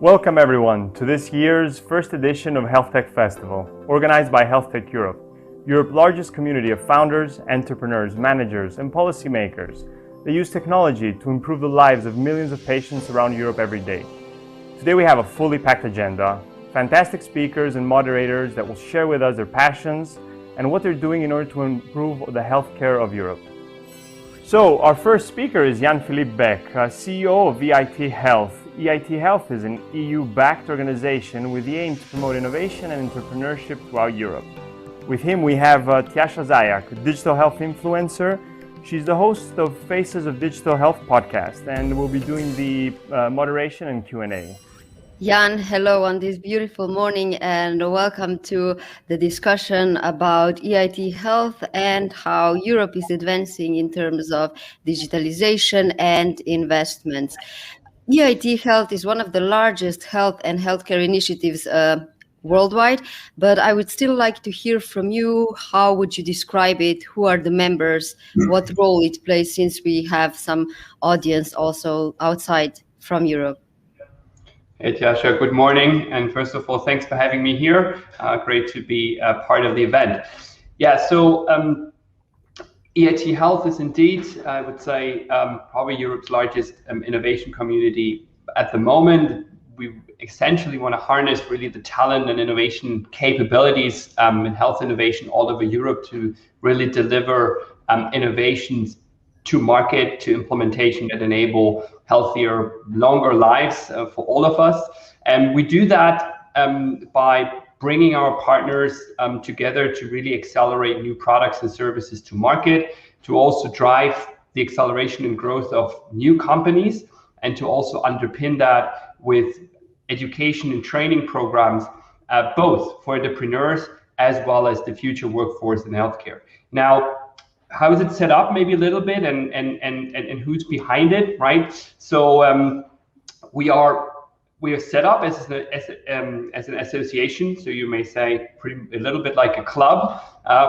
Welcome everyone to this year's first edition of HealthTech Festival, organized by HealthTech Europe, Europe's largest community of founders, entrepreneurs, managers, and policymakers that use technology to improve the lives of millions of patients around Europe every day. Today we have a fully packed agenda, fantastic speakers and moderators that will share with us their passions and what they're doing in order to improve the healthcare of Europe. So our first speaker is Jan-Philippe Beck, CEO of EIT Health. EIT Health is an EU-backed organization with the aim to promote innovation and entrepreneurship throughout Europe. With him we have Tiasha Zayak, a digital health influencer. She's the host of Faces of Digital Health podcast and will be doing the moderation and Q&A. Jan, hello on this beautiful morning and welcome to the discussion about EIT Health and how Europe is advancing in terms of digitalization and investments. EIT Health is one of the largest health and healthcare initiatives worldwide, but I would still like to hear from you. How would you describe it? Who are the members? What role it plays, since we have some audience also outside from Europe? Hey Tiasha, good morning. And first of all, thanks for having me here. Great to be part of the event. EIT Health is indeed, I would say, probably Europe's largest innovation community at the moment. We essentially want to harness really the talent and innovation capabilities in health innovation all over Europe to really deliver innovations to market, to implementation that enable healthier, longer lives for all of us. And we do that by bringing our partners together to really accelerate new products and services to market, to also drive the acceleration and growth of new companies, and to also underpin that with education and training programs, both for entrepreneurs as well as the future workforce in healthcare. Now, how is it set up? Maybe a little bit, and who's behind it, right? So we are set up as an association, so you may say a little bit like a club,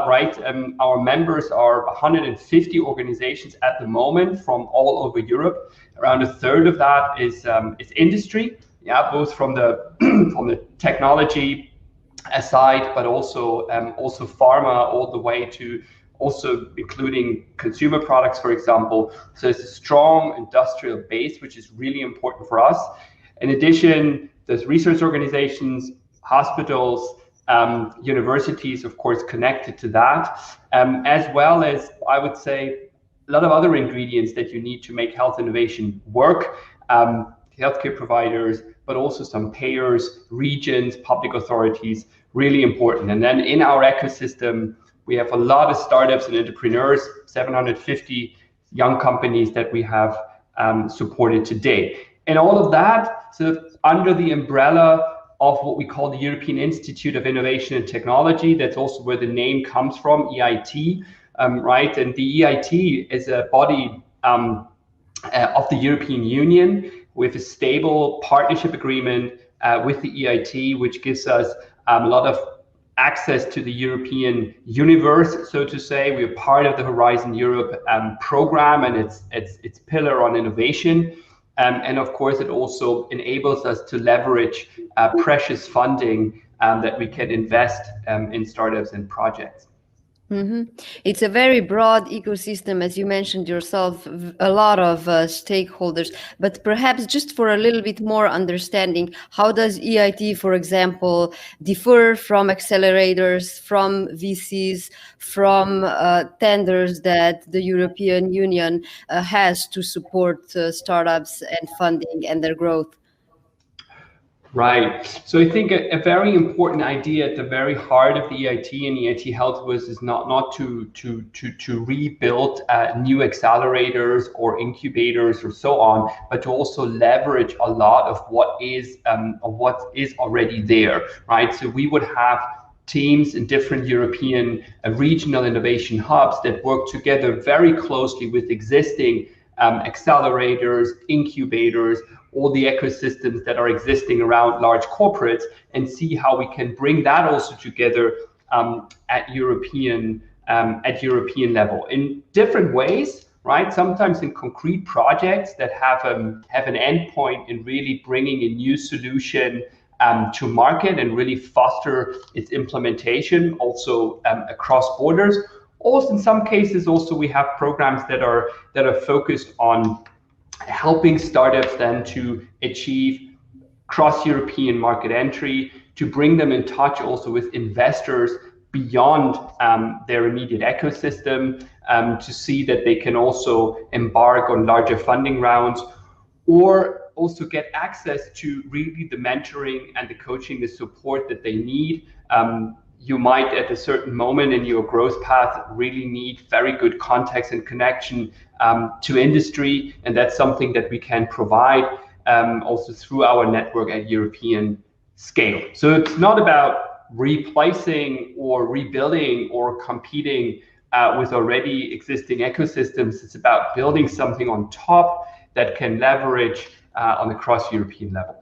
right? Our members are 150 organizations at the moment from all over Europe. Around a third of that is industry, both from the technology side, but also pharma, all the way to also including consumer products, for example. So it's a strong industrial base, which is really important for us. In addition, there's research organizations, hospitals, universities, of course, connected to that, as well as, I would say, a lot of other ingredients that you need to make health innovation work. Healthcare providers, but also some payers, regions, public authorities, really important. And then in our ecosystem, we have a lot of startups and entrepreneurs, 750 young companies that we have supported today. And all of that sort of under the umbrella of what we call the European Institute of Innovation and Technology. That's also where the name comes from, EIT, right? And the EIT is a body of the European Union with a stable partnership agreement with the EIT, which gives us a lot of access to the European universe, so to say. We are part of the Horizon Europe program and its pillar on innovation. And of course, it also enables us to leverage precious funding that we can invest in startups and projects. Mm-hmm. It's a very broad ecosystem, as you mentioned yourself, a lot of stakeholders. But perhaps just for a little bit more understanding, how does EIT, for example, differ from accelerators, from VCs, from tenders that the European Union has to support startups and funding and their growth? Right. So I think a very important idea at the very heart of the EIT and EIT Health is not to rebuild new accelerators or incubators or so on, but to also leverage a lot of what is already there, right? So we would have teams in different European regional innovation hubs that work together very closely with existing accelerators, incubators, all the ecosystems that are existing around large corporates, and see how we can bring that also together at European level in different ways. right? Sometimes in concrete projects that have an endpoint in really bringing a new solution to market and really foster its implementation also across borders. Also, in some cases, also we have programs that are focused on helping startups then to achieve cross-European market entry, to bring them in touch also with investors beyond their immediate ecosystem, to see that they can also embark on larger funding rounds, or also get access to really the mentoring and the coaching, the support that they need. You might at a certain moment in your growth path really need very good context and connection to industry, and that's something that we can provide also through our network at European scale. So it's not about replacing or rebuilding or competing with already existing ecosystems. It's about building something on top that can leverage on a cross-European level.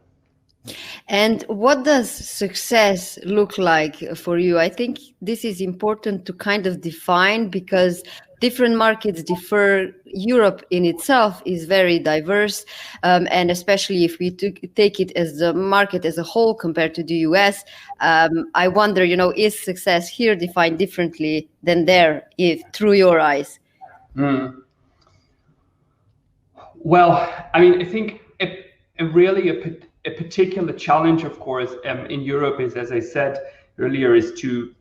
And what does success look like for you? I think this is important to kind of define, because different markets differ. Europe in itself is very diverse, and especially if we take it as the market as a whole compared to the US, I wonder, is success here defined differently than there, if through your eyes? Well, I mean, I think a particular challenge, of course, in Europe is, as I said earlier, is to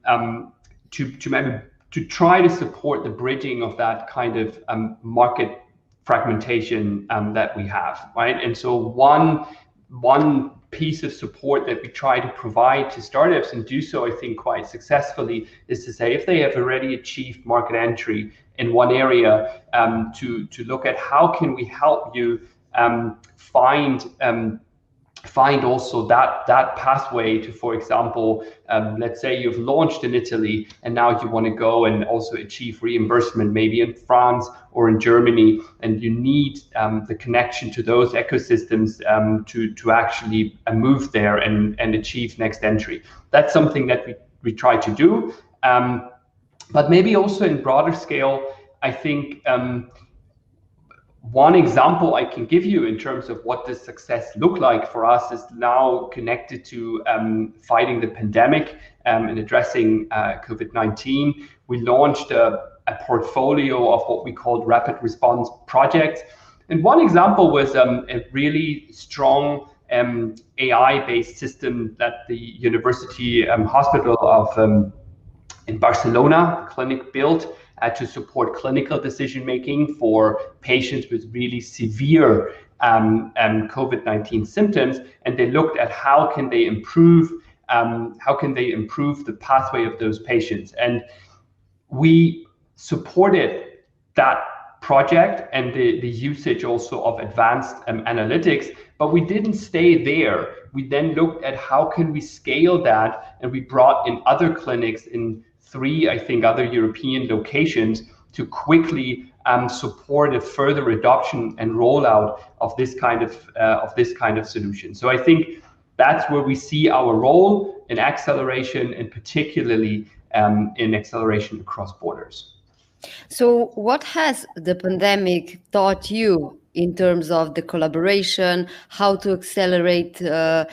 try to support the bridging of that kind of market fragmentation that we have, right? And so one piece of support that we try to provide to startups, and do so, I think, quite successfully, is to say if they have already achieved market entry in one area, to look at how can we help you find also that pathway to, for example, let's say you've launched in Italy and now you want to go and also achieve reimbursement maybe in France or in Germany, and you need the connection to those ecosystems to actually move there and achieve next entry. That's something that we try to do, but maybe also in broader scale. I think one example I can give you in terms of what this success looked like for us is now connected to fighting the pandemic and addressing COVID-19. We launched a portfolio of what we called rapid response projects. And one example was a really strong AI-based system that the University Hospital of in Barcelona clinic built to support clinical decision making for patients with really severe COVID-19 symptoms, and they looked at how can they improve the pathway of those patients. And we supported that project and the usage also of advanced analytics, but we didn't stay there. We then looked at how can we scale that, and we brought in other clinics in 3, I think, other European locations to quickly support a further adoption and rollout of this kind of solution. So I think that's where we see our role in acceleration, and particularly in acceleration across borders. So what has the pandemic taught you in terms of the collaboration, how to accelerate the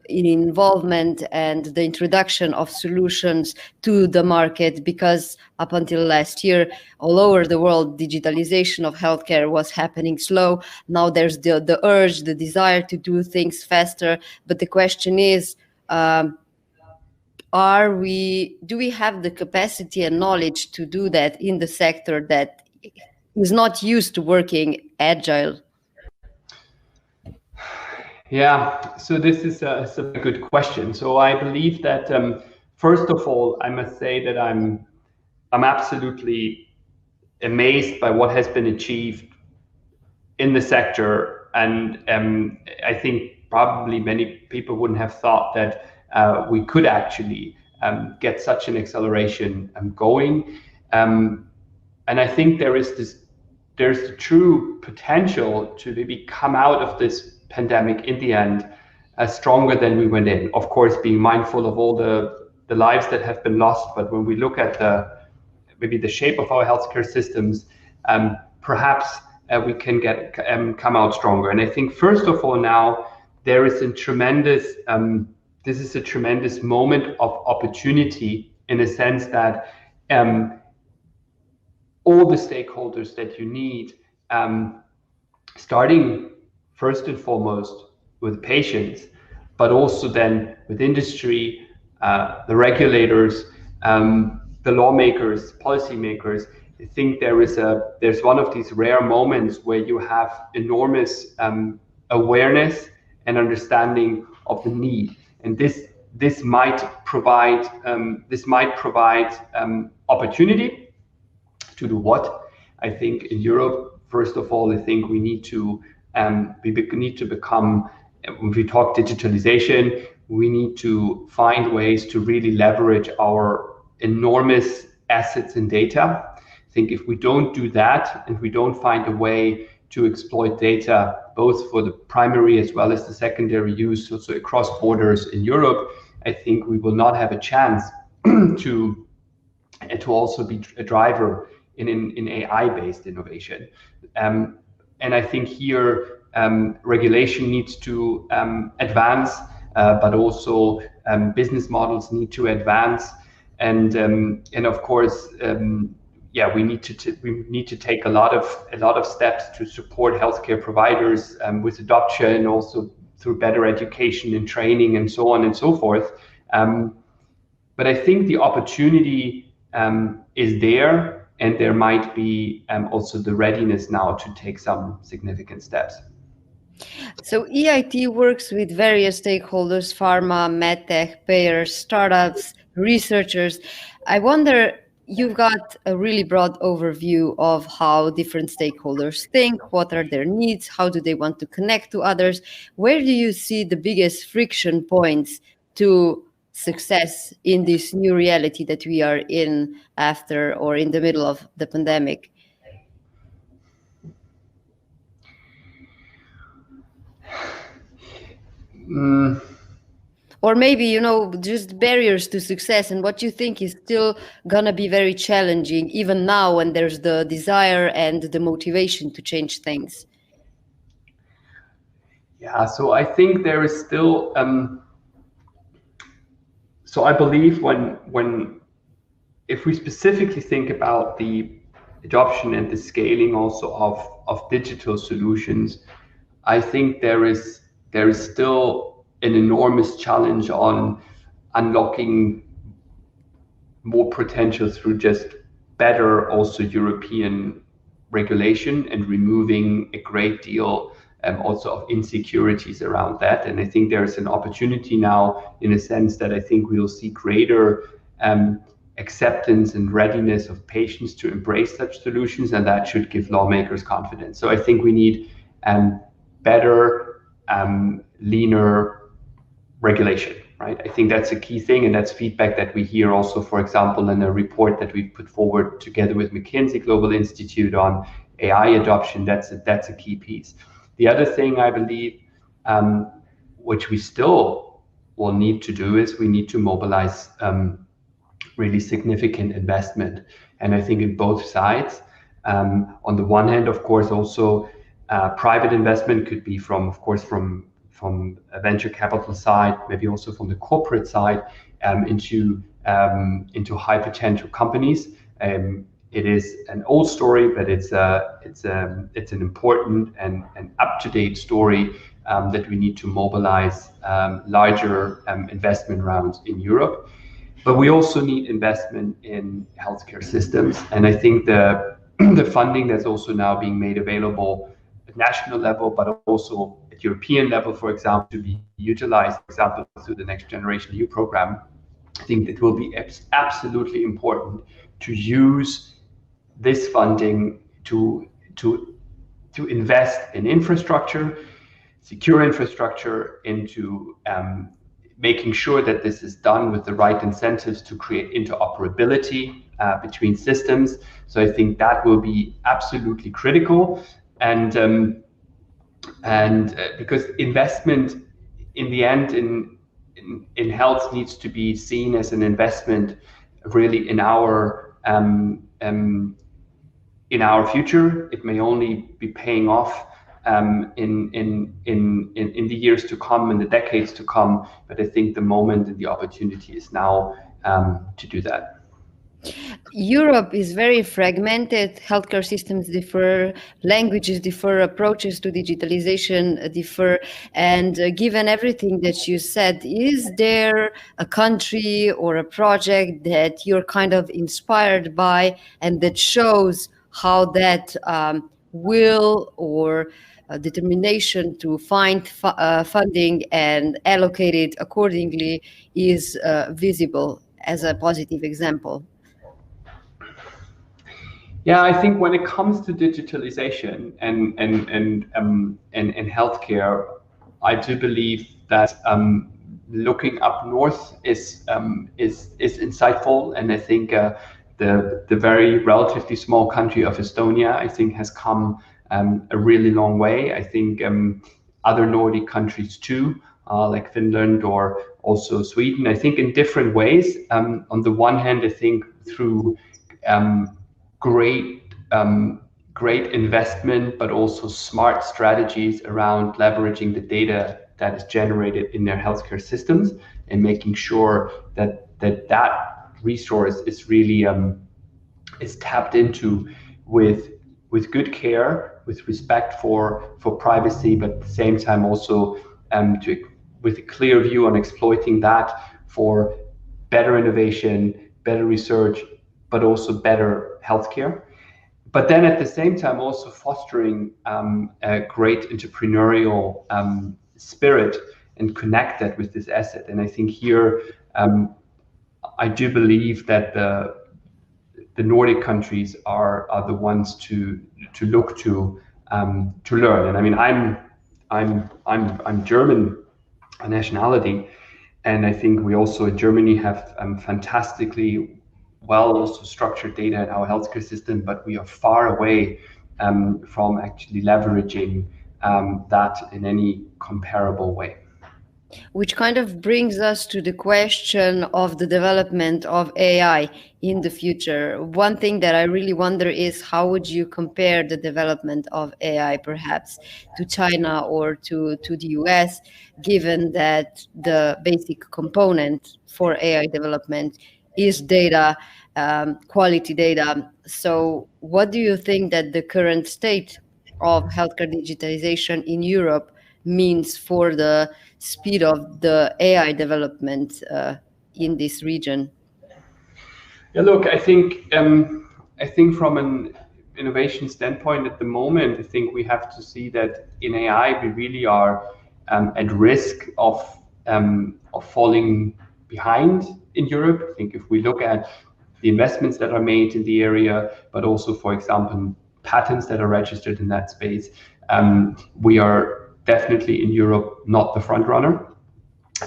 involvement and the introduction of solutions to the market? Because up until last year, all over the world, digitalization of healthcare was happening slow. Now there's the urge, the desire to do things faster. But the question is, do we have the capacity and knowledge to do that in the sector that is not used to working agile? Yeah, so this is a good question. So I believe that first of all, I must say that I'm absolutely amazed by what has been achieved in the sector, and I think probably many people wouldn't have thought that we could actually get such an acceleration going. And I think there's the true potential to maybe come out of this pandemic in the end stronger than we went in. Of course, being mindful of all the lives that have been lost, but when we look at maybe the shape of our healthcare systems, perhaps we can come out stronger. And I think first of all now there is this is a tremendous moment of opportunity, in a sense that all the stakeholders that you need, starting first and foremost with patients, but also then with industry, the regulators, the lawmakers, policymakers. I think there's one of these rare moments where you have enormous awareness and understanding of the need, and this might provide opportunity to do what? I think in Europe, first of all, I think we need to become, when we talk digitalization, we need to find ways to really leverage our enormous assets in data. I think if we don't do that, and we don't find a way to exploit data, both for the primary as well as the secondary use, so across borders in Europe, I think we will not have a chance to also be a driver in AI-based innovation. And I think here regulation needs to advance, but also business models need to advance, and of course, we need to take a lot of steps to support healthcare providers with adoption, also through better education and training and so on and so forth. But I think the opportunity is there, and there might be also the readiness now to take some significant steps. So EIT works with various stakeholders, pharma, medtech, payers, startups, researchers. I wonder, you've got a really broad overview of how different stakeholders think, what are their needs, how do they want to connect to others. Where do you see the biggest friction points to success in this new reality that we are in after or in the middle of the pandemic? Or maybe, just barriers to success, and what you think is still gonna be very challenging, even now when there's the desire and the motivation to change things. Yeah, so I think there is still, so I believe if we specifically think about the adoption and the scaling also of digital solutions, I think there is still an enormous challenge on unlocking more potential through just better also European regulation and removing a great deal also of insecurities around that. And I think there's an opportunity now, in a sense, that I think we'll see greater acceptance and readiness of patients to embrace such solutions, and that should give lawmakers confidence. So I think we need better, leaner regulation, right? I think that's a key thing, and that's feedback that we hear also, for example, in a report that we put forward together with McKinsey Global Institute on AI adoption. That's a key piece. The other thing I believe, which we still will need to do, is we need to mobilize really significant investment. And I think in both sides, on the one hand, of course, also private investment could be from a venture capital side, maybe also from the corporate side, into high potential companies. It is an old story, but it's an important and up-to-date story that we need to mobilize larger investment rounds in Europe. But we also need investment in healthcare systems, and I think the funding that's also now being made available at national level, but also at European level, for example, to be utilized, for example, through the Next Generation EU program. I think it will be absolutely important to use this funding to invest in infrastructure, secure infrastructure, into making sure that this is done with the right incentives to create interoperability between systems. So I think that will be absolutely critical, and because investment in the end in health needs to be seen as an investment really in our in our future. It may only be paying off in the years to come, in the decades to come. But I think the moment and the opportunity is now to do that. Europe is very fragmented. Healthcare systems differ, languages differ, approaches to digitalization differ. And given everything that you said, is there a country or a project that you're kind of inspired by and that shows how that will or determination to find funding and allocate it accordingly is visible as a positive example? Yeah, I think when it comes to digitalization and healthcare, I do believe that looking up north is insightful, and I think the very relatively small country of Estonia, I think, has come a really long way. I think other Nordic countries too, like Finland or also Sweden, I think in different ways. On the one hand, I think through great investment, but also smart strategies around leveraging the data that is generated in their healthcare systems and making sure that resource is really is tapped into with good care, with respect for privacy, but at the same time also with a clear view on exploiting that for better innovation, better research, but also better healthcare. But then at the same time also fostering a great entrepreneurial spirit and connect that with this asset. And I think here I do believe that the Nordic countries are the ones to look to learn. And I mean, I'm German nationality, and I think we also in Germany have fantastically well also structured data in our healthcare system, but we are far away from actually leveraging that in any comparable way. Which kind of brings us to the question of the development of AI in the future. One thing that I really wonder is how would you compare the development of AI perhaps to China or to the US, given that the basic component for AI development is data, quality data. So what do you think that the current state of healthcare digitalization in Europe means for the speed of the AI development in this region? Yeah, look, I think from an innovation standpoint at the moment, I think we have to see that in AI we really are at risk of falling behind in Europe. I think if we look at the investments that are made in the area, but also, for example, patents that are registered in that space, we are definitely in Europe not the front runner.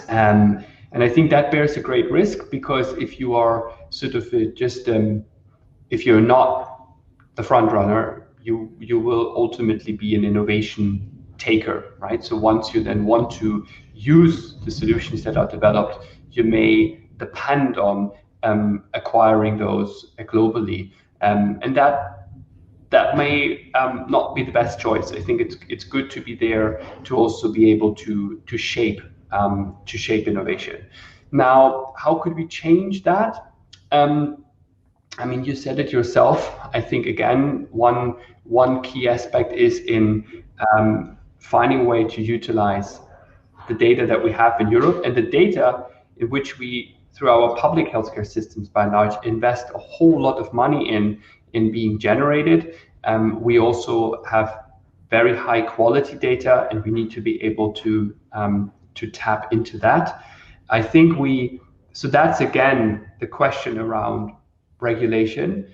And I think that bears a great risk, because if you are sort of if you're not the front runner, you will ultimately be an innovation taker, right? So once you then want to use the solutions that are developed, you may depend on acquiring those globally, and that may not be the best choice. I think it's good to be there to also be able to shape innovation. Now, how could we change that? I mean, you said it yourself. I think again, one key aspect is in finding a way to utilize the data that we have in Europe, and the data in which we, through our public healthcare systems by and large, invest a whole lot of money in being generated. We also have very high quality data, and we need to be able to tap into that. I think so that's again the question around regulation.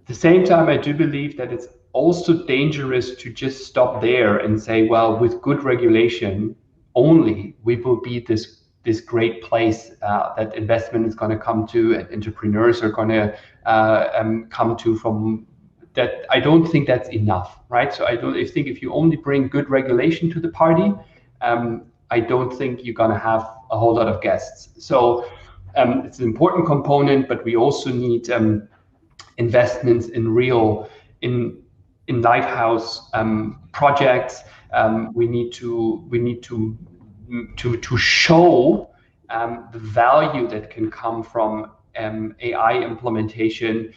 At the same time, I do believe that it's also dangerous to just stop there and say, well, with good regulation only, we will be this great place that investment is going to come to and entrepreneurs are going to come to from that. I don't think that's enough, right? So I think if you only bring good regulation to the party, I don't think you're going to have a whole lot of guests. So it's an important component, but we also need investments in real in lighthouse projects. We need to show the value that can come from AI implementation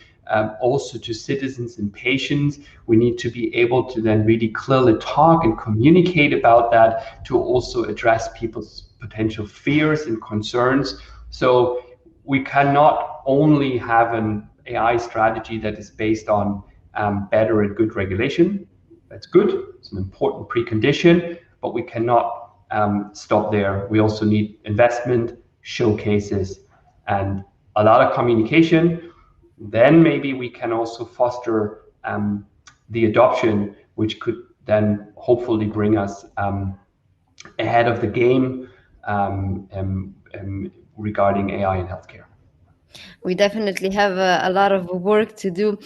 also to citizens and patients. We need to be able to then really clearly talk and communicate about that, to also address people's potential fears and concerns. So we cannot only have an AI strategy that is based on better and good regulation. That's good, it's an important precondition, but we cannot stop there. We also need investment, showcases, and a lot of communication. Then maybe we can also foster the adoption, which could then hopefully bring us ahead of the game regarding AI in healthcare. We definitely have a lot of work to do.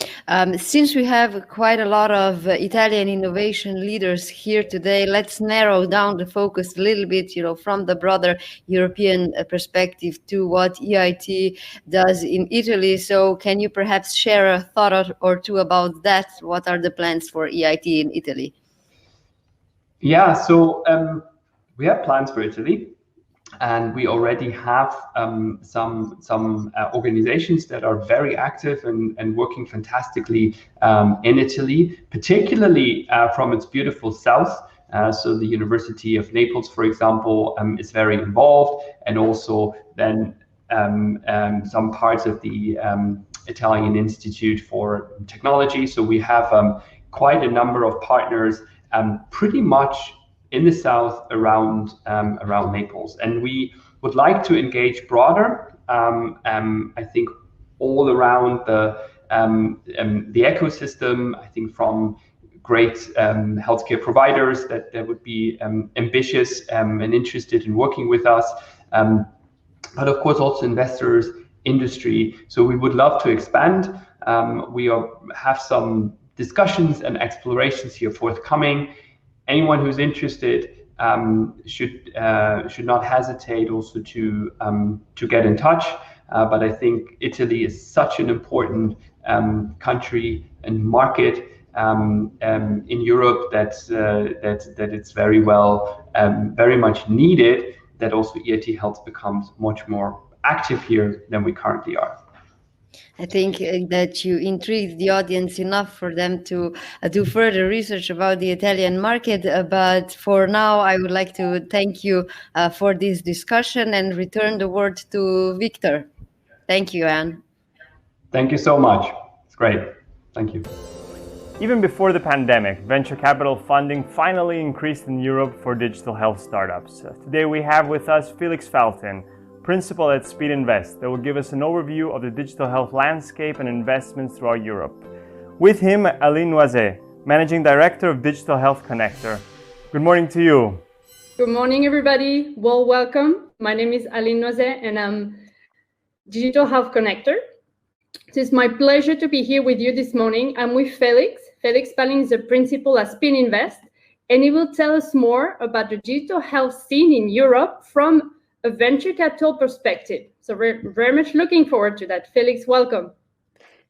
Since we have quite a lot of Italian innovation leaders here today, let's narrow down the focus a little bit, from the broader European perspective to what EIT does in Italy. So can you perhaps share a thought or two about that? What are the plans for EIT in Italy? Yeah, so we have plans for Italy. And we already have some organizations that are very active and working fantastically in Italy, particularly from its beautiful south. So the University of Naples, for example, is very involved, and also then some parts of the Italian Institute for Technology. So we have quite a number of partners pretty much in the south around Naples, and we would like to engage broader. I think all around the ecosystem. I think from great healthcare providers that would be ambitious and interested in working with us, but of course also investors, industry. So we would love to expand. We have some discussions and explorations here forthcoming. Anyone who's interested should not hesitate also to get in touch. But I think Italy is such an important country and market in Europe that it's very much needed. That also EIT Health becomes much more active here than we currently are. I think that you intrigued the audience enough for them to do further research about the Italian market. But for now, I would like to thank you for this discussion and return the word to Victor. Thank you, Anne. Thank you so much. It's great. Thank you. Even before the pandemic, venture capital funding finally increased in Europe for digital health startups. Today we have with us Felix Faltin, principal at Speed Invest, that will give us an overview of the digital health landscape and investments throughout Europe. With him, Aline Noizet, Managing Director of Digital Health Connector. Good morning to you. Good morning, everybody. Well, welcome. My name is Aline Noizet, and I'm Digital Health Connector. It is my pleasure to be here with you this morning. I'm with Felix. Felix Faltin is a principal at Speed Invest, and he will tell us more about the digital health scene in Europe from a venture capital perspective. So we're very much looking forward to that. Felix, welcome.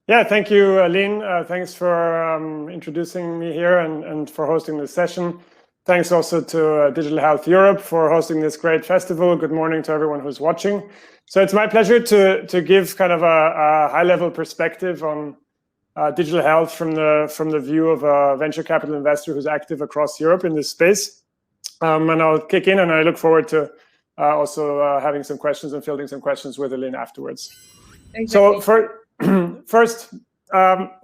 Yeah, thank you, Aline. Thanks for introducing me here and for hosting this session. Thanks also to Digital Health Europe for hosting this great festival. Good morning to everyone who's watching. So it's my pleasure to give kind of a high-level perspective on digital health from the view of a venture capital investor who's active across Europe in this space. And I'll kick in, and I look forward to also having some questions and fielding some questions with Aline afterwards. Exactly. So first,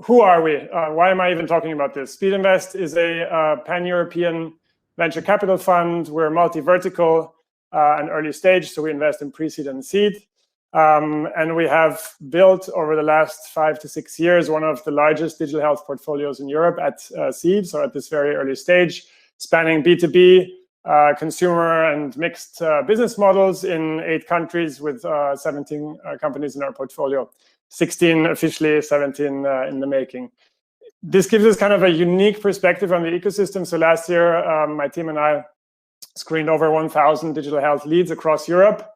who are we? Why am I even talking about this? Speed Invest is a pan-European venture capital fund. We're multi-vertical and early stage, so we invest in pre-seed and seed. And we have built over the last 5 to 6 years one of the largest digital health portfolios in Europe at seed, so at this very early stage, spanning B2B, consumer and mixed business models in 8 countries with 17 companies in our portfolio, 16 officially, 17 in the making. This gives us kind of a unique perspective on the ecosystem. So last year, my team and I screened over 1,000 digital health leads across Europe.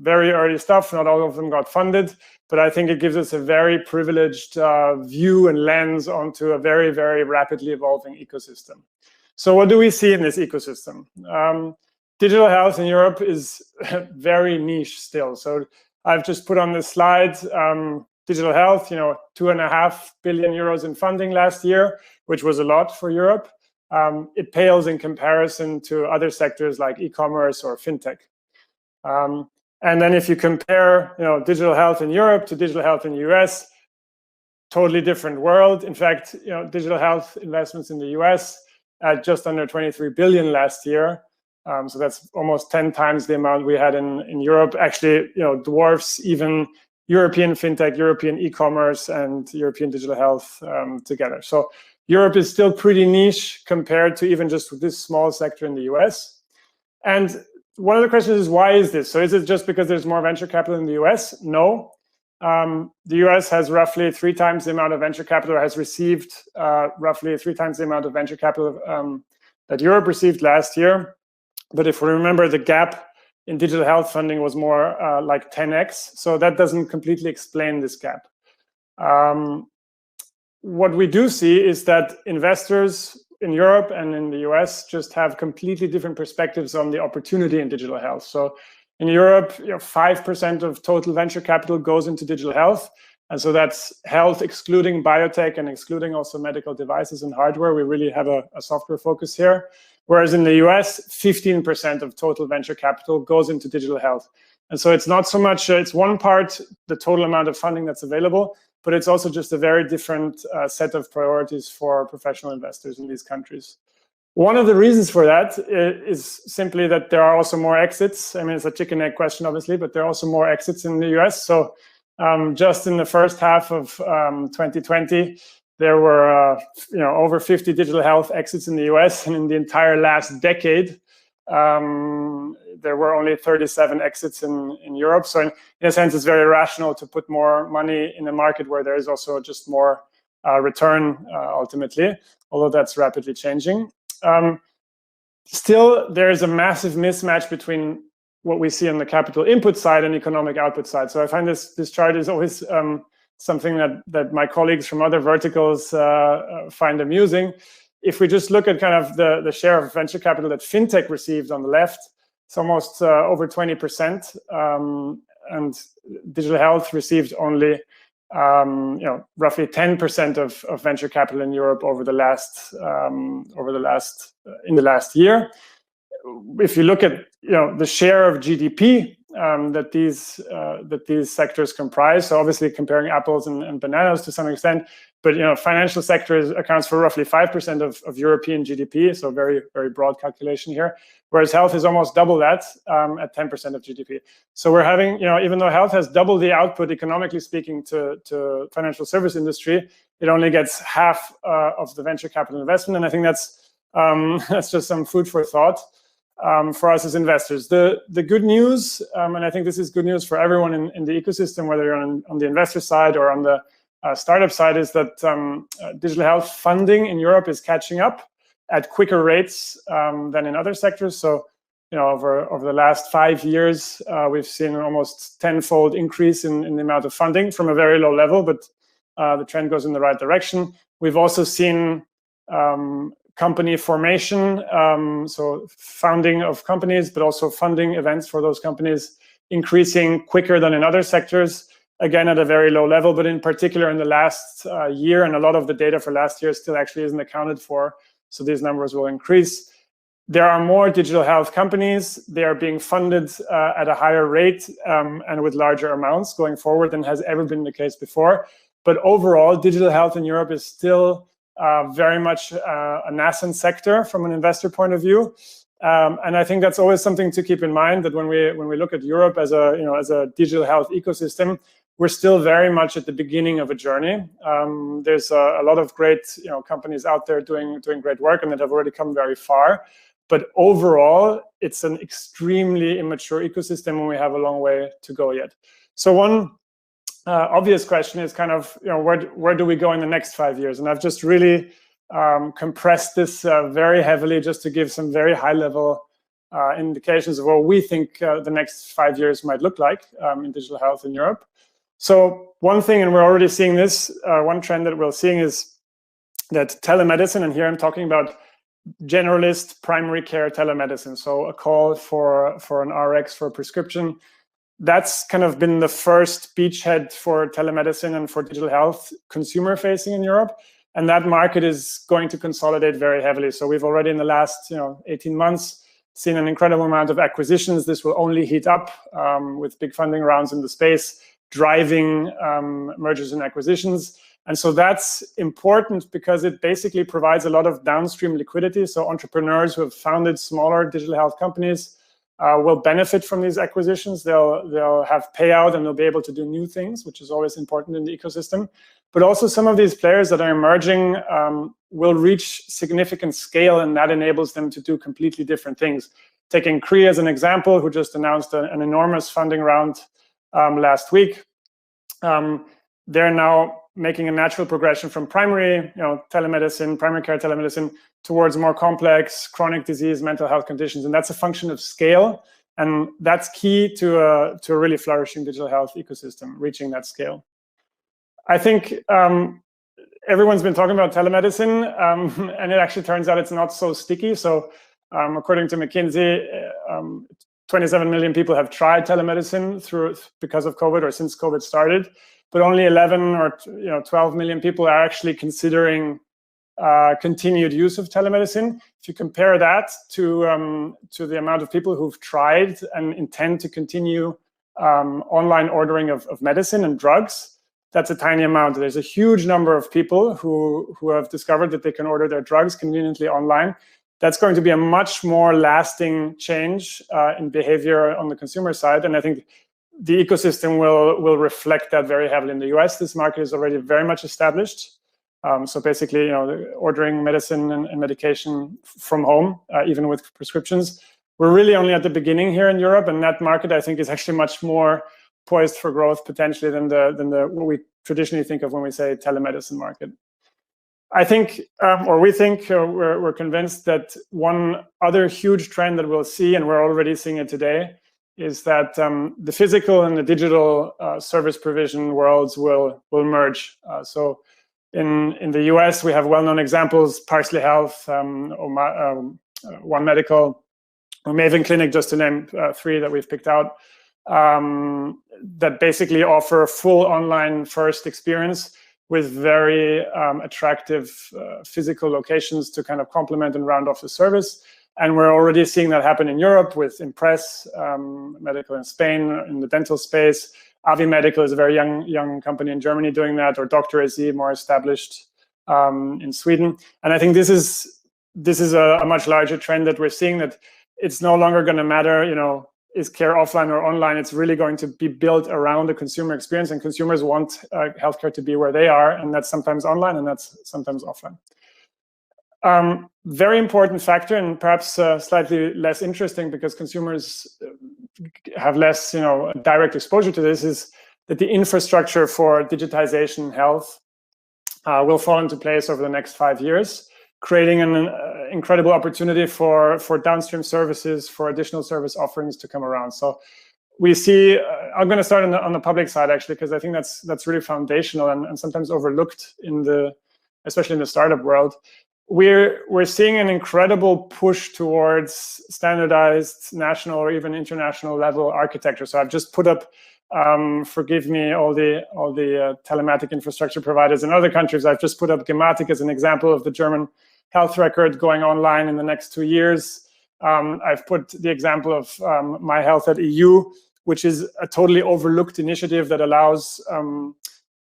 Very early stuff. Not all of them got funded, but I think it gives us a very privileged view and lens onto a very, very rapidly evolving ecosystem. So what do we see in this ecosystem? Digital health in Europe is very niche still. So I've just put on this slide, digital health, 2.5 billion euros in funding last year, which was a lot for Europe. It pales in comparison to other sectors like e-commerce or fintech. And then if you compare, digital health in Europe to digital health in the US, totally different world. In fact, digital health investments in the US at just under 23 billion last year. So that's almost 10 times the amount we had in Europe. Actually, dwarfs even European fintech, European e-commerce, and European digital health together. So Europe is still pretty niche compared to even just this small sector in the US. And one of the questions is, why is this? So is it just because there's more venture capital in the US? No. The US has roughly 3 times the amount of venture capital, or has received roughly 3 times the amount of venture capital that Europe received last year. But if we remember, the gap in digital health funding was more like 10x. So that doesn't completely explain this gap. What we do see is that investors in Europe and in the US just have completely different perspectives on the opportunity in digital health. So in Europe, 5% of total venture capital goes into digital health. And so that's health excluding biotech and excluding also medical devices and hardware. We really have a software focus here. Whereas in the US, 15% of total venture capital goes into digital health. And so it's not so much, it's one part, the total amount of funding that's available, but it's also just a very different set of priorities for professional investors in these countries. One of the reasons for that is simply that there are also more exits. I mean, it's a chicken egg question, obviously, but there are also more exits in the US. So just in the first half of 2020, there were over 50 digital health exits in the US, and in the entire last decade, there were only 37 exits in Europe. So in a sense, it's very rational to put more money in a market where there is also just more return ultimately, although that's rapidly changing. Still, there is a massive mismatch between what we see on the capital input side and economic output side. So I find this chart is always something that my colleagues from other verticals find amusing. If we just look at kind of the share of venture capital that fintech received on the left, it's almost over 20%, and digital health received only roughly 10% of venture capital in Europe over the last year. If you look at the share of GDP that these sectors comprise, so obviously comparing apples and bananas to some extent, but financial sector accounts for roughly 5% of European GDP, so very, very broad calculation here, whereas health is almost double that at 10% of GDP. So we're having, even though health has doubled the output economically speaking to financial service industry, it only gets half of the venture capital investment, and I think that's just some food for thought for us as investors. The good news, and I think this is good news for everyone in the ecosystem, whether you're on the investor side or on the startup side, is that digital health funding in Europe is catching up at quicker rates than in other sectors. So, over the last 5 years, we've seen an almost tenfold increase in the amount of funding from a very low level, but the trend goes in the right direction. We've also seen company formation, so founding of companies, but also funding events for those companies increasing quicker than in other sectors, again at a very low level, but in particular in the last year, and a lot of the data for last year still actually isn't accounted for, so these numbers will increase. There are more digital health companies. They are being funded at a higher rate and with larger amounts going forward than has ever been the case before. But overall, digital health in Europe is still very much a nascent sector from an investor point of view, and I think that's always something to keep in mind, that when we look at Europe as a digital health ecosystem, we're still very much at the beginning of a journey. There's a lot of great companies out there doing great work and that have already come very far. But overall, it's an extremely immature ecosystem, and we have a long way to go yet. So one obvious question is kind of, where do we go in the next 5 years? And I've just really compressed this very heavily just to give some very high-level indications of what we think the next 5 years might look like in digital health in Europe. So one thing, and we're already seeing this, one trend that we're seeing is that telemedicine, and here I'm talking about generalist primary care telemedicine, so a call for an RX for a prescription. That's kind of been the first beachhead for telemedicine and for digital health consumer facing in Europe. And that market is going to consolidate very heavily. So we've already in the last 18 months seen an incredible amount of acquisitions. This will only heat up with big funding rounds in the space, driving mergers and acquisitions. And so that's important because it basically provides a lot of downstream liquidity. So entrepreneurs who have founded smaller digital health companies will benefit from these acquisitions. They'll have payout and they'll be able to do new things, which is always important in the ecosystem. But also some of these players that are emerging will reach significant scale, and that enables them to do completely different things. Taking Cree as an example, who just announced an enormous funding round last week. They're now making a natural progression from primary, telemedicine, primary care telemedicine, towards more complex chronic disease, mental health conditions, and that's a function of scale, and that's key to a really flourishing digital health ecosystem, reaching that scale. I think everyone's been talking about telemedicine, and it actually turns out it's not so sticky. So, according to McKinsey, 27 million people have tried telemedicine because of COVID or since COVID started. But only 11 or 12 million people are actually considering continued use of telemedicine. If you compare that to the amount of people who've tried and intend to continue online ordering of medicine and drugs, that's a tiny amount. There's a huge number of people who have discovered that they can order their drugs conveniently online. That's going to be a much more lasting change in behavior on the consumer side, and I think the ecosystem will reflect that very heavily. In the US, this market is already very much established. So basically, ordering medicine and medication from home, even with prescriptions. We're really only at the beginning here in Europe, and that market, I think, is actually much more poised for growth potentially than the what we traditionally think of when we say telemedicine market. I think, or we think, we're convinced that one other huge trend that we'll see, and we're already seeing it today, is that the physical and the digital service provision worlds will merge. So in the US, we have well-known examples, Parsley Health, One Medical, or Maven Clinic, just to name three that we've picked out, that basically offer a full online first experience with very attractive physical locations to kind of complement and round off the service. And we're already seeing that happen in Europe with Impress Medical in Spain in the dental space. Avi Medical is a very young company in Germany doing that, or Dr. SE, more established in Sweden. And I think this is a much larger trend that we're seeing, that it's no longer going to matter, is care offline or online. It's really going to be built around the consumer experience, and consumers want healthcare to be where they are, and that's sometimes online and that's sometimes offline. Very important factor, and perhaps slightly less interesting because consumers have less, direct exposure to this, is that the infrastructure for digitization health will fall into place over the next 5 years, creating an incredible opportunity for downstream services, for additional service offerings to come around. So we see, I'm going to start on the public side actually, because I think that's really foundational and sometimes overlooked especially in the startup world. We're seeing an incredible push towards standardized national or even international level architecture. So I've just put up, forgive me, all the telematic infrastructure providers in other countries. I've just put up Gematik as an example of the German health record going online in the next 2 years. I've put the example of myhealth.eu, which is a totally overlooked initiative that allows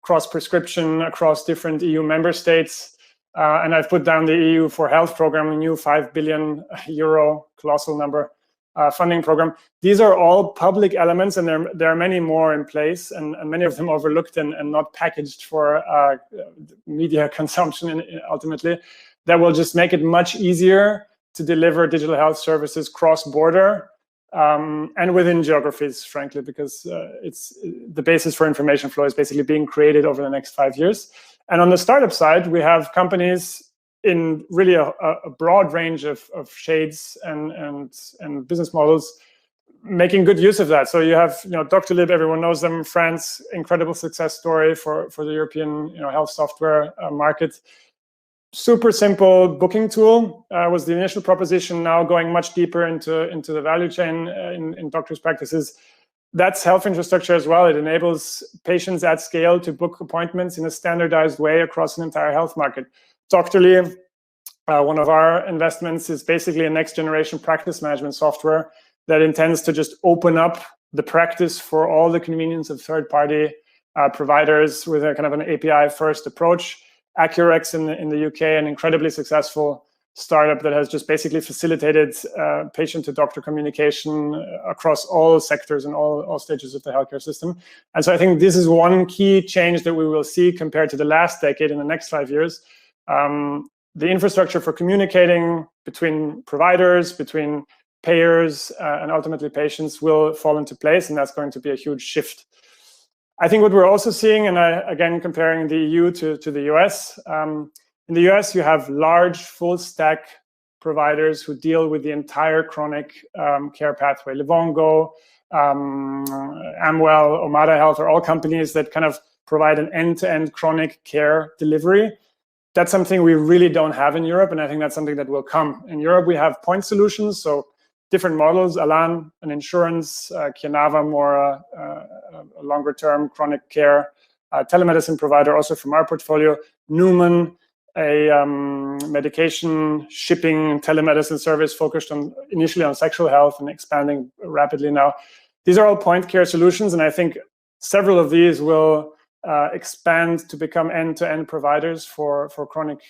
cross-prescription across different EU member states. And I've put down the EU for Health program, a new €5 billion, colossal number, funding program. These are all public elements, and there are many more in place, and many of them overlooked and not packaged for media consumption ultimately, that will just make it much easier to deliver digital health services cross-border and within geographies, frankly, because it's the basis for information flow is basically being created over the next 5 years. And on the startup side, we have companies in really a broad range of shades and business models, making good use of that. So you have, Doctolib, everyone knows them, France, incredible success story for the European, health software market. Super simple booking tool was the initial proposition. Now going much deeper into the value chain in doctors' practices. That's health infrastructure as well. It enables patients at scale to book appointments in a standardized way across an entire health market. Doctorly, one of our investments, is basically a next generation practice management software that intends to just open up the practice for all the convenience of third-party providers with a kind of an API-first approach. Accurex in the UK, an incredibly successful startup that has just basically facilitated patient-to-doctor communication across all sectors and all stages of the healthcare system. And so I think this is one key change that we will see compared to the last decade in the next 5 years. The infrastructure for communicating between providers, between payers, and ultimately patients will fall into place, and that's going to be a huge shift. I think what we're also seeing, and again, comparing the EU to the US, in the US, you have large full stack providers who deal with the entire chronic care pathway. Livongo, Amwell, Omada Health are all companies that kind of provide an end-to-end chronic care delivery. That's something we really don't have in Europe, and I think that's something that will come. In Europe, we have point solutions, so different models. Alan, an insurance, Kianava, more a longer-term chronic care telemedicine provider, also from our portfolio. Newman, a medication shipping telemedicine service focused initially on sexual health and expanding rapidly now. These are all point care solutions, and I think several of these will expand to become end-to-end providers for chronic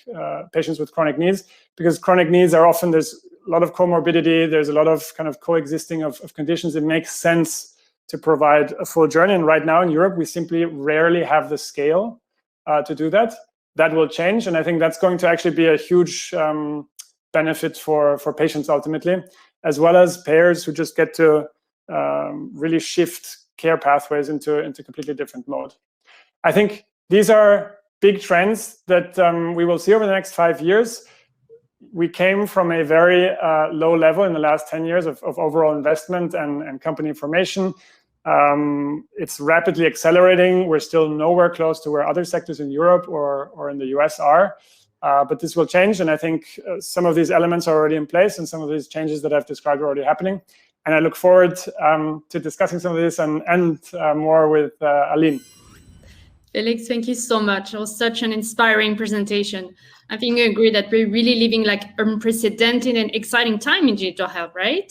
patients with chronic needs, because chronic needs are often, there's a lot of comorbidity, there's a lot of kind of coexisting of conditions. It makes sense to provide a full journey, and right now in Europe, we simply rarely have the scale to do that. That will change, and I think that's going to actually be a huge benefit for patients ultimately, as well as payers who just get to really shift care pathways into completely different mode. I think these are big trends that we will see over the next 5 years. We came from a very low level in the last 10 years of overall investment and company formation. It's rapidly accelerating. We're still nowhere close to where other sectors in Europe or in the US are, but this will change. And I think some of these elements are already in place, and some of these changes that I've described are already happening. And I look forward to discussing some of this and more with Aline. Felix, thank you so much. It was such an inspiring presentation. I think you agree that we're really living like unprecedented and exciting time in digital health, right?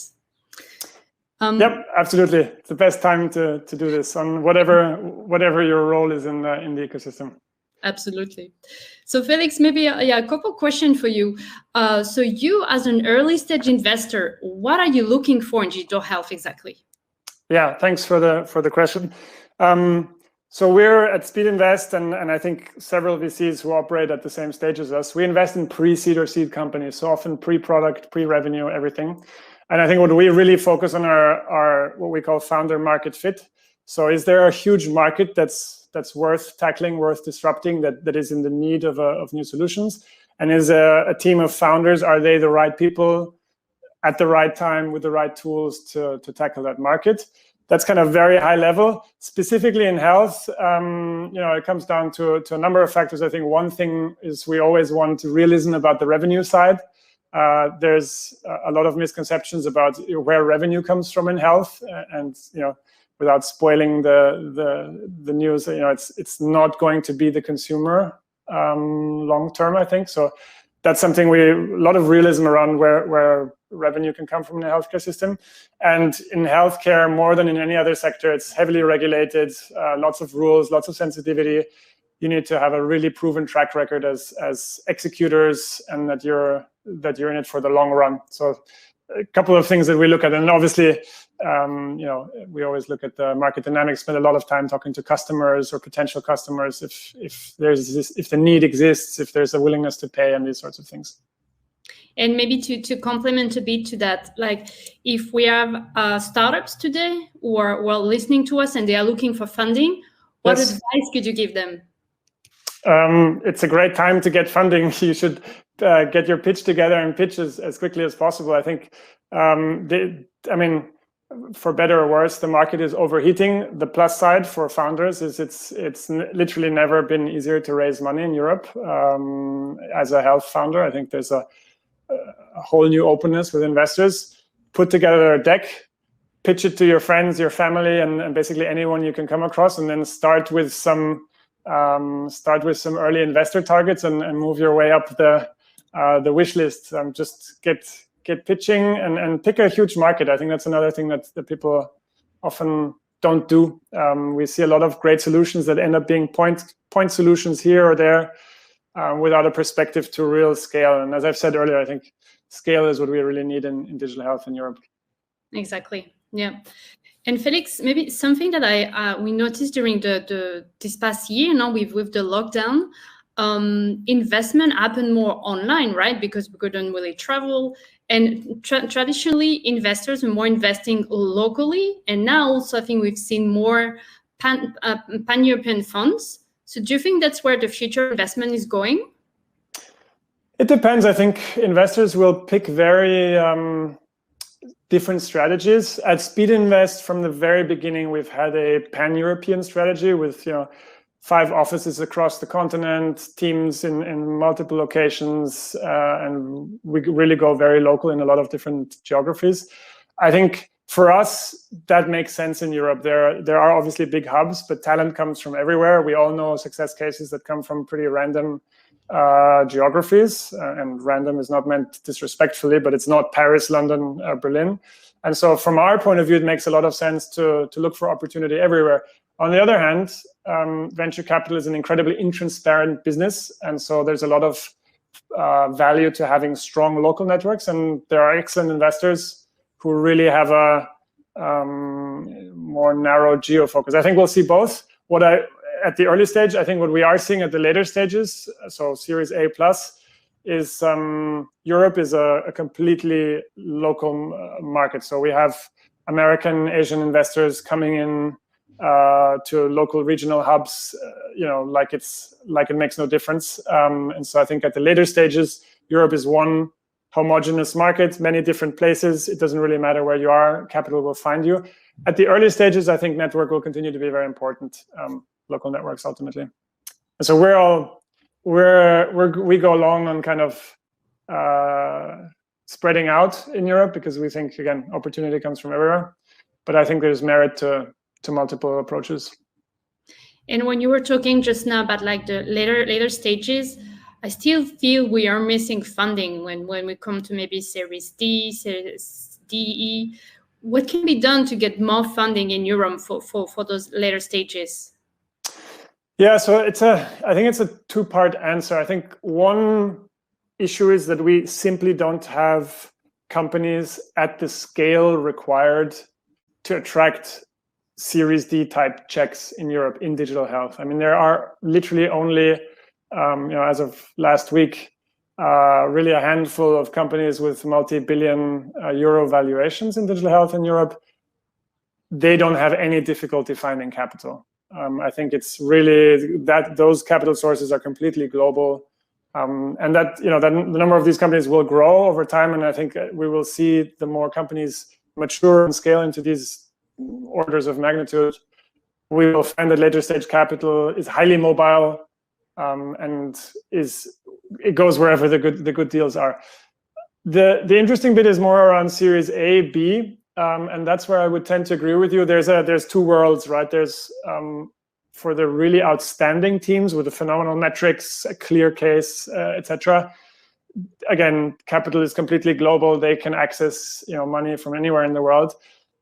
Yep, absolutely. It's the best time to do this on whatever your role is in the ecosystem. Absolutely. So Felix, maybe a couple questions for you. So you, as an early stage investor, what are you looking for in digital health exactly? Yeah, thanks for the question. So we're at Speed Invest, and I think several VCs who operate at the same stage as us. We invest in pre-seed or seed companies, so often pre-product, pre-revenue, everything. And I think what we really focus on are what we call founder market fit. So is there a huge market that's worth tackling, worth disrupting, that is in the need of new solutions? And is a team of founders, are they the right people at the right time with the right tools to tackle that market? That's kind of very high level. Specifically in health, it comes down to a number of factors. I think one thing is we always want realism about the revenue side. There's a lot of misconceptions about where revenue comes from in health, and without spoiling the news, it's not going to be the consumer long term, I think. So that's something a lot of realism around where revenue can come from in the healthcare system. And in healthcare, more than in any other sector, it's heavily regulated, lots of rules, lots of sensitivity. You need to have a really proven track record as executors, and that you're in it for the long run. So a couple of things that we look at, and obviously, we always look at the market dynamics, spend a lot of time talking to customers or potential customers if the need exists, if there's a willingness to pay, and these sorts of things. And maybe to complement a bit to that, like if we have startups today who are listening to us and they are looking for funding, what advice could you give them? It's a great time to get funding. You should get your pitch together and pitch as quickly as possible. I think, for better or worse, the market is overheating. The plus side for founders is it's literally never been easier to raise money in Europe. As a health founder, I think there's a whole new openness with investors. Put together a deck, pitch it to your friends, your family, and basically anyone you can come across, and then start with some early investor targets and move your way up the wish list. Just get pitching and pick a huge market. I think that's another thing that people often don't do. We see a lot of great solutions that end up being point solutions here or there without a perspective to real scale. And as I've said earlier, I think scale is what we really need in digital health in Europe. Exactly. Yeah. And Felix, maybe something that we noticed during this past year, with the lockdown, investment happened more online, right? Because we couldn't really travel. And traditionally, investors were more investing locally. And now also, I think we've seen more pan-European funds. So do you think that's where the future investment is going? It depends. I think investors will pick very different strategies. At Speed Invest, from the very beginning, we've had a pan-European strategy with 5 offices across the continent, teams in multiple locations, and we really go very local in a lot of different geographies. I think for us, that makes sense in Europe. There are obviously big hubs, but talent comes from everywhere. We all know success cases that come from pretty random geographies, and random is not meant disrespectfully, but it's not Paris, London, Berlin. And so from our point of view, it makes a lot of sense to look for opportunity everywhere. On the other hand, venture capital is an incredibly intransparent business. And so there's a lot of value to having strong local networks. And there are excellent investors who really have a more narrow geo focus. I think we'll see both. At the early stage, I think what we are seeing at the later stages, so Series A+, is Europe is a completely local market. So we have American, Asian investors coming in to local regional hubs, like it makes no difference. And so I think at the later stages, Europe is one homogeneous market, many different places. It doesn't really matter where you are, capital will find you. At the early stages, I think network will continue to be very important. Local networks ultimately. And so we go along on kind of spreading out in Europe because we think, again, opportunity comes from everywhere. But I think there's merit to multiple approaches. And when you were talking just now about like the later stages, I still feel we are missing funding when we come to maybe Series D, Series DE. What can be done to get more funding in Europe for those later stages? Yeah, so I think it's a two-part answer. I think one issue is that we simply don't have companies at the scale required to attract Series D type checks in Europe in digital health. I mean, there are literally only, as of last week, really a handful of companies with multi-billion euro valuations in digital health in Europe. They don't have any difficulty finding capital. I think it's really that those capital sources are completely global, and that the number of these companies will grow over time. And I think we will see the more companies mature and scale into these orders of magnitude, we will find that later stage capital is highly mobile, and it goes wherever the good deals are. The interesting bit is more around Series A, B. And that's where I would tend to agree with you. There's two worlds, right? There's for the really outstanding teams with the phenomenal metrics, a clear case, etc. Again, capital is completely global. They can access money from anywhere in the world.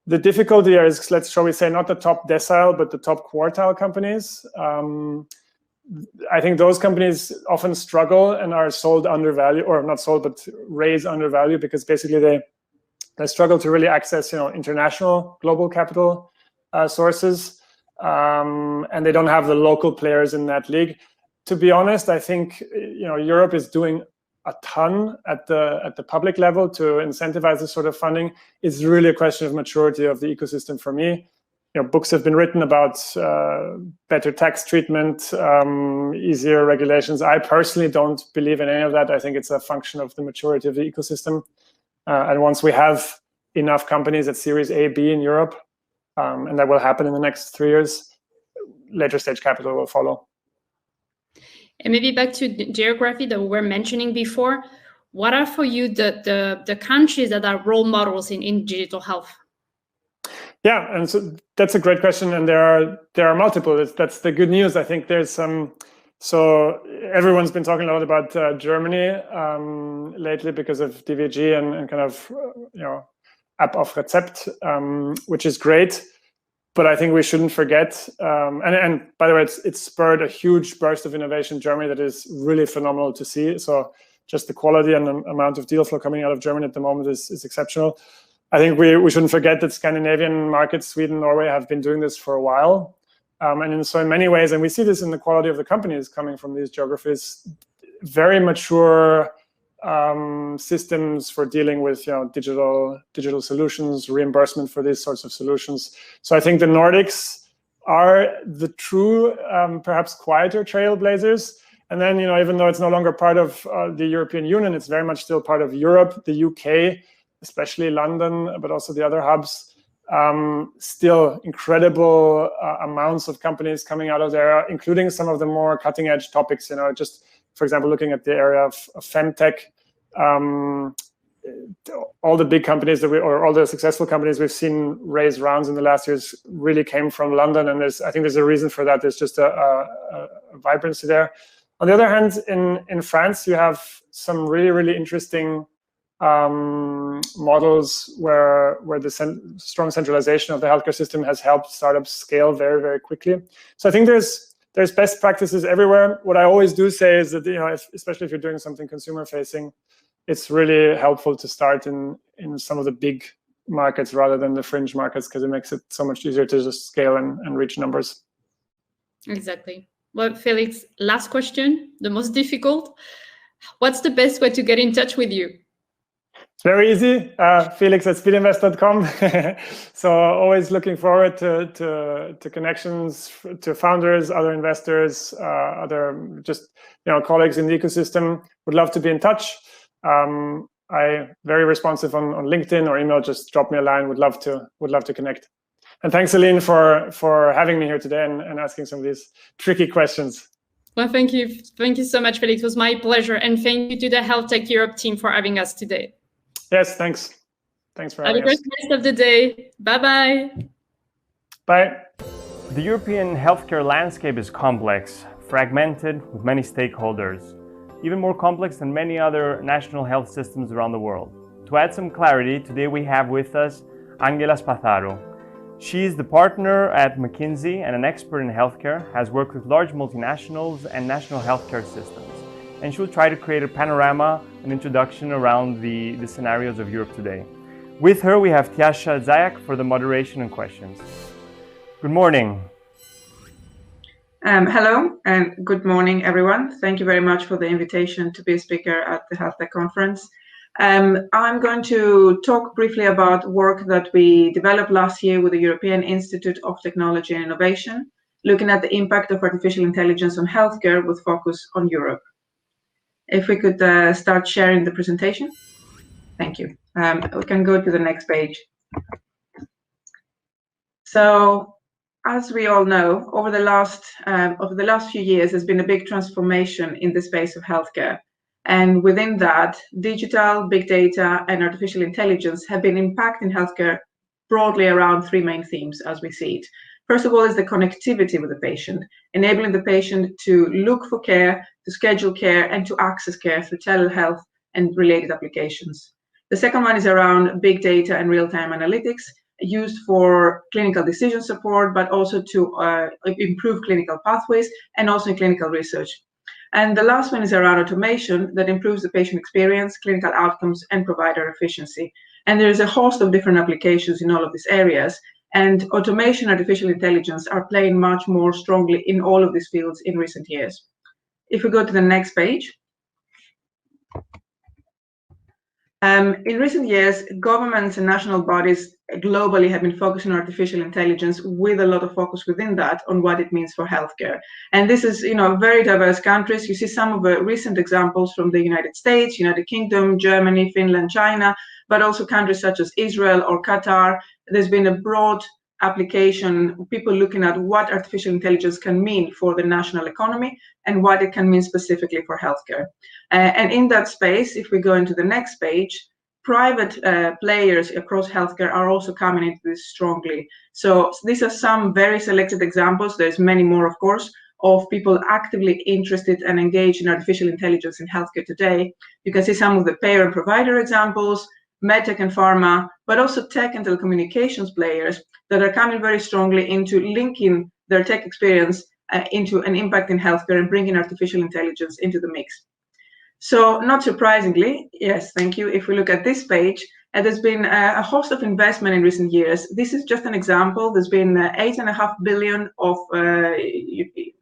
The difficulty here is, shall we say, not the top decile, but the top quartile companies. I think those companies often struggle and are sold undervalued, or not sold, but raise undervalued, because basically they struggle to really access, international global capital sources, and they don't have the local players in that league. To be honest, I think Europe is doing a ton at the public level to incentivize this sort of funding. It's really a question of maturity of the ecosystem for me. books have been written about better tax treatment, easier regulations. I personally don't believe in any of that. I think it's a function of the maturity of the ecosystem. And once we have enough companies at Series A, B in Europe, and that will happen in the next 3 years, later stage capital will follow. And maybe back to the geography that we were mentioning before, what are for you the countries that are role models in digital health? Yeah, and so that's a great question, and there are multiple. That's the good news. I think there's some. So everyone's been talking a lot about Germany lately because of DVG and kind of App auf Rezept, which is great. But I think we shouldn't forget. And by the way, it's spurred a huge burst of innovation in Germany that is really phenomenal to see. So just the quality and the amount of deal flow coming out of Germany at the moment is exceptional. I think we shouldn't forget that Scandinavian markets, Sweden, Norway, have been doing this for a while. And so in many ways, and we see this in the quality of the companies coming from these geographies, very mature systems for dealing with digital solutions, reimbursement for these sorts of solutions. So I think the Nordics are the true, perhaps quieter trailblazers. And then, even though it's no longer part of the European Union, it's very much still part of Europe, the UK, especially London, but also the other hubs. Still incredible amounts of companies coming out of there, including some of the more cutting edge topics. Just for example, looking at the area of femtech, all the big companies or all the successful companies we've seen raise rounds in the last years really came from London, and I think there's a reason for that. There's just a vibrancy there. On the other hand, in France, you have some really, really interesting models where the strong centralization of the healthcare system has helped startups scale very, very quickly. So I think there's best practices everywhere. What I always do say is that especially if you're doing something consumer facing, it's really helpful to start in some of the big markets rather than the fringe markets, because it makes it so much easier to just scale and reach numbers. Exactly. Well, Felix, last question, the most difficult. What's the best way to get in touch with you? It's very easy, felix@speedinvest.com. So always looking forward to connections, to founders, other investors, other just colleagues in the ecosystem. Would love to be in touch. I'm very responsive on LinkedIn or email. Just drop me a line. Would love to connect. And thanks, Aline, for having me here today and asking some of these tricky questions. Well, thank you. Thank you so much, Felix. It was my pleasure. And thank you to the HealthTech Europe team for having us today. Yes, thanks. Thanks for having us. Have a great rest of the day. Bye-bye. Bye. The European healthcare landscape is complex, fragmented, with many stakeholders, even more complex than many other national health systems around the world. To add some clarity, today we have with us Angela Spatharo. She is the partner at McKinsey and an expert in healthcare, has worked with large multinationals and national healthcare systems. And she'll try to create a panorama, an introduction around the scenarios of Europe today. With her, we have Tiasha Zayak for the moderation and questions. Good morning. Hello and good morning, everyone. Thank you very much for the invitation to be a speaker at the HealthTech conference. I'm going to talk briefly about work that we developed last year with the European Institute of Technology and Innovation, looking at the impact of artificial intelligence on healthcare with focus on Europe. If we could start sharing the presentation. Thank you. We can go to the next page. So, as we all know, over the last few years, there's been a big transformation in the space of healthcare. And within that, digital, big data, and artificial intelligence have been impacting healthcare broadly around three main themes as we see it. First of all is the connectivity with the patient, enabling the patient to look for care, to schedule care, and to access care through telehealth and related applications. The second one is around big data and real-time analytics, used for clinical decision support, but also to improve clinical pathways and also in clinical research. And the last one is around automation that improves the patient experience, clinical outcomes, and provider efficiency. And there is a host of different applications in all of these areas. And automation and artificial intelligence are playing much more strongly in all of these fields in recent years. If we go to the next page. In recent years, governments and national bodies globally have been focusing on artificial intelligence with a lot of focus within that on what it means for healthcare. And this is, very diverse countries. You see some of the recent examples from the United States, United Kingdom, Germany, Finland, China, but also countries such as Israel or Qatar. There's been a broad application, people looking at what artificial intelligence can mean for the national economy and what it can mean specifically for healthcare. And in that space, if we go into the next page, private players across healthcare are also coming into this strongly. So these are some very selected examples. There's many more, of course, of people actively interested and engaged in artificial intelligence in healthcare today. You can see some of the payer and provider examples, medtech and pharma, but also tech and telecommunications players that are coming very strongly into linking their tech experience into an impact in healthcare and bringing artificial intelligence into the mix. So not surprisingly, yes, thank you. If we look at this page, there's been a host of investment in recent years. This is just an example. There's been $8.5 billion of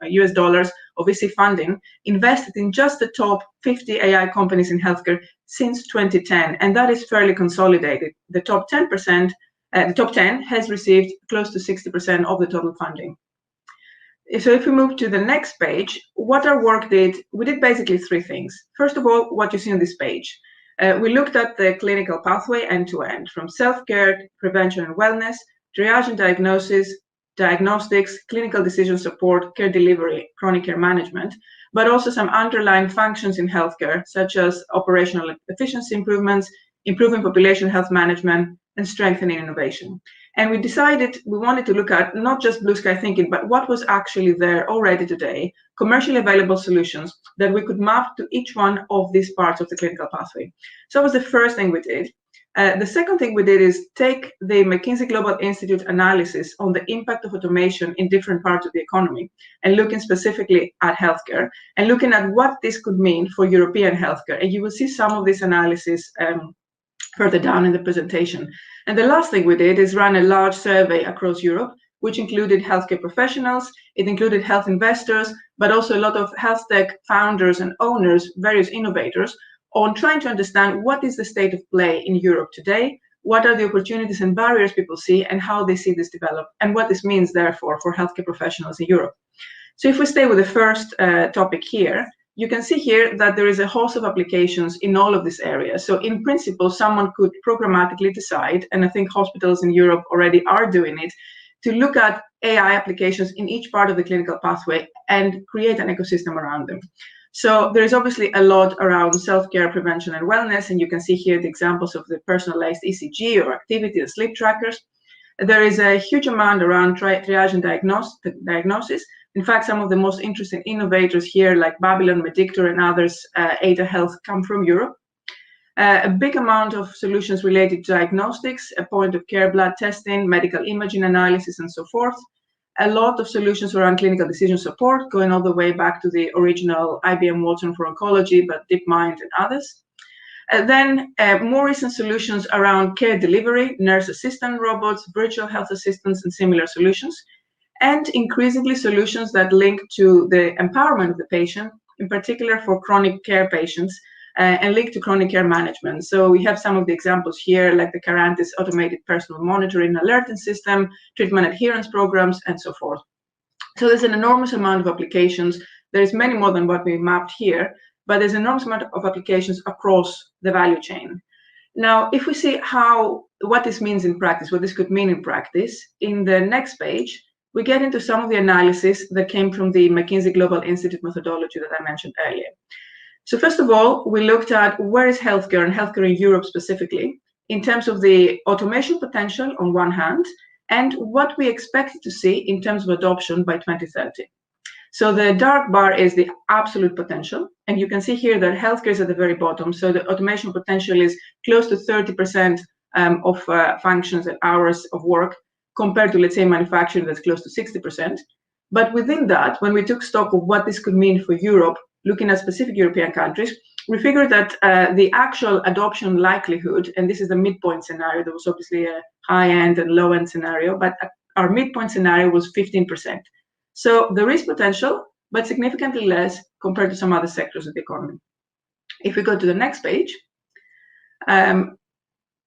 US dollars of VC funding invested in just the top 50 AI companies in healthcare since 2010, and that is fairly consolidated. The top 10%, the top 10 has received close to 60% of the total funding. So if we move to the next page, what our work did, we did basically three things. First of all, what you see on this page. We looked at the clinical pathway end-to-end, from self-care, prevention and wellness, triage and diagnosis, diagnostics, clinical decision support, care delivery, chronic care management, but also some underlying functions in healthcare, such as operational efficiency improvements, improving population health management, and strengthening innovation. And we decided we wanted to look at not just blue sky thinking, but what was actually there already today, commercially available solutions that we could map to each one of these parts of the clinical pathway. So that was the first thing we did. The second thing we did is take the McKinsey Global Institute analysis on the impact of automation in different parts of the economy and looking specifically at healthcare and looking at what this could mean for European healthcare. And you will see some of this analysis further down in the presentation. And the last thing we did is run a large survey across Europe, which included healthcare professionals, it included health investors, but also a lot of health tech founders and owners, various innovators, on trying to understand what is the state of play in Europe today, what are the opportunities and barriers people see, and how they see this develop, and what this means, therefore, for healthcare professionals in Europe. So if we stay with the first topic here, you can see here that there is a host of applications in all of these areas. So in principle, someone could programmatically decide, and I think hospitals in Europe already are doing it, to look at AI applications in each part of the clinical pathway and create an ecosystem around them. So there is obviously a lot around self-care, prevention, and wellness, and you can see here the examples of the personalized ECG or activity and sleep trackers. There is a huge amount around triage and diagnosis. In fact, some of the most interesting innovators here, like Babylon, Medictor, and others, Ada Health, come from Europe. A big amount of solutions related to diagnostics, a point-of-care blood testing, medical imaging analysis, and so forth. A lot of solutions around clinical decision support, going all the way back to the original IBM Watson for oncology, but DeepMind and others. Then more recent solutions around care delivery, nurse assistant robots, virtual health assistants, and similar solutions. And increasingly solutions that link to the empowerment of the patient, in particular for chronic care patients, and link to chronic care management. So we have some of the examples here, like the Carantis automated personal monitoring alerting system, treatment adherence programs, and so forth. So there's an enormous amount of applications. There's many more than what we mapped here, but there's an enormous amount of applications across the value chain. Now, if we see what this means in practice, what this could mean in practice, in the next page, we get into some of the analysis that came from the McKinsey Global Institute methodology that I mentioned earlier. So first of all, we looked at where is healthcare and healthcare in Europe specifically, in terms of the automation potential on one hand, and what we expect to see in terms of adoption by 2030. So the dark bar is the absolute potential, and you can see here that healthcare is at the very bottom. So the automation potential is close to 30% of functions and hours of work, compared to, let's say, manufacturing that's close to 60%. But within that, when we took stock of what this could mean for Europe, looking at specific European countries, we figured that the actual adoption likelihood, and this is the midpoint scenario, there was obviously a high-end and low-end scenario, but our midpoint scenario was 15%. So there is potential, but significantly less compared to some other sectors of the economy. If we go to the next page,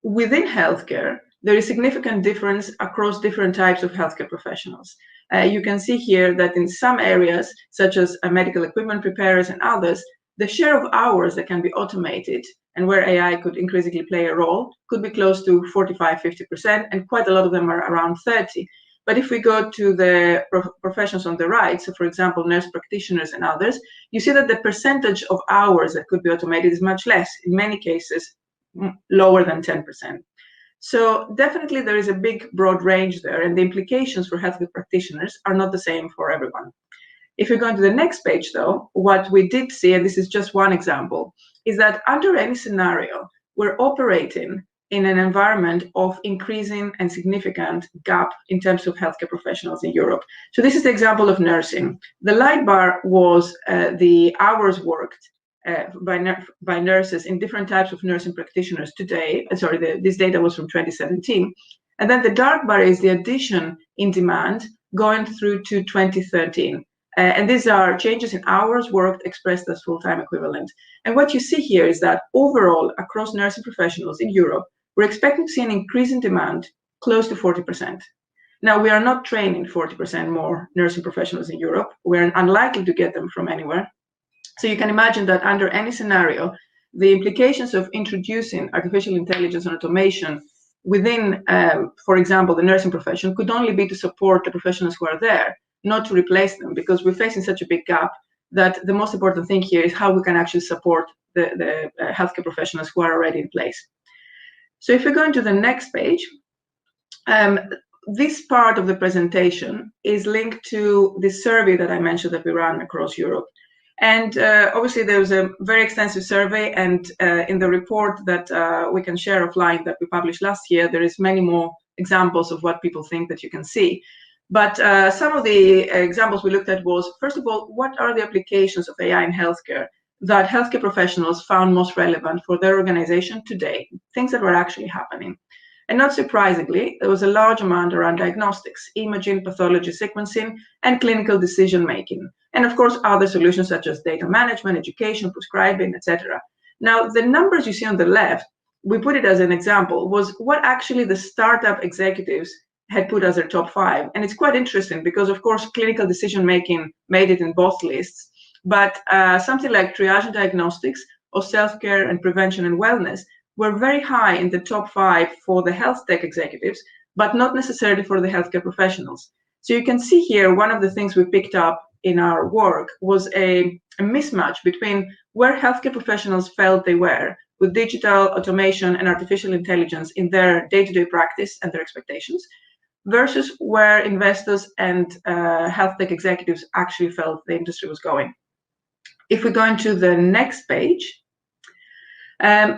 Within healthcare, there is significant difference across different types of healthcare professionals. You can see here that in some areas, such as medical equipment preparers and others, the share of hours that can be automated and where AI could increasingly play a role could be close to 45–50%, and quite a lot of them are around 30%. But if we go to the professions on the right, so for example, nurse practitioners and others, you see that the percentage of hours that could be automated is much less, in many cases, lower than 10%. So definitely there is a big, broad range there, and the implications for healthcare practitioners are not the same for everyone. If we go to the next page, though, what we did see, and this is just one example, is that under any scenario, we're operating in an environment of increasing and significant gap in terms of healthcare professionals in Europe. So this is the example of nursing. The light bar was the hours worked by nurses in different types of nursing practitioners today. This data was from 2017. And then the dark bar is the addition in demand going through to 2013. And these are changes in hours worked expressed as full-time equivalent. And what you see here is that overall, across nursing professionals in Europe, we're expecting to see an increase in demand close to 40%. Now, we are not training 40% more nursing professionals in Europe. We're unlikely to get them from anywhere. So you can imagine that under any scenario, the implications of introducing artificial intelligence and automation within, for example, the nursing profession could only be to support the professionals who are there, not to replace them, because we're facing such a big gap that the most important thing here is how we can actually support the healthcare professionals who are already in place. So if we go into the next page, this part of the presentation is linked to the survey that I mentioned that we ran across Europe. And obviously there was a very extensive survey, and in the report that we can share offline that we published last year, there is many more examples of what people think that you can see. But some of the examples we looked at was, first of all, what are the applications of AI in healthcare that healthcare professionals found most relevant for their organization today, things that were actually happening. And not surprisingly, there was a large amount around diagnostics, imaging, pathology sequencing, and clinical decision-making. And of course, other solutions such as data management, education, prescribing, etc. Now, the numbers you see on the left, we put it as an example, was what actually the startup executives had put as their top 5. And it's quite interesting because, of course, clinical decision-making made it in both lists. But something like triage and diagnostics, or self-care and prevention and wellness, were very high in the top 5 for the health tech executives, but not necessarily for the healthcare professionals. So you can see here, one of the things we picked up in our work was a mismatch between where healthcare professionals felt they were with digital automation and artificial intelligence in their day-to-day practice and their expectations, versus where investors and health tech executives actually felt the industry was going. If we go into the next page,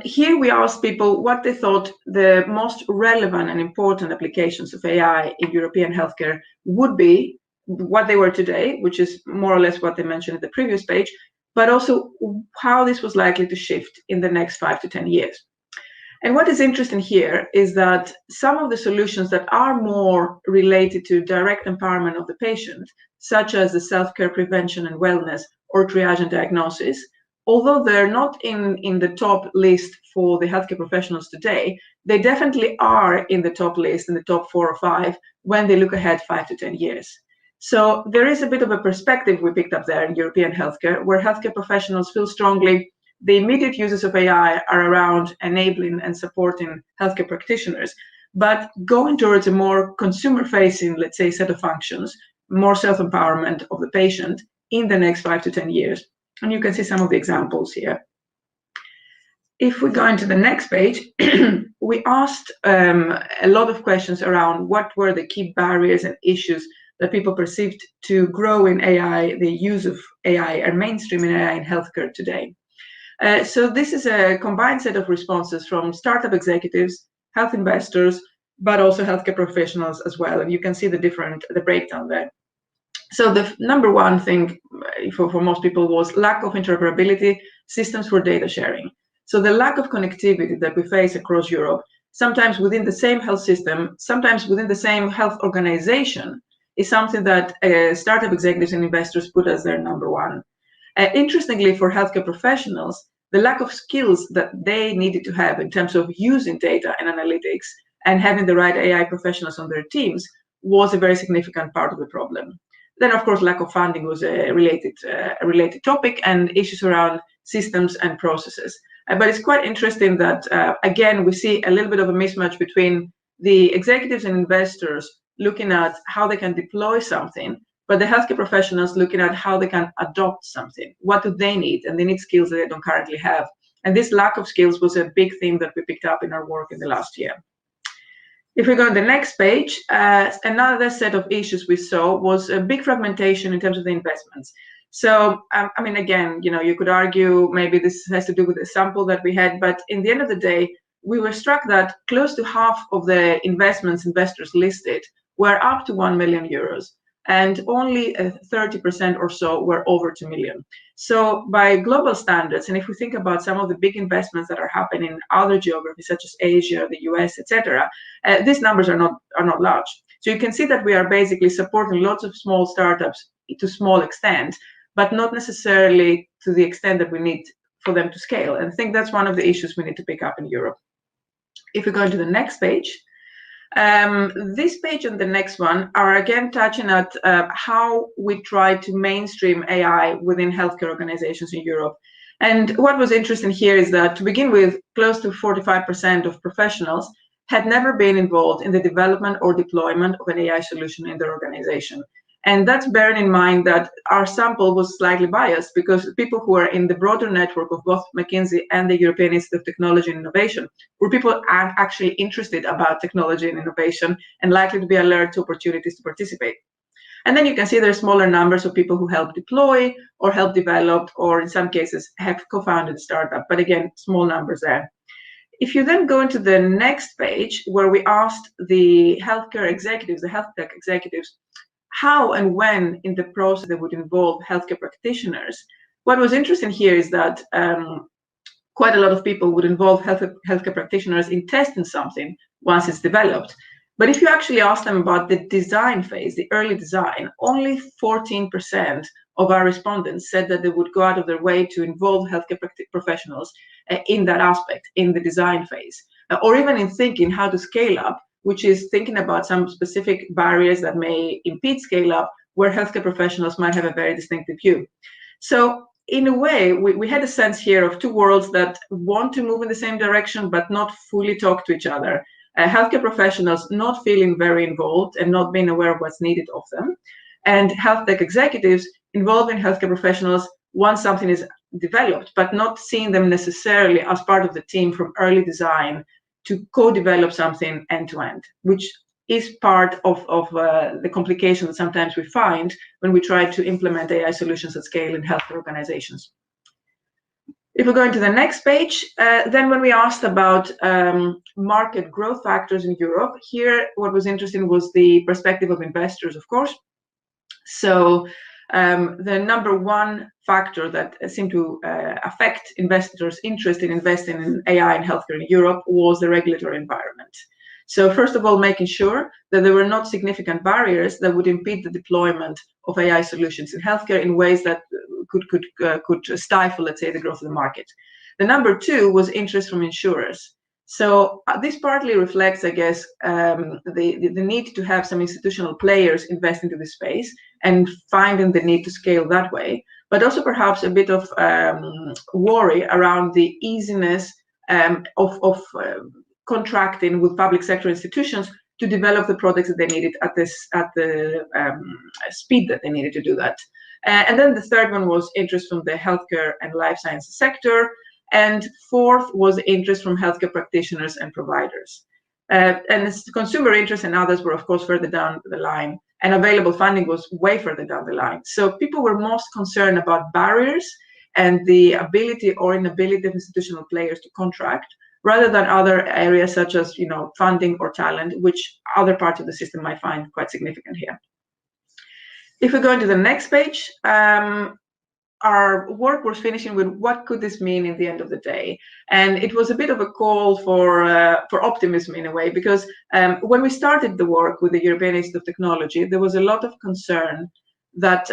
here we asked people what they thought the most relevant and important applications of AI in European healthcare would be, what they were today, which is more or less what they mentioned at the previous page, but also how this was likely to shift in the next 5 to 10 years. And what is interesting here is that some of the solutions that are more related to direct empowerment of the patient, such as the self-care prevention and wellness or triage and diagnosis, although they're not in the top list for the healthcare professionals today, they definitely are in the top list, in the top 4 or 5, when they look ahead 5 to 10 years. So there is a bit of a perspective we picked up there in European healthcare, where healthcare professionals feel strongly the immediate uses of AI are around enabling and supporting healthcare practitioners, but going towards a more consumer-facing, let's say, set of functions, more self-empowerment of the patient in the next 5 to 10 years. And you can see some of the examples here. If we go into the next page, we asked a lot of questions around what were the key barriers and issues that people perceived to grow in AI, the use of AI and mainstream in AI in healthcare today. So this is a combined set of responses from startup executives, health investors, but also healthcare professionals as well. And you can see the breakdown there. So the number one thing for most people was lack of interoperability, systems for data sharing. So the lack of connectivity that we face across Europe, sometimes within the same health system, sometimes within the same health organization, is something that startup executives and investors put as their number one. Interestingly, for healthcare professionals, the lack of skills that they needed to have in terms of using data and analytics and having the right AI professionals on their teams was a very significant part of the problem. Then, of course, lack of funding was a related topic, and issues around systems and processes. But it's quite interesting that, again, we see a little bit of a mismatch between the executives and investors looking at how they can deploy something, but the healthcare professionals looking at how they can adopt something. What do they need? And they need skills that they don't currently have. And this lack of skills was a big theme that we picked up in our work in the last year. If we go to the next page, another set of issues we saw was a big fragmentation in terms of the investments. So, I mean, again, you could argue maybe this has to do with the sample that we had, but in the end of the day, we were struck that close to half of the investors listed were up to 1 million euros, and only 30% or so were over 2 million. So by global standards, and if we think about some of the big investments that are happening in other geographies, such as Asia, the US, etc., these numbers are not large. So you can see that we are basically supporting lots of small startups to small extent, but not necessarily to the extent that we need for them to scale. And I think that's one of the issues we need to pick up in Europe. If we go to the next page, this page and the next one are again touching at how we try to mainstream AI within healthcare organizations in Europe. And what was interesting here is that, to begin with, close to 45% of professionals had never been involved in the development or deployment of an AI solution in their organization. And that's bearing in mind that our sample was slightly biased, because people who are in the broader network of both McKinsey and the European Institute of Technology and Innovation were people actually interested about technology and innovation and likely to be alert to opportunities to participate. And then you can see there are smaller numbers of people who help deploy or help develop, or in some cases have co-founded a startup, but again, small numbers there. If you then go into the next page, where we asked the healthcare executives, the HealthTech executives, how and when in the process they would involve healthcare practitioners. What was interesting here is that quite a lot of people would involve healthcare practitioners in testing something once it's developed. But if you actually ask them about the design phase, the early design, only 14% of our respondents said that they would go out of their way to involve healthcare professionals in that aspect, in the design phase, or even in thinking how to scale up, which is thinking about some specific barriers that may impede scale up, where healthcare professionals might have a very distinctive view. So in a way, we had a sense here of two worlds that want to move in the same direction, but not fully talk to each other. Healthcare professionals not feeling very involved and not being aware of what's needed of them, and health tech executives involving healthcare professionals once something is developed, but not seeing them necessarily as part of the team from early design to co-develop something end-to-end, which is part of the complication that sometimes we find when we try to implement AI solutions at scale in healthcare organizations. If we go into the next page, then when we asked about market growth factors in Europe, here what was interesting was the perspective of investors, of course. So the number one factor that seemed to affect investors' interest in investing in AI and healthcare in Europe was the regulatory environment. So first of all, making sure that there were not significant barriers that would impede the deployment of AI solutions in healthcare in ways that could stifle, let's say, the growth of the market. The number two was interest from insurers. So this partly reflects, I guess, the need to have some institutional players invest into this space and finding the need to scale that way, but also perhaps a bit of worry around the easiness of contracting with public sector institutions to develop the products that they needed at the speed that they needed to do that. And then the third one was interest from the healthcare and life sciences sector. And fourth was interest from healthcare practitioners and providers. And consumer interest and others were, of course, further down the line. And available funding was way further down the line. So people were most concerned about barriers and the ability or inability of institutional players to contract, rather than other areas such as, funding or talent, which other parts of the system might find quite significant here. If we go into the next page, our work was finishing with what could this mean in the end of the day, and it was a bit of a call for optimism in a way, because when we started the work with the European Institute of Technology, there was a lot of concern that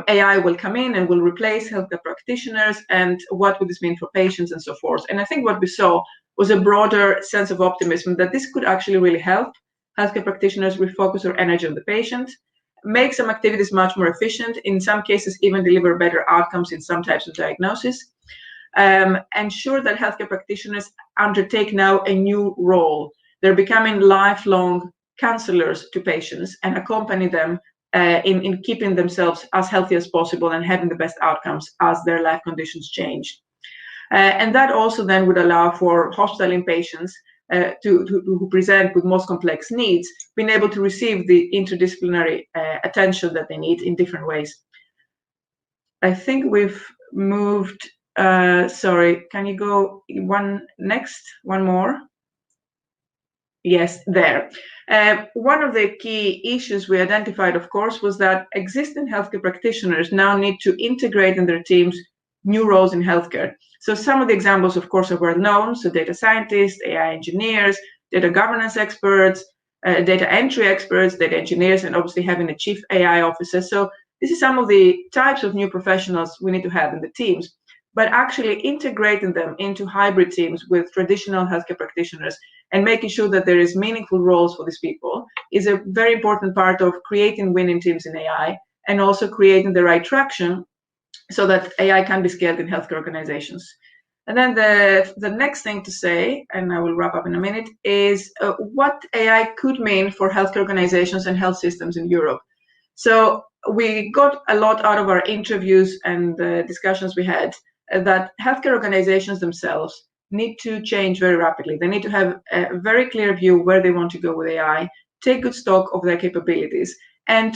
AI will come in and will replace healthcare practitioners, and what would this mean for patients and so forth. And I think what we saw was a broader sense of optimism that this could actually really help healthcare practitioners refocus their energy on the patient, make some activities much more efficient, in some cases even deliver better outcomes in some types of diagnosis, ensure that healthcare practitioners undertake now a new role. They're becoming lifelong counselors to patients and accompany them in keeping themselves as healthy as possible and having the best outcomes as their life conditions change. And that also then would allow for hospital inpatients who present with most complex needs, being able to receive the interdisciplinary attention that they need in different ways. I think we've moved, sorry, can you go one more? Yes, there. One of the key issues we identified, of course, was that existing healthcare practitioners now need to integrate in their teams new roles in healthcare. So some of the examples, of course, are well known. So data scientists, AI engineers, data governance experts, data entry experts, data engineers, and obviously having a chief AI officer. So this is some of the types of new professionals we need to have in the teams. But actually integrating them into hybrid teams with traditional healthcare practitioners and making sure that there is meaningful roles for these people is a very important part of creating winning teams in AI, and also creating the right traction so that AI can be scaled in healthcare organizations. And then the next thing to say, and I will wrap up in a minute, is what AI could mean for healthcare organizations and health systems in Europe. So we got a lot out of our interviews and discussions we had, that healthcare organizations themselves need to change very rapidly. They need to have a very clear view where they want to go with AI, take good stock of their capabilities, and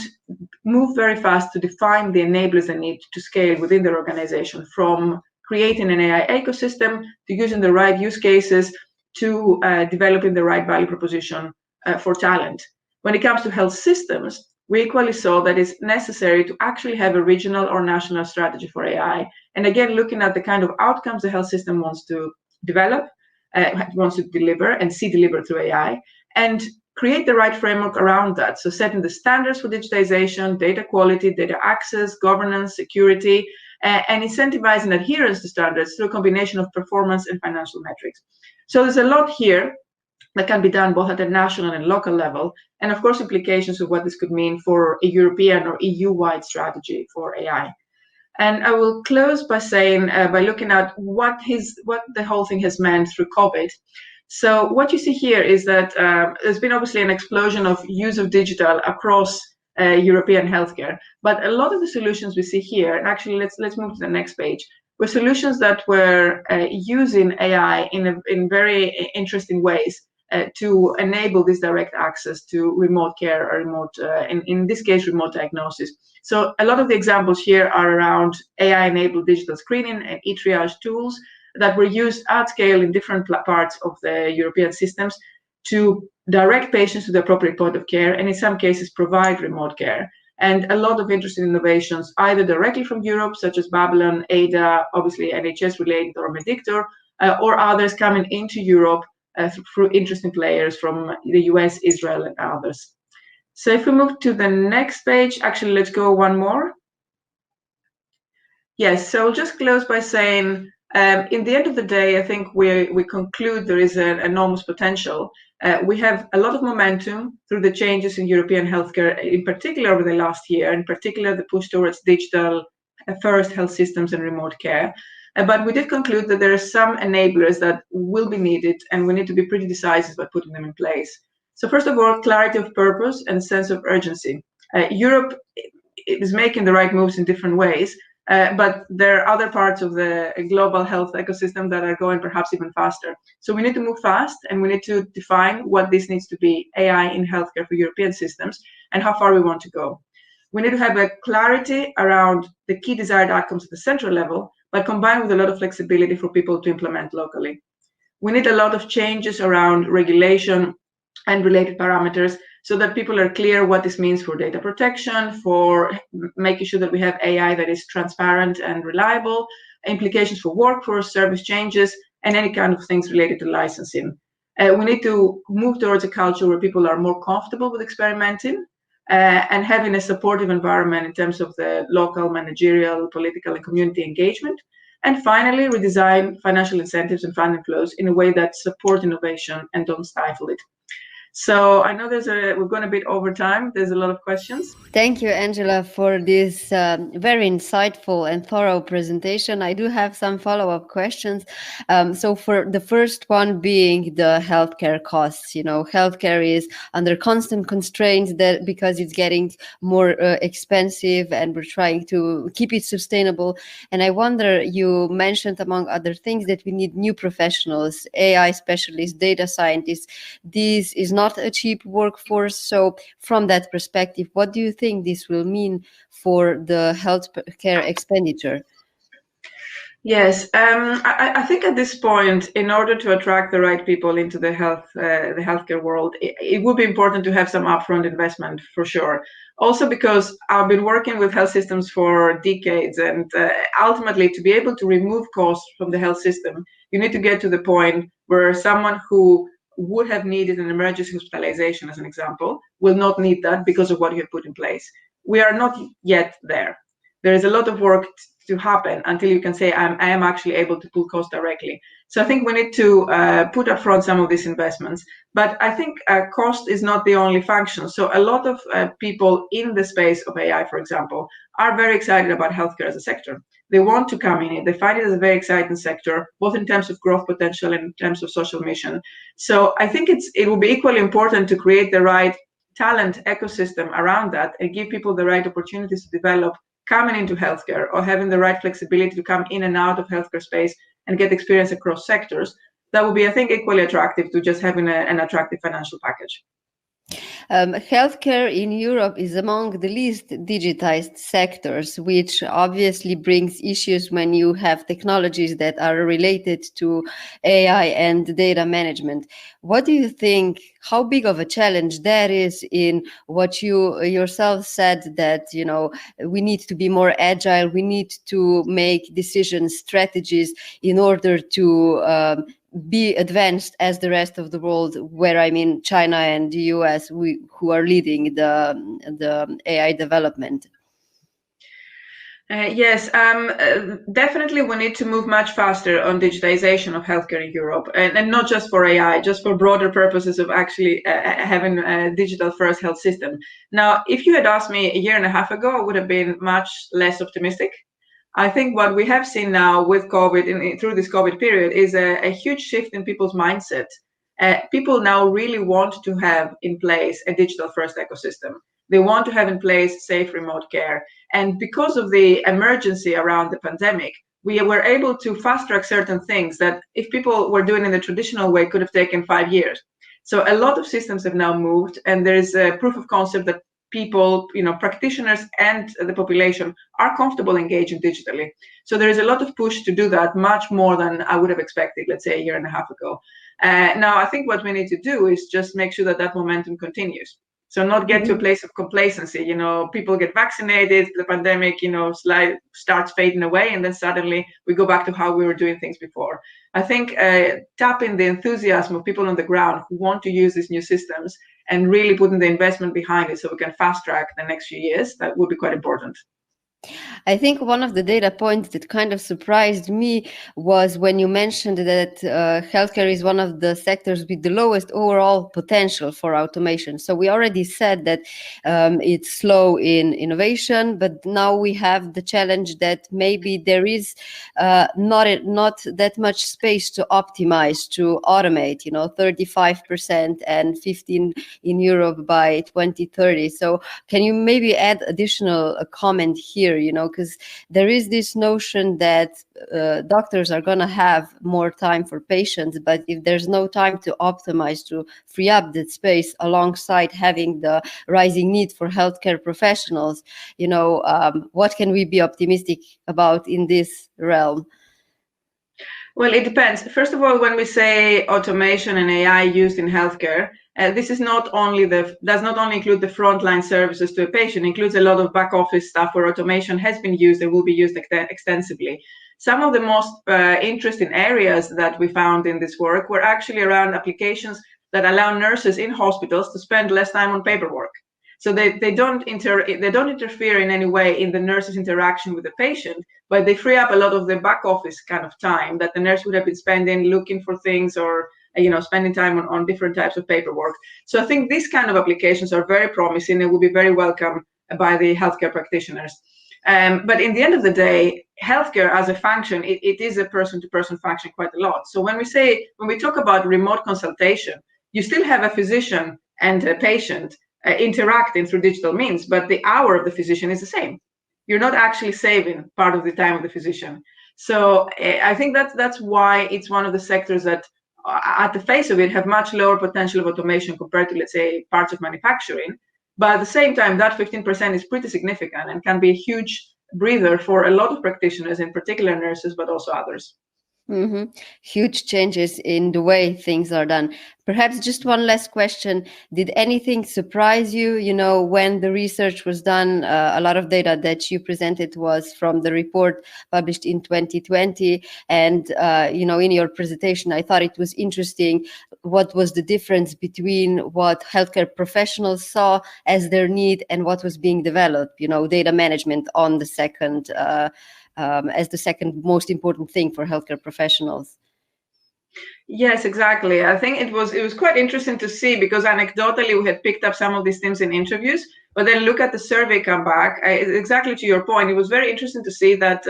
move very fast to define the enablers they need to scale within their organization, from creating an AI ecosystem to using the right use cases to developing the right value proposition for talent. When it comes to health systems, we equally saw that it's necessary to actually have a regional or national strategy for AI. And again, looking at the kind of outcomes the health system wants to develop, wants to deliver and see delivered through AI, and create the right framework around that. So setting the standards for digitization, data quality, data access, governance, security, and incentivizing adherence to standards through a combination of performance and financial metrics. So there's a lot here that can be done both at a national and local level, and of course implications of what this could mean for a European or EU-wide strategy for AI. And I will close by saying, by looking at what the whole thing has meant through COVID. So what you see here is that there's been obviously an explosion of use of digital across European healthcare, but a lot of the solutions we see here, and actually let's move to the next page, were solutions that were using AI in very interesting ways to enable this direct access to remote care or remote, in this case, remote diagnosis. So a lot of the examples here are around AI-enabled digital screening and e-triage tools that were used at scale in different parts of the European systems to direct patients to the appropriate point of care, and in some cases provide remote care. And a lot of interesting innovations, either directly from Europe, such as Babylon, ADA, obviously NHS-related, or Medictor, or others coming into Europe through interesting players from the US, Israel, and others. So if we move to the next page, actually, let's go one more. Yes, so I'll just close by saying, in the end of the day, I think we conclude there is an enormous potential. We have a lot of momentum through the changes in European healthcare, in particular over the last year, in particular the push towards digital first health systems and remote care. But we did conclude that there are some enablers that will be needed, and we need to be pretty decisive about putting them in place. So first of all, clarity of purpose and sense of urgency. Europe is making the right moves in different ways, but there are other parts of the global health ecosystem that are going perhaps even faster. So we need to move fast, and we need to define what this needs to be, AI in healthcare for European systems, and how far we want to go. We need to have a clarity around the key desired outcomes at the central level, but combined with a lot of flexibility for people to implement locally. We need a lot of changes around regulation and related parameters so that people are clear what this means for data protection, for making sure that we have AI that is transparent and reliable, implications for workforce, service changes, and any kind of things related to licensing. We need to move towards a culture where people are more comfortable with experimenting, and having a supportive environment in terms of the local, managerial, political, and community engagement. And finally, redesign financial incentives and funding flows in a way that support innovation and don't stifle it. So I know we're going a bit over time. There's a lot of questions. Thank you, Angela, for this very insightful and thorough presentation. I do have some follow-up questions. So for the first one being the healthcare costs, healthcare is under constant constraints because it's getting more expensive, and we're trying to keep it sustainable. And I wonder, you mentioned among other things that we need new professionals, AI specialists, data scientists. This is not a cheap workforce. So from that perspective, what do you think this will mean for the healthcare expenditure? Yes, I think at this point, in order to attract the right people into the healthcare world, it would be important to have some upfront investment for sure. Also because I've been working with health systems for decades, and ultimately to be able to remove costs from the health system, you need to get to the point where someone who would have needed an emergency hospitalization, as an example, will not need that because of what you have put in place. We are not yet there. There is a lot of work to happen until you can say, I am actually able to pull costs directly. So I think we need to put up front some of these investments. But I think cost is not the only function. So a lot of people in the space of AI, for example, are very excited about healthcare as a sector. They want to come in it. They find it as a very exciting sector, both in terms of growth potential and in terms of social mission. So I think it will be equally important to create the right talent ecosystem around that and give people the right opportunities to develop coming into healthcare, or having the right flexibility to come in and out of healthcare space and get experience across sectors. That would be, I think, equally attractive to just having an attractive financial package. Healthcare in Europe is among the least digitized sectors, which obviously brings issues when you have technologies that are related to AI and data management. What do you think, how big of a challenge that is in what you yourself said, that, we need to be more agile, we need to make decisions, strategies in order to be advanced as the rest of the world, where I mean China and the US, who are leading the AI development? Yes, definitely we need to move much faster on digitization of healthcare in Europe, and not just for AI, just for broader purposes of actually having a digital first health system. Now, if you had asked me a year and a half ago, I would have been much less optimistic. I think what we have seen now with COVID, through this COVID period, is a huge shift in people's mindset. People now really want to have in place a digital first ecosystem. They want to have in place safe remote care. And because of the emergency around the pandemic, we were able to fast track certain things that if people were doing in the traditional way could have taken 5 years. So a lot of systems have now moved, and there is a proof of concept that people, practitioners and the population are comfortable engaging digitally. So there is a lot of push to do that, much more than I would have expected, let's say, a year and a half ago. Now, I think what we need to do is just make sure that momentum continues. So not get to a place of complacency. People get vaccinated, the pandemic, starts fading away, and then suddenly we go back to how we were doing things before. I think tapping the enthusiasm of people on the ground who want to use these new systems and really putting the investment behind it so we can fast track the next few years, that would be quite important. I think one of the data points that kind of surprised me was when you mentioned that healthcare is one of the sectors with the lowest overall potential for automation. So we already said that it's slow in innovation, but now we have the challenge that maybe there is not that much space to optimize, to automate, 35% and 15% in Europe by 2030. So can you maybe add additional comment here, because there is this notion that doctors are going to have more time for patients, but if there's no time to optimize, to free up that space alongside having the rising need for healthcare professionals, what can we be optimistic about in this realm? Well, it depends. First of all, when we say automation and AI used in healthcare, this is does not only include the frontline services to a patient. It includes a lot of back office stuff where automation has been used and will be used extensively. Some of the most interesting areas that we found in this work were actually around applications that allow nurses in hospitals to spend less time on paperwork. So they don't interfere in any way in the nurse's interaction with the patient, but they free up a lot of the back office kind of time that the nurse would have been spending looking for things or spending time on different types of paperwork. So I think these kind of applications are very promising and will be very welcome by the healthcare practitioners. But in the end of the day, healthcare as a function, it is a person-to-person function quite a lot. So when we talk about remote consultation, you still have a physician and a patient interacting through digital means, but the hour of the physician is the same. You're not actually saving part of the time of the physician. So I think that's why it's one of the sectors that at the face of it have much lower potential of automation compared to, let's say, parts of manufacturing. But at the same time, that 15% is pretty significant and can be a huge breather for a lot of practitioners, in particular nurses, but also others. Mm-hmm. Huge changes in the way things are done. Perhaps just one last question. Did anything surprise you? When the research was done, a lot of data that you presented was from the report published in 2020. And, in your presentation, I thought it was interesting what was the difference between what healthcare professionals saw as their need and what was being developed, data management on the second as the second most important thing for healthcare professionals. Yes, exactly. I think it was quite interesting to see, because anecdotally we had picked up some of these things in interviews, but then look at the survey come back. Exactly to your point, it was very interesting to see that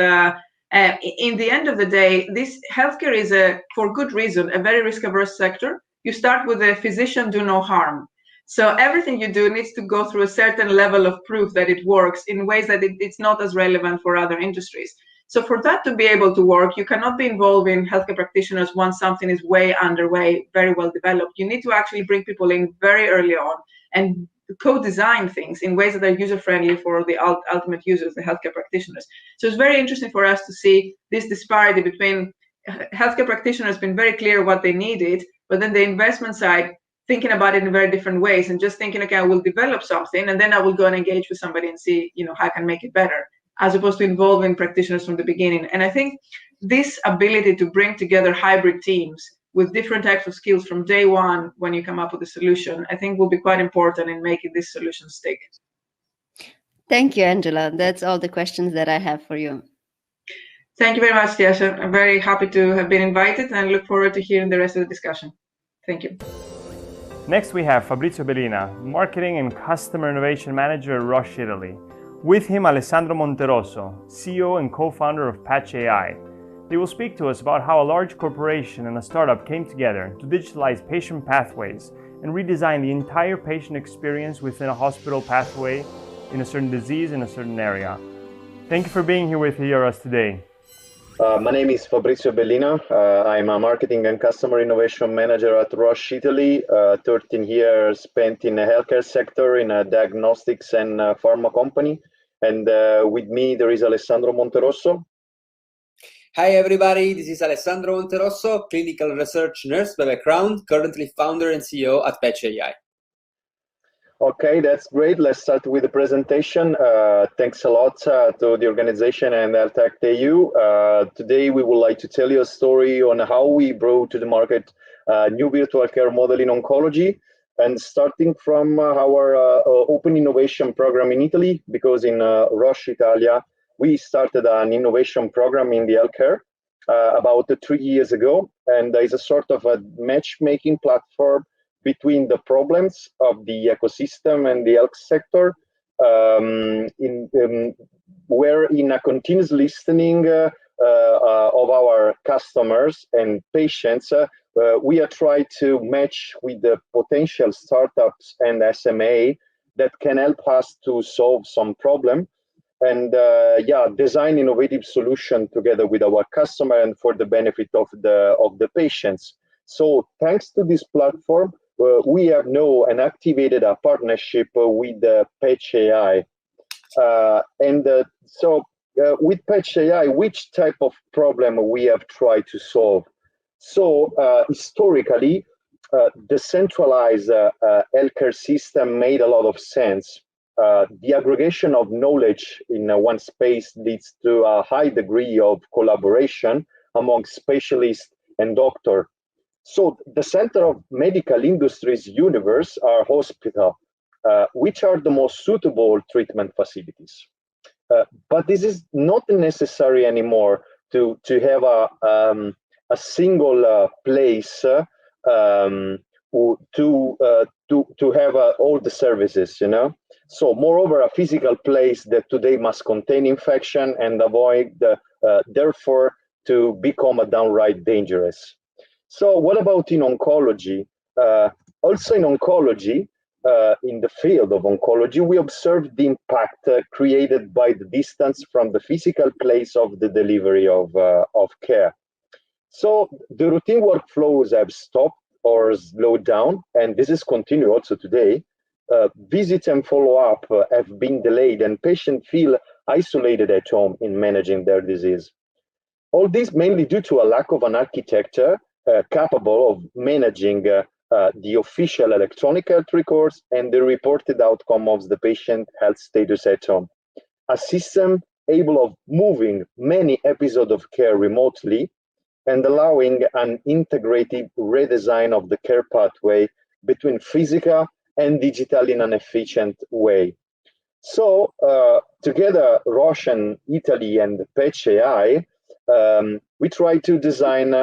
in the end of the day, this healthcare is for good reason, a very risk-averse sector. You start with a physician do no harm. So everything you do needs to go through a certain level of proof that it works in ways that it's not as relevant for other industries. So for that to be able to work, you cannot be involving healthcare practitioners once something is way underway, very well developed. You need to actually bring people in very early on and co-design things in ways that are user-friendly for the ultimate users, the healthcare practitioners. So it's very interesting for us to see this disparity between healthcare practitioners being very clear what they needed, but then the investment side thinking about it in very different ways and just thinking, okay, I will develop something and then I will go and engage with somebody and see, how I can make it better, as opposed to involving practitioners from the beginning. And I think this ability to bring together hybrid teams with different types of skills from day one when you come up with a solution, I think will be quite important in making this solution stick. Thank you, Angela. That's all the questions that I have for you. Thank you very much, Tiasha. I'm very happy to have been invited and look forward to hearing the rest of the discussion. Thank you. Next, we have Fabrizio Bellina, Marketing and Customer Innovation Manager at Roche Italy. With him, Alessandro Monterosso, CEO and co-founder of Patch AI. They will speak to us about how a large corporation and a startup came together to digitalize patient pathways and redesign the entire patient experience within a hospital pathway in a certain disease in a certain area. Thank you for being here with us today. My name is Fabrizio Bellina. I'm a Marketing and Customer Innovation Manager at Roche Italy. 13 years spent in the healthcare sector in a diagnostics and pharma company. And with me, there is Alessandro Monterosso. Hi, everybody. This is Alessandro Monterosso, clinical research nurse by background, currently founder and CEO at Patch AI. Okay, that's great. Let's start with the presentation. Thanks a lot to the organization and HealthTech EU. Today, we would like to tell you a story on how we brought to the market a new virtual care model in oncology, and starting from our open innovation program in Italy, because in Roche Italia, we started an innovation program in the healthcare about 3 years ago, and there is a sort of a matchmaking platform between the problems of the ecosystem and the health sector, where in a continuous listening of our customers and patients, we are trying to match with the potential startups and SMA that can help us to solve some problem and design innovative solution together with our customer and for the benefit of the patients. So thanks to this platform, we have now activated a partnership with Patch AI. With Patch AI, which type of problem we have tried to solve? So historically, the centralized healthcare system made a lot of sense. The aggregation of knowledge in one space leads to a high degree of collaboration among specialists and doctors. So the center of medical industry's universe are hospital. which are the most suitable treatment facilities. But this is not necessary anymore to have a single place to have all the services, you know. So moreover, a physical place that today must contain infection and avoid, therefore, to become a downright dangerous. So what about in oncology? Also in oncology, in the field of oncology, we observe the impact created by the distance from the physical place of the delivery of care. So the routine workflows have stopped or slowed down, and this is continued also today. Visits and follow-up have been delayed, and patients feel isolated at home in managing their disease. All this mainly due to a lack of an architecture capable of managing the official electronic health records and the reported outcome of the patient health status at home. A system able of moving many episodes of care remotely and allowing an integrated redesign of the care pathway between physical and digital in an efficient way. So together, Roche and Italy and Patch AI, we try to design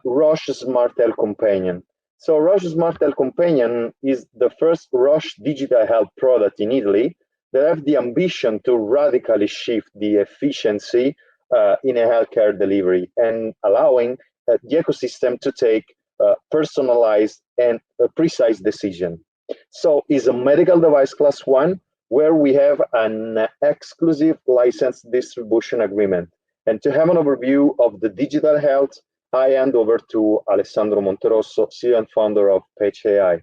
Roche Smart Health Companion. So Roche Smart Health Companion is the first Roche digital health product in Italy that have the ambition to radically shift the efficiency in a healthcare delivery and allowing the ecosystem to take personalized and precise decision. So it's a medical device class 1 where we have an exclusive license distribution agreement. And to have an overview of the digital health, I hand over to Alessandro Monterosso, CEO and founder of Patch AI.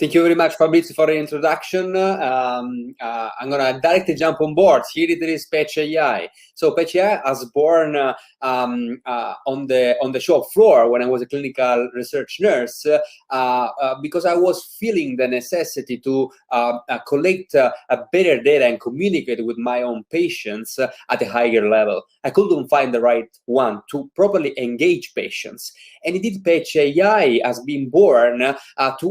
Thank you very much, Fabrizio, for the introduction. I'm going to directly jump on board. Here it is, Patch AI. So Patch AI was born on the shop floor when I was a clinical research nurse because I was feeling the necessity to collect better data and communicate with my own patients at a higher level. I couldn't find the right one to properly engage patients. And indeed, Patch AI has been born to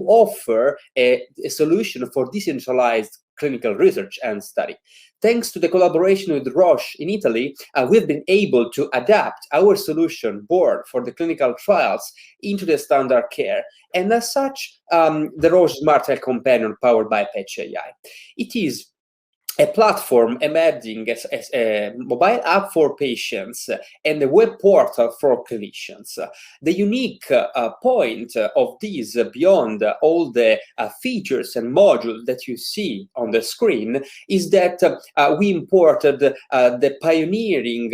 offer a solution for decentralized clinical research and study. Thanks to the collaboration with Roche in Italy, we've been able to adapt our solution board for the clinical trials into the standard care. And as such, the Roche Smart Health Companion powered by Patch AI. It is a platform emerging as a mobile app for patients and a web portal for clinicians. The unique point of this, beyond all the features and modules that you see on the screen, is that we imported the pioneering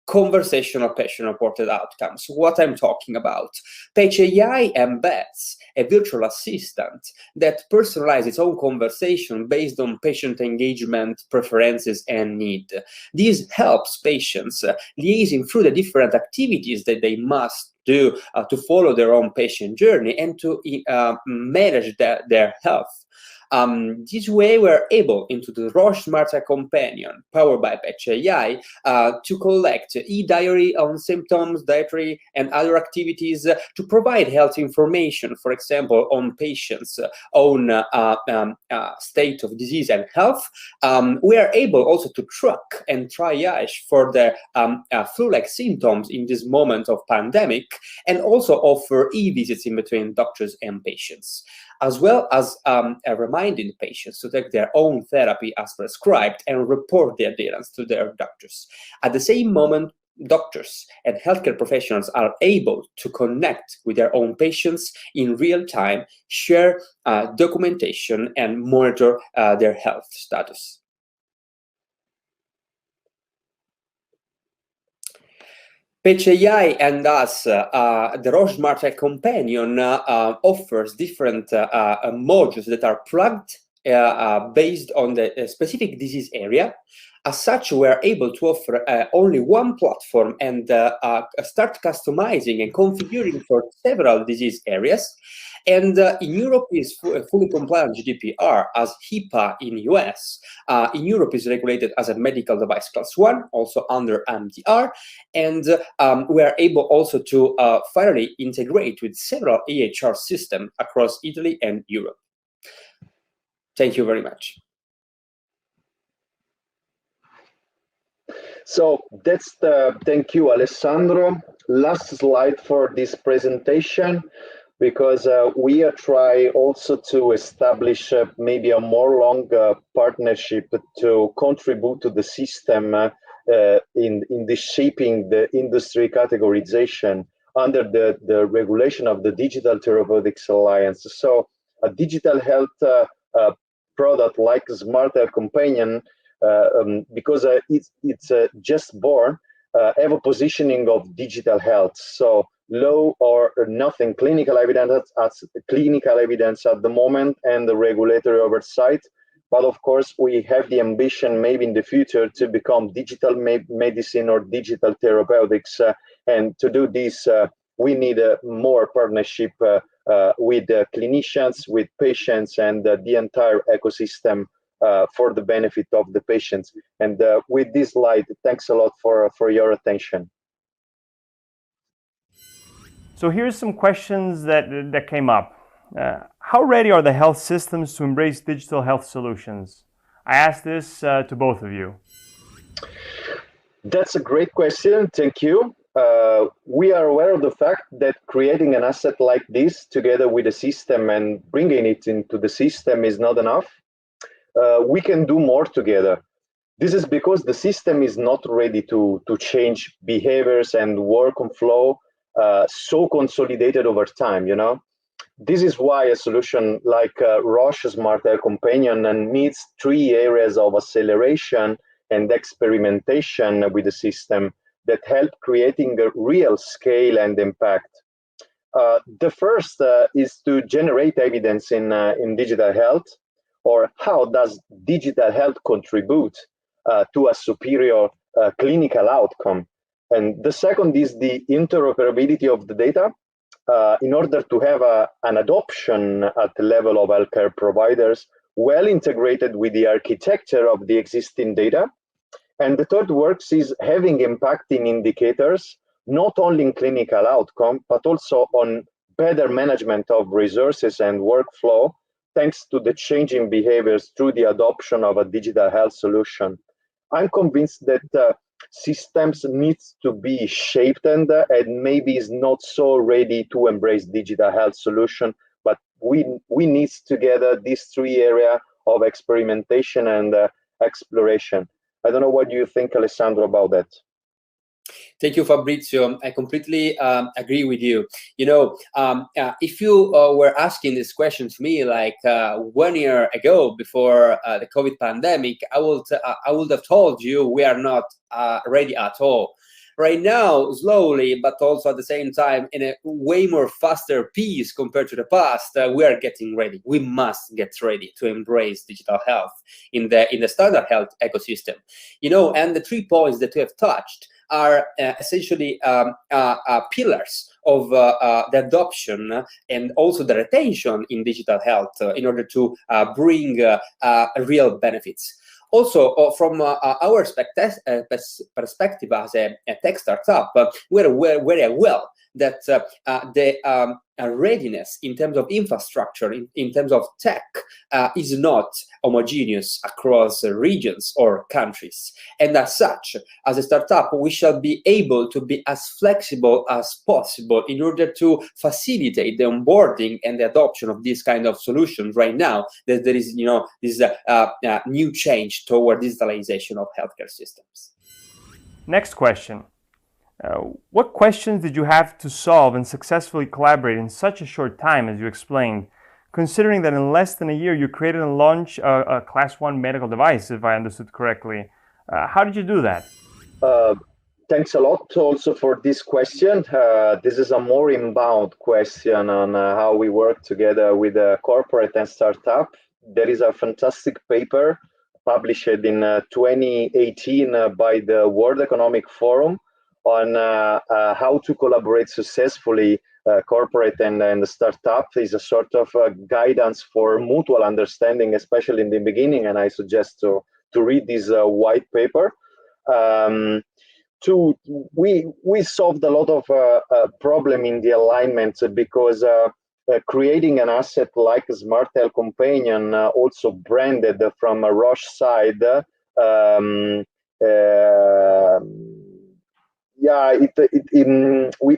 conversational patient-reported outcomes. What I'm talking about. Patch AI embeds a virtual assistant that personalizes its own conversation based on patient engagement, preferences, and need. This helps patients liaising through the different activities that they must do to follow their own patient journey and to manage their health. This way, we're able, into the Roche Smart Health Companion, powered by Patch AI, to collect e-diary on symptoms, dietary, and other activities to provide health information, for example, on patients' own state of disease and health. We are able also to track and triage for the flu-like symptoms in this moment of pandemic, and also offer e-visits in between doctors and patients, as well as reminding patients to take their own therapy as prescribed and report their adherence to their doctors. At the same moment, doctors and healthcare professionals are able to connect with their own patients in real time, share documentation, and monitor their health status. Patch AI and us, the Roche Smart Health Companion, offers different modules that are plugged based on the specific disease area. As such, we are able to offer only one platform and start customizing and configuring for several disease areas. And in Europe is fully compliant GDPR as HIPAA in US. In Europe is regulated as a medical device class 1, also under MDR. And we are able also to finally integrate with several EHR systems across Italy and Europe. Thank you very much. So thank you, Alessandro. Last slide for this presentation, because we are trying also to establish maybe a more long partnership to contribute to the system in the shaping the industry categorization under the regulation of the Digital Therapeutics Alliance. So a digital health product like Smart Health Companion, because it's just born, have a positioning of digital health. So low or nothing clinical evidence at the moment and the regulatory oversight. But of course, we have the ambition maybe in the future to become digital medicine or digital therapeutics. And to do this, we need more partnership with clinicians, with patients, and the entire ecosystem for the benefit of the patients. And with this slide, thanks a lot for your attention. So here's some questions that came up. How ready are the health systems to embrace digital health solutions? I asked this to both of you. That's a great question. Thank you. We are aware of the fact that creating an asset like this together with the system and bringing it into the system is not enough. We can do more together. This is because the system is not ready to change behaviors and work on flow so consolidated over time, you know. This is why a solution like Roche Smart Health Companion needs 3 areas of acceleration and experimentation with the system that help creating a real scale and impact. The first is to generate evidence in digital health, or how does digital health contribute to a superior clinical outcome. And the second is the interoperability of the data in order to have an adoption at the level of healthcare providers, well integrated with the architecture of the existing data. And the third works is having impacting indicators, not only in clinical outcome, but also on better management of resources and workflow, thanks to the changing behaviors through the adoption of a digital health solution. I'm convinced that systems needs to be shaped and maybe is not so ready to embrace digital health solution, but we need together these 3 areas of experimentation and exploration. I don't know, what do you think, Alessandro, about that? Thank you, Fabrizio. I completely agree with you. You know, if you were asking this question to me like 1 year ago, before the COVID pandemic, I would have told you we are not ready at all. Right now, slowly, but also at the same time, in a way more faster pace compared to the past, we are getting ready. We must get ready to embrace digital health in the standard health ecosystem. You know, and the 3 points that we have touched are essentially pillars of the adoption and also the retention in digital health in order to bring real benefits. Also, from our perspective as a tech startup, we're aware very well that the readiness in terms of infrastructure, in terms of tech, is not homogeneous across regions or countries. And as such, as a startup, we shall be able to be as flexible as possible in order to facilitate the onboarding and the adoption of this kind of solutions right now that there is, you know, this new change toward digitalization of healthcare systems. Next question. What questions did you have to solve and successfully collaborate in such a short time, as you explained, considering that in less than a year you created and launched a Class 1 medical device, if I understood correctly? How did you do that? Thanks a lot also for this question. This is a more inbound question on how we work together with a corporate and startup. There is a fantastic paper published in 2018 by the World Economic Forum on how to collaborate successfully, corporate and the startup. Is a sort of guidance for mutual understanding, especially in the beginning. And I suggest to read this white paper. We solved a lot of problem in the alignment because creating an asset like Smart Health Companion, also branded from a Roche side.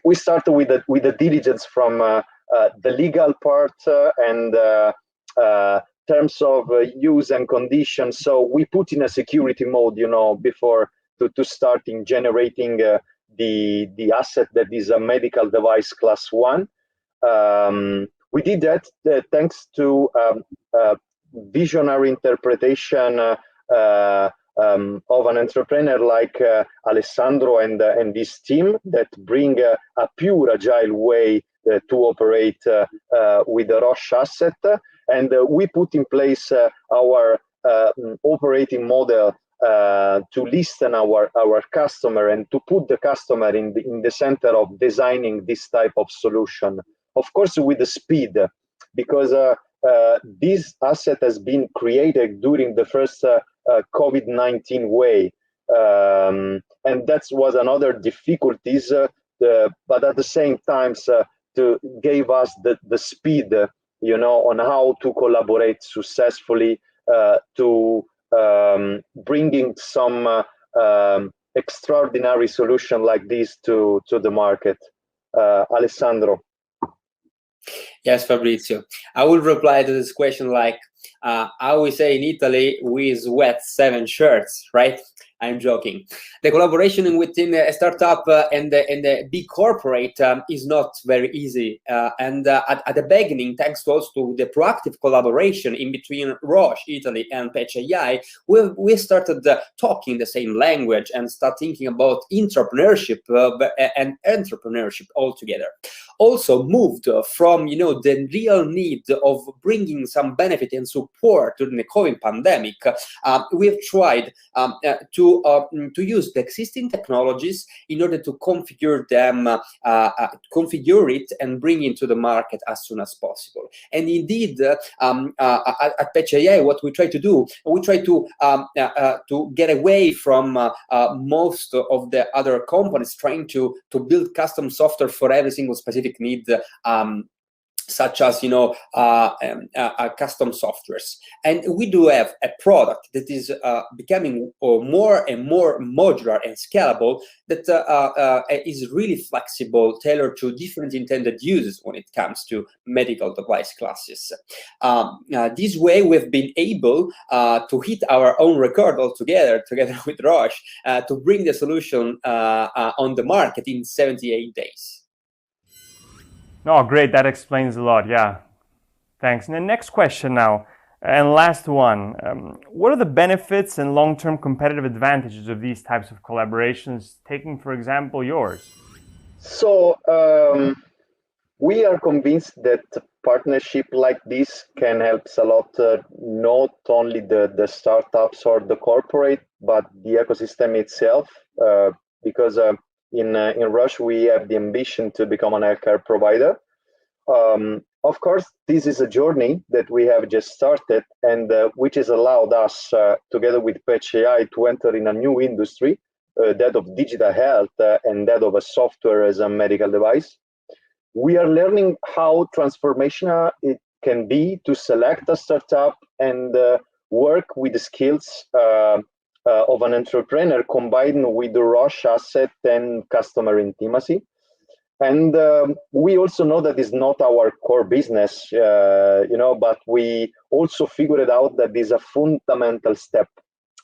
We started with the diligence from the legal part and terms of use and conditions. So we put in a security mode, before to starting generating the asset that is a medical device class 1. We did that thanks to visionary interpretation of an entrepreneur like Alessandro and his team that bring a pure agile way to operate with the Roche asset. And we put in place our operating model to listen our customer and to put the customer in the center of designing this type of solution. Of course, with the speed, because this asset has been created during the first COVID-19 wave, and that was another difficulties. But at the same time, to gave us the speed, on how to collaborate successfully to bringing some extraordinary solution like this to the market. Alessandro. Yes, Fabrizio. I will reply to this question like, how we say in Italy, we sweat 7 shirts, right? I'm joking. The collaboration within a startup and the big corporate is not very easy. And at the beginning, thanks also to the proactive collaboration in between Roche, Italy, and Patch AI, we started talking the same language and start thinking about entrepreneurship and entrepreneurship altogether. Also moved from the real need of bringing some benefit and support during the COVID pandemic. We've tried to use the existing technologies in order to configure them, configure it, and bring it to the market as soon as possible. And indeed, at Patch AI, what we try to do, we try to get away from most of the other companies trying to build custom software for every single specific need, such as custom softwares. And we do have a product that is becoming more and more modular and scalable, that is really flexible, tailored to different intended uses when it comes to medical device classes. This way, we've been able to hit our own record altogether, together with Roche, to bring the solution on the market in 78 days. Oh, great. That explains a lot. Yeah. Thanks. And the next question now, and last one. What are the benefits and long-term competitive advantages of these types of collaborations, taking, for example, yours? So we are convinced that partnership like this can help a lot, not only the startups or the corporate, but the ecosystem itself, because in Roche, we have the ambition to become an healthcare provider. Of course, this is a journey that we have just started, and which has allowed us, together with Patch AI, to enter in a new industry, that of digital health and that of a software as a medical device. We are learning how transformational it can be to select a startup and work with the skills of an entrepreneur combined with the Roche asset and customer intimacy. And we also know that it's not our core business, but we also figured out that this is a fundamental step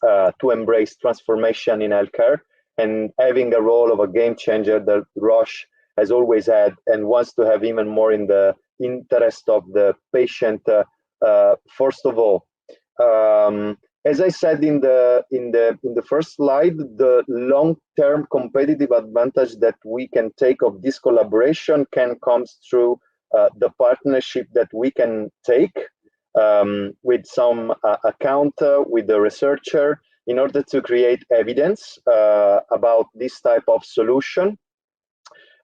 to embrace transformation in healthcare and having a role of a game changer that Roche has always had and wants to have even more in the interest of the patient. First of all, as I said in the first slide, the long-term competitive advantage that we can take of this collaboration can come through the partnership that we can take with some account with the researcher in order to create evidence about this type of solution.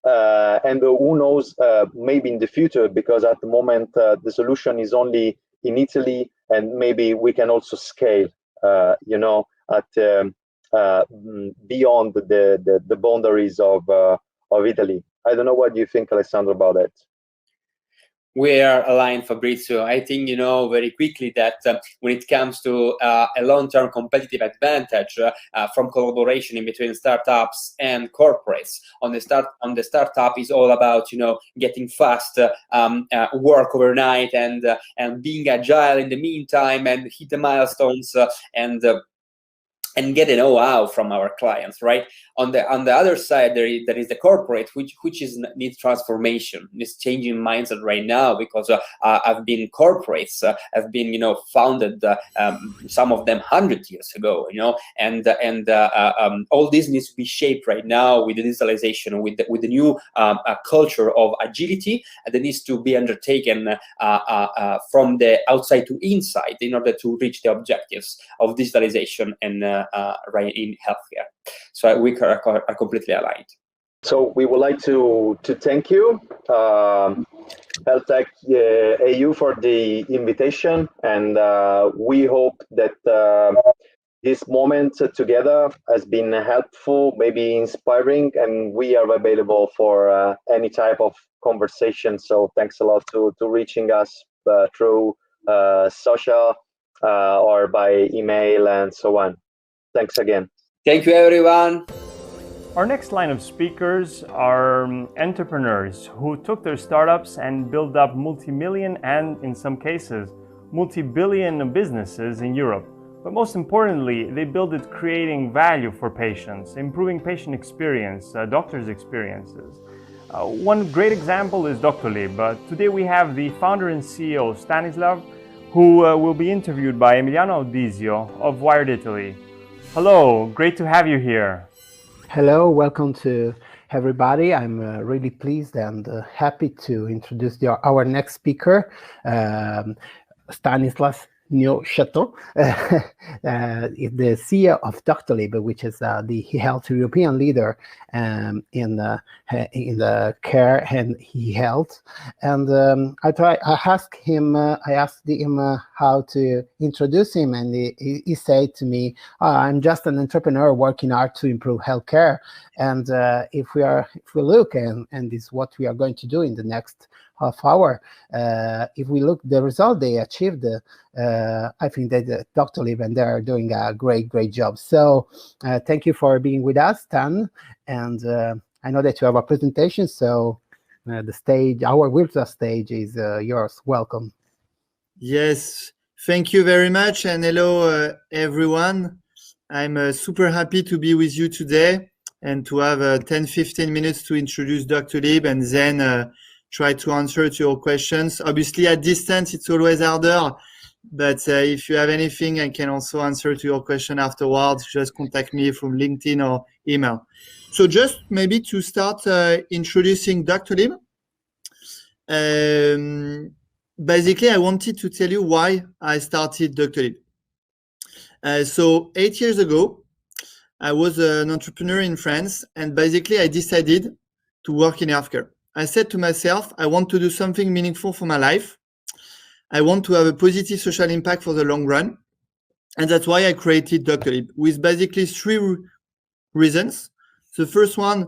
And who knows, maybe in the future, because at the moment the solution is only in Italy, and maybe we can also scale, at beyond the boundaries of Italy. I don't know what you think, Alessandro, about that. we are aligned, Fabrizio. I think you know very quickly that when it comes to a long-term competitive advantage from collaboration in between startups and corporates. On the startup is all about getting fast, work overnight, and being agile in the meantime, and hit the milestones and get a know-how from our clients, right? On the other side, there is the corporate, which needs transformation, needs changing mindset right now, because I've been corporates have been founded, some of them 100 years ago, and all this needs to be shaped right now with the digitalization, with the new culture of agility that needs to be undertaken from the outside to inside in order to reach the objectives of digitalization and right in healthcare. So we are completely aligned. So we would like to thank you, HealthTech AU, for the invitation, and we hope that this moment together has been helpful, maybe inspiring, and we are available for any type of conversation. So thanks a lot to reaching us through social or by email and so on. Thanks again. Thank you, everyone. Our next line of speakers are entrepreneurs who took their startups and built up multi-million and, in some cases, multi-billion businesses in Europe. But most importantly, they built it creating value for patients, improving patient experience, doctors' experiences. One great example is Doctolib. Today we have the founder and CEO, Stanislav, who will be interviewed by Emiliano Audisio of Wired Italy. Hello, great to have you here. Hello, welcome to everybody. I'm really pleased and happy to introduce our next speaker, Stanislas Chateau, is the CEO of Doctolib, which is the health European leader in the care and health. And I asked him how to introduce him, and he said to me, "I'm just an entrepreneur working hard to improve healthcare." And if we look, and this is what we are going to do in the next half hour, if we look the result they achieved, I think that Doctolib, and they are doing a great job. So thank you for being with us, Stan. And I know that you have a presentation, so the stage, our virtual stage, is yours. Welcome. Yes, thank you very much, and hello everyone. I'm super happy to be with you today and to have 10-15 minutes to introduce Doctolib, and then try to answer to your questions. Obviously, at distance, it's always harder, but if you have anything, I can also answer to your question afterwards. Just contact me from LinkedIn or email. So just maybe to start introducing Doctolib, basically, I wanted to tell you why I started Doctolib. So 8 years ago, I was an entrepreneur in France, and basically I decided to work in healthcare. I said to myself, I want to do something meaningful for my life. I want to have a positive social impact for the long run. And that's why I created Doctolib, with basically 3 reasons. The first one,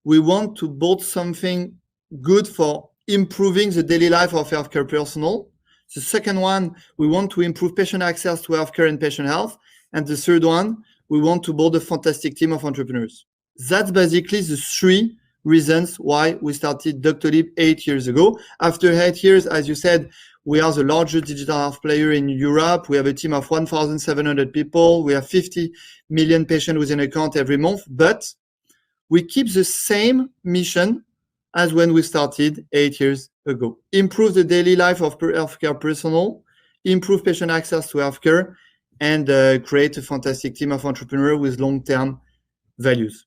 we want to build something good for improving the daily life of healthcare personnel. The second one, we want to improve patient access to healthcare and patient health. And the third one, we want to build a fantastic team of entrepreneurs. That's basically the 3 reasons why we started Doctolib 8 years ago. After 8 years, as you said, we are the largest digital health player in Europe. We have a team of 1,700 people. We have 50 million patients with an account every month, but we keep the same mission as when we started 8 years ago. Improve the daily life of healthcare personnel, improve patient access to healthcare, and create a fantastic team of entrepreneurs with long-term values.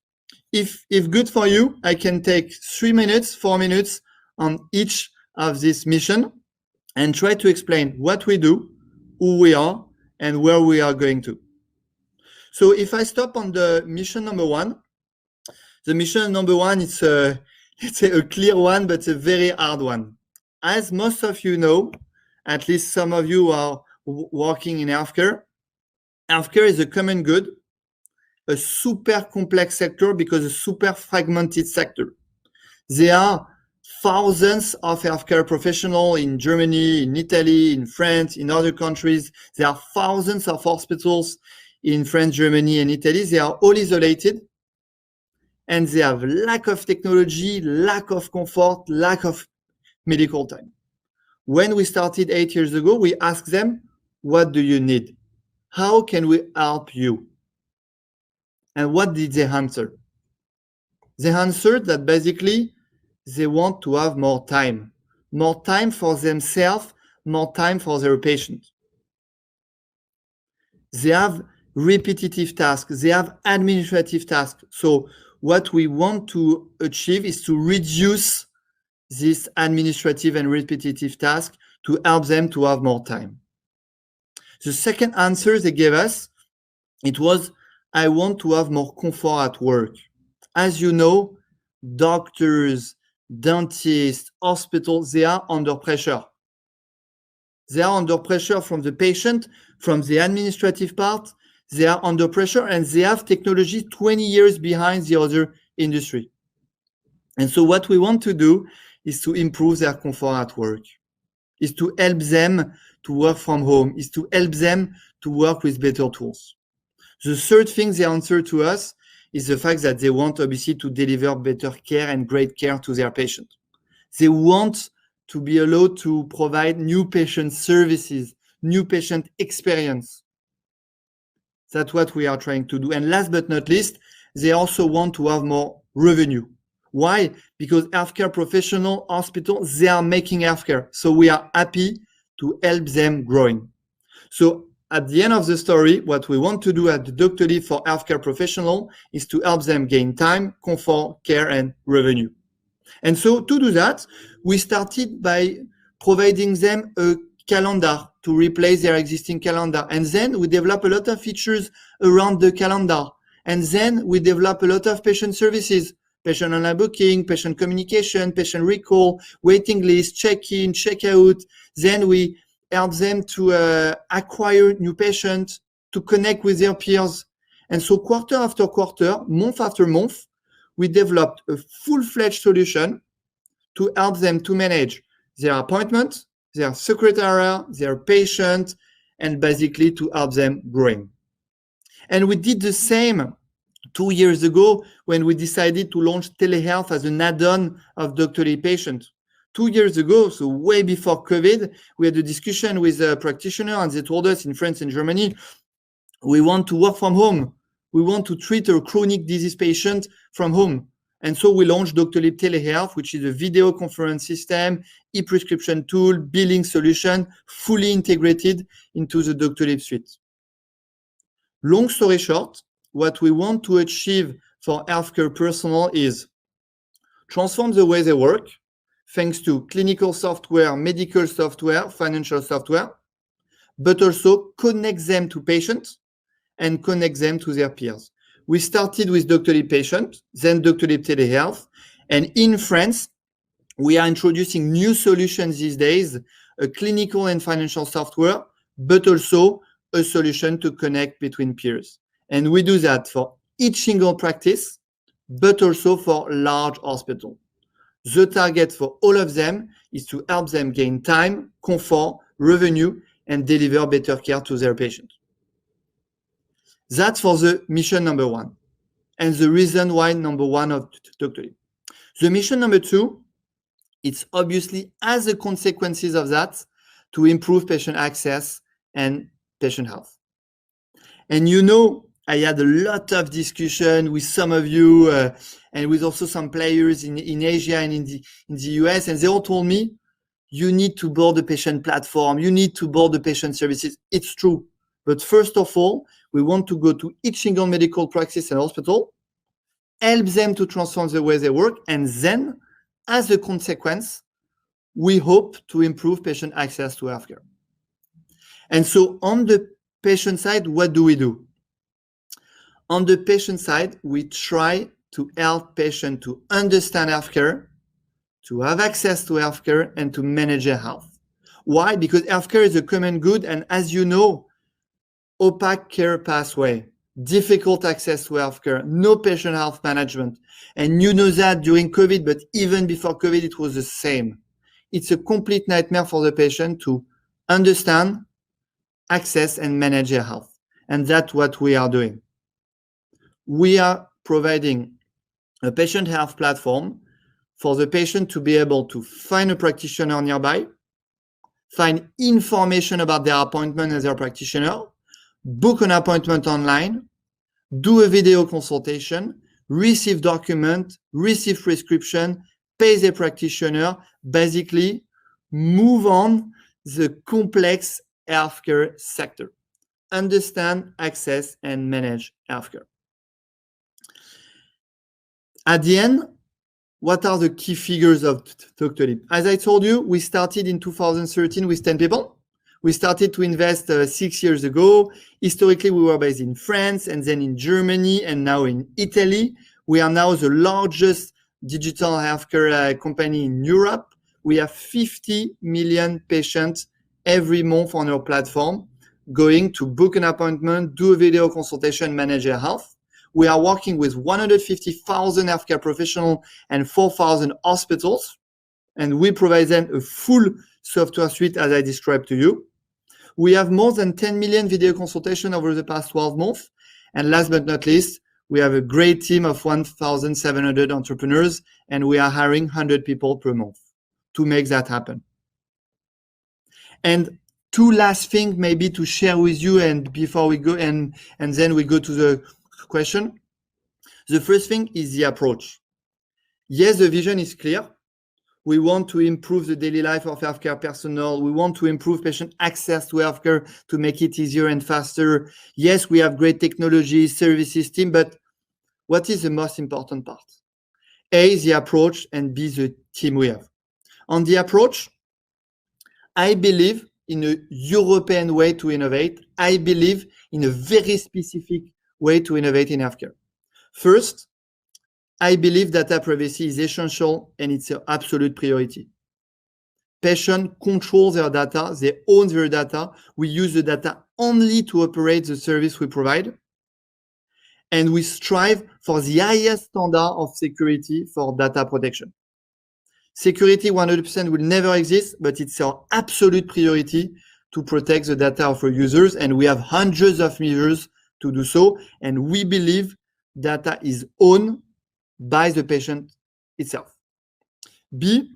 If good for you, I can take 3 minutes, 4 minutes on each of this mission and try to explain what we do, who we are, and where we are going to. So if I stop on the mission number 1, the mission number 1 is it's a clear one, but a very hard one. As most of you know, at least some of you are working in healthcare. Healthcare is a common good, a super complex sector because a super fragmented sector. There are thousands of healthcare professionals in Germany, in Italy, in France, in other countries. There are thousands of hospitals in France, Germany, and Italy. They are all isolated, and they have lack of technology, lack of comfort, lack of medical time. When we started 8 years ago, we asked them, what do you need? How can we help you? And what did they answer? They answered that basically they want to have more time for themselves, more time for their patients. They have repetitive tasks, they have administrative tasks. So what we want to achieve is to reduce this administrative and repetitive task to help them to have more time. The second answer they gave us, it was, I want to have more comfort at work. As you know, doctors, dentists, hospitals, they are under pressure. They are under pressure from the patient, from the administrative part. They are under pressure, and they have technology 20 years behind the other industry. And so what we want to do is to improve their comfort at work, is to help them to work from home, is to help them to work with better tools. The third thing they answer to us is the fact that they want obviously to deliver better care and great care to their patients. They want to be allowed to provide new patient services, new patient experience. That's what we are trying to do. And last but not least, they also want to have more revenue. Why? Because healthcare professional hospitals, they are making healthcare. So we are happy to help them growing. So at the end of the story, what we want to do at the Doctolib for healthcare professional is to help them gain time, comfort, care, and revenue. And so to do that, we started by providing them a calendar to replace their existing calendar. And then we develop a lot of features around the calendar. And then we develop a lot of patient services, patient online booking, patient communication, patient recall, waiting list, check-in, check-out. Then we help them to acquire new patients, to connect with their peers. And so quarter after quarter, month after month, we developed a full-fledged solution to help them to manage their appointments, their secretariat, their patient, and basically to help them growing. And we did the same 2 years ago when we decided to launch telehealth as an add-on of Doctolib Patient. 2 years ago, so way before COVID, we had a discussion with a practitioner, and they told us in France and Germany, we want to work from home. We want to treat a chronic disease patient from home. And so we launched Doctolib Telehealth, which is a video conference system, e-prescription tool, billing solution, fully integrated into the Doctolib suite. Long story short, what we want to achieve for healthcare personnel is transform the way they work, thanks to clinical software, medical software, financial software, but also connect them to patients and connect them to their peers. We started with Doctolib Patient, then Doctolib Telehealth, and in France, we are introducing new solutions these days, a clinical and financial software, but also a solution to connect between peers. And we do that for each single practice, but also for large hospitals. The target for all of them is to help them gain time, comfort, revenue, and deliver better care to their patients. That's for the mission number one, and the reason why number one of Doctolib. The mission number two, it's obviously as a consequences of that to improve patient access and patient health. And you know, I had a lot of discussion with some of you and with also some players in Asia and in the US, and they all told me, you need to build a patient platform, you need to build the patient services. It's true. But first of all, we want to go to each single medical practice and hospital, help them to transform the way they work, and then, as a consequence, we hope to improve patient access to healthcare. And so on the patient side, what do we do? On the patient side, we try to help patients to understand healthcare, to have access to healthcare, and to manage their health. Why? Because healthcare is a common good, and as you know, opaque care pathway. difficult access to healthcare, no patient health management. And you know that during COVID, but even before COVID, it was the same. It's a complete nightmare for the patient to understand, access, and manage their health. And that's what we are doing. We are providing a patient health platform for the patient to be able to find a practitioner nearby, find information about their appointment as their practitioner, book an appointment online, do a video consultation, receive document, receive prescription, pay the practitioner, basically move on the complex healthcare sector. Understand, access, and manage healthcare. At the end, what are the key figures of Doctolib? As I told you, we started in 2013 with 10 people. We started to invest 6 years ago. Historically, we were based in France and then in Germany and now in Italy. We are now the largest digital healthcare company in Europe. We have 50 million patients every month on our platform going to book an appointment, do a video consultation, manage their health. We are working with 150,000 healthcare professionals and 4,000 hospitals, and we provide them a full software suite as I described to you. We have more than 10 million video consultations over the past 12 months. And last but not least, we have a great team of 1,700 entrepreneurs, and we are hiring 100 people per month to make that happen. And two last things maybe to share with you, and before we go, and then we go to the question. The first thing is the approach. Yes, the vision is clear. We want to improve the daily life of healthcare personnel. We want to improve patient access to healthcare to make it easier and faster. Yes, we have great technology, services team, but what is the most important part? A, the approach, and B, the team we have. On the approach, I believe in a European way to innovate. I believe in a very specific way to innovate in healthcare. First, I believe data privacy is essential and it's an absolute priority. Patients control their data, they own their data. We use the data only to operate the service we provide. And we strive for the highest standard of security for data protection. Security 100% will never exist, but it's our absolute priority to protect the data of our users. And we have hundreds of measures to do so. And we believe data is owned by the patient itself. B,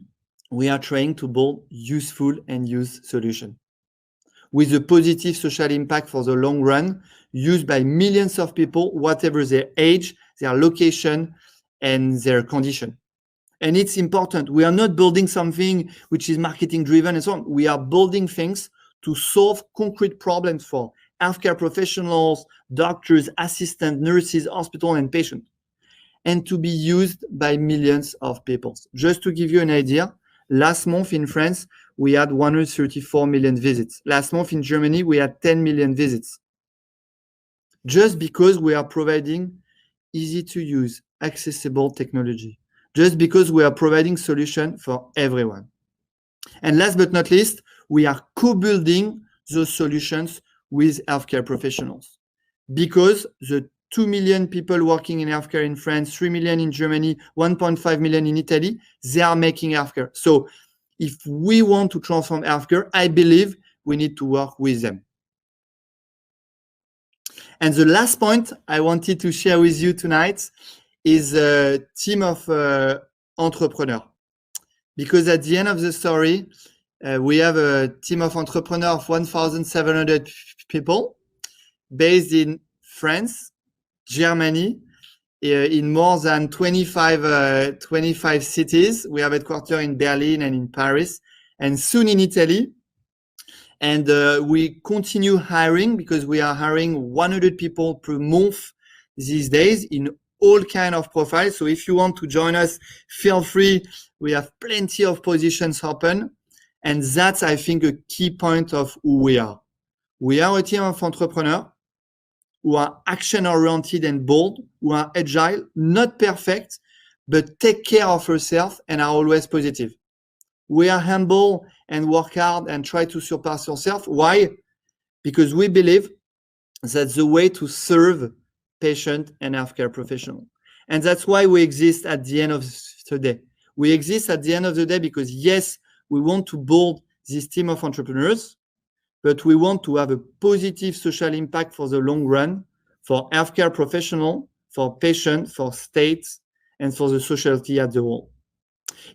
we are trying to build useful and used solutions with a positive social impact for the long run, used by millions of people, whatever their age, their location, and their condition. And it's important. We are not building something which is marketing driven and so on. We are building things to solve concrete problems for healthcare professionals, doctors, assistants, nurses, hospital, and patients, and to be used by millions of people. Just to give you an idea, last month in France, we had 134 million visits. Last month in Germany, we had 10 million visits. Just because we are providing easy to use, accessible technology. Just because we are providing solutions for everyone. And last but not least, we are co-building those solutions with healthcare professionals. Because the 2 million people working in healthcare in France, 3 million in Germany, 1.5 million in Italy, they are making healthcare. So if we want to transform healthcare, I believe we need to work with them. And the last point I wanted to share with you tonight is a team of entrepreneurs. Because at the end of the story, we have a team of entrepreneurs of 1,700 people based in France, Germany, in more than 25 cities. We have headquarters in Berlin and in Paris, and soon in Italy. And we continue hiring because we are hiring 100 people per month these days in all kinds of profiles. So if you want to join us, feel free. We have plenty of positions open. And that's, I think, a key point of who we are. We are a team of entrepreneurs who are action-oriented and bold, who are agile, not perfect, but take care of ourselves and are always positive. We are humble and work hard and try to surpass ourselves. Why? Because we believe that the way to serve patient, and healthcare professional. And that's why we exist at the end of the day. We exist at the end of the day because, yes, we want to build this team of entrepreneurs, but we want to have a positive social impact for the long run, for healthcare professional, for patient, for states, and for the society as a whole.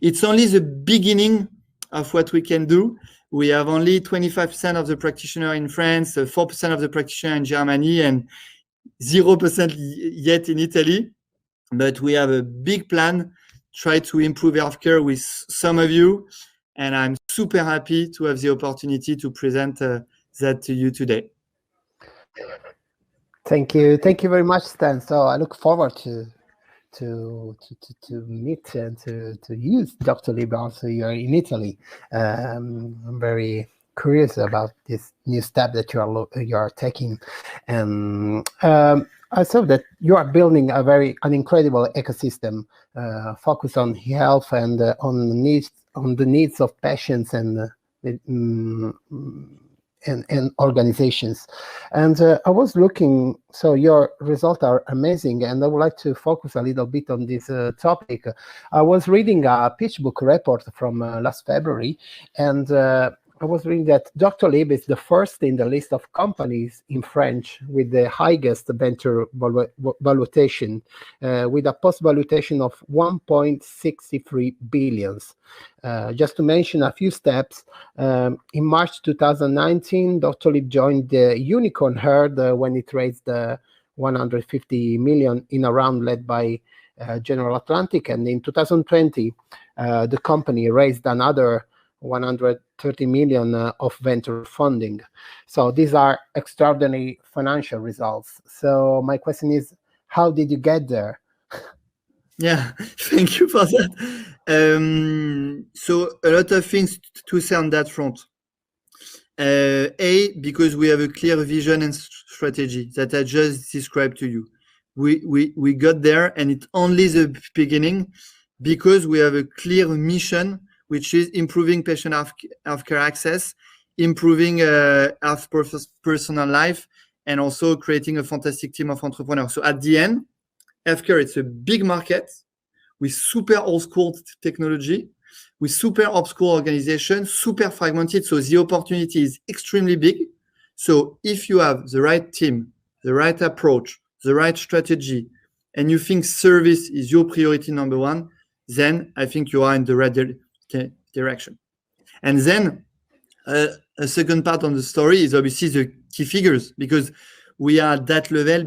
It's only the beginning of what we can do. We have only 25% of the practitioners in France, 4% of the practitioners in Germany, and 0% yet in Italy. But we have a big plan, try to improve healthcare with some of you. And I'm super happy to have the opportunity to present that to you today. Thank you very much, Stan. So I look forward to meet and to use Dr. Lib. Also, you're in Italy. I'm very curious about this new step that you are taking, and I saw that you are building an incredible ecosystem focused on health and on the needs of patients and organizations. And I was looking, so your results are amazing, and I would like to focus a little bit on this topic. I was reading a PitchBook report from last February, and I was reading that Dr. Lib is the first in the list of companies in French with the highest venture valuation, with a post-valuation of 1.63 billions. Just to mention a few steps, in March 2019, Dr. Lib joined the unicorn herd when it raised 150 million in a round led by General Atlantic, and in 2020, the company raised another 130 million of venture funding. So these are extraordinary financial results. So my question is, how did you get there? Yeah, thank you for that. So a lot of things to say on that front. Because we have a clear vision and strategy that I just described to you. We got there, and it's only the beginning because we have a clear mission, which is improving patient healthcare access, improving personal life, and also creating a fantastic team of entrepreneurs. So at the end, healthcare, it's a big market with super old school technology, with super obscure organization, super fragmented. So the opportunity is extremely big. So if you have the right team, the right approach, the right strategy, and you think service is your priority number one, then I think you are in the right direction. And then a second part on the story is obviously the key figures, because we are at that level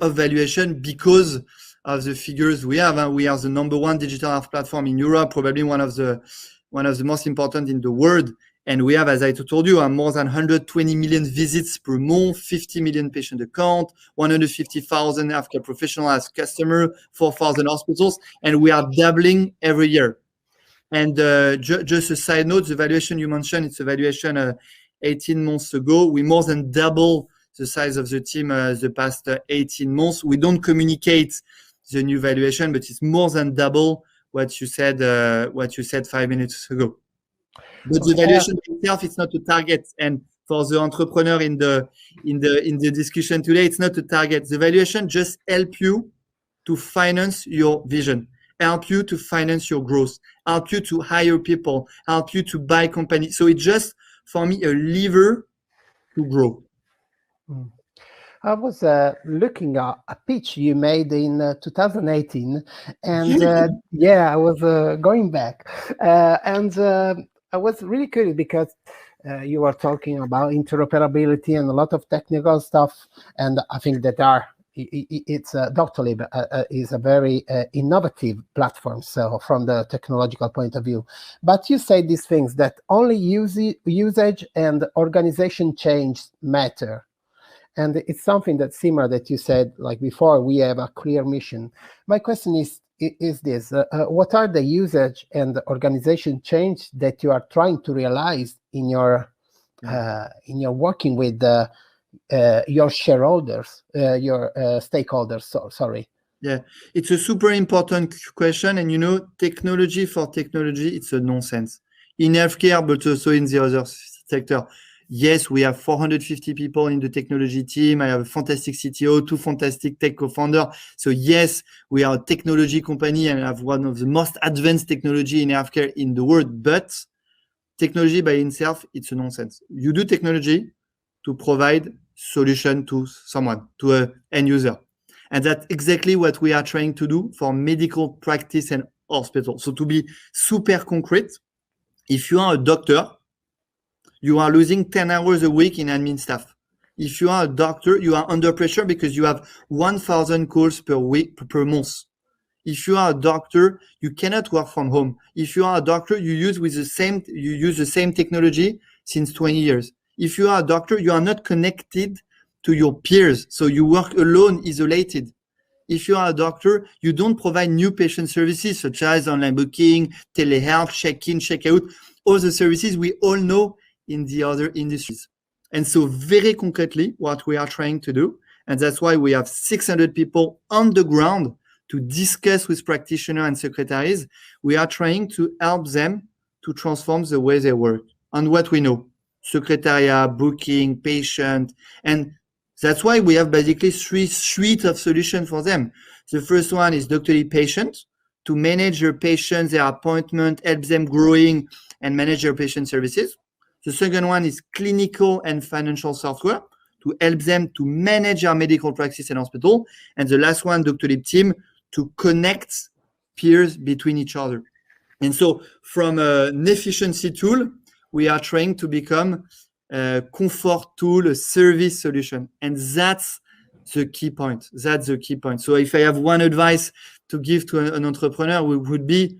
of valuation because of the figures we have. We are the number one digital health platform in Europe, probably one of the most important in the world. And we have, as I told you, more than 120 million visits per month, 50 million patient account, 150,000 healthcare professionals as customers, 4,000 hospitals, and we are doubling every year. And just a side note, the valuation you mentioned, it's a valuation 18 months ago. We more than double the size of the team the past 18 months. We don't communicate the new valuation, but it's more than double what you said 5 minutes ago. But the valuation itself, it's not a target. And for the entrepreneur in the discussion today, it's not a target. The valuation just help you to finance your vision, help you to finance your growth, help you to hire people, help you to buy companies. So it's just, for me, a lever to grow. I was looking at a pitch you made in 2018, and I was going back, and I was really curious because you were talking about interoperability and a lot of technical stuff, and I think that it's Dr. Lib is a very innovative platform, so from the technological point of view. But you say these things that only usage and organization change matter. And it's something that's similar that you said, like before, we have a clear mission. My question is this, what are the usage and the organization change that you are trying to realize in your working with your shareholders, your stakeholders, sorry? Yeah, it's a super important question. And technology for technology, it's a nonsense. In healthcare, but also in the other sector. Yes, we have 450 people in the technology team. I have a fantastic CTO, 2 fantastic tech co-founders. So yes, we are a technology company and have one of the most advanced technology in healthcare in the world. But technology by itself, it's a nonsense. You do technology to provide solution to someone, to an end user. And that's exactly what we are trying to do for medical practice and hospital. So to be super concrete, if you are a doctor, you are losing 10 hours a week in admin staff. If you are a doctor, you are under pressure because you have 1,000 calls per week, per month. If you are a doctor, you cannot work from home. If you are a doctor, you use the same technology since 20 years. If you are a doctor, you are not connected to your peers, so you work alone, isolated. If you are a doctor, you don't provide new patient services such as online booking, telehealth, check-in, check-out, all the services we all know in the other industries. And so very concretely, what we are trying to do, and that's why we have 600 people on the ground to discuss with practitioners and secretaries, we are trying to help them to transform the way they work on what we know, secretariat, booking, patient, and that's why we have basically 3 suites of solutions for them. The first one is Doctolib Patient, to manage your patients, their appointment, help them growing and manage their patient services. The second one is clinical and financial software to help them to manage their medical practice and hospital. And the last one, Doctolib Team, to connect peers between each other. And so from an efficiency tool, we are trying to become a comfort tool, a service solution. And that's the key point. That's the key point. So if I have one advice to give to an entrepreneur, would be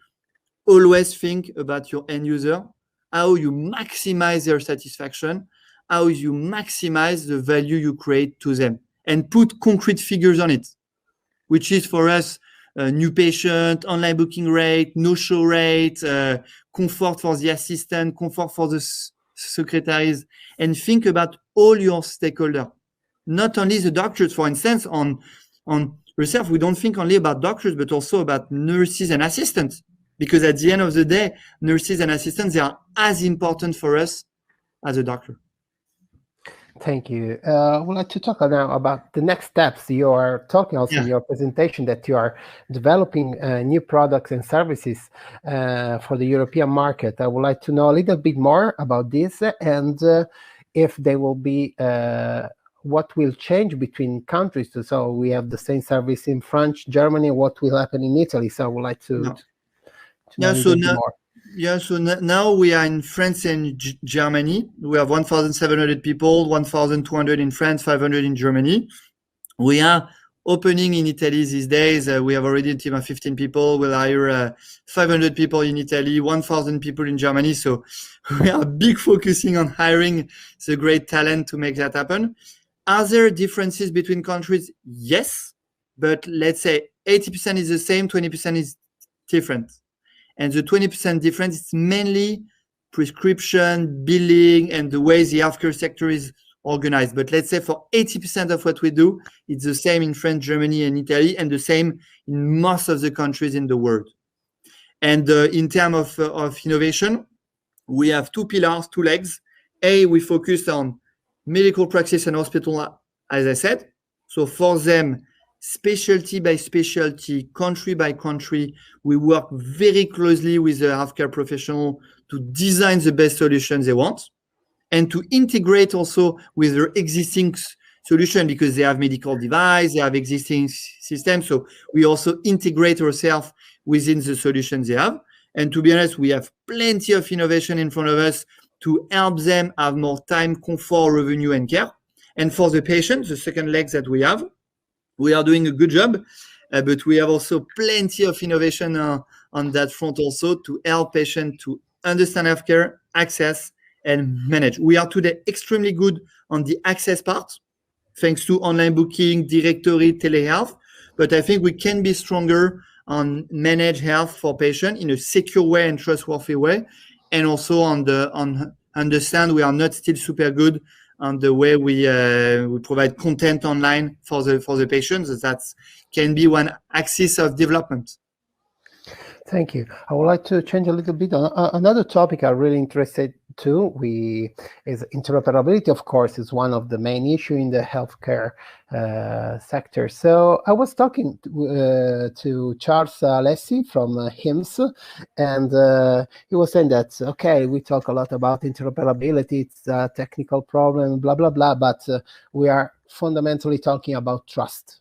always think about your end user, how you maximize their satisfaction, how you maximize the value you create to them, and put concrete figures on it, which is for us new patient, online booking rate, no-show rate, comfort for the assistant, comfort for the secretaries, and think about all your stakeholders, not only the doctors. For instance, on yourself, we don't think only about doctors, but also about nurses and assistants, because at the end of the day, nurses and assistants, they are as important for us as a doctor. Thank you. I would like to talk now about the next steps. You are talking also in your presentation that you are developing new products and services for the European market. I would like to know a little bit more about this and if they will be, what will change between countries. So we have the same service in France, Germany, what will happen in Italy. So I would like to know a little bit more. So now we are in France and Germany. We have 1,700 people, 1,200 in France, 500 in Germany. We are opening in Italy these days. We have already a team of 15 people. We'll hire 500 people in Italy, 1,000 people in Germany. So we are big focusing on hiring the great talent to make that happen. Are there differences between countries? Yes, but let's say 80% is the same, 20% is different. And the 20% difference is mainly prescription, billing, and the way the healthcare sector is organized. But let's say for 80% of what we do, it's the same in France, Germany, and Italy, and the same in most of the countries in the world. And in terms of innovation, we have 2 pillars, 2 legs. We focus on medical practice and hospital, as I said. So for them, specialty by specialty, country by country, we work very closely with the healthcare professional to design the best solutions they want and to integrate also with their existing solution because they have medical device, they have existing systems. So we also integrate ourselves within the solutions they have. And to be honest, we have plenty of innovation in front of us to help them have more time, comfort, revenue, and care. And for the patient, the second leg that we have, we are doing a good job, but we have also plenty of innovation on that front also to help patients to understand healthcare, access, and manage. We are today extremely good on the access part, thanks to online booking, directory, telehealth, but I think we can be stronger on manage health for patients in a secure way and trustworthy way, and also on understand we are not still super good on the way we provide content online for the patients. That can be one axis of development. Thank you. I would like to change a little bit on another topic I'm really interested too, is interoperability, of course, is one of the main issue in the healthcare sector. So I was talking to Charles Alessi from HIMSS, and he was saying that, okay, we talk a lot about interoperability, it's a technical problem, blah, blah, blah, but we are fundamentally talking about trust.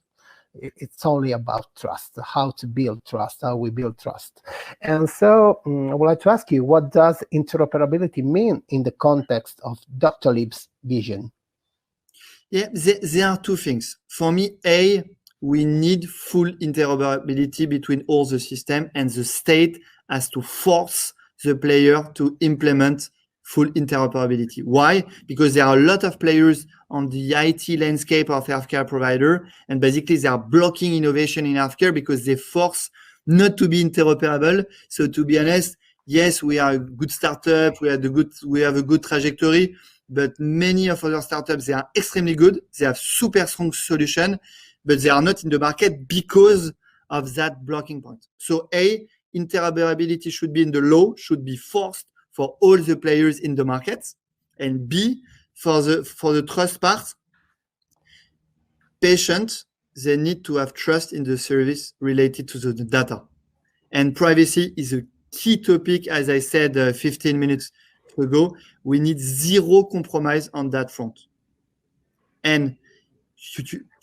It's only about trust, how to build trust, how we build trust. And so I would like to ask you, what does interoperability mean in the context of Dr. Lib's vision? Yeah, there are two things. For me, we need full interoperability between all the system, and the state has to force the player to implement full interoperability. Why? Because there are a lot of players on the IT landscape of healthcare provider, and basically they are blocking innovation in healthcare because they force not to be interoperable. So to be honest, yes, we are a good startup, we have a good trajectory, but many of other startups, they are extremely good, they have super strong solution, but they are not in the market because of that blocking point. So interoperability should be in the law, should be forced for all the players in the market. And B, for the trust part, patients, they need to have trust in the service related to the data. And privacy is a key topic, as I said 15 minutes ago. We need zero compromise on that front. And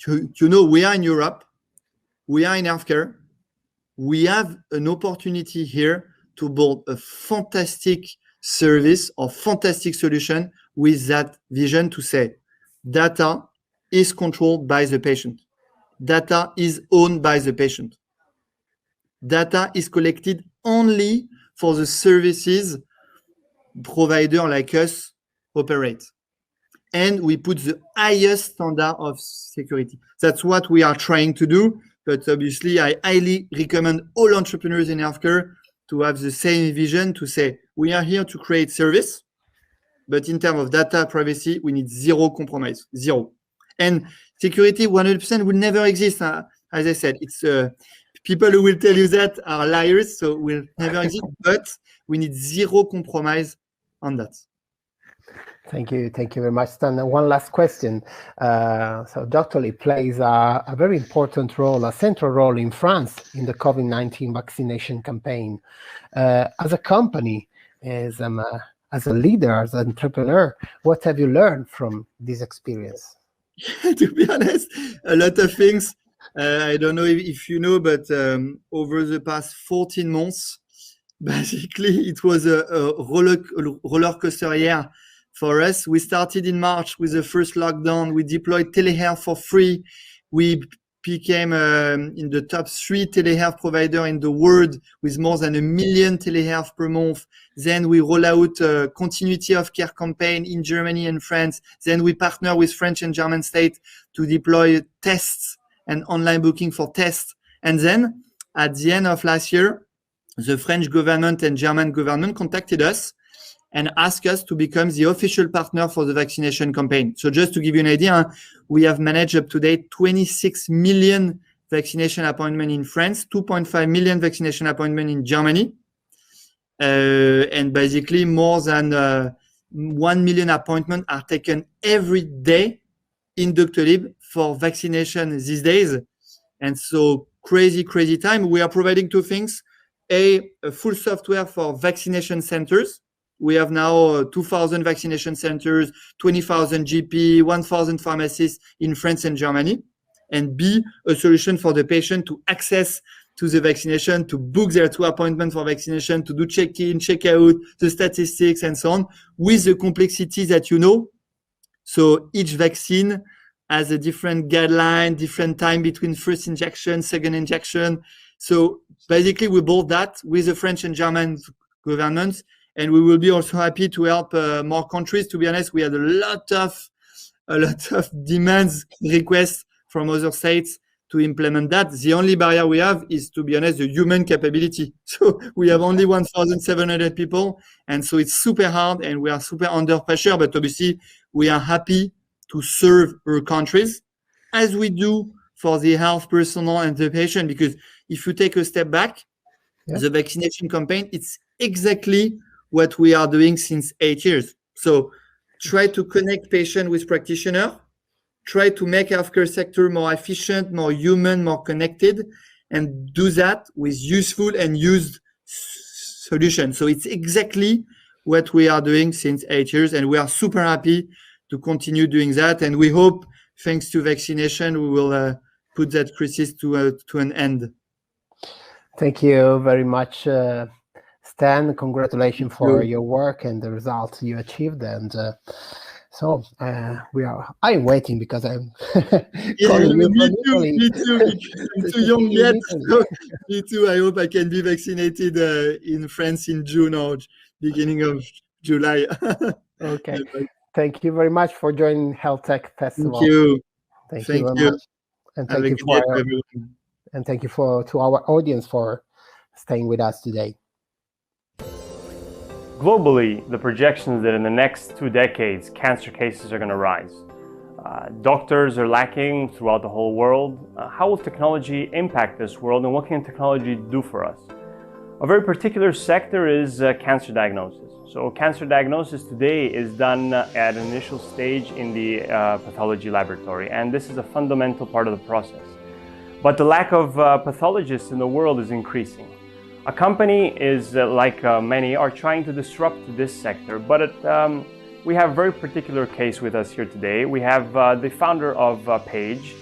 you know, we are in Europe, we are in healthcare, we have an opportunity here to build a fantastic service or fantastic solution with that vision to say data is controlled by the patient. Data is owned by the patient. Data is collected only for the services provider like us operate. And we put the highest standard of security. That's what we are trying to do. But obviously, I highly recommend all entrepreneurs in healthcare to have the same vision, to say, we are here to create service, but in terms of data privacy, we need zero compromise, zero. And security 100% will never exist. As I said, it's people who will tell you that are liars, so will never exist, but we need zero compromise on that. Thank you very much, Stan. One last question. So Dr. Lee plays a very important role, a central role in France in the COVID-19 vaccination campaign. As a company, as a leader, as an entrepreneur, what have you learned from this experience? To be honest, a lot of things. I don't know if you know, but over the past 14 months, basically, it was a roller coaster year for us. We started in March with the first lockdown. We deployed telehealth for free. We became in the top 3 telehealth provider in the world with more than 1 million telehealth per month. Then we roll out a continuity of care campaign in Germany and France. Then we partner with French and German state to deploy tests and online booking for tests. And then at the end of last year, the French government and German government contacted us and asked us to become the official partner for the vaccination campaign. So just to give you an idea, we have managed up to date 26 million vaccination appointments in France, 2.5 million vaccination appointments in Germany, and basically more than 1 million appointments are taken every day in Doctolib for vaccination these days. And so crazy time. We are providing 2 things. A full software for vaccination centers. We have now 2,000 vaccination centers, 20,000 GP, 1,000 pharmacists in France and Germany. And B, a solution for the patient to access to the vaccination, to book their 2 appointments for vaccination, to do check-in, check-out, the statistics, and so on, with the complexity that you know. So each vaccine has a different guideline, different time between first injection, second injection. So basically, we built that with the French and German governments. And we will be also happy to help more countries. To be honest, we had a lot of demands, requests from other states to implement that. The only barrier we have is, to be honest, the human capability. So we have only 1,700 people. And so it's super hard and we are super under pressure. But obviously, we are happy to serve our countries as we do for the health personnel and the patient. Because if you take a step back, the vaccination campaign, it's exactly what we are doing since 8 years. So try to connect patient with practitioner, try to make healthcare sector more efficient, more human, more connected, and do that with useful and used solutions. So it's exactly what we are doing since 8 years, and we are super happy to continue doing that. And we hope, thanks to vaccination, we will put that crisis to an end. Thank you very much, Stan. Congratulations for your work and the results you achieved. And so I'm waiting because I'm calling you from Italy. Me too. I'm too young yet. So me too. I hope I can be vaccinated in France in June or beginning of July. Okay. Thank you very much for joining HealthTech Festival. Thank you. Thank you very much. And thank you to our audience for staying with us today. Globally, the projections that in the next 2 decades, cancer cases are going to rise. Doctors are lacking throughout the whole world. How will technology impact this world, and what can technology do for us? A very particular sector is cancer diagnosis. So cancer diagnosis today is done at an initial stage in the pathology laboratory, and this is a fundamental part of the process. But the lack of pathologists in the world is increasing. A company is, like many, are trying to disrupt this sector, but we have a very particular case with us here today. We have the founder of Page,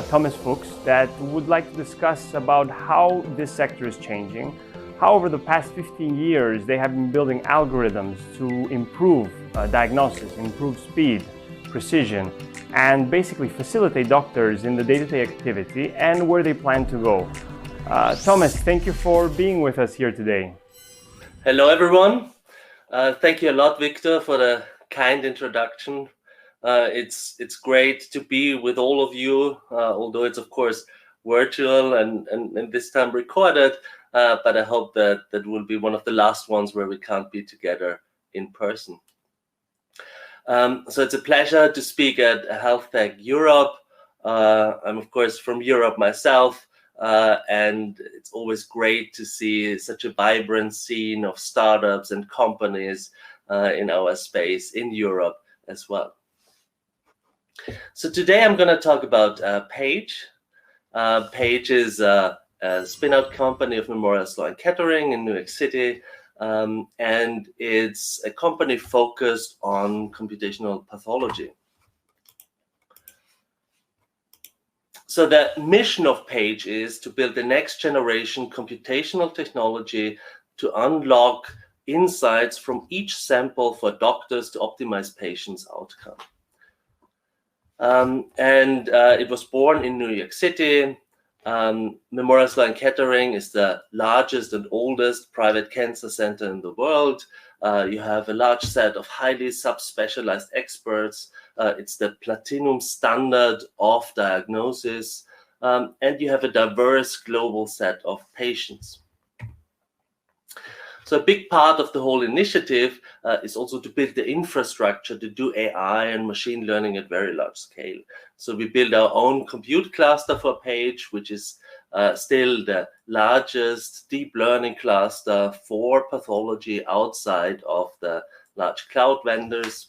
Thomas Fuchs, that would like to discuss about how this sector is changing, how over the past 15 years they have been building algorithms to improve diagnosis, improve speed, precision, and basically facilitate doctors in the day-to-day activity and where they plan to go. Thomas, thank you for being with us here today. Hello, everyone. Thank you a lot, Victor, for the kind introduction. It's great to be with all of you, although it's of course virtual and this time recorded, but I hope that will be one of the last ones where we can't be together in person. So it's a pleasure to speak at HealthTech Europe. I'm of course from Europe myself. And it's always great to see such a vibrant scene of startups and companies in our space in Europe as well. So today I'm going to talk about Page. Page is a spin-out company of Memorial Sloan Kettering in New York City, and it's a company focused on computational pathology. So the mission of Page is to build the next generation computational technology to unlock insights from each sample for doctors to optimize patients' outcome. It was born in New York City. Memorial Sloan Kettering is the largest and oldest private cancer center in the world. You have a large set of highly subspecialized experts. It's the platinum standard of diagnosis, and you have a diverse global set of patients. So a big part of the whole initiative is also to build the infrastructure to do AI and machine learning at very large scale. So we build our own compute cluster for Page, which is still the largest deep learning cluster for pathology outside of the large cloud vendors.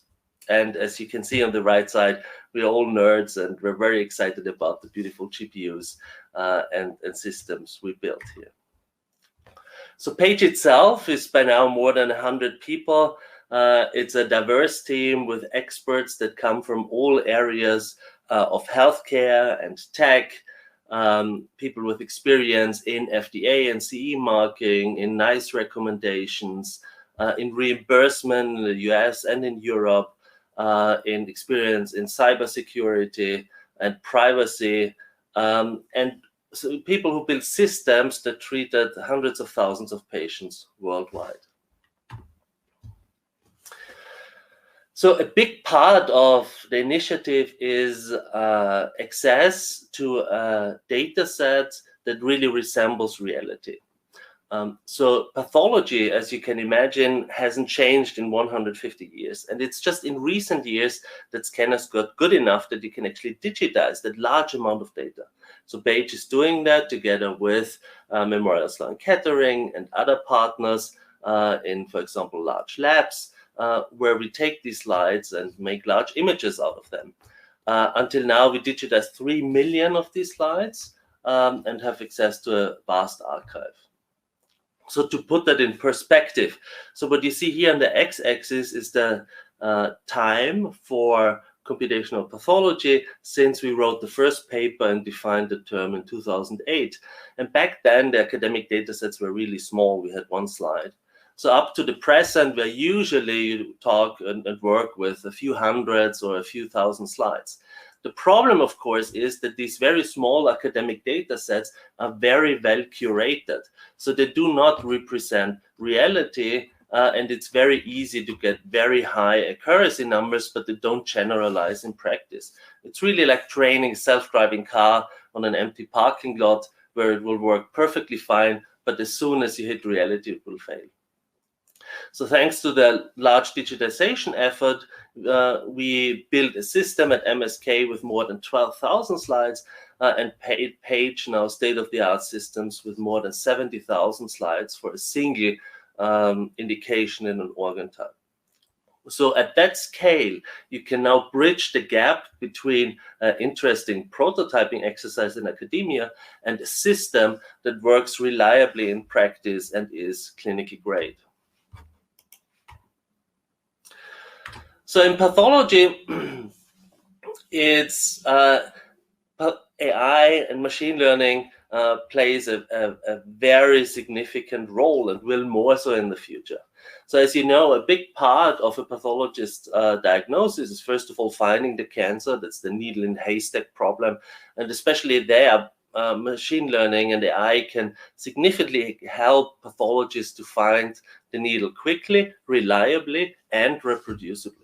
And as you can see on the right side, we're all nerds and we're very excited about the beautiful GPUs and systems we built here. So Page itself is by now more than 100 people. It's a diverse team with experts that come from all areas of healthcare and tech, people with experience in FDA and CE marking, in NICE recommendations, in reimbursement in the US and in Europe, in experience in cybersecurity and privacy, and so people who build systems that treated hundreds of thousands of patients worldwide. So a big part of the initiative is access to a data set that really resembles reality. So pathology, as you can imagine, hasn't changed in 150 years. And it's just in recent years that scanners got good enough that you can actually digitize that large amount of data. So Page is doing that together with Memorial Sloan Kettering and other partners in, for example, large labs, where we take these slides and make large images out of them. Until now, we digitized 3 million of these slides and have access to a vast archive. So to put that in perspective, so what you see here on the x-axis is the time for computational pathology since we wrote the first paper and defined the term in 2008. And back then, the academic data sets were really small. We had 1 slide. So up to the present, where usually you talk and work with a few hundreds or a few thousand slides. The problem, of course, is that these very small academic data sets are very well curated. So they do not represent reality, and it's very easy to get very high accuracy numbers, but they don't generalize in practice. It's really like training a self-driving car on an empty parking lot where it will work perfectly fine, but as soon as you hit reality, it will fail. So thanks to the large digitization effort, we built a system at MSK with more than 12,000 slides and Page now state-of-the-art systems with more than 70,000 slides for a single indication in an organ type. So at that scale, you can now bridge the gap between interesting prototyping exercise in academia and a system that works reliably in practice and is clinically grade. So in pathology, it's AI and machine learning plays a very significant role and will more so in the future. So as you know, a big part of a pathologist's diagnosis is first of all finding the cancer. That's the needle in haystack problem. And especially there, machine learning and AI can significantly help pathologists to find the needle quickly, reliably, and reproducibly.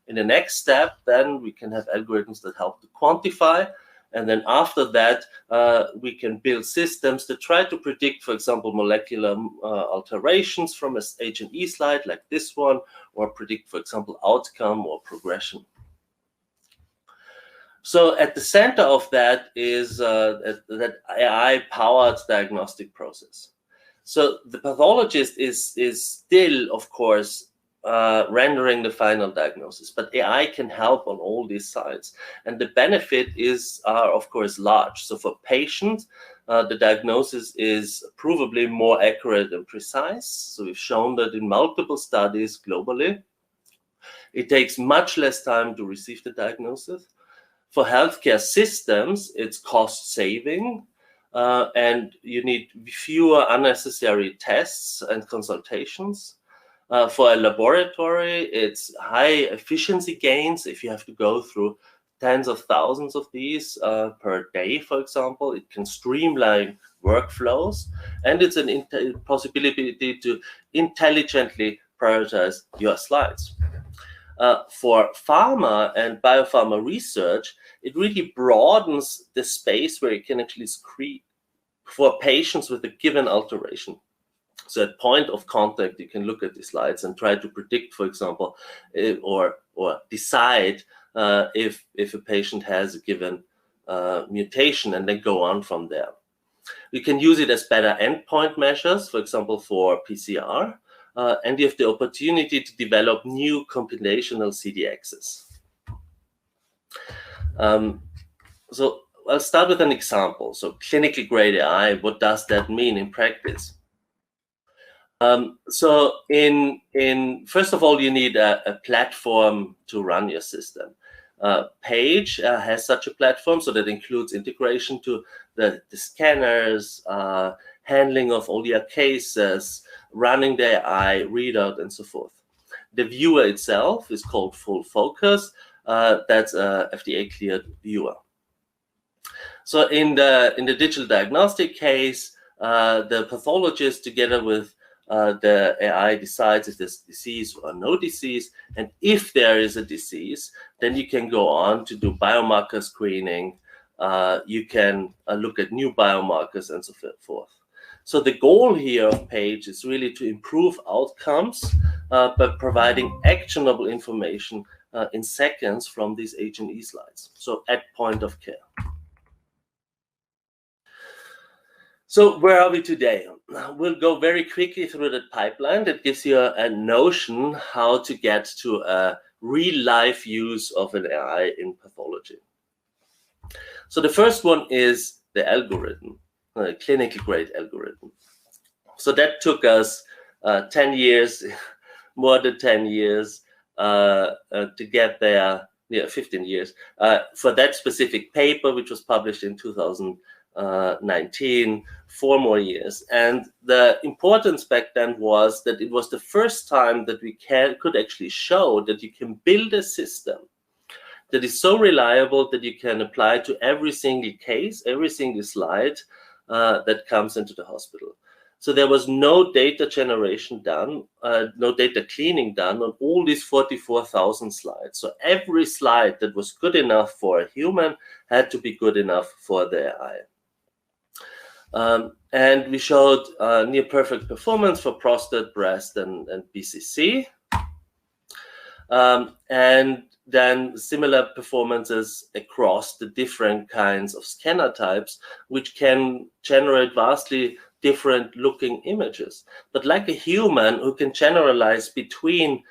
In the next step, then we can have algorithms that help to quantify. And then after that, we can build systems that try to predict, for example, molecular alterations from an H&E slide like this one, or predict, for example, outcome or progression. So at the center of that is that AI-powered diagnostic process. So the pathologist is still, of course, rendering the final diagnosis, but AI can help on all these sides, and the benefit are of course large. So for patients, the diagnosis is provably more accurate and precise. So we've shown that in multiple studies globally. It takes much less time to receive the diagnosis. For healthcare systems, it's cost saving, and you need fewer unnecessary tests and consultations. For a laboratory, it's high efficiency gains. If you have to go through tens of thousands of these per day, for example, it can streamline workflows, and it's a possibility to intelligently prioritize your slides. For pharma and biopharma research, it really broadens the space where you can actually screen for patients with a given alteration. So at point of contact, you can look at the slides and try to predict, for example, or decide if a patient has a given mutation, and then go on from there. You can use it as better endpoint measures, for example, for PCR, and you have the opportunity to develop new computational CDXs. So I'll start with an example. So clinically grade AI, what does that mean in practice? So first of all, you need a platform to run your system. Page has such a platform, so that includes integration to the scanners, handling of all your cases, running the AI, readout, and so forth. The viewer itself is called Full Focus. That's a FDA-cleared viewer. So in the digital diagnostic case, the pathologist, together with the AI, decides if there's disease or no disease, and if there is a disease, then you can go on to do biomarker screening. You can look at new biomarkers and so forth. So the goal here of Page is really to improve outcomes by providing actionable information in seconds from these H&E slides, so at point of care. So where are we today? We'll go very quickly through that pipeline that gives you a notion how to get to a real-life use of an AI in pathology. So the first one is the algorithm, a clinical-grade algorithm. So that took us 10 years, more than 10 years to get there, 15 years, for that specific paper, which was published in 2019, 4 more years. And the importance back then was that it was the first time that we could actually show that you can build a system that is so reliable that you can apply to every single case, every single slide that comes into the hospital. So there was no data generation done, no data cleaning done on all these 44,000 slides. So every slide that was good enough for a human had to be good enough for the AI. And we showed near perfect performance for prostate, breast, and BCC. And then similar performances across the different kinds of scanner types, which can generate vastly different looking images. But like a human who can generalize between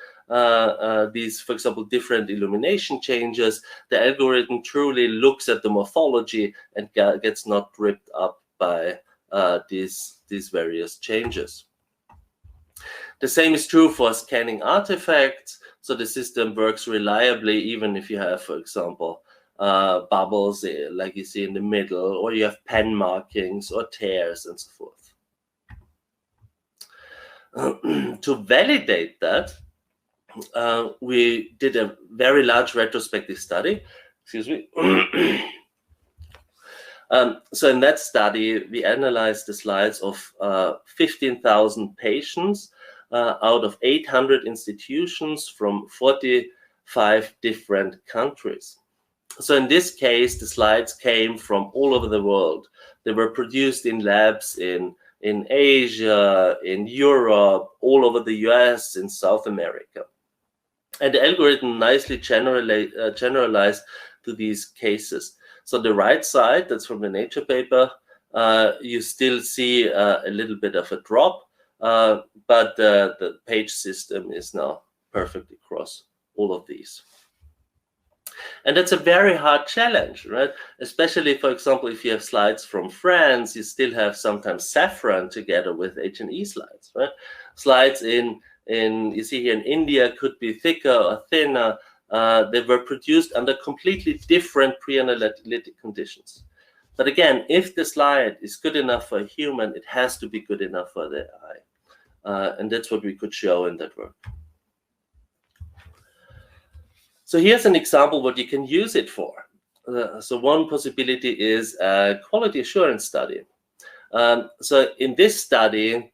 these, for example, different illumination changes, the algorithm truly looks at the morphology and gets not ripped up by these various changes. The same is true for scanning artifacts. So the system works reliably, even if you have, for example, bubbles like you see in the middle, or you have pen markings or tears and so forth. To validate that, we did a very large retrospective study. Excuse me. So in that study, we analyzed the slides of 15,000 patients out of 800 institutions from 45 different countries. So in this case, the slides came from all over the world. They were produced in labs in Asia, in Europe, all over the US, in South America. And the algorithm nicely generalized to these cases. So the right side, that's from the Nature paper, you still see a little bit of a drop, but the page system is now perfect across all of these. And that's a very hard challenge, right? Especially, for example, if you have slides from France, you still have sometimes saffron together with H&E slides, right? Slides you see here in India could be thicker or thinner. They were produced under completely different pre-analytic conditions. But again, if the slide is good enough for a human, it has to be good enough for the AI. And that's what we could show in that work. So here's an example what you can use it for. So one possibility is a quality assurance study. So in this study,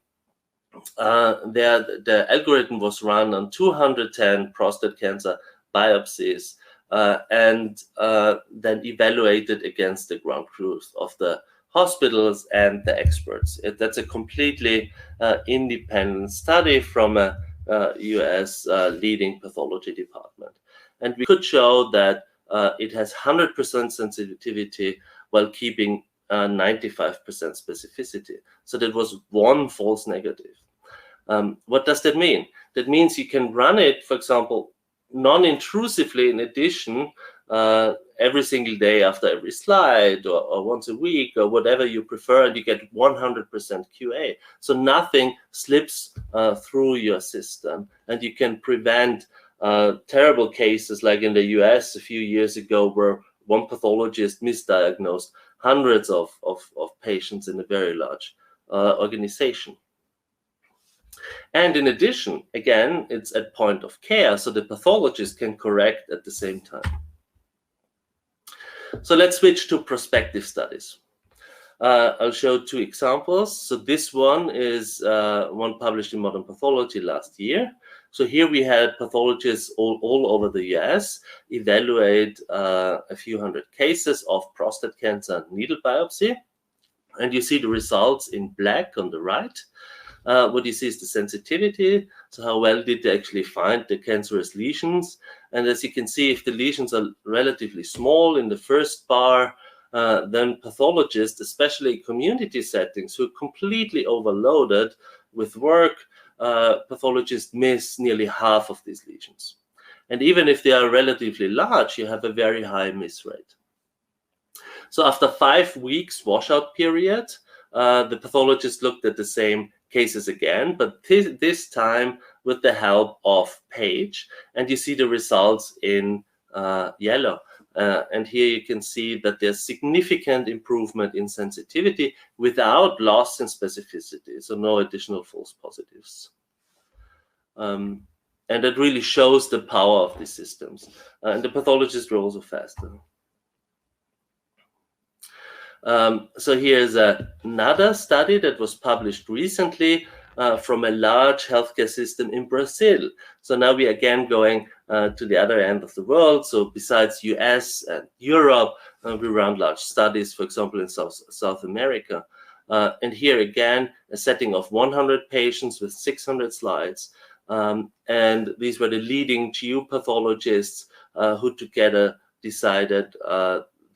the algorithm was run on 210 prostate cancer biopsies and then evaluated against the ground truth of the hospitals and the experts. That's a completely independent study from a US leading pathology department. And we could show that it has 100% sensitivity while keeping 95% specificity. So that was one false negative. What does that mean? That means you can run it, for example, non-intrusively in addition every single day after every slide or once a week or whatever you prefer, and you get 100% QA. So nothing slips through your system, and you can prevent terrible cases like in the US a few years ago where one pathologist misdiagnosed hundreds of patients in a very large organization. And in addition, again, it's at point of care, so the pathologist can correct at the same time. So let's switch to prospective studies. I'll show 2 examples. So this one is one published in Modern Pathology last year. So here we had pathologists all over the US evaluate a few hundred cases of prostate cancer needle biopsy. And you see the results in black on the right. What you see is the sensitivity. So how well did they actually find the cancerous lesions? And as you can see, if the lesions are relatively small in the first bar, then pathologists, especially community settings, who are completely overloaded with work, pathologists miss nearly half of these lesions. And even if they are relatively large, you have a very high miss rate. So after 5 weeks washout period, the pathologist looked at the same cases again, but this time with the help of PAGE, and you see the results in yellow. And here you can see that there's significant improvement in sensitivity without loss in specificity, so no additional false positives. And that really shows the power of these systems. And the pathologists were also faster. So here's another study that was published recently from a large healthcare system in Brazil. So now we are again going to the other end of the world. So besides US and Europe, we run large studies, for example, in South America. And here again, a setting of 100 patients with 600 slides. And these were the leading GU pathologists who together decided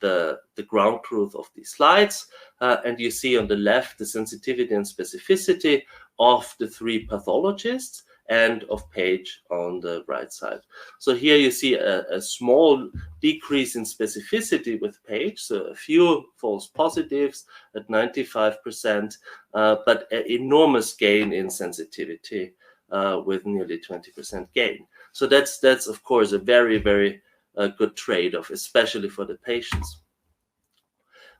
the ground truth of these slides. And you see on the left the sensitivity and specificity of the 3 pathologists and of PAGE on the right side. So here you see a small decrease in specificity with PAGE, so a few false positives at 95%, but an enormous gain in sensitivity with nearly 20% gain. So that's of course a very, very good trade-off, especially for the patients.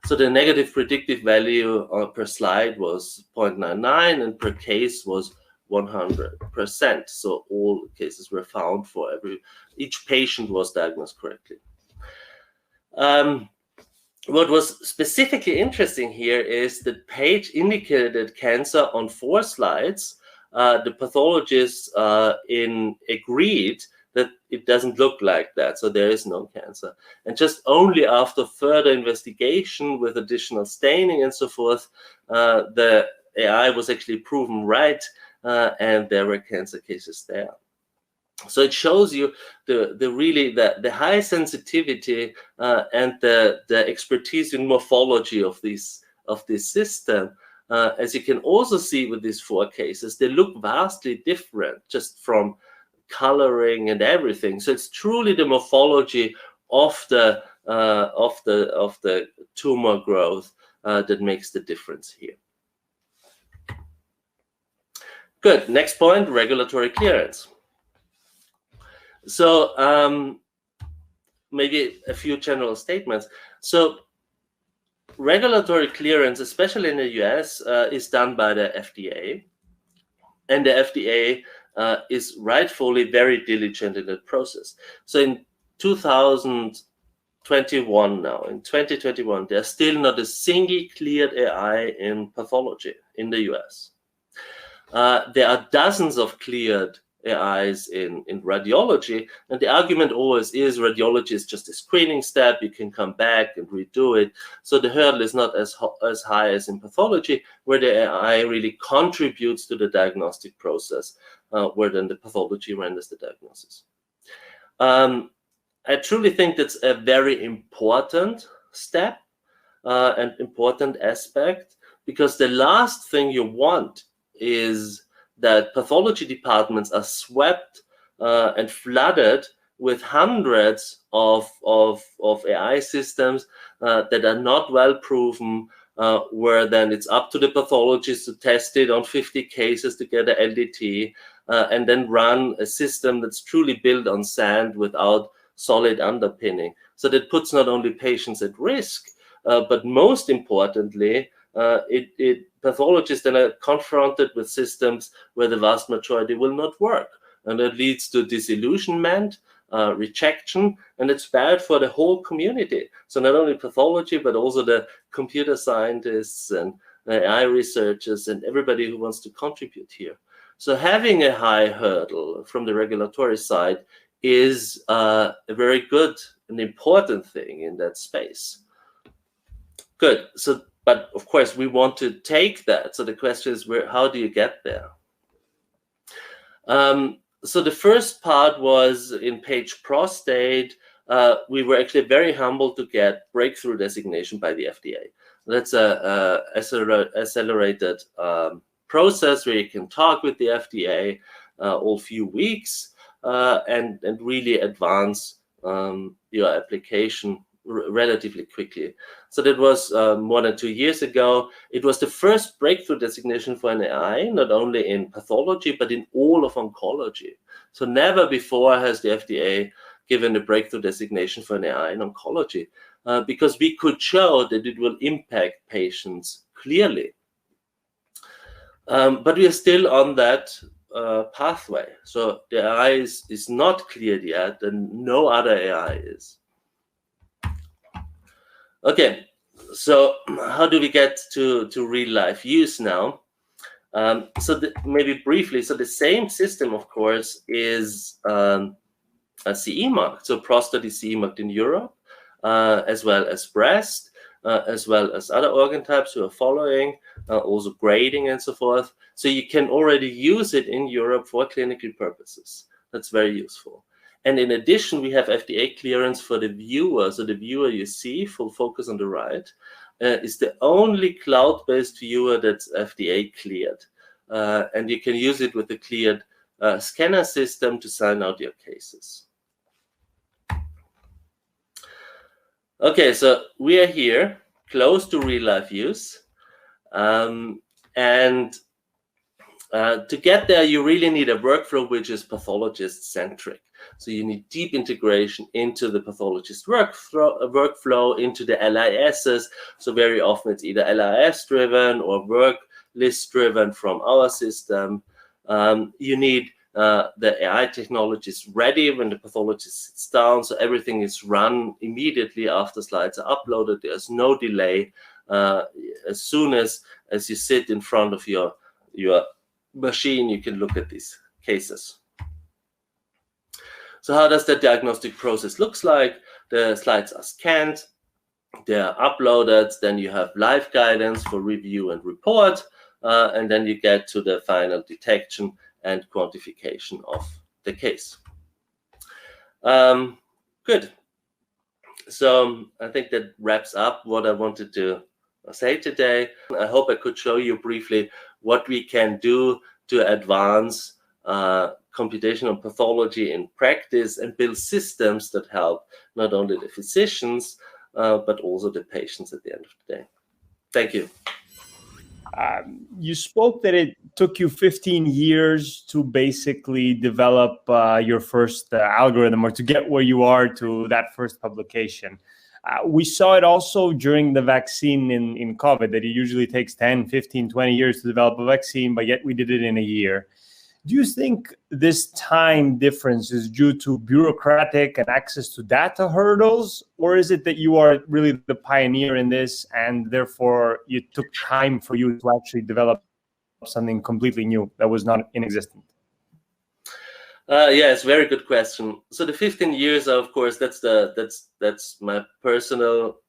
So the negative predictive value per slide was 0.99 and per case was 100%. So all cases were found for each patient was diagnosed correctly. What was specifically interesting here is that PAGE indicated cancer on 4 slides. The pathologists agreed that it doesn't look like that, so there is no cancer. And just only after further investigation with additional staining and so forth, the AI was actually proven right, and there were cancer cases there. So it shows you the high sensitivity and the expertise in morphology of this system. As you can also see with these 4 cases, they look vastly different just from coloring and everything. So it's truly the morphology of the tumor growth that makes the difference here. Good. Next point: regulatory clearance. So maybe a few general statements. So regulatory clearance, especially in the US, is done by the FDA, and the FDA is rightfully very diligent in that process. So in 2021 now, in 2021, there's still not a single cleared AI in pathology in the US. There are dozens of cleared AIs in radiology, and the argument always is radiology is just a screening step. You can come back and redo it. So the hurdle is not as high as in pathology, where the AI really contributes to the diagnostic process, where then the pathology renders the diagnosis. I truly think that's a very important step and important aspect, because the last thing you want is that pathology departments are swept and flooded with hundreds of AI systems that are not well proven, where then it's up to the pathologist to test it on 50 cases to get an LDT, and then run a system that's truly built on sand without solid underpinning. So that puts not only patients at risk, but most importantly, pathologists then are confronted with systems where the vast majority will not work. And that leads to disillusionment, rejection, and it's bad for the whole community. So not only pathology, but also the computer scientists and AI researchers and everybody who wants to contribute here. So having a high hurdle from the regulatory side is a very good and important thing in that space. Good. So, but of course, we want to take that. So the question is, how do you get there? So the first part was in PAGE prostate. we were actually very humbled to get breakthrough designation by the FDA. That's a accelerated process where you can talk with the FDA all few weeks and really advance your application relatively quickly. So that was more than 2 years ago. It was the first breakthrough designation for an AI, not only in pathology, but in all of oncology. So never before has the FDA given a breakthrough designation for an AI in oncology, because we could show that it will impact patients clearly. But we are still on that pathway. So the AI is not cleared yet, and no other AI is. Okay, so how do we get to real life use now? Maybe briefly, so the same system, of course, is a CE marked. So prostate is CE marked in Europe, as well as breast, as well as other organ types who are following, also grading and so forth. So you can already use it in Europe for clinical purposes. That's very useful. And in addition, we have FDA clearance for the viewer. So the viewer you see, full focus on the right, is the only cloud-based viewer that's FDA cleared. And you can use it with the cleared scanner system to sign out your cases. Okay, so we are here, close to real-life use. To get there, you really need a workflow which is pathologist-centric. So you need deep integration into the pathologist workflow, into the LISs. So very often it's either LIS-driven or work list-driven from our system. You need the AI technologies ready when the pathologist sits down, so everything is run immediately after slides are uploaded. There's no delay. As soon as you sit in front of your machine, you can look at these cases. So how does the diagnostic process looks like? The slides are scanned, they are uploaded, then you have live guidance for review and report, and then you get to the final detection and quantification of the case. Good. So I think that wraps up what I wanted to say today. I hope I could show you briefly what we can do to advance computational pathology in practice and build systems that help not only the physicians, but also the patients at the end of the day. Thank you. You spoke that it took you 15 years to basically develop your first algorithm, or to get where you are to that first publication. We saw it also during the vaccine in COVID, that it usually takes 10, 15, 20 years to develop a vaccine, but yet we did it in a year. Do you think this time difference is due to bureaucratic and access to data hurdles, or is it that you are really the pioneer in this and therefore it took time for you to actually develop something completely new that was not in existence? Yeah, it's a very good question. So the 15 years, of course, that's my personal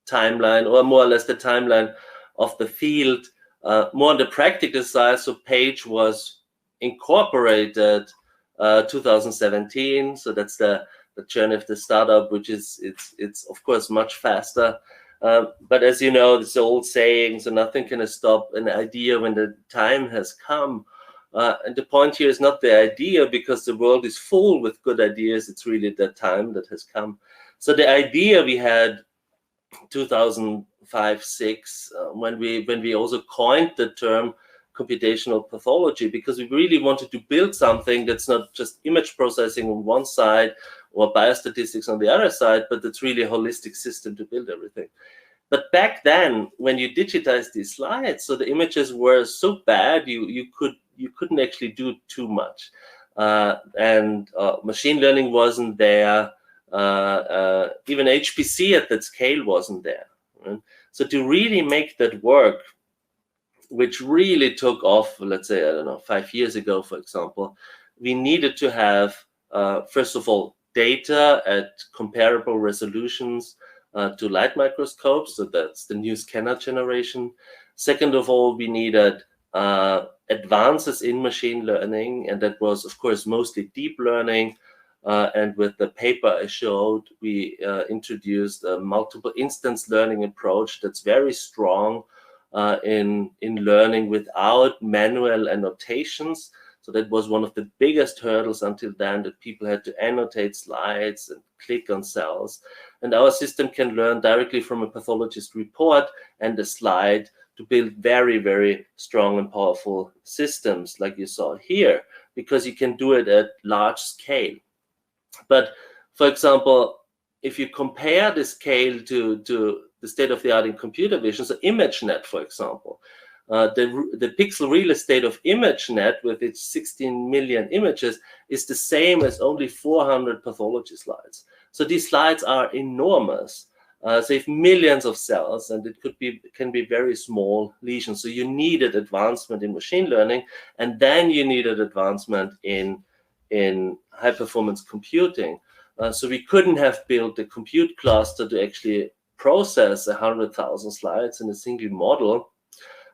timeline, or more or less the timeline of the field. More on the practical side, so Page was incorporated 2017, so that's the journey of the startup, which is it's of course much faster, but as you know, this old saying, so nothing can stop an idea when the time has come, and the point here is not the idea, because the world is full with good ideas. It's really the time that has come. So the idea we had 2005-06 when we also coined the term computational pathology, because we really wanted to build something that's not just image processing on one side or biostatistics on the other side, but it's really a holistic system to build everything. But back then, when you digitized these slides, so the images were so bad, you couldn't actually do too much, and machine learning wasn't there. Even HPC at that scale wasn't there. Right? So to really make that work, which really took off, let's say, I don't know, 5 years ago, for example, we needed to have, first of all, data at comparable resolutions to light microscopes. So that's the new scanner generation. Second of all, we needed advances in machine learning, and that was, of course, mostly deep learning. And with the paper I showed, we introduced a multiple instance learning approach that's very strong in learning without manual annotations. So that was one of the biggest hurdles until then, that people had to annotate slides and click on cells. And our system can learn directly from a pathologist report and a slide to build very, very strong and powerful systems like you saw here, because you can do it at large scale. But for example, if you compare the scale to the state of the art in computer vision, so ImageNet, for example, the pixel real estate of ImageNet with its 16 million images is the same as only 400 pathology slides. So these slides are enormous. So you have millions of cells, and it can be very small lesions. So you needed advancement in machine learning, and then you needed advancement in high performance computing. So we couldn't have built a compute cluster to actually process 100,000 slides in a single model.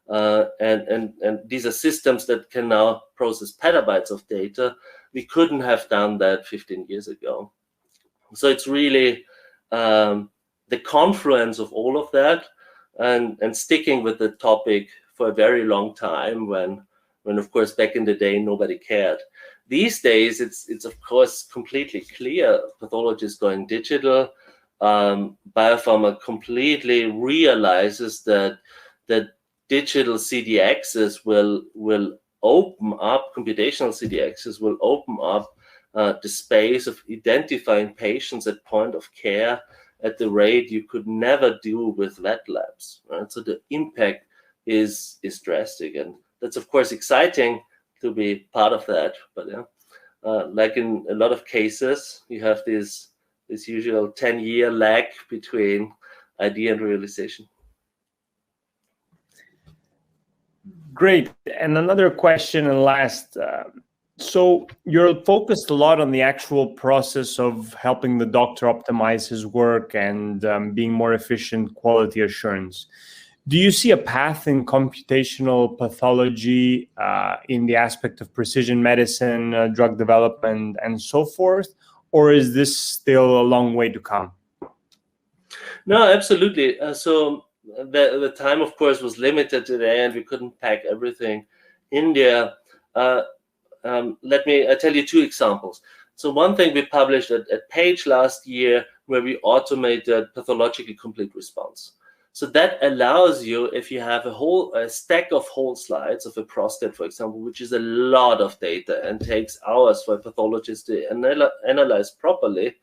And these are systems that can now process petabytes of data. We couldn't have done that 15 years ago. So it's really the confluence of all of that, and sticking with the topic for a very long time, when of course back in the day nobody cared. These days it's of course completely clear. Pathologists going digital. Biopharma completely realizes that digital CDXs will open up, computational CDXs will open up the space of identifying patients at point of care at the rate you could never do with wet labs. Right? So the impact is drastic, and that's of course exciting to be part of that. But yeah, like in a lot of cases, you have this usual 10-year lag between idea and realization. Great. And another question, and last. So you're focused a lot on the actual process of helping the doctor optimize his work and being more efficient, quality assurance. Do you see a path in computational pathology in the aspect of precision medicine, drug development, and so forth? Or is this still a long way to come? No, absolutely. So the time, of course, was limited today, and we couldn't pack everything in there. Let me tell you two examples. So one thing we published at Page last year, where we automated pathologically complete response. So that allows you, if you have a stack of whole slides of a prostate, for example, which is a lot of data and takes hours for a pathologist to analyze properly,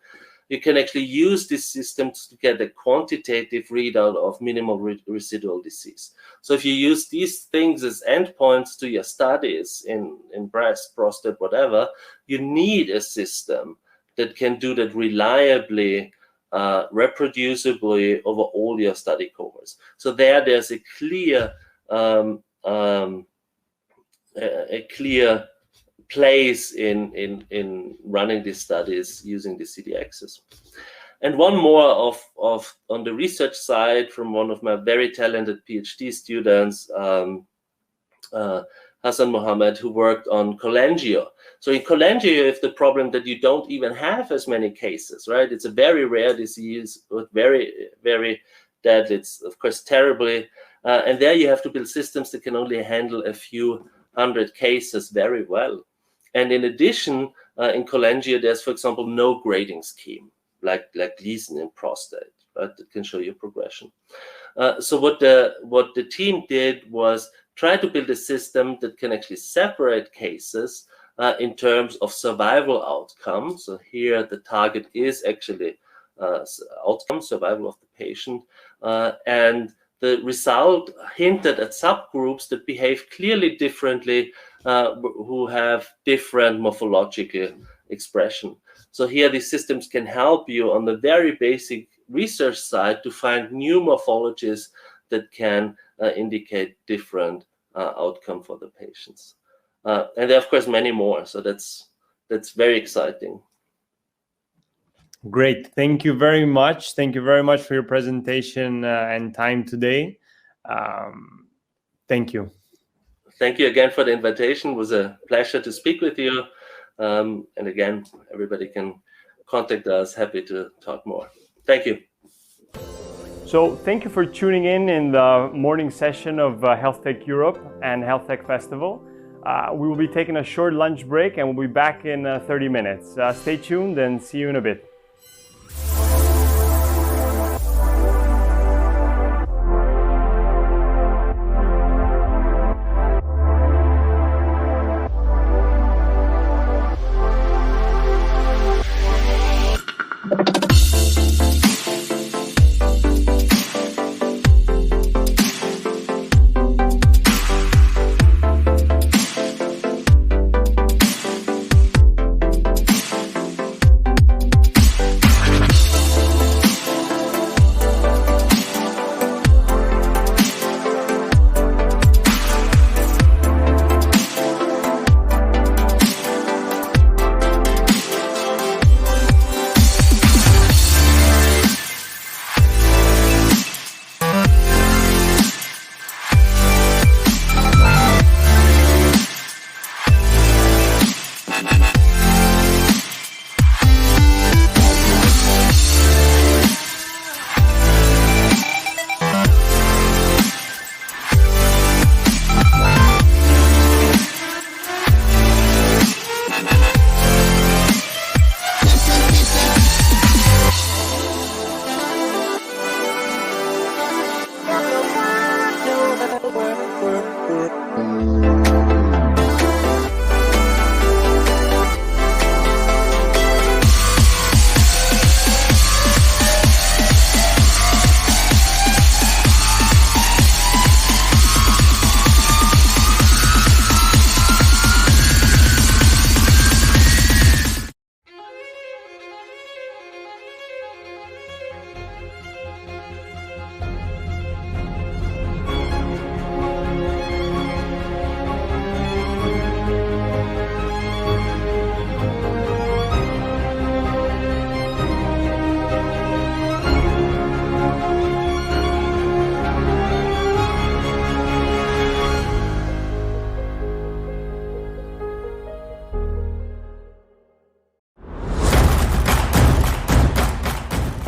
you can actually use these systems to get a quantitative readout of minimal residual disease. So if you use these things as endpoints to your studies in breast, prostate, whatever, you need a system that can do that reliably, reproducibly over all your study cohorts. So there's a clear place in running these studies using the CDXs. And one more on the research side from one of my very talented PhD students, Hassan Mohammed, who worked on cholangio. So in cholangio, you have the problem that you don't even have as many cases, right? It's a very rare disease with very, very deadly. It's, of course, terribly. And there you have to build systems that can only handle a few hundred cases very well. And in addition, in cholangio, there's, for example, no grading scheme, like Gleason in prostate, right? That can show you progression. So what the team did was try to build a system that can actually separate cases in terms of survival outcome. So here the target is actually outcome, survival of the patient. And the result hinted at subgroups that behave clearly differently, who have different morphological expression. So here these systems can help you on the very basic research side to find new morphologies that can indicate different outcome for the patients. And there are, of course, many more. So that's very exciting. Great. Thank you very much. Thank you very much for your presentation and time today. Thank you. Thank you again for the invitation. It was a pleasure to speak with you. And again, everybody can contact us. Happy to talk more. Thank you. So thank you for tuning in the morning session of HealthTech Europe and HealthTech Festival. We will be taking a short lunch break and we'll be back in 30 minutes. Stay tuned and see you in a bit.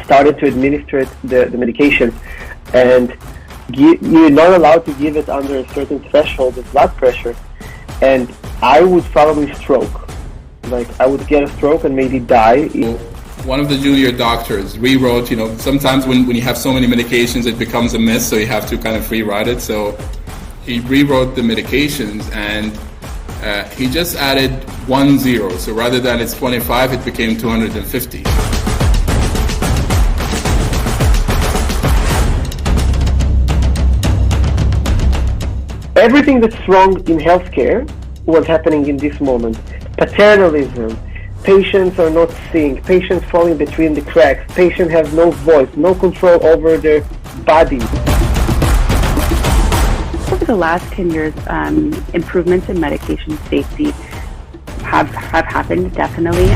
Started to administer the medication, and you're not allowed to give it under a certain threshold of blood pressure, and I would probably stroke. Like, I would get a stroke and maybe die. One of the junior doctors rewrote, sometimes when you have so many medications, it becomes a mess, so you have to kind of rewrite it. So he rewrote the medications, and he just added 1 0. So rather than it's 25, it became 250. Everything that's wrong in healthcare was happening in this moment. Paternalism, patients are not seeing, patients falling between the cracks, patients have no voice, no control over their body. Over the last 10 years, improvements in medication safety have happened, definitely.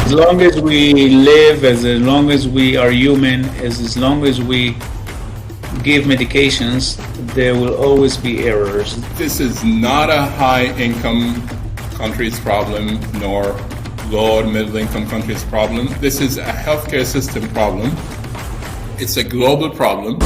As long as we live, as long as we are human, as long as we give medications, there will always be errors. This is not a high-income country's problem, nor low or middle-income country's problem. This is a healthcare system problem. It's a global problem.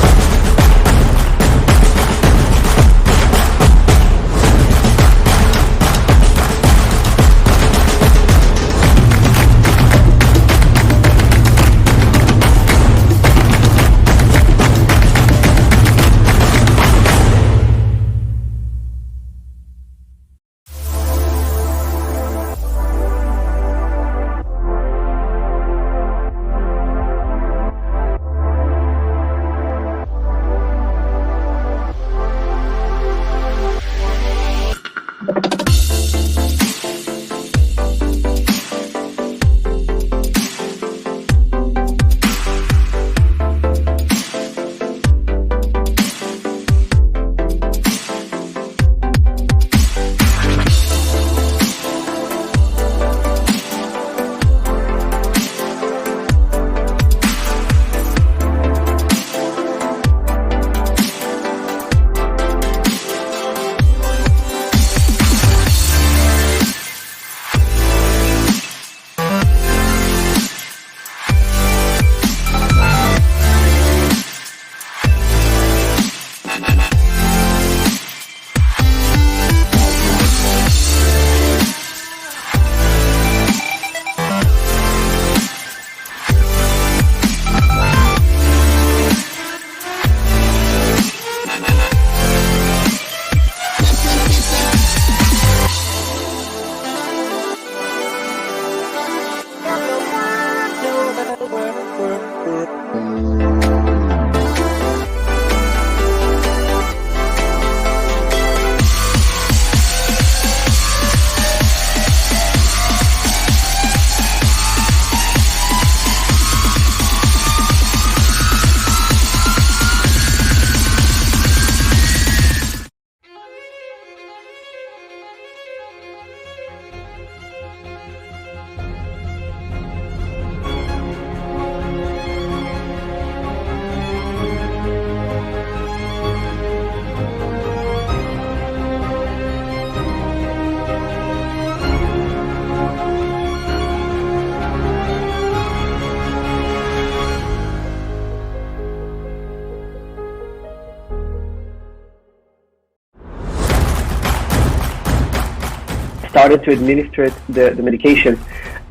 Started to administer the medication,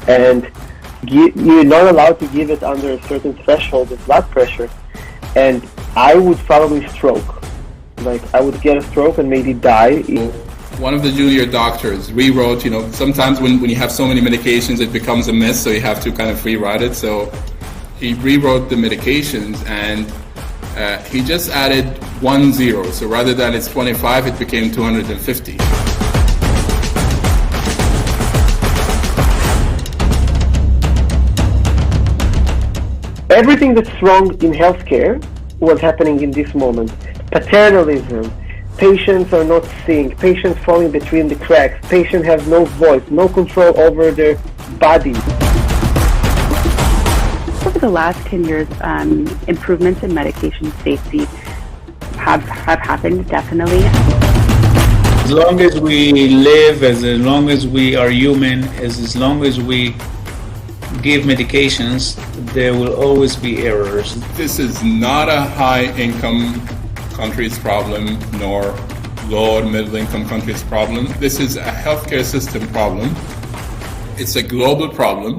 and you're not allowed to give it under a certain threshold of blood pressure, and I would probably stroke. Like, I would get a stroke and maybe die. One of the junior doctors rewrote, sometimes when you have so many medications, it becomes a mess, so you have to kind of rewrite it. So he rewrote the medications, and he just added 1 0. So rather than it's 25, it became 250. Everything that's wrong in healthcare was happening in this moment. Paternalism, patients are not seeing, patients falling between the cracks, patients have no voice, no control over their body. Over the last 10 years, improvements in medication safety have happened, definitely. As long as we live, as long as we are human, as long as we give medications, there will always be errors. This is not a high-income country's problem, nor low- and middle-income country's problem. This is a healthcare system problem. It's a global problem.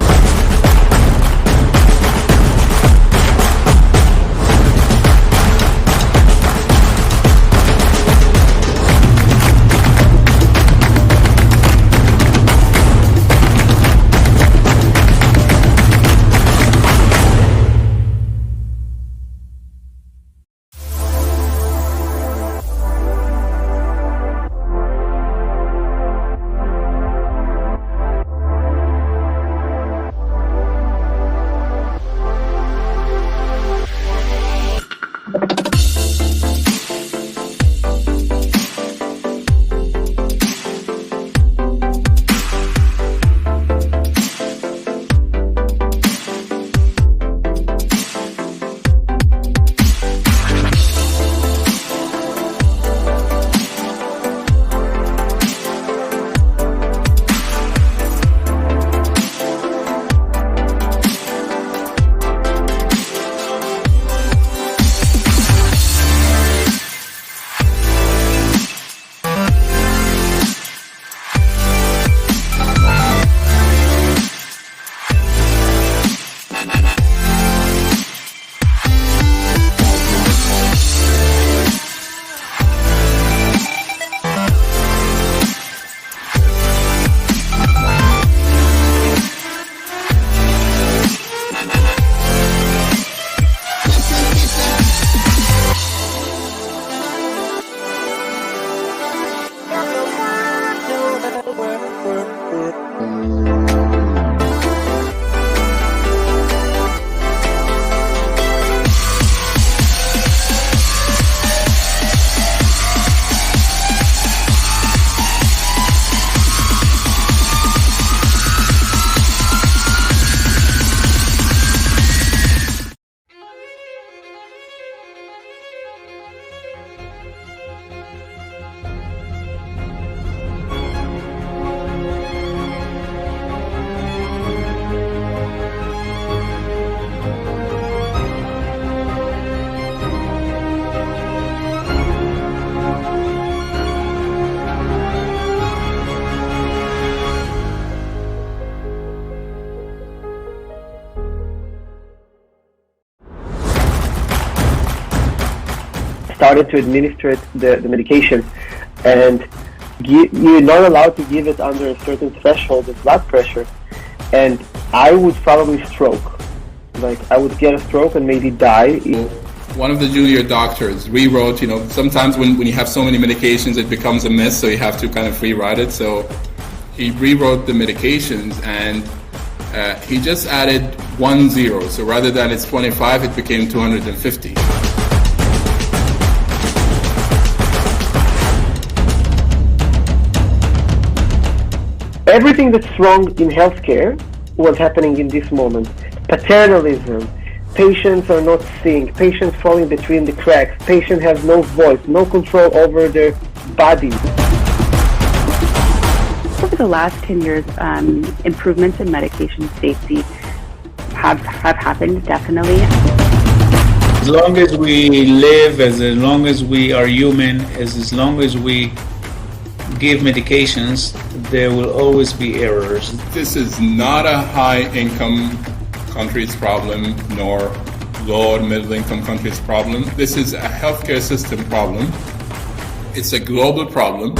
Started to administer the medication, and you're not allowed to give it under a certain threshold of blood pressure, and I would probably stroke. Like I would get a stroke and maybe die. One of the junior doctors rewrote, sometimes when you have so many medications, it becomes a mess, so you have to kind of rewrite it. So he rewrote the medications and he just added 1 0. So rather than it's 25, it became 250. Everything that's wrong in healthcare was happening in this moment. Paternalism, patients are not seeing, patients falling between the cracks, patient has no voice, no control over their bodies. Over the last 10 years, improvements in medication safety have happened, definitely. As long as we live, as long as we are human, as long as we give medications, there will always be errors. This is not a high-income country's problem, nor low or middle-income country's problem. This is a healthcare system problem. It's a global problem.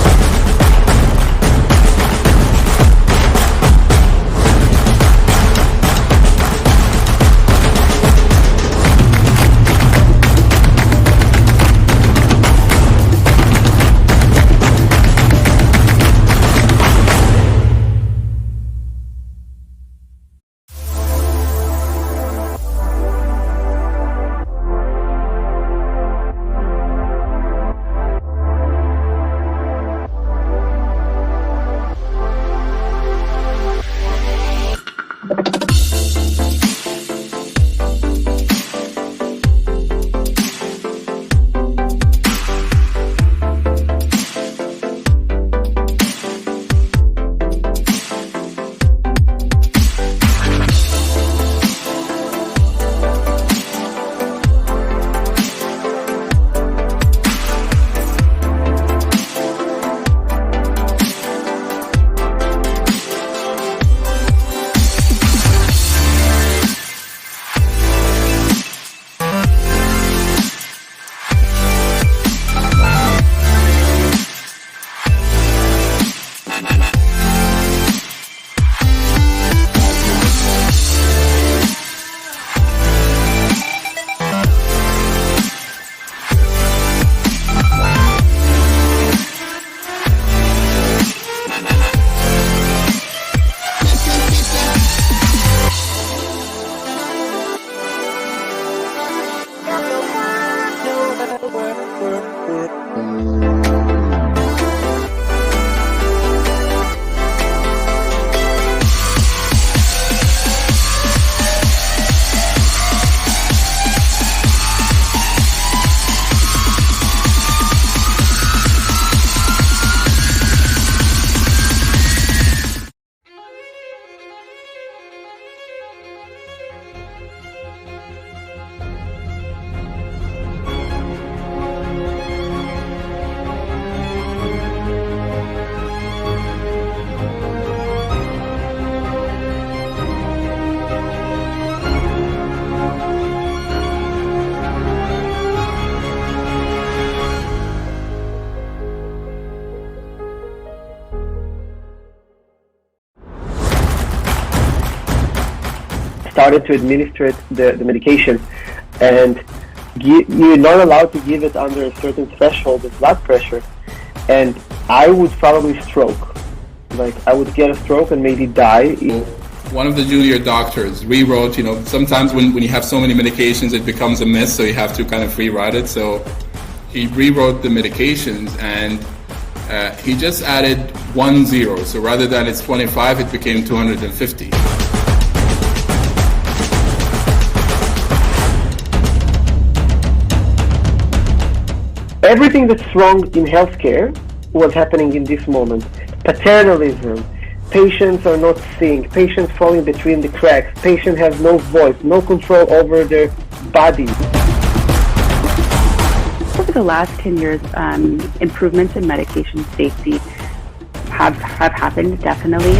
Started to administer the medication, and you're not allowed to give it under a certain threshold of blood pressure, and I would probably stroke. Like I would get a stroke and maybe die. One of the junior doctors rewrote, sometimes when you have so many medications, it becomes a mess, so you have to kind of rewrite it. So he rewrote the medications and he just added 1 0. So rather than it's 25, it became 250. Everything that's wrong in healthcare was happening in this moment. Paternalism, patients are not seeing, patients falling between the cracks, patient has no voice, no control over their bodies. Over the last 10 years, improvements in medication safety have happened, definitely.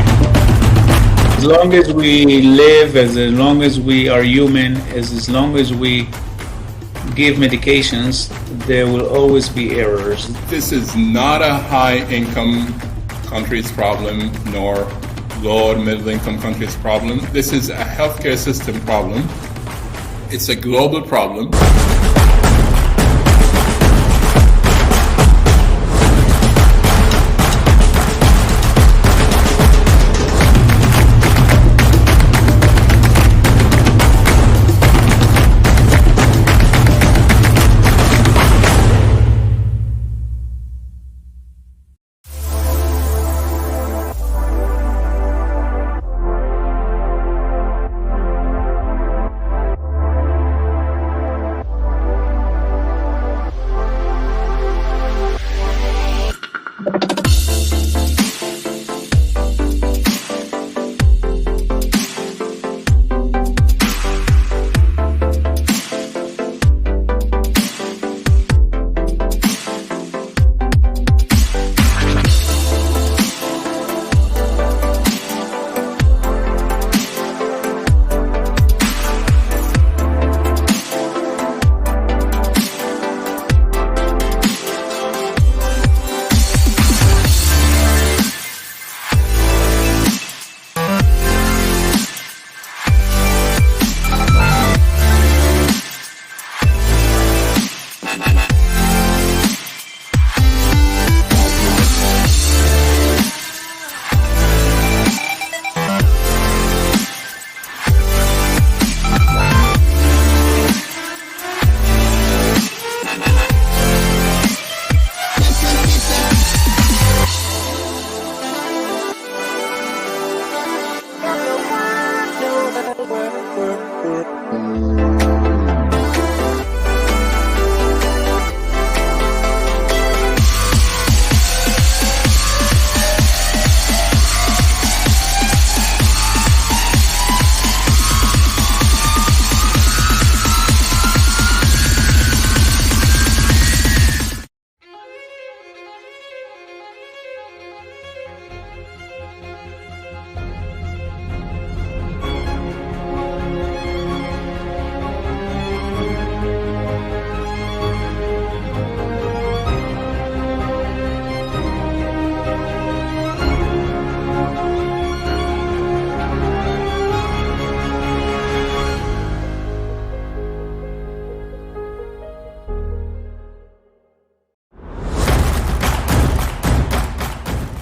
As long as we live, as long as we are human, as long as we give medications, there will always be errors. This is not a high-income country's problem, nor low or middle-income country's problem. This is a healthcare system problem. It's a global problem.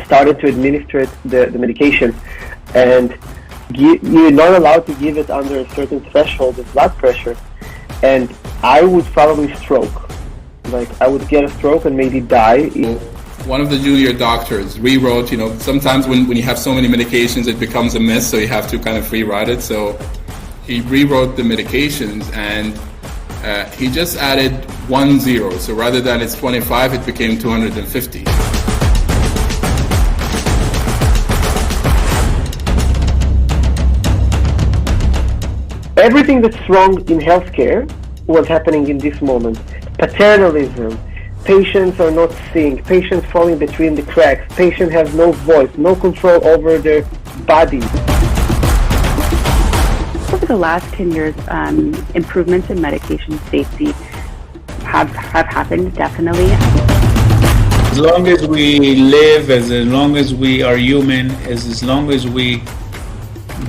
Started to administer the medication, and you're not allowed to give it under a certain threshold of blood pressure, and I would probably stroke. Like, I would get a stroke and maybe die. One of the junior doctors rewrote, sometimes when you have so many medications, it becomes a mess, so you have to kind of rewrite it. So he rewrote the medications, and he just added 1 0. So rather than it's 25, it became 250. Everything that's wrong in healthcare was happening in this moment. Paternalism, patients are not seeing, patients falling between the cracks, patients have no voice, no control over their body. Over the last 10 years, improvements in medication safety have happened, definitely. As long as we live, as long as we are human, as long as we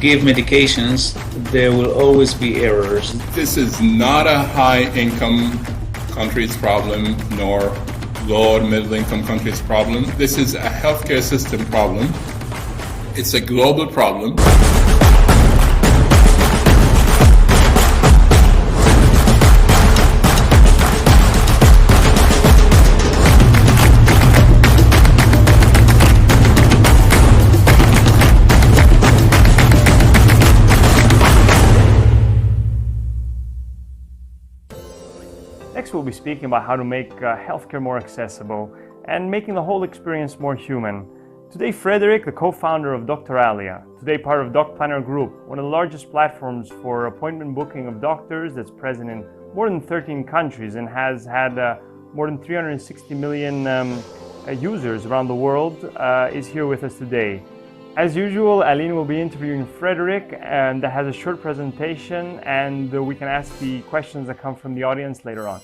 give medications, there will always be errors. This is not a high-income country's problem, nor low or middle-income country's problem. This is a healthcare system problem. It's a global problem. Next, we'll be speaking about how to make healthcare more accessible and making the whole experience more human. Today, Frederick, the co-founder of Dr. Alia, today part of Doc Planner Group, one of the largest platforms for appointment booking of doctors that's present in more than 13 countries and has had more than 360 million users around the world, is here with us today. As usual, Aline will be interviewing Frederick, and that has a short presentation, and we can ask the questions that come from the audience later on.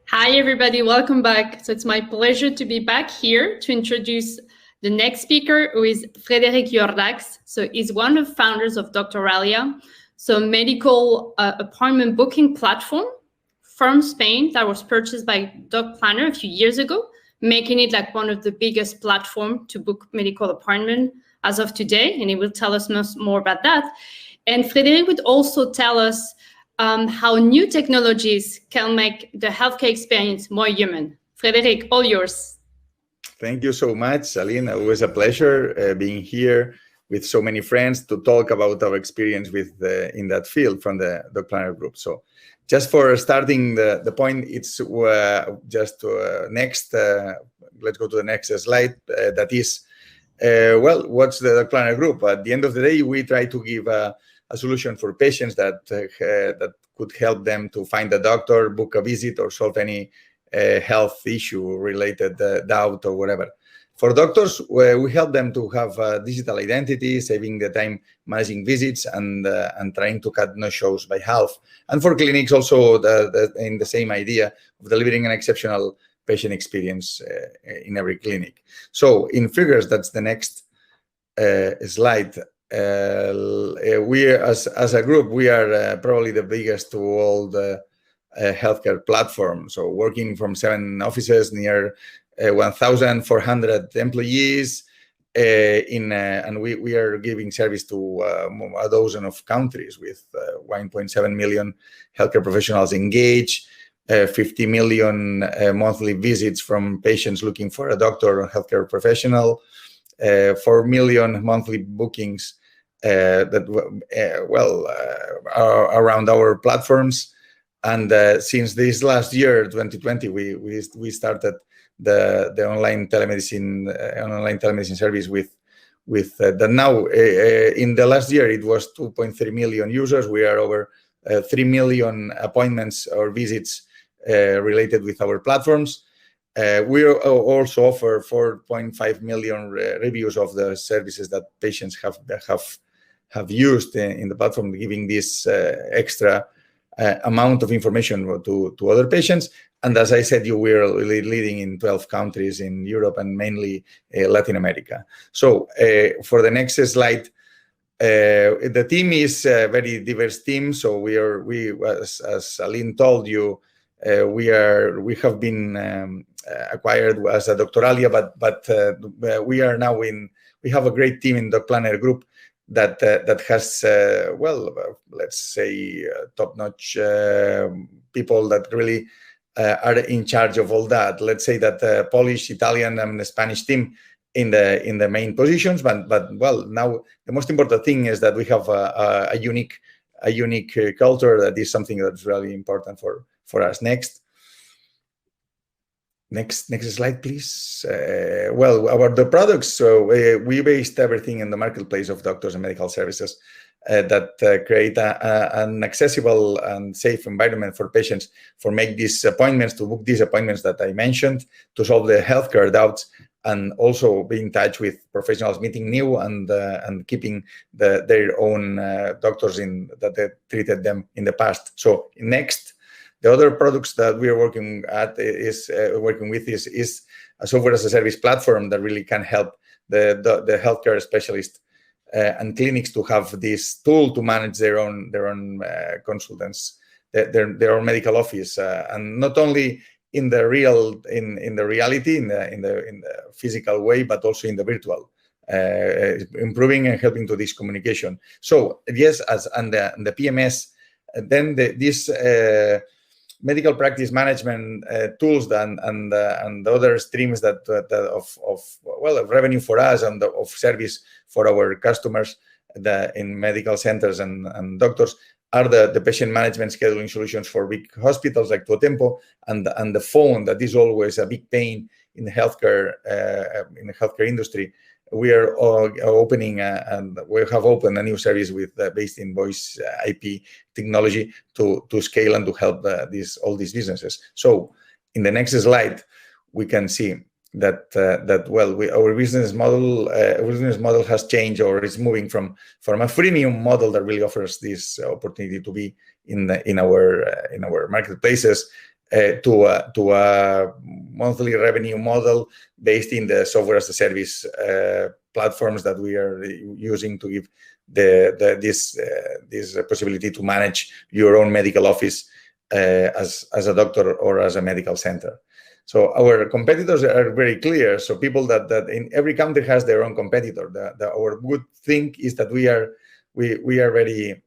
Hi, everybody. Welcome back. So it's my pleasure to be back here to introduce the next speaker, who is Frédéric Jordax. So he's one of the founders of Dr. Alia. So medical appointment booking platform from Spain that was purchased by Doc Planner a few years ago, making it like one of the biggest platforms to book medical appointment as of today. And he will tell us more about that. And Frédéric would also tell us how new technologies can make the healthcare experience more human. Frédéric, all yours. Thank you so much, Aline. Always a pleasure being here with so many friends to talk about our experience with in that field from the Planner Group. So just for starting the point, it's just next, let's go to the next slide. That is, well, what's the Planner Group? At the end of the day, we try to give a solution for patients that could help them to find a doctor, book a visit, or solve any health issue related doubt or whatever. For doctors, we help them to have digital identity, saving the time managing visits and trying to cut no-shows by half. And for clinics also in the same idea of delivering an exceptional patient experience in every clinic. So in figures, that's the next slide. We as a group, we are probably the biggest to all the healthcare platform. So working from 7 offices, near 1,400 employees, and we are giving service to a dozen of countries with 1.7 million healthcare professionals engaged, 50 million monthly visits from patients looking for a doctor or healthcare professional, 4 million monthly bookings around our platforms. And since this last year, 2020, we started the online telemedicine service with that now in the last year it was 2.3 million users. We are over 3 million appointments or visits related with our platforms. We also offer 4.5 million reviews of the services that patients have used in the platform, giving this extra amount of information to other patients. And as I said, we are leading in 12 countries in Europe and mainly Latin America. So for the next slide, the team is a very diverse team. So we as Aline told you, we have been acquired as a Doctoralia, but we are now we have a great team in the Planner Group that has let's say top-notch people that really are in charge of all that. Let's say that the Polish, Italian, and the Spanish team in the main positions, but well, now the most important thing is that we have a unique culture. That is something that's really important for us. Next slide, please. Well, about the products, so we based everything in the marketplace of doctors and medical services that create an accessible and safe environment for patients for make these appointments, to book these appointments that I mentioned, to solve the healthcare doubts, and also be in touch with professionals meeting new and keeping their own doctors that they treated them in the past. So next. The other products that we are working with is a software as a service platform that really can help the healthcare specialist and clinics to have this tool to manage their own consultants, their own medical office, and not only in the reality in the physical way, but also in the virtual, improving and helping to this communication. So yes, and the PMS, then this. Medical practice management tools and other streams of revenue for us and of service for our customers in medical centers and doctors are the patient management scheduling solutions for big hospitals like Tuotempo and the phone that is always a big pain in the healthcare industry. We are opening and we have opened a new service based in voice IP technology to scale and to help all these businesses. So in the next slide, we can see that our business model has changed, or is moving from a freemium model that really offers this opportunity to be in our marketplaces to a monthly revenue model based in the software as a service platforms that we are using to give this possibility to manage your own medical office as a doctor or as a medical center. So our competitors are very clear. So people that in every country has their own competitor. Our good thing is that we are very,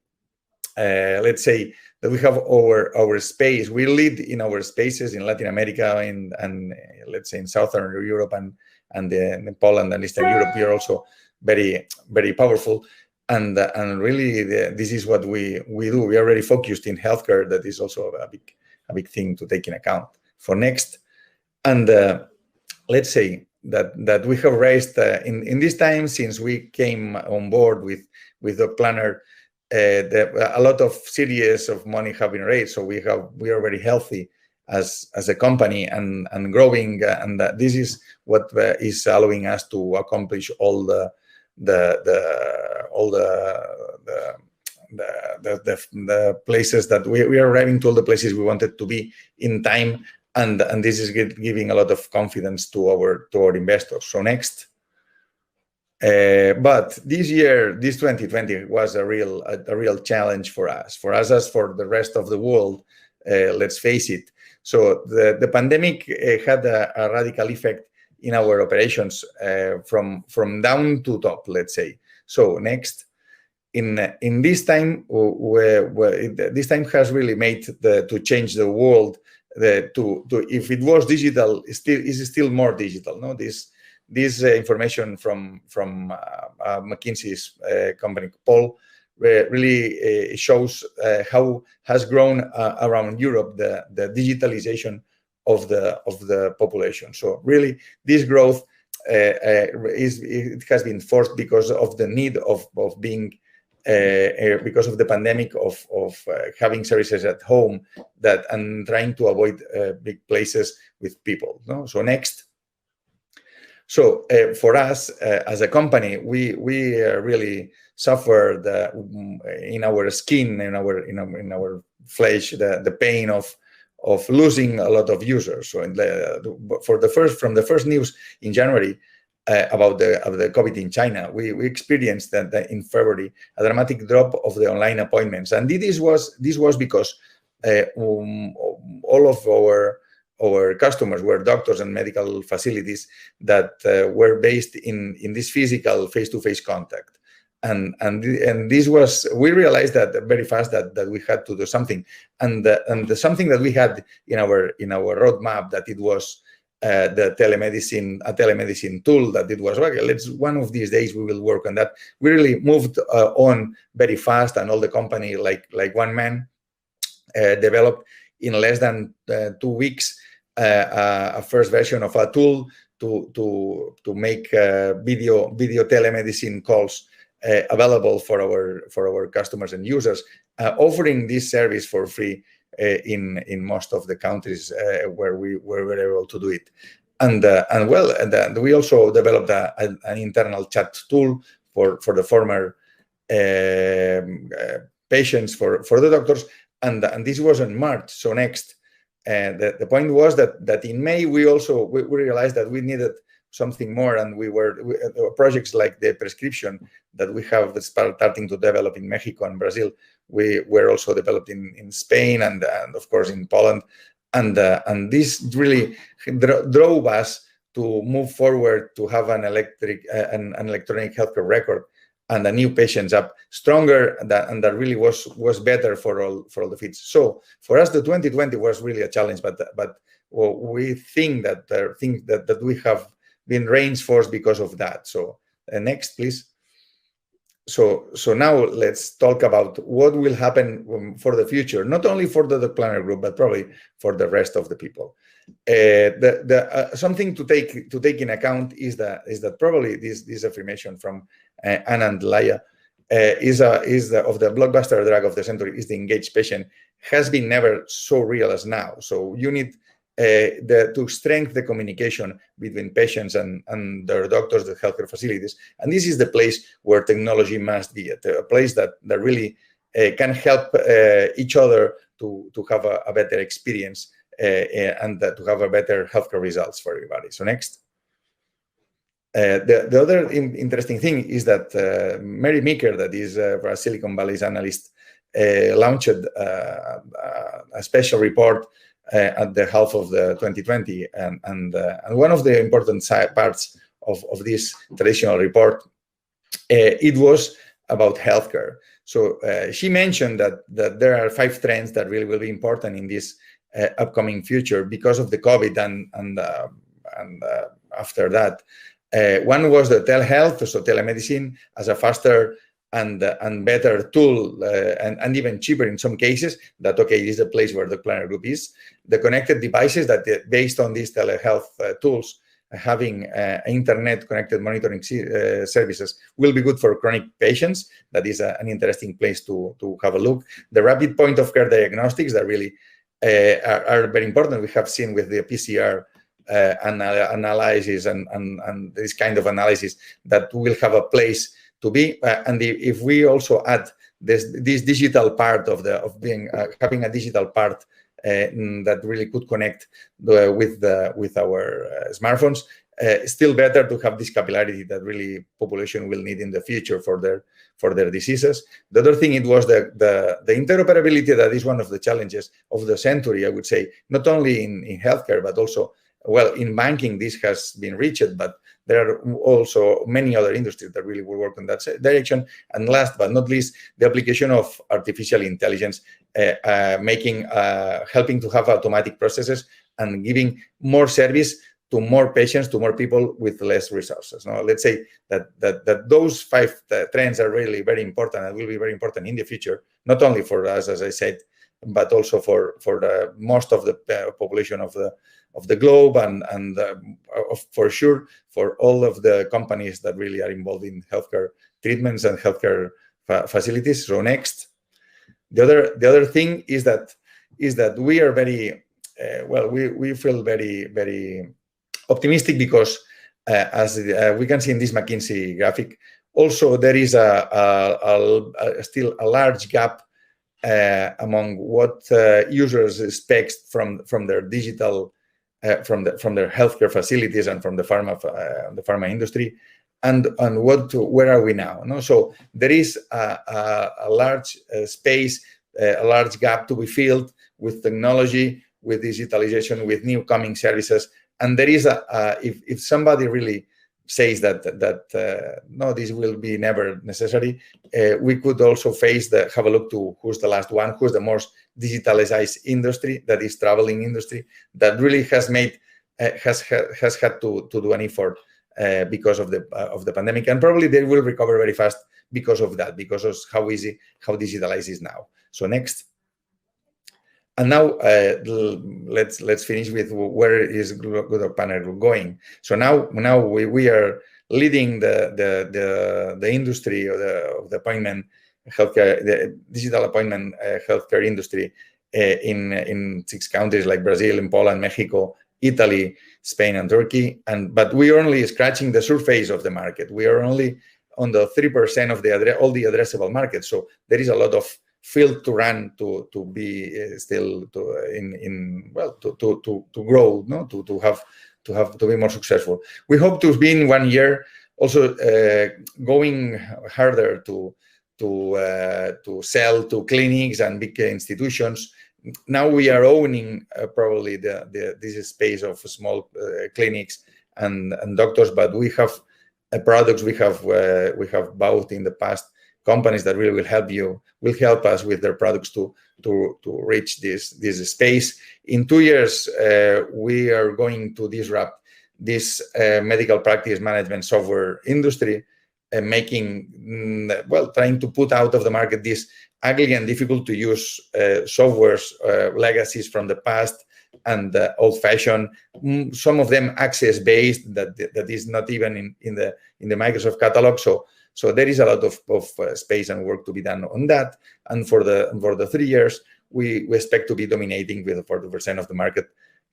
let's say, that we have our space. We lead in our spaces in Latin America and let's say in Southern Europe and in Poland and Eastern Europe. We are also very, very powerful. And really, this is what we do. We are already focused in healthcare. That is also a big thing to take in account for next. And let's say that we have raised in this time since we came on board with the planner, a lot of series of money have been raised. So we are very healthy as a company and growing, and this is what is allowing us to accomplish all the places that we are arriving to, all the places we wanted to be in time. And this is giving a lot of confidence to our investors. So next, but this year, this 2020 was a real challenge for us as for the rest of the world. Let's face it. So the pandemic had a radical effect in our operations from down to top. Let's say. So next, in this time, this time has really made to change the world. If it was digital, is still more digital. No, this information from McKinsey's company poll really shows how has grown around Europe the digitalization of the population. So really, this growth it has been forced because of the need of being. Because of the pandemic of having services at home and trying to avoid big places with people. No? So next. So for us as a company, we really suffered in our skin, in our flesh, the pain of losing a lot of users. So from the first news in January. About the COVID in China, we experienced that in February a dramatic drop of the online appointments, and this was because all of our customers were doctors and medical facilities that were based in this physical face-to-face contact, and this was, we realized that very fast that we had to do something, and the something that we had in our roadmap, that it was. The telemedicine tool, that it was, okay, one of these days we will work on that. We really moved on very fast, and all the company, like one man, developed in less than 2 weeks a first version of a tool to make video telemedicine calls available for our customers and users, offering this service for free. In most of the countries where we were able to do it, and we also developed an internal chat tool for the former patients for the doctors, and this was in March. So next, the point was that in May we realized that we needed something more, and projects like the prescription that we have starting to develop in Mexico and Brazil. We were also developed in Spain and of course in Poland, and this really drove us to move forward to have an electronic healthcare record and a new patients app stronger, and that really was better for all the fields. So for us, the 2020 was really a challenge, but we think that we have been reinforced because of that. So next, please. So now let's talk about what will happen for the future, not only for the Planner Group, but probably for the rest of the people. Something to take in account is that probably this affirmation from Anand Laya is of the blockbuster drug of the century is the engaged patient, has been never so real as now. So you need to strengthen the communication between patients and their doctors, the healthcare facilities. And this is the place where technology must be at, a place that really can help each other to have a better experience and to have a better healthcare results for everybody. So next. The other interesting thing is that Mary Meeker, that is a Silicon Valley's analyst, launched a special report at the half of the 2020, and one of the important parts of this traditional report, it was about healthcare. So she mentioned that there are 5 trends that really will be important in this upcoming future because of the COVID and after that. One was the telehealth, so telemedicine as a faster and better tool, and even cheaper in some cases. That okay, this is the place where the Planner Group is. The connected devices that, based on these telehealth tools, having internet connected monitoring services will be good for chronic patients. That is an interesting place to have a look. The rapid point of care diagnostics that really are very important. We have seen with the PCR analysis and this kind of analysis that will have a place to be. And if we also add this digital part of having a digital part that really could connect with our smartphones, still better to have this capillarity that really population will need in the future for their diseases. The other thing, it was the interoperability that is one of the challenges of the century, I would say, not only in healthcare, but also, well, in banking, this has been reached, but there are also many other industries that really will work in that direction. And last but not least, the application of artificial intelligence, helping to have automatic processes and giving more service to more patients, to more people with less resources. Now, let's say that those 5 trends are really very important and will be very important in the future, not only for us, as I said, but also for the most of the population of the globe, and for sure for all of the companies that really are involved in healthcare treatments and healthcare facilities. So next, the other thing is that we are very we feel very, very optimistic because as we can see in this McKinsey graphic, also there is still a large gap among what users expect from their digital, from their healthcare facilities and from the pharma industry, and where are we now? No, so there is a large space, a large gap to be filled with technology, with digitalization, with new coming services, and there is if somebody really says that no, this will be never necessary, we could also have a look to who's the last one, who's the most digitalized industry, that is traveling industry, that really has had to do an effort because of the pandemic, and probably they will recover very fast because of that, because of how digitalized is now. So next. And now let's finish with where is Good Planner Group going. So now we are leading the industry of the appointment healthcare, the digital appointment healthcare industry in 6 countries like Brazil, and Poland, Mexico, Italy, Spain, and Turkey. But we are only scratching the surface of the market. We are only on the 3% of all the addressable market. So there is a lot of field to run to be still to grow, no, to be more successful. We hope to be in 1 year also going harder to sell to clinics and big institutions. Now we are owning probably this space of small clinics and doctors, but we have products we have bought in the past, companies that really will help us with their products to reach this space. In 2 years, we are going to disrupt this medical practice management software industry, trying to put out of the market this ugly and difficult to use softwares, legacies from the past, and old-fashioned. Some of them access-based, that is not even in the Microsoft catalog. So there is a lot of space and work to be done on that. And for the 3 years, we expect to be dominating with 40% of the market,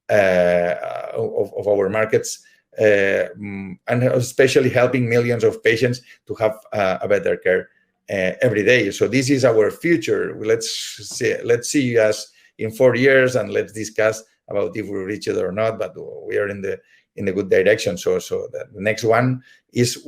of our markets, and especially helping millions of patients to have a better care every day. So this is our future. Let's see us in 4 years, and let's discuss about if we reach it or not, but we are in the good direction. So the next one is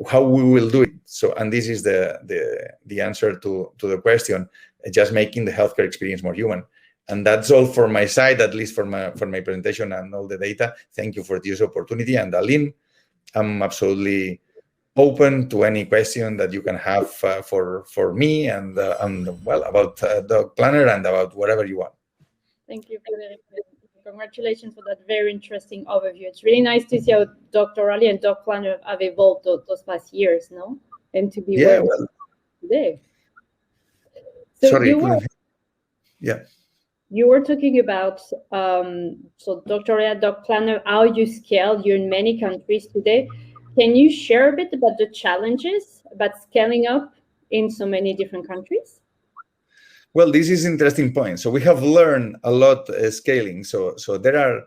how we will do it. So, and this is the answer to the question, just making the healthcare experience more human. And that's all for my side, at least for my presentation and all the data. Thank you for this opportunity. And Aline, I'm absolutely open to any question that you can have for me and well, about Dog Planner and about whatever you want. Thank you, Frederic. Congratulations for that very interesting overview. It's really nice to see how Dr. Ali and Dog Planner have evolved those past years, no? And to be where today. So sorry, you were talking about so Dr. Ali, Dog Planner, how you scaled. You're in many countries today. Can you share a bit about the challenges about scaling up in so many different countries? Well, this is an interesting point. So we have learned a lot scaling. So there are,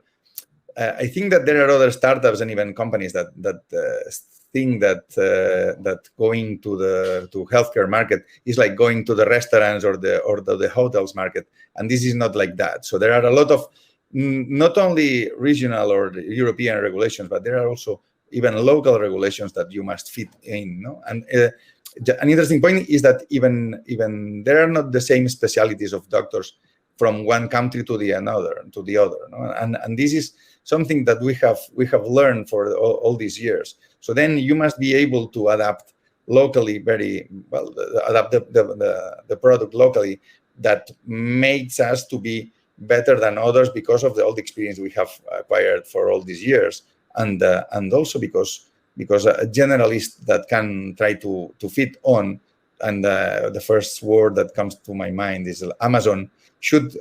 I think that there are other startups and even companies that think that going to healthcare market is like going to the restaurants or the hotels market, and this is not like that. So there are a lot of not only regional or European regulations, but there are also even local regulations that you must fit in. No, and an interesting point is that even there are not the same specialties of doctors from one country to the other. No? And this is something that we have learned for all these years. So then you must be able to adapt locally very well, adapt the product locally. That makes us to be better than others because of all the experience we have acquired for all these years, and also because a generalist that can try to fit on, and the first word that comes to my mind is Amazon, should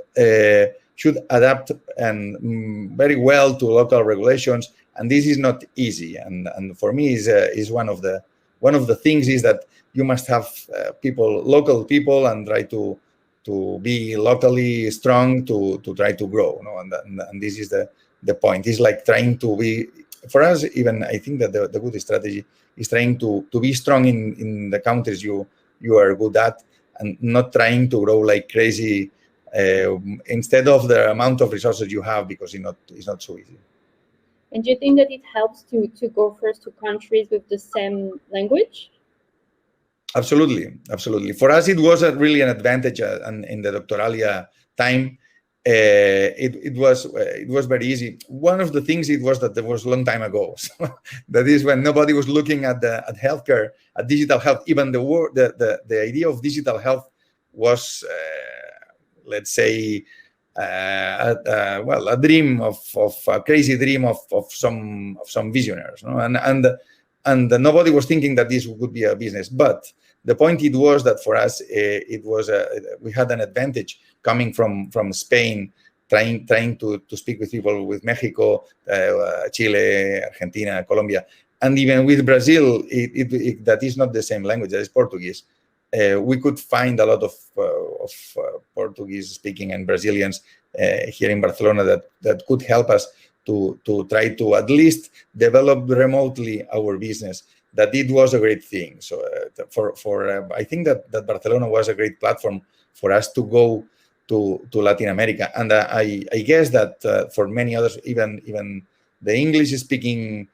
adapt and very well to local regulations, and this is not easy. And for me is one of the things is that you must have local people, and try to be locally strong to try to grow. No? And this is the point. It's like trying to be, for us, even I think that the good strategy is trying to be strong in the countries you are good at, and not trying to grow like crazy instead of the amount of resources you have, because it's not so easy. And do you think that it helps to go first to countries with the same language? Absolutely. For us, it was really an advantage, and in the Dr. Alia time, it was very easy. One of the things it was that there was a long time ago. So that is when nobody was looking at healthcare, at digital health. Even the idea of digital health was, let's say, a dream a crazy dream of some visionaries, no? And nobody was thinking that this would be a business. But the point it was that for us, we had an advantage coming from Spain, trying to speak with people with Mexico, Chile, Argentina, Colombia, and even with Brazil. That is not the same language, that is Portuguese. We could find a lot of Portuguese speaking and Brazilians here in Barcelona that could help us to try to at least develop remotely our business. That it was a great thing. So I think that Barcelona was a great platform for us to go to Latin America. And I guess that for many others, even the English-speaking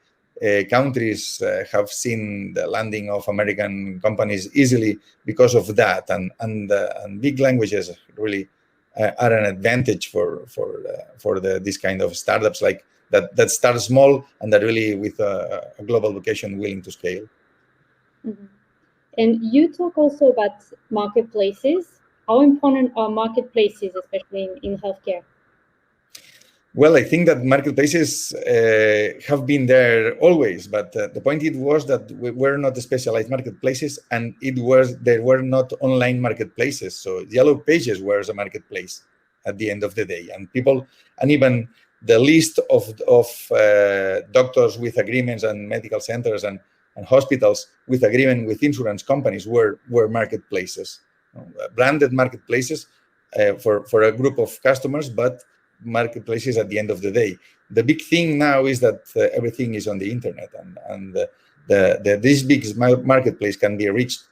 countries have seen the landing of American companies easily because of that. And big languages really are an advantage for this kind of startups like that start small and that really with a global vocation willing to scale. Mm-hmm. And you talk also about marketplaces. How important are marketplaces, especially in healthcare? Well, I think that marketplaces have been there always, but the point it was that we were not specialized marketplaces, and there were not online marketplaces. So Yellow Pages was a marketplace at the end of the day, and people, and even the list of doctors with agreements and medical centers and hospitals with agreement with insurance companies were marketplaces, branded marketplaces for a group of customers, but marketplaces at the end of the day. The big thing now is that everything is on the internet, and this big marketplace can be reached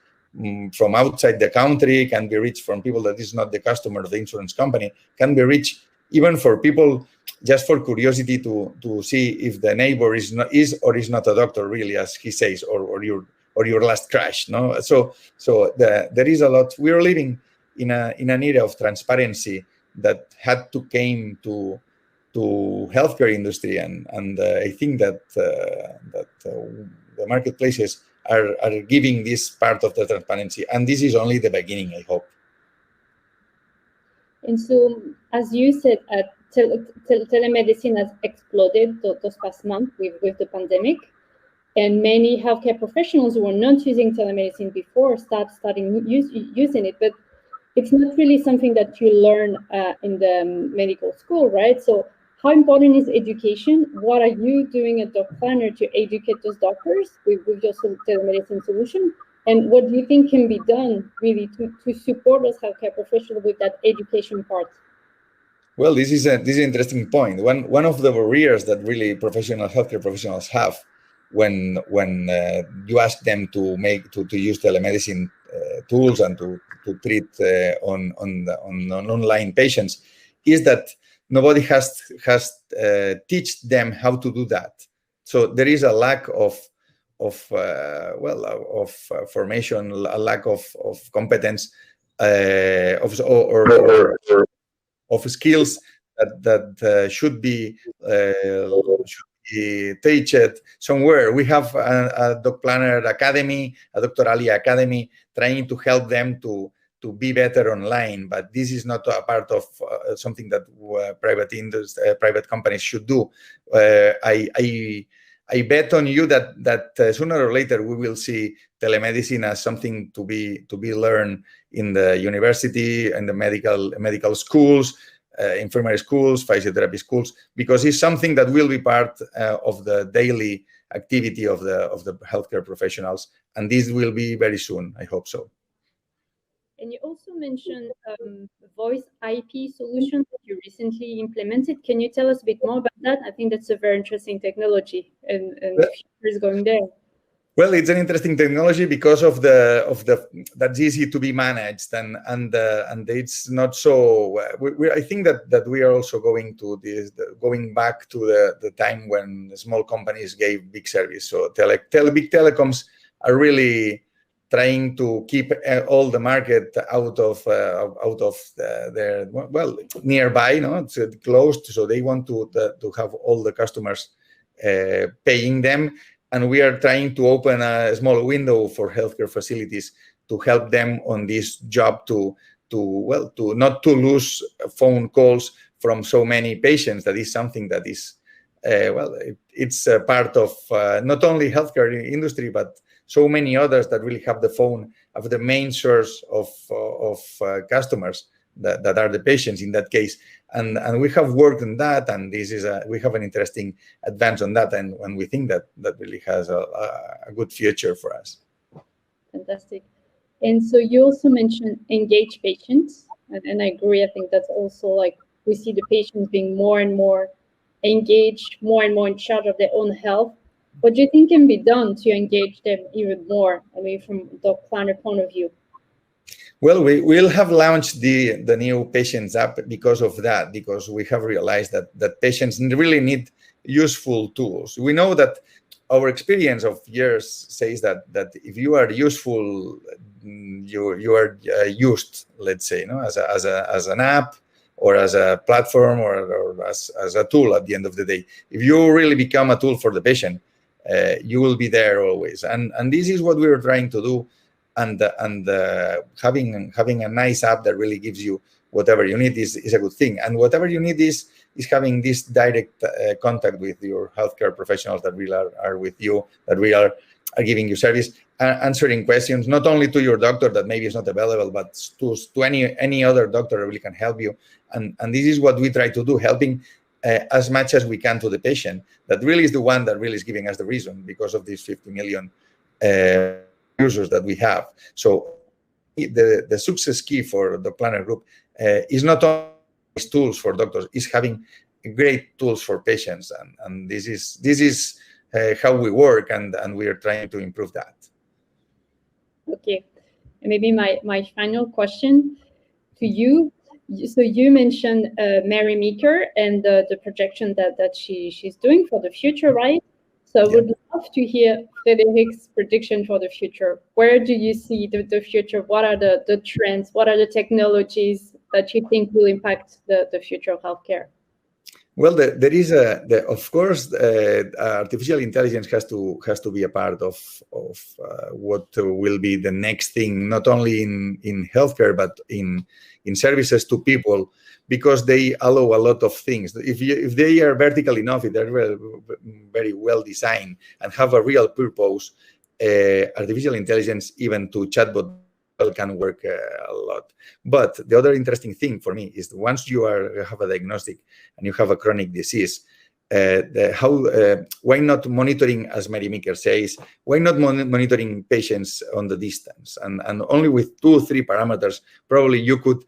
from outside the country, can be reached from people that is not the customer of the insurance company, can be reached even for people just for curiosity to see if the neighbor is or is not a doctor really, as he says, or your last crash. No, so there is a lot. We are living in an era of transparency that had to came to healthcare industry, and I think that the marketplaces are giving this part of the transparency, and this is only the beginning, I hope. And so, as you said, telemedicine has exploded those past months with the pandemic, and many healthcare professionals who were not using telemedicine before starting using it, but it's not really something that you learn in the medical school, right? So how important is education? What are you doing at Doc Planner to educate those doctors with your telemedicine solution? And what do you think can be done really to support those healthcare professionals with that education part? Well, this is an interesting point. One of the barriers that really healthcare professionals have when you ask them to use telemedicine tools and to treat on online patients is that nobody has teach them how to do that. So there is a lack of formation, a lack of competence, of skills that should be taught somewhere. We have a Doc Planner Academy, a Dr. Ali Academy, trying to help them to be better online. But this is not a part of something that private companies should do. I bet on you that sooner or later we will see telemedicine as something to be learned in the university and the medical schools, infirmary schools, physiotherapy schools, because it's something that will be part of the daily activity of the healthcare professionals, and this will be very soon. I hope so. And you also mentioned voice IP solutions that you recently implemented. Can you tell us a bit more about that? I think that's a very interesting technology, and the future is going there. Well, it's an interesting technology because of that's easy to be managed, and it's not so. I think that we are also going back to the time when small companies gave big service. So big telecoms are really trying to keep all the market out of their nearby, it's closed. So they want to have all the customers paying them. And we are trying to open a small window for healthcare facilities to help them on this job to not to lose phone calls from so many patients. That is something that is, it's a part of not only healthcare industry, but so many others that really have the phone of the main source of customers that are the patients in that case. And we have worked on that, and we have an interesting advance on that, and we think that really has a good future for us. Fantastic. And so you also mentioned engaged patients, and I agree. I think that's also like we see the patients being more and more engaged, more and more in charge of their own health. What do you think can be done to engage them even more? I mean, from the planner point of view. Well, we will have launched the new patients app because of that, because we have realized that patients really need useful tools. We know that our experience of years says that if you are useful, you are used, let's say, as an app or as a platform or as a tool at the end of the day. If you really become a tool for the patient, you will be there always. And this is what we are trying to do. And having a nice app that really gives you whatever you need is a good thing. And whatever you need is having this direct contact with your healthcare professionals that really are with you, that really are giving you service, answering questions, not only to your doctor that maybe is not available, but to any other doctor that really can help you. And this is what we try to do, helping as much as we can to the patient. That really is the one that really is giving us the reason, because of these 50 million users that we have. So the success key for the Planner Group is not only tools for doctors, is having great tools for patients, and this is how we work, and we are trying to improve that. Okay, and maybe my final question to you. So you mentioned Mary Meeker and the projection that she's doing for the future, right? So I would love to hear Frédéric's prediction for the future. Where do you see the future? What are the trends? What are the technologies that you think will impact the future of healthcare? Well, there is of course, artificial intelligence has to be a part of what will be the next thing, not only in healthcare but in services to people, because they allow a lot of things. If they are vertical enough, if they're very well designed and have a real purpose, artificial intelligence, even to chatbot, can work a lot. But the other interesting thing for me is once you have a diagnostic and you have a chronic disease, why not monitoring, as Mary Meeker says, why not monitoring patients on the distance? And only with 2 or 3 parameters, probably you could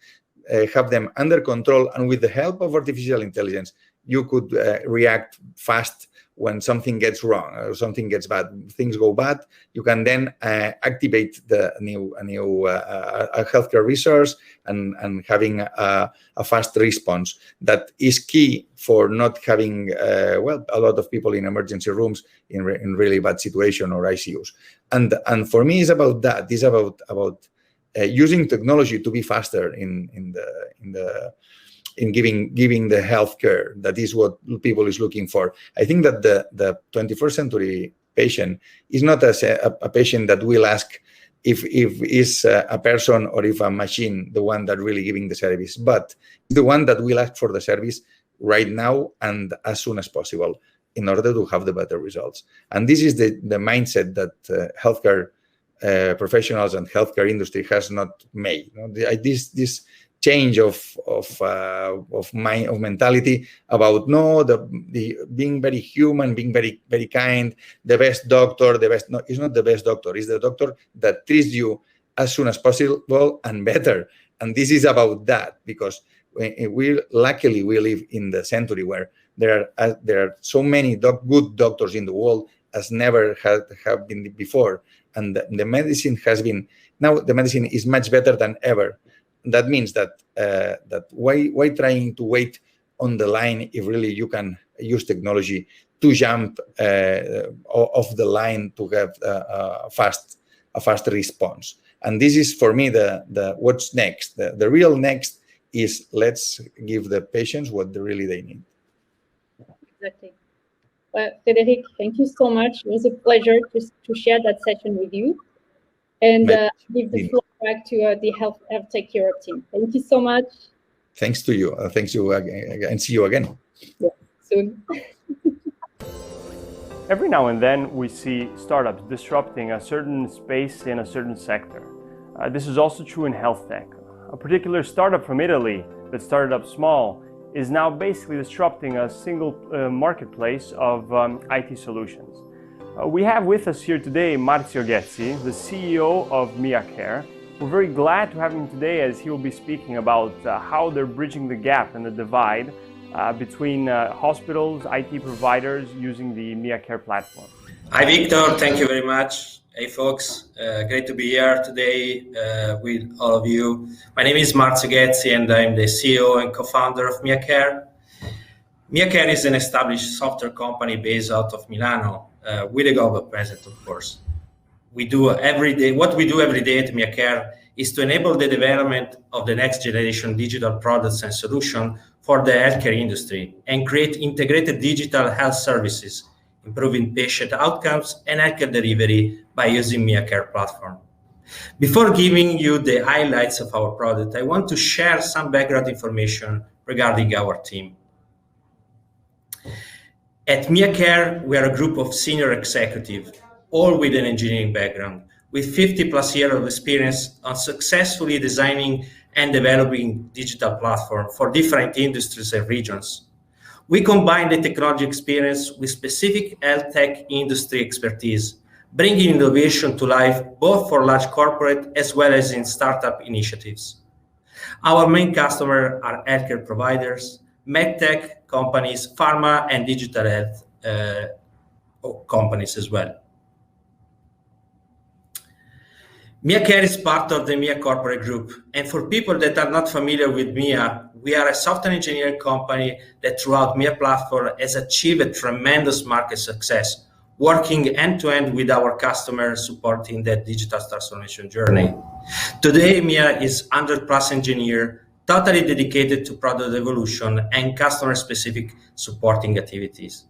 have them under control. And with the help of artificial intelligence, you could react fast when something gets wrong or something gets bad. Things go bad, you can then activate a new healthcare resource and having a fast response. That is key for not having a lot of people in emergency rooms in really bad situation or ICUs. And for me, it's about that. It's about using technology to be faster in giving the healthcare. That is what people is looking for. I think that the 21st century patient is not a patient that will ask if is a person or if a machine the one that really giving the service, but the one that will ask for the service right now and as soon as possible in order to have the better results. And this is the mindset that healthcare professionals and healthcare industry has not made. This change of mentality about the being very human, being very very kind, the best doctor, it's not the best doctor, it's the doctor that treats you as soon as possible and better. And this is about that, because luckily we live in the century where there are so many good doctors in the world as never have been before, and the medicine is much better than ever. That means that why trying to wait on the line if really you can use technology to jump off the line to have a fast response. And this is for me the what's next. The real next is let's give the patients what really they need. Exactly. Well, Frédéric, thank you so much. It was a pleasure to share that session with you. And give the floor back to the HealthTech Europe team. Thank you so much. Thanks to you. Thanks you again, and see you again. Yeah, soon. Every now and then we see startups disrupting a certain space in a certain sector. This is also true in health tech. A particular startup from Italy that started up small is now basically disrupting a single marketplace of IT solutions. We have with us here today Marzio Ghezzi, the CEO of MiaCare. We're very glad to have him today as he will be speaking about how they're bridging the gap and the divide between hospitals, IT providers using the MiaCare platform. Hi, Victor. Thank you very much. Hey, folks. Great to be here today with all of you. My name is Marzio Ghezzi, and I'm the CEO and co-founder of MiaCare. MiaCare is an established software company based out of Milano, with a global presence, of course. What we do every day at MiaCare is to enable the development of the next generation digital products and solutions for the healthcare industry and create integrated digital health services, improving patient outcomes and healthcare delivery by using MiaCare platform. Before giving you the highlights of our product, I want to share some background information regarding our team. At MiaCare, we are a group of senior executives, all with an engineering background, with 50 plus years of experience on successfully designing and developing digital platforms for different industries and regions. We combine the technology experience with specific health tech industry expertise, bringing innovation to life both for large corporate as well as in startup initiatives. Our main customers are healthcare providers, medtech companies, pharma, and digital health companies as well. MiaCare is part of the Mia corporate group. And for people that are not familiar with Mia, we are a software engineering company that throughout Mia platform has achieved a tremendous market success, working end-to-end with our customers, supporting that digital transformation journey. Today, Mia is 100+ engineer, totally dedicated to product evolution and customer-specific supporting activities.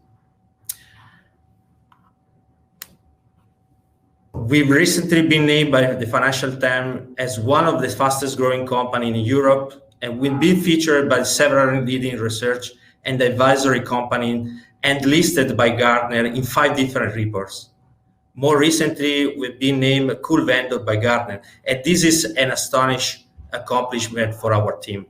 We've recently been named by the Financial Times as one of the fastest growing companies in Europe, and we've been featured by several leading research and advisory companies and listed by Gartner in 5 different reports. More recently, we've been named a cool vendor by Gartner, and this is an astonishing accomplishment for our team.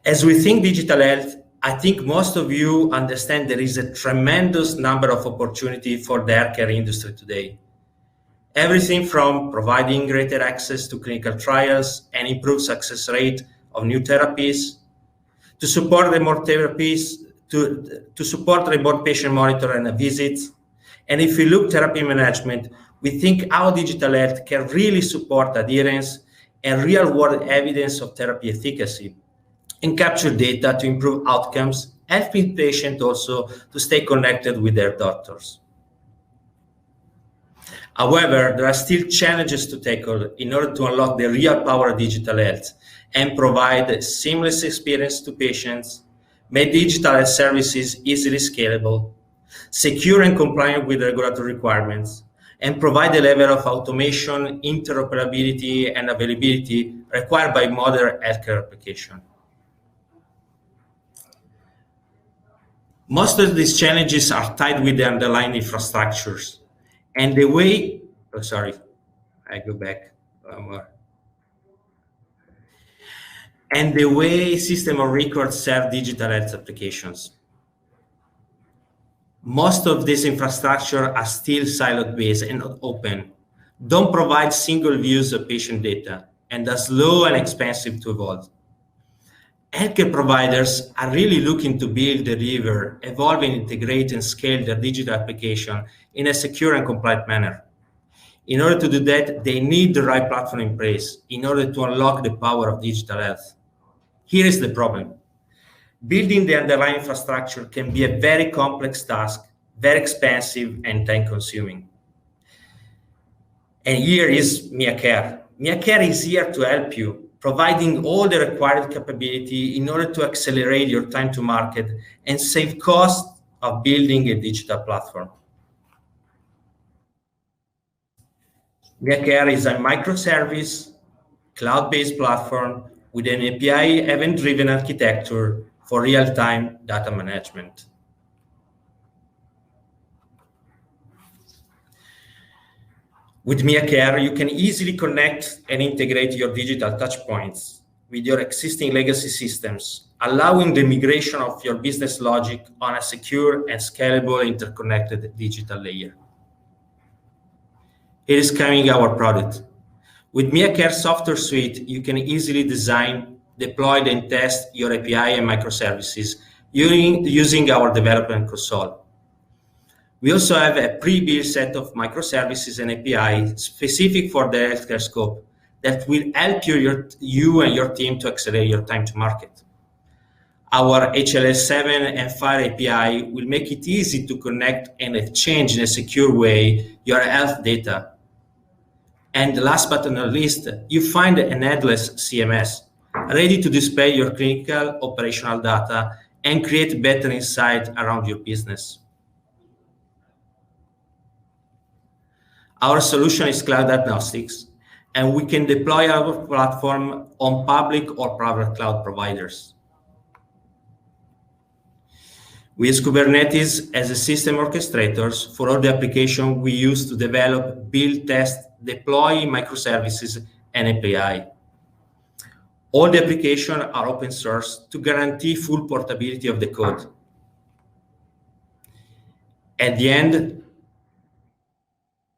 As we think digital health, I think most of you understand there is a tremendous number of opportunities for the healthcare industry today. Everything from providing greater access to clinical trials and improved success rate of new therapies, to support remote therapies, to support remote patient monitoring and visits. And if we look therapy management, we think how digital health can really support adherence and real-world evidence of therapy efficacy, and capture data to improve outcomes, helping patients also to stay connected with their doctors. However, there are still challenges to tackle in order to unlock the real power of digital health and provide a seamless experience to patients, make digital health services easily scalable, secure and compliant with regulatory requirements, and provide the level of automation, interoperability, and availability required by modern healthcare applications. Most of these challenges are tied with the underlying infrastructures and the way, and the way system of record serve digital health applications. Most of this infrastructure are still siloed based and not open, don't provide single views of patient data, and are slow and expensive to evolve. Healthcare providers are really looking to build, deliver, evolve, and integrate and scale their digital application in a secure and compliant manner. In order to do that, they need the right platform in place in order to unlock the power of digital health. Here is the problem. Building the underlying infrastructure can be a very complex task, very expensive, and time-consuming. And here is MiaCare. MiaCare is here to help you, providing all the required capability in order to accelerate your time to market and save costs of building a digital platform. MiaCare is a microservice, cloud-based platform with an API event-driven architecture for real-time data management. With MiaCare, you can easily connect and integrate your digital touchpoints with your existing legacy systems, allowing the migration of your business logic on a secure and scalable interconnected digital layer. Here is coming our product. With MiaCare software suite, you can easily design, deploy, and test your API and microservices using our development console. We also have a pre-built set of microservices and API specific for the healthcare scope that will help you and your team to accelerate your time to market. Our HLS7 and FHIR API will make it easy to connect and exchange in a secure way your health data. And last but not least, you find an headless CMS ready to display your clinical operational data and create better insight around your business. Our solution is cloud agnostics, and we can deploy our platform on public or private cloud providers. We use Kubernetes as a system orchestrators for all the applications we use to develop, build, test, deploy microservices and API. All the applications are open source to guarantee full portability of the code. At the end,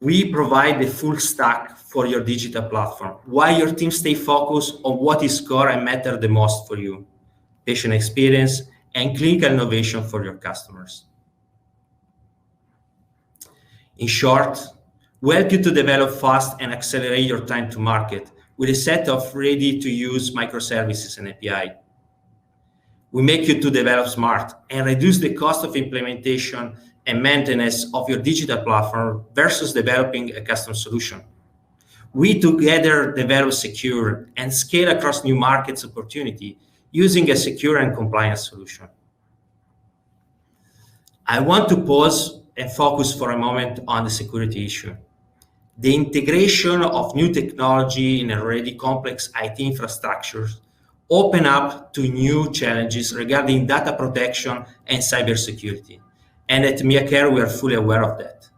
we provide the full stack for your digital platform, while your team stay focused on what is core and matter the most for you, patient experience and clinical innovation for your customers. In short, we help you to develop fast and accelerate your time to market with a set of ready-to-use microservices and API. We make you to develop smart and reduce the cost of implementation and maintenance of your digital platform versus developing a custom solution. We together develop secure and scale across new markets opportunity using a secure and compliant solution. I want to pause and focus for a moment on the security issue. The integration of new technology in already complex IT infrastructures open up to new challenges regarding data protection and cybersecurity. And at MiaCare, we are fully aware of that.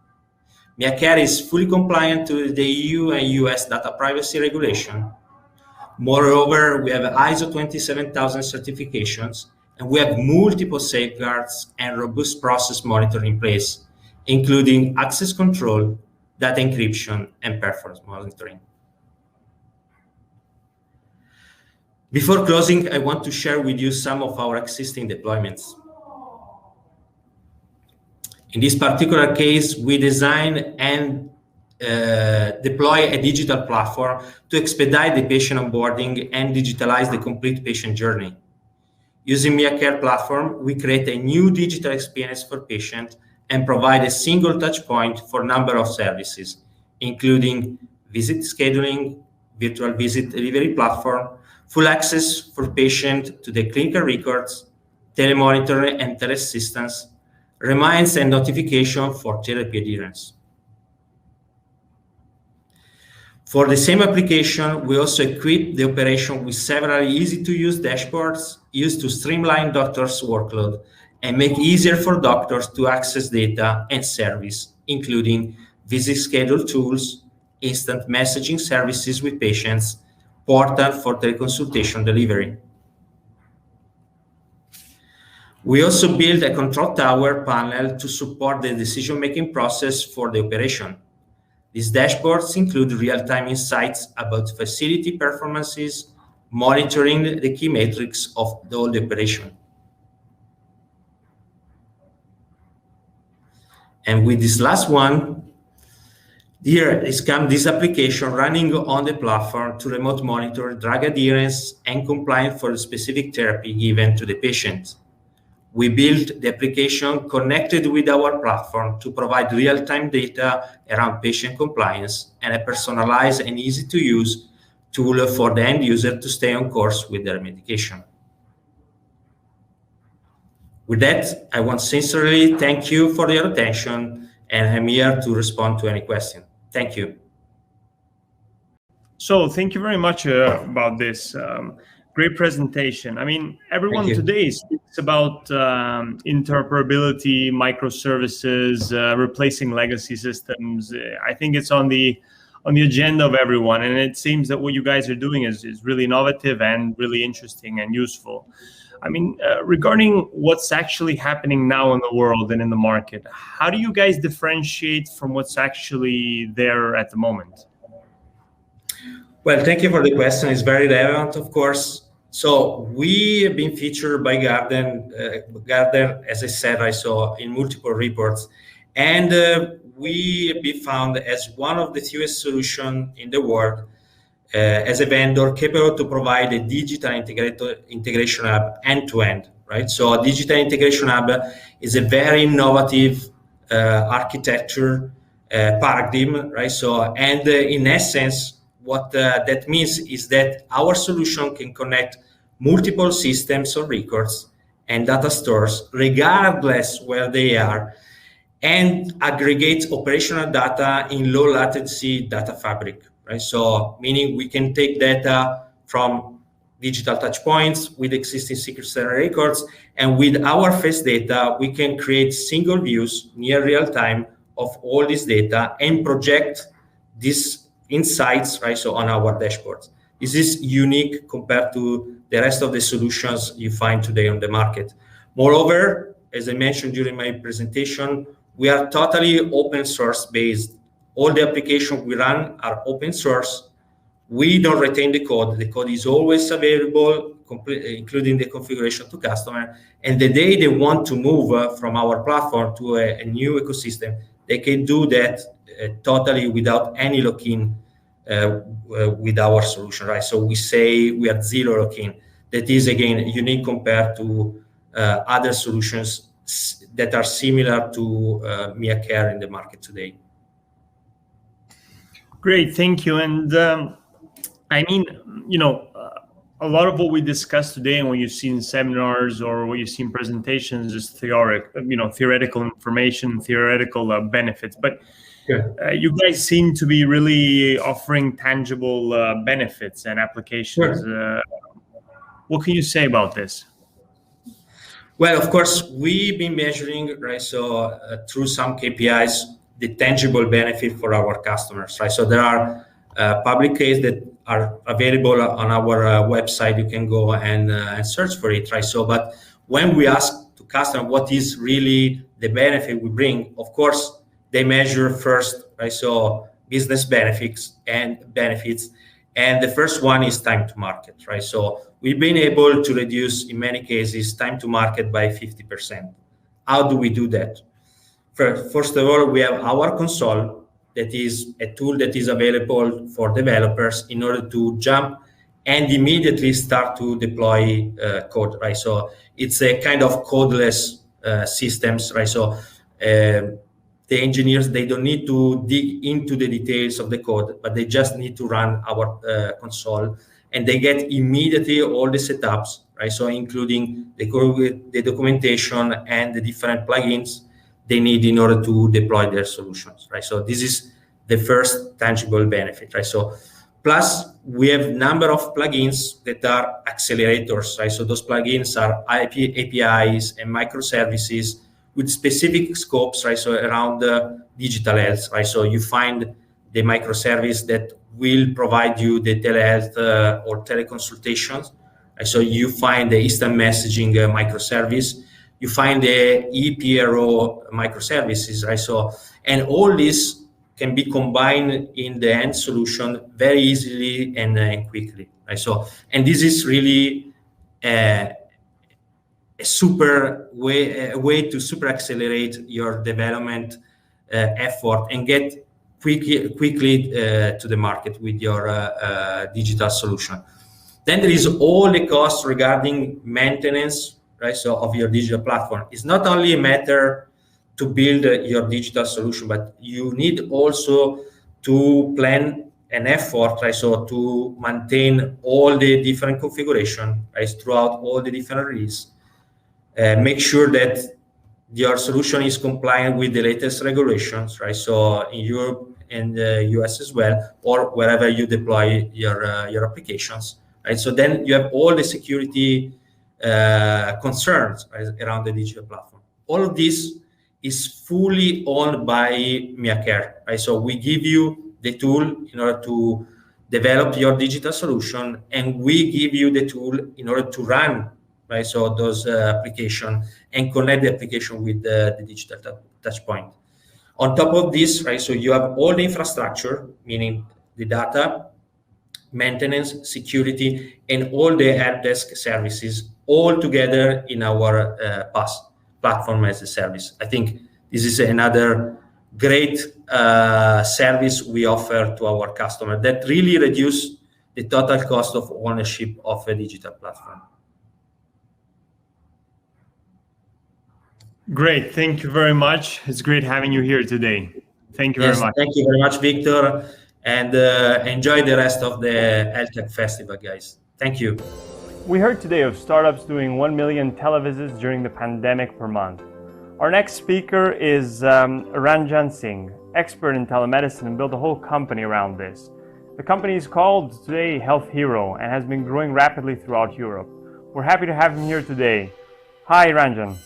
MiaCare is fully compliant to the EU and US data privacy regulation. Moreover, we have ISO 27000 certifications, and we have multiple safeguards and robust process monitoring in place, including access control, data encryption, and performance monitoring. Before closing, I want to share with you some of our existing deployments. In this particular case, we design and deploy a digital platform to expedite the patient onboarding and digitalize the complete patient journey. Using MiaCare platform, we create a new digital experience for patients and provide a single touch point for a number of services, including visit scheduling, virtual visit delivery platform, full access for patients to the clinical records, telemonitoring and teleassistance, reminds and notification for therapy adherence. For the same application, we also equip the operation with several easy-to-use dashboards used to streamline doctors' workload and make it easier for doctors to access data and service, including visit schedule tools, instant messaging services with patients, portal for teleconsultation delivery. We also built a control tower panel to support the decision-making process for the operation. These dashboards include real-time insights about facility performances, monitoring the key metrics of all the operation. And with this last one, here is come this application running on the platform to remote monitor drug adherence and compliance for a specific therapy given to the patient. We built the application connected with our platform to provide real-time data around patient compliance and a personalized and easy-to-use tool for the end user to stay on course with their medication. With that, I want to sincerely thank you for your attention, and I'm here to respond to any question. Thank you. So thank you very much about this. Great presentation. I mean, everyone today speaks about interoperability, microservices, replacing legacy systems. I think it's on the agenda of everyone, and it seems that what you guys are doing is really innovative and really interesting and useful. I mean, regarding what's actually happening now in the world and in the market, how do you guys differentiate from what's actually there at the moment? Well, thank you for the question. It's very relevant, of course. So we have been featured by Gartner, as I said, I saw in multiple reports, and we have been found as one of the fewest solutions in the world as a vendor capable to provide a digital integration hub end-to-end, right? So a digital integration hub is a very innovative architecture paradigm, right? So, and in essence, what that means is that our solution can connect multiple systems of records and data stores, regardless where they are, and aggregate operational data in low latency data fabric, right? So, meaning we can take data from digital touchpoints with existing secret center records, and with our face data, we can create single views near real time of all this data and project these insights, right? So on our dashboards. This is unique compared to the rest of the solutions you find today on the market. Moreover, as I mentioned during my presentation, we are totally open source based. All the applications we run are open source. We don't retain the code. The code is always available, including the configuration to customer. And the day they want to move from our platform to a new ecosystem, they can do that totally without any lock-in with our solution, right? So we say we have zero lock-in. That is, again, unique compared to other solutions that are similar to MiaCare in the market today. Great, thank you. And I mean, a lot of what we discussed today and what you see in seminars or what you see in presentations is theoretical information, theoretical benefits. But you guys seem to be really offering tangible benefits and applications. Sure. What can you say about this? Well, of course, we've been measuring, right? So through some KPIs, the tangible benefit for our customers, right? So there are public cases that are available on our website. You can go and search for it, right? So, but when we ask to customers what is really the benefit we bring, of course, they measure first, right? So business benefits, and the first one is time to market, right? So we've been able to reduce, in many cases, time to market by 50%. How do we do that? First of all, we have our console, that is a tool that is available for developers in order to jump and immediately start to deploy code, right? So it's a kind of codeless systems, right? So the engineers, they don't need to dig into the details of the code, but they just need to run our console, and they get immediately all the setups, right? So including the documentation and the different plugins they need in order to deploy their solutions, right? So this is the first tangible benefit, right? So plus we have number of plugins that are accelerators, right? So those plugins are APIs and microservices with specific scopes, right? So around digital health, right? So you find the microservice that will provide you the telehealth or teleconsultations. Right? So you find the instant messaging microservice. You find the ePRO microservices, right? So, and all this can be combined in the end solution very easily and quickly, right? So, and this is really a super way to super accelerate your development effort and get quickly to the market with your digital solution. Then there is all the costs regarding maintenance, right? So of your digital platform. It's not only a matter to build your digital solution, but you need also to plan an effort, right? So to maintain all the different configuration, right? Throughout all the different releases. Make sure that your solution is compliant with the latest regulations, right? So in Europe and the US as well, or wherever you deploy your applications, right? So then you have all the security concerns, right, around the digital platform. All of this is fully owned by MiaCare, right? So we give you the tool in order to develop your digital solution, and we give you the tool in order to run, right? So those application and connect the application with the digital touch point. On top of this, right? So you have all the infrastructure, meaning the data, maintenance, security, and all the help desk services all together in our PaaS, platform as a service. I think this is another great service we offer to our customer that really reduce the total cost of ownership of a digital platform. Great, thank you very much. It's great having you here today. Thank you very much. Thank you very much, Victor, and enjoy the rest of the HealthTech Festival, guys. Thank you. We heard today of startups doing 1 million televisits during the pandemic per month. Our next speaker is Ranjan Singh, expert in telemedicine, and built a whole company around this. The company is called today Health Hero and has been growing rapidly throughout Europe. We're happy to have him here today. Hi, Ranjan.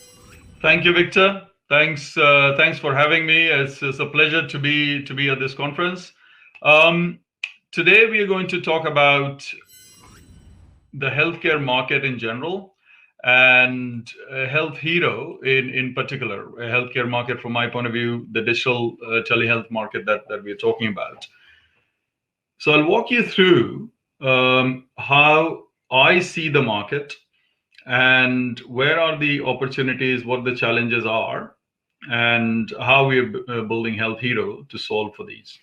Thank you, Victor. Thanks for having me. It's a pleasure to be at this conference. Today we are going to talk about the healthcare market in general and Health Hero in particular, a healthcare market from my point of view, the digital telehealth market that we're talking about. So I'll walk you through how I see the market and where are the opportunities, what the challenges are, and how we are building Health Hero to solve for these.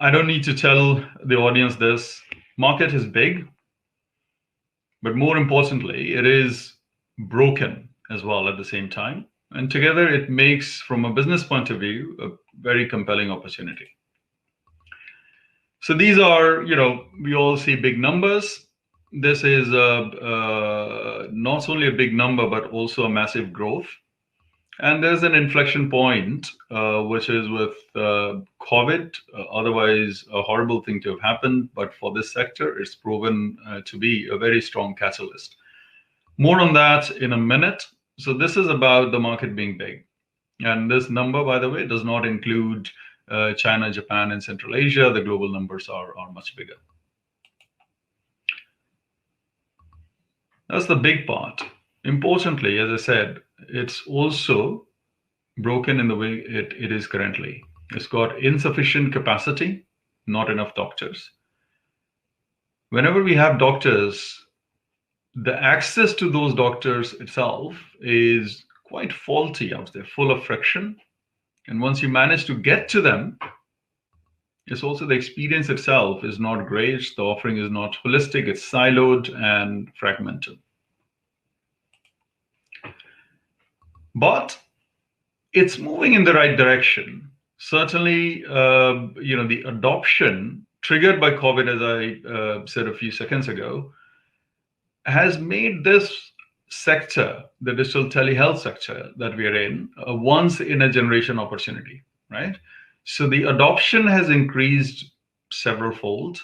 I don't need to tell the audience this. Market is big, but more importantly, it is broken as well at the same time. And together it makes, from a business point of view, a very compelling opportunity. So these are, we all see big numbers. This is not only a big number, but also a massive growth. And there's an inflection point, which is with COVID, otherwise a horrible thing to have happened. But for this sector, it's proven to be a very strong catalyst. More on that in a minute. So this is about the market being big. And this number, by the way, does not include China, Japan, and Central Asia. The global numbers are much bigger. That's the big part. Importantly, as I said, it's also broken in the way it is currently. It's got insufficient capacity, not enough doctors. Whenever we have doctors, the access to those doctors itself is quite faulty out there, full of friction. And once you manage to get to them, it's also the experience itself is not great. The offering is not holistic. It's siloed and fragmented. But it's moving in the right direction. Certainly, the adoption triggered by COVID, as I said a few seconds ago, has made this sector, the digital telehealth sector that we are in, a once in a generation opportunity, right? So the adoption has increased several fold,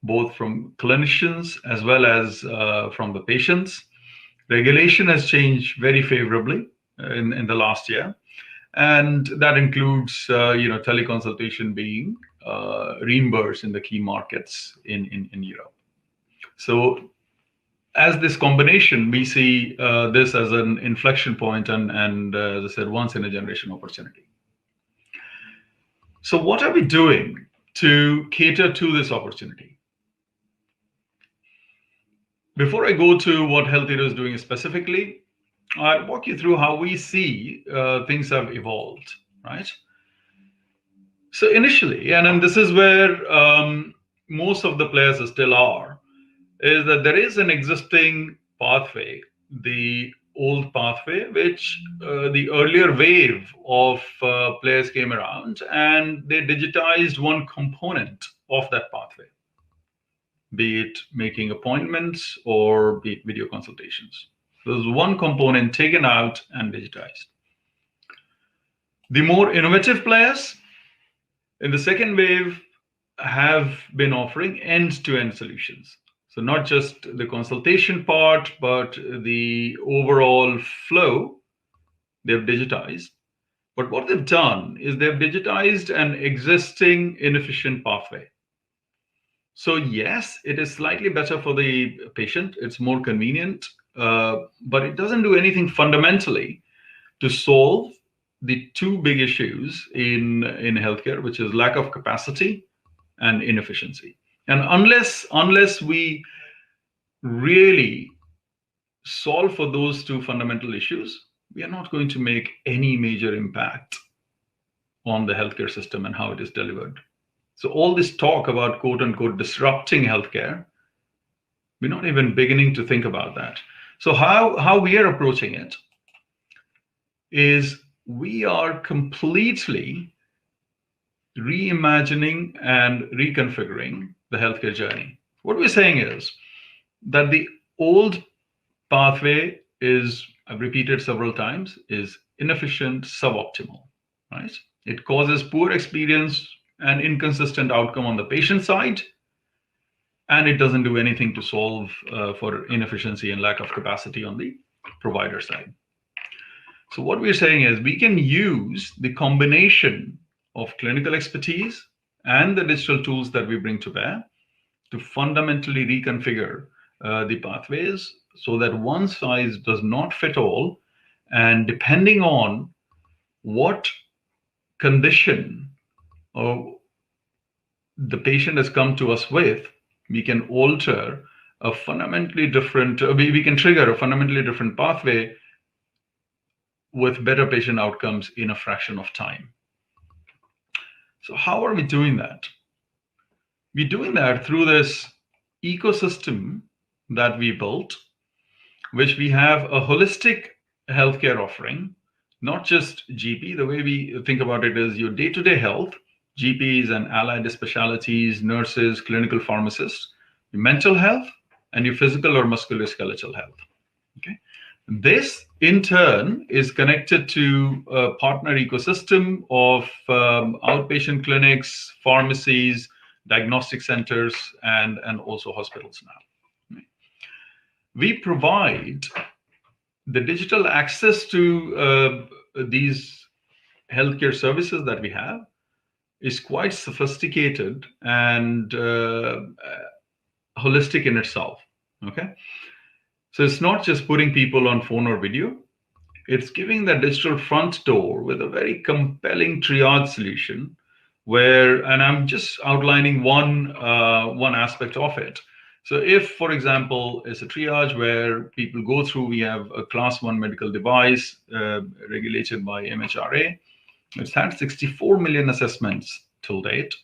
both from clinicians as well as from the patients. Regulation has changed very favorably in the last year. And that includes, teleconsultation being reimbursed in the key markets in Europe. So as this combination, we see this as an inflection point and as I said, once in a generation opportunity. So what are we doing to cater to this opportunity? Before I go to what Health Hero is doing specifically, I'll walk you through how we see things have evolved, right? So initially, and then this is where most of the players still are, is that there is an existing pathway, the old pathway, which the earlier wave of players came around and they digitized one component of that pathway, be it making appointments or be it video consultations. There's one component taken out and digitized. The more innovative players in the second wave have been offering end-to-end solutions. So not just the consultation part, but the overall flow they've digitized. But what they've done is they've digitized an existing inefficient pathway. So yes, it is slightly better for the patient. It's more convenient, but it doesn't do anything fundamentally to solve the two big issues in healthcare, which is lack of capacity and inefficiency. And unless we really solve for those two fundamental issues, we are not going to make any major impact on the healthcare system and how it is delivered. So all this talk about quote unquote disrupting healthcare, we're not even beginning to think about that. So how we are approaching it is we are completely reimagining and reconfiguring the healthcare journey. What we're saying is that the old pathway is, I've repeated several times, is inefficient, suboptimal, right? It causes poor experience and inconsistent outcome on the patient side, and it doesn't do anything to solve for inefficiency and lack of capacity on the provider side. So what we're saying is we can use the combination of clinical expertise and the digital tools that we bring to bear to fundamentally reconfigure the pathways so that one size does not fit all. And depending on what condition the patient has come to us with, we can alter a fundamentally different, we can trigger a fundamentally different pathway with better patient outcomes in a fraction of time. So how are we doing that? We're doing that through this ecosystem that we built, which we have a holistic healthcare offering, not just GP. The way we think about it is your day-to-day health, GPs and allied specialties, nurses, clinical pharmacists, your mental health, and your physical or musculoskeletal health. Okay. This, in turn, is connected to a partner ecosystem of outpatient clinics, pharmacies, diagnostic centers, and also hospitals now. We provide the digital access to these healthcare services that we have is quite sophisticated and holistic in itself. Okay. So it's not just putting people on phone or video. It's giving that digital front door with a very compelling triage solution where, and I'm just outlining one aspect of it. So if, for example, it's a triage where people go through, we have a class 1 medical device regulated by MHRA. It's had 64 million assessments till date.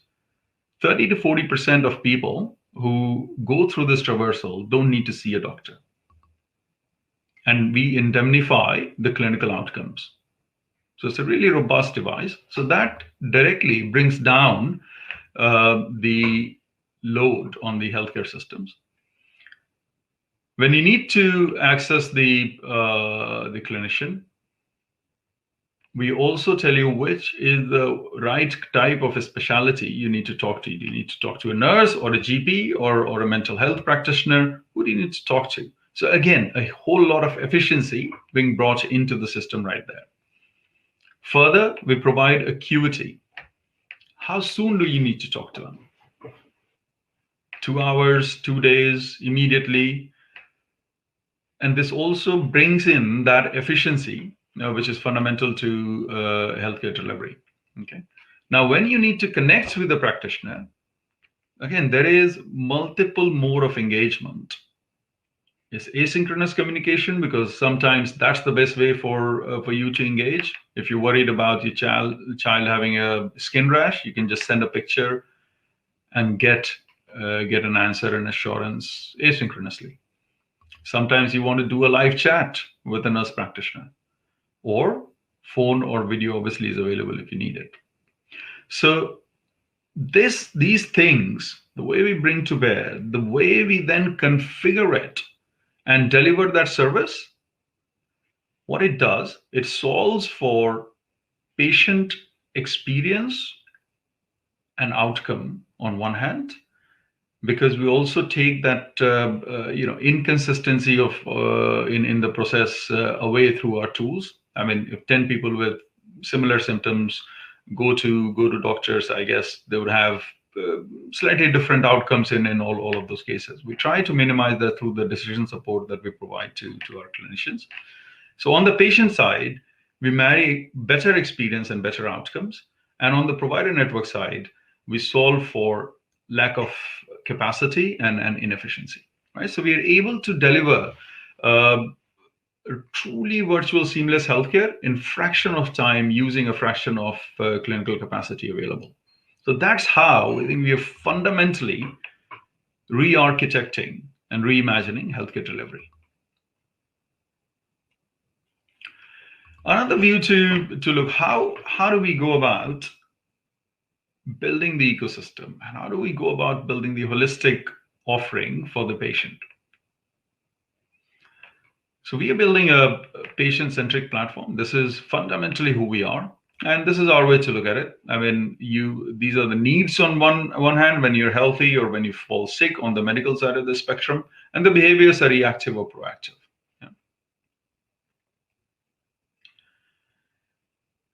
30 to 40% of people who go through this traversal don't need to see a doctor. And we indemnify the clinical outcomes. So it's a really robust device. So that directly brings down the load on the healthcare systems. When you need to access the clinician, we also tell you which is the right type of a specialty you need to talk to. Do you need to talk to a nurse or a GP or a mental health practitioner? Who do you need to talk to? So again, a whole lot of efficiency being brought into the system right there. Further, we provide acuity. How soon do you need to talk to them? 2 hours, 2 days, immediately. And this also brings in that efficiency, which is fundamental to healthcare delivery. Okay. Now, when you need to connect with the practitioner, again, there is multiple mode of engagement. It's asynchronous communication because sometimes that's the best way for you to engage. If you're worried about your child having a skin rash, you can just send a picture and get an answer and assurance asynchronously. Sometimes you want to do a live chat with a nurse practitioner, or phone or video obviously is available if you need it. So these things, the way we bring to bear, the way we then configure it and deliver that service, what it does, it solves for patient experience and outcome on one hand, because we also take that inconsistency of in the process away through our tools. I mean, if 10 people with similar symptoms go to doctors, I guess they would have slightly different outcomes in all of those cases. We try to minimize that through the decision support that we provide to our clinicians. So on the patient side, we marry better experience and better outcomes. And on the provider network side, we solve for lack of capacity and inefficiency, right? So we are able to deliver truly virtual seamless healthcare in fraction of time using a fraction of clinical capacity available. So that's how I think we are fundamentally re-architecting and reimagining healthcare delivery. Another view to look how do we go about building the ecosystem, and how do we go about building the holistic offering for the patient? So we are building a patient-centric platform. This is fundamentally who we are, and this is our way to look at it. I mean, these are the needs on one hand when you're healthy or when you fall sick on the medical side of the spectrum, and the behaviors are reactive or proactive. Yeah.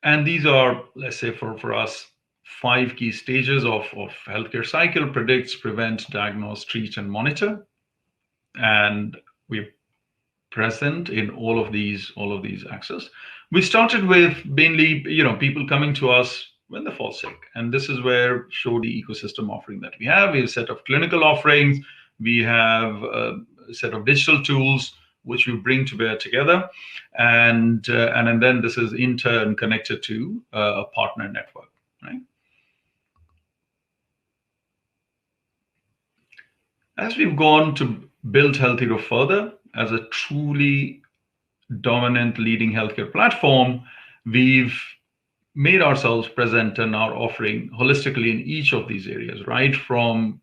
And these are, let's say, for us, 5 key stages of healthcare cycle: predicts, prevent, diagnose, treat, and monitor. And we're present in all of these axes. We started with mainly, people coming to us when they fall sick. And this is where show the ecosystem offering that we have. We have a set of clinical offerings. We have a set of digital tools which we bring to bear together, and then this is in turn connected to a partner network, right? As we've gone to build Health Hero further as a truly dominant leading healthcare platform, we've made ourselves present and are offering holistically in each of these areas, right? From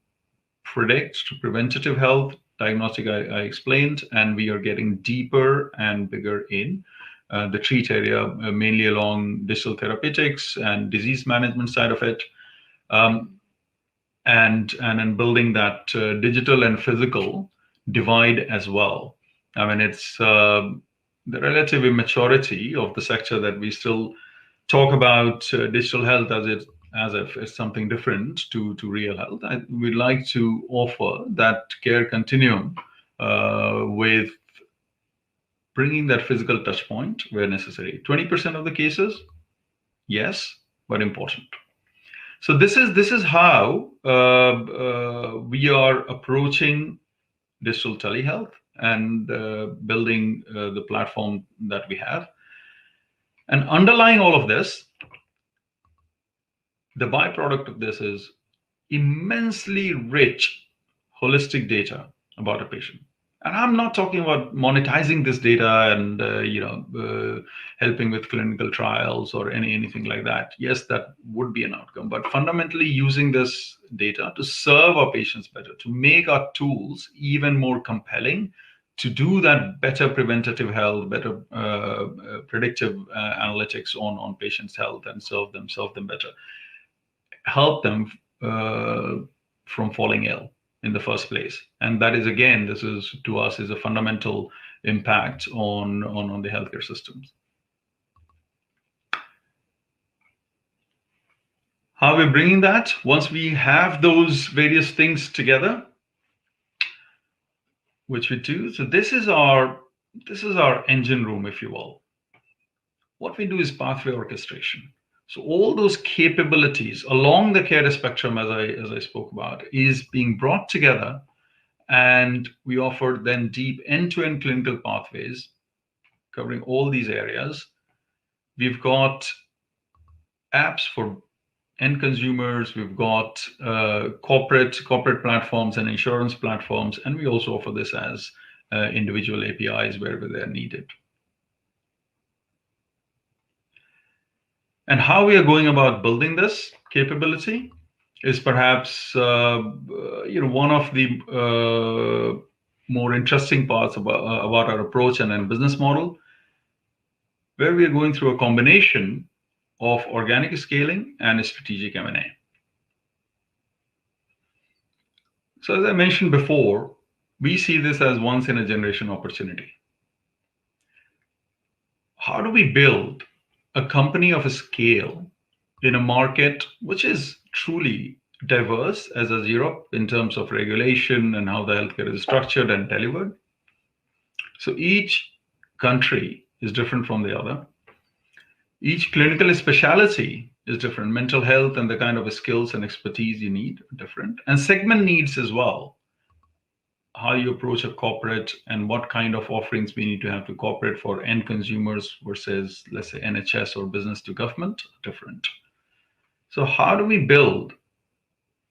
predict to preventative health, diagnostic I explained, and we are getting deeper and bigger in the treat area, mainly along digital therapeutics and disease management side of it. And in building that digital and physical divide as well. I mean, it's the relative immaturity of the sector that we still talk about digital health as if it's something different to real health. We'd like to offer that care continuum with bringing that physical touch point where necessary. 20% of the cases, yes, but important. So this is how we are approaching digital telehealth and building the platform that we have. And underlying all of this, the byproduct of this is immensely rich holistic data about a patient. And I'm not talking about monetizing this data and helping with clinical trials or anything like that. Yes, that would be an outcome, but fundamentally using this data to serve our patients better, to make our tools even more compelling, to do that better preventative health, better predictive analytics on patients' health and serve them better, help them from falling ill in the first place. And that is, again, this is to us is a fundamental impact on the healthcare systems. How we're bringing that, once we have those various things together, which we do. So this is our engine room, if you will. What we do is pathway orchestration. So all those capabilities along the care spectrum, as I spoke about, is being brought together, and we offer then deep end-to-end clinical pathways covering all these areas. We've got apps for end consumers, we've got corporate platforms and insurance platforms, and we also offer this as individual APIs wherever they're needed. And how we are going about building this capability is perhaps one of the more interesting parts about our approach and business model, where we are going through a combination of organic scaling and strategic M&A. So as I mentioned before, we see this as once in a generation opportunity. How do we build a company of a scale in a market which is truly diverse as Europe in terms of regulation and how the healthcare is structured and delivered? So each country is different from the other. Each clinical specialty is different. Mental health and the kind of skills and expertise you need are different. And segment needs as well. How you approach a corporate and what kind of offerings we need to have to corporate for end consumers versus, let's say, NHS or business to government, different. So how do we build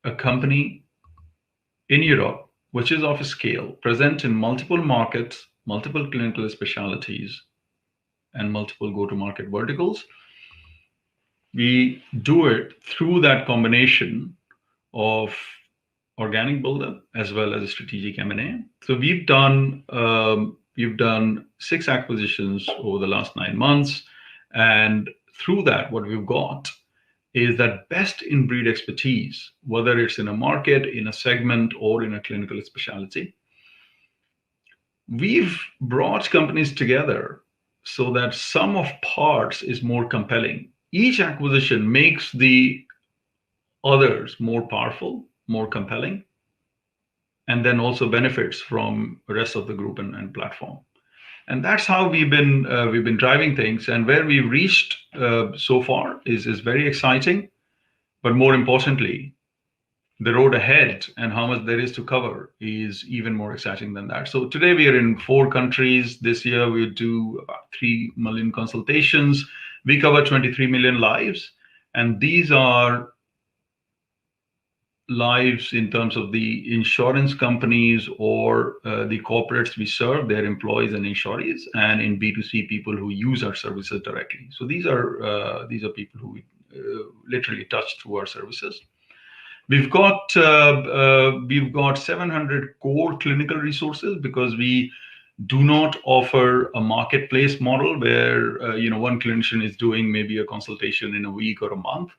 a company in Europe, which is of a scale, present in multiple markets, multiple clinical specialties, and multiple go-to-market verticals? We do it through that combination of organic buildup as well as strategic M&A. So we've done 6 acquisitions over the last 9 months, and through that, what we've got is that best in breed expertise, whether it's in a market, in a segment, or in a clinical specialty. We've brought companies together so that sum of parts is more compelling. Each acquisition makes the others more powerful, more compelling, and then also benefits from the rest of the group and platform. And that's how we've been driving things, and where we've reached so far is very exciting. But more importantly, the road ahead and how much there is to cover is even more exciting than that. So today we are in 4 countries. This year we'll do about 3 million consultations. We cover 23 million lives. And these are lives in terms of the insurance companies or the corporates we serve, their employees and insurees, and in B2C people who use our services directly. So these are people who we literally touch through our services. We've got 700 core clinical resources because we do not offer a marketplace model where one clinician is doing maybe a consultation in a week or a month.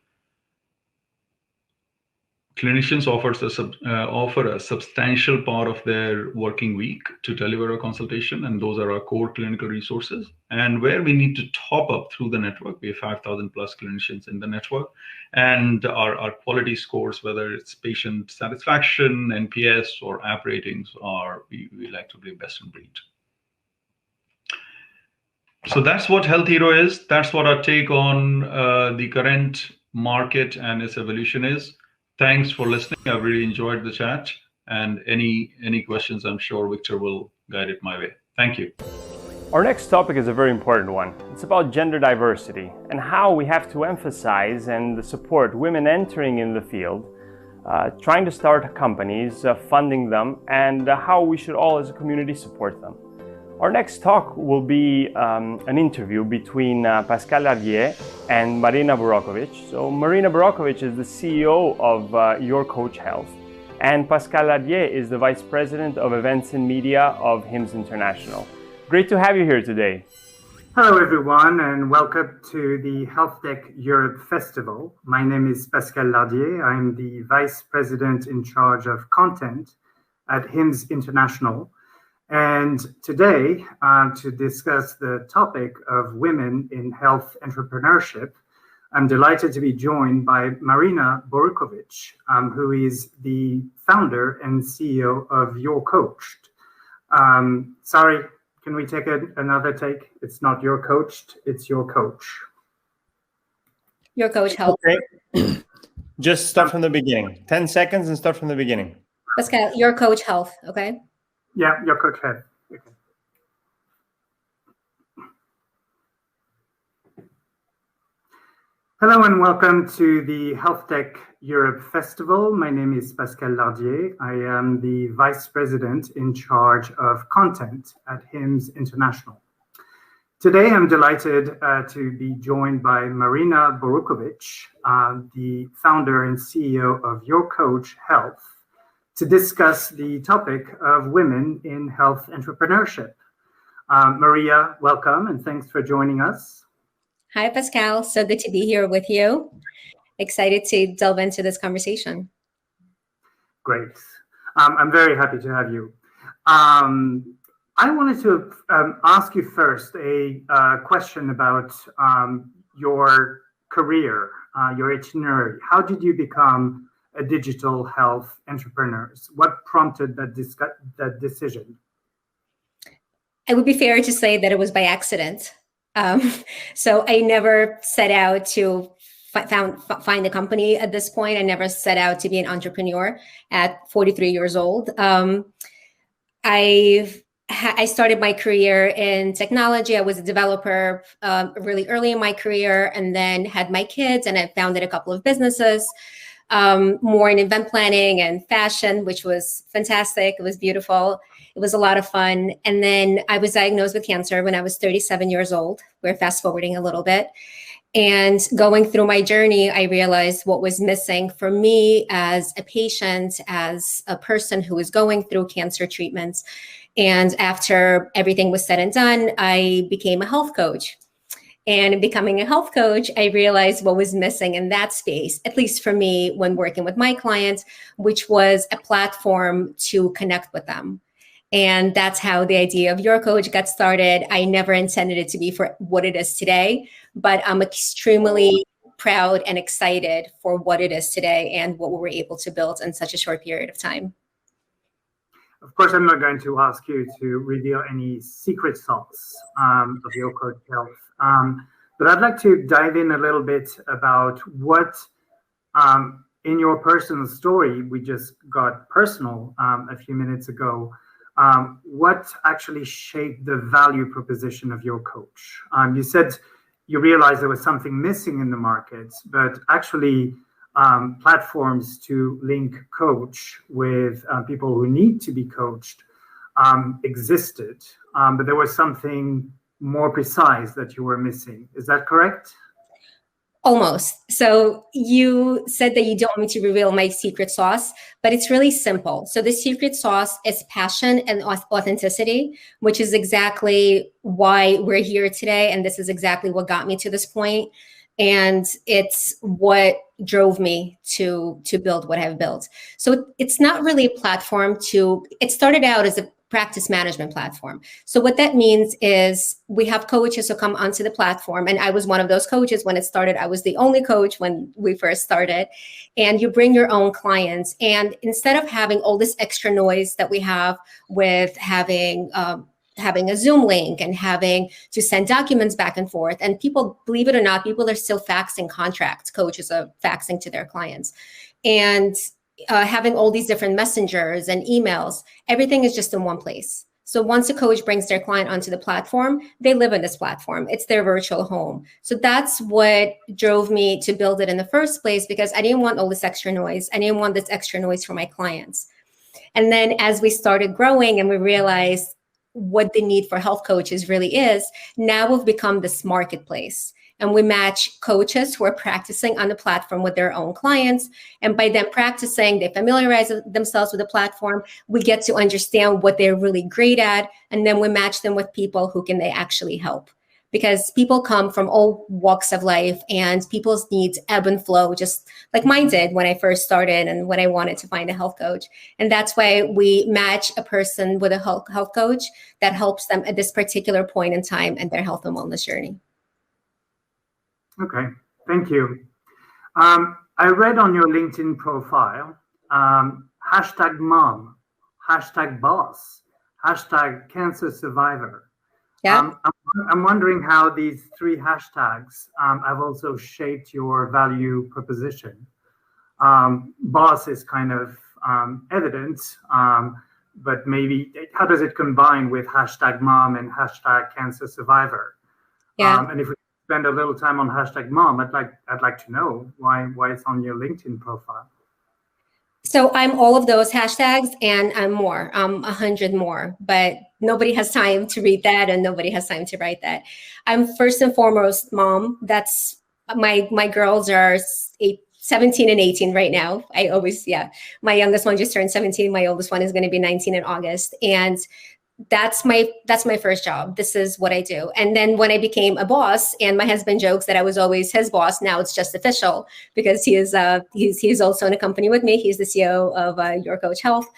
Clinicians offer a substantial part of their working week to deliver a consultation, and those are our core clinical resources. And where we need to top up through the network, we have 5,000 plus clinicians in the network, and our quality scores, whether it's patient satisfaction, NPS, or app ratings, we like to be best in breed. So that's what Health Hero is. That's what our take on the current market and its evolution is. Thanks for listening. I've really enjoyed the chat, and any questions, I'm sure Victor will guide it my way. Thank you. Our next topic is a very important one. It's about gender diversity and how we have to emphasize and support women entering in the field, trying to start companies, funding them, and how we should all as a community support them. Our next talk will be an interview between Pascal Lardier and Marina Burakovic. So Marina Burakovic is the CEO of Your Coach Health, and Pascal Lardier is the Vice President of Events and Media of HIMSS International. Great to have you here today. Hello everyone, and welcome to the HealthTech Europe Festival. My name is Pascal Lardier. I'm the Vice President in charge of content at HIMSS International. And today, to discuss the topic of women in health entrepreneurship, I'm delighted to be joined by Marina Burakovic, who is the founder and CEO of Your Coach. Sorry, can we take another take? It's not Your Coached, it's Your Coach. Your Coach Health. Okay. Just start from the beginning. 10 seconds and start from the beginning. Pascal, Your Coach Health, okay? Yeah, Your Coach Health. Okay. Hello and welcome to the HealthTech Europe Festival. My name is Pascal Lardier. I am the Vice President in charge of content at HIMSS International. Today, I'm delighted to be joined by Marina Burakovic, the founder and CEO of Your Coach Health, to discuss the topic of women in health entrepreneurship. Maria, welcome and thanks for joining us. Hi, Pascal. So good to be here with you. Excited to delve into this conversation. Great. I'm very happy to have you. I wanted to ask you first a question about your career, your itinerary. How did you become a digital health entrepreneur? What prompted that decision? It would be fair to say that it was by accident. So I never set out to find a company at this point. I never set out to be an entrepreneur at 43 years old. I started my career in technology. I was a developer really early in my career, and then had my kids, and I founded a couple of businesses. More in event planning and fashion, which was fantastic. It was beautiful. It was a lot of fun. And then I was diagnosed with cancer when I was 37 years old. We're fast forwarding a little bit. And going through my journey, I realized what was missing for me as a patient, as a person who was going through cancer treatments. And after everything was said and done, I became a health coach. And in becoming a health coach, I realized what was missing in that space, at least for me when working with my clients, which was a platform to connect with them. And that's how the idea of Your Coach got started. I never intended it to be for what it is today, but I'm extremely proud and excited for what it is today and what we were able to build in such a short period of time. Of course, I'm not going to ask you to reveal any secret sauce of Your Coach Health. But I'd like to dive in a little bit about what in your personal story, we just got personal a few minutes ago. What actually shaped the value proposition of your coach? You said you realized there was something missing in the market, but actually platforms to link coach with people who need to be coached existed, but there was something more precise that you were missing. Is that correct? Almost. So you said that you don't want me to reveal my secret sauce, but it's really simple. So the secret sauce is passion and authenticity, which is exactly why we're here today. And this is exactly what got me to this point. And it's what drove me to build what I've built. So it's not really a platform it started out as a practice management platform. So what that means is we have coaches who come onto the platform. And I was one of those coaches when it started. I was the only coach when we first started. And you bring your own clients. And instead of having all this extra noise that we have with having a Zoom link and having to send documents back and forth. And people, believe it or not, people are still faxing contracts. Coaches are faxing to their clients. And having all these different messengers and emails, everything is just in one place. So once a coach brings their client onto the platform, they live in this platform. It's their virtual home. So that's what drove me to build it in the first place, because I didn't want all this extra noise. I didn't want this extra noise for my clients. And then as we started growing and we realized what the need for health coaches really is, now we've become this marketplace. And we match coaches who are practicing on the platform with their own clients. And by them practicing, they familiarize themselves with the platform. We get to understand what they're really great at. And then we match them with people who can they actually help. Because people come from all walks of life and people's needs ebb and flow, just like mine did when I first started and when I wanted to find a health coach. And that's why we match a person with a health coach that helps them at this particular point in time in their health and wellness journey. Okay, thank you. I read on your LinkedIn profile, hashtag mom, hashtag boss, hashtag cancer survivor. Yeah. I'm wondering how these three hashtags have also shaped your value proposition. Boss is kind of evident, but maybe how does it combine with hashtag mom and hashtag cancer survivor? Yeah. And if we spend a little time on hashtag mom, I'd like to know why it's on your LinkedIn profile. So I'm all of those hashtags and I'm more, 100 more, but nobody has time to read that and nobody has time to write that. I'm first and foremost mom. That's my girls are 17 and 18 right now. My youngest one just turned 17. My oldest one is going to be 19 in August. And that's my first job. This is what I do. And then when I became a boss, and my husband jokes that I was always his boss, now it's just official because he's also in a company with me. He's the CEO of Your Coach Health.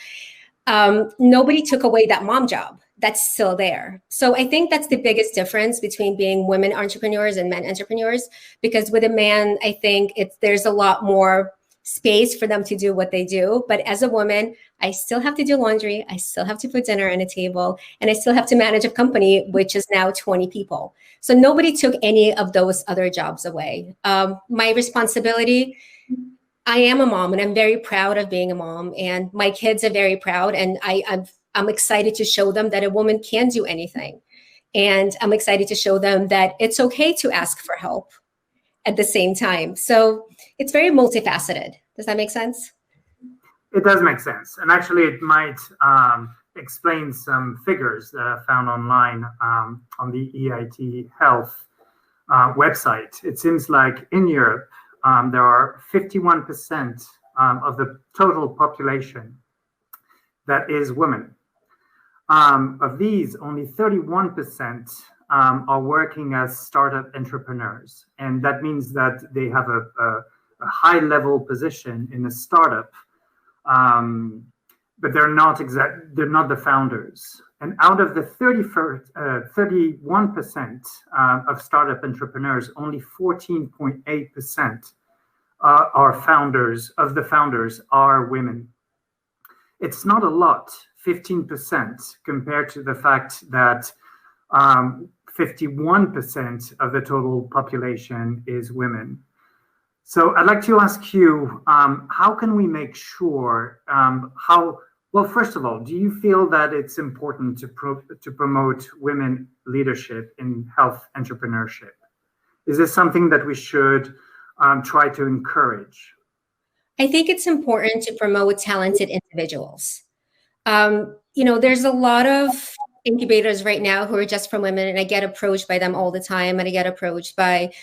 Nobody took away that mom job. That's still there. So I think that's the biggest difference between being women entrepreneurs and men entrepreneurs, because with a man, I think there's a lot more space for them to do what they do. But as a woman, I still have to do laundry. I still have to put dinner on a table, and I still have to manage a company, which is now 20 people. So nobody took any of those other jobs away. My responsibility, I am a mom, and I'm very proud of being a mom, and my kids are very proud. And I'm excited to show them that a woman can do anything. And I'm excited to show them that it's okay to ask for help at the same time. So it's very multifaceted. Does that make sense? It does make sense. And actually it might explain some figures that I found online on the EIT Health website. It seems like in Europe, there are 51% of the total population that is women. Of these, only 31% are working as startup entrepreneurs. And that means that they have a high level position in a startup, but they're not the founders. And out of the 31% of startup entrepreneurs, only 14.8% are founders. Of the founders are women. It's not a lot, 15%, compared to the fact that 51% of the total population is women. So I'd like to ask you, how can we make sure, well, first of all, do you feel that it's important to promote women leadership in health entrepreneurship? Is this something that we should try to encourage? I think it's important to promote talented individuals. There's a lot of incubators right now who are just for women, and I get approached by them all the time, and I get approached by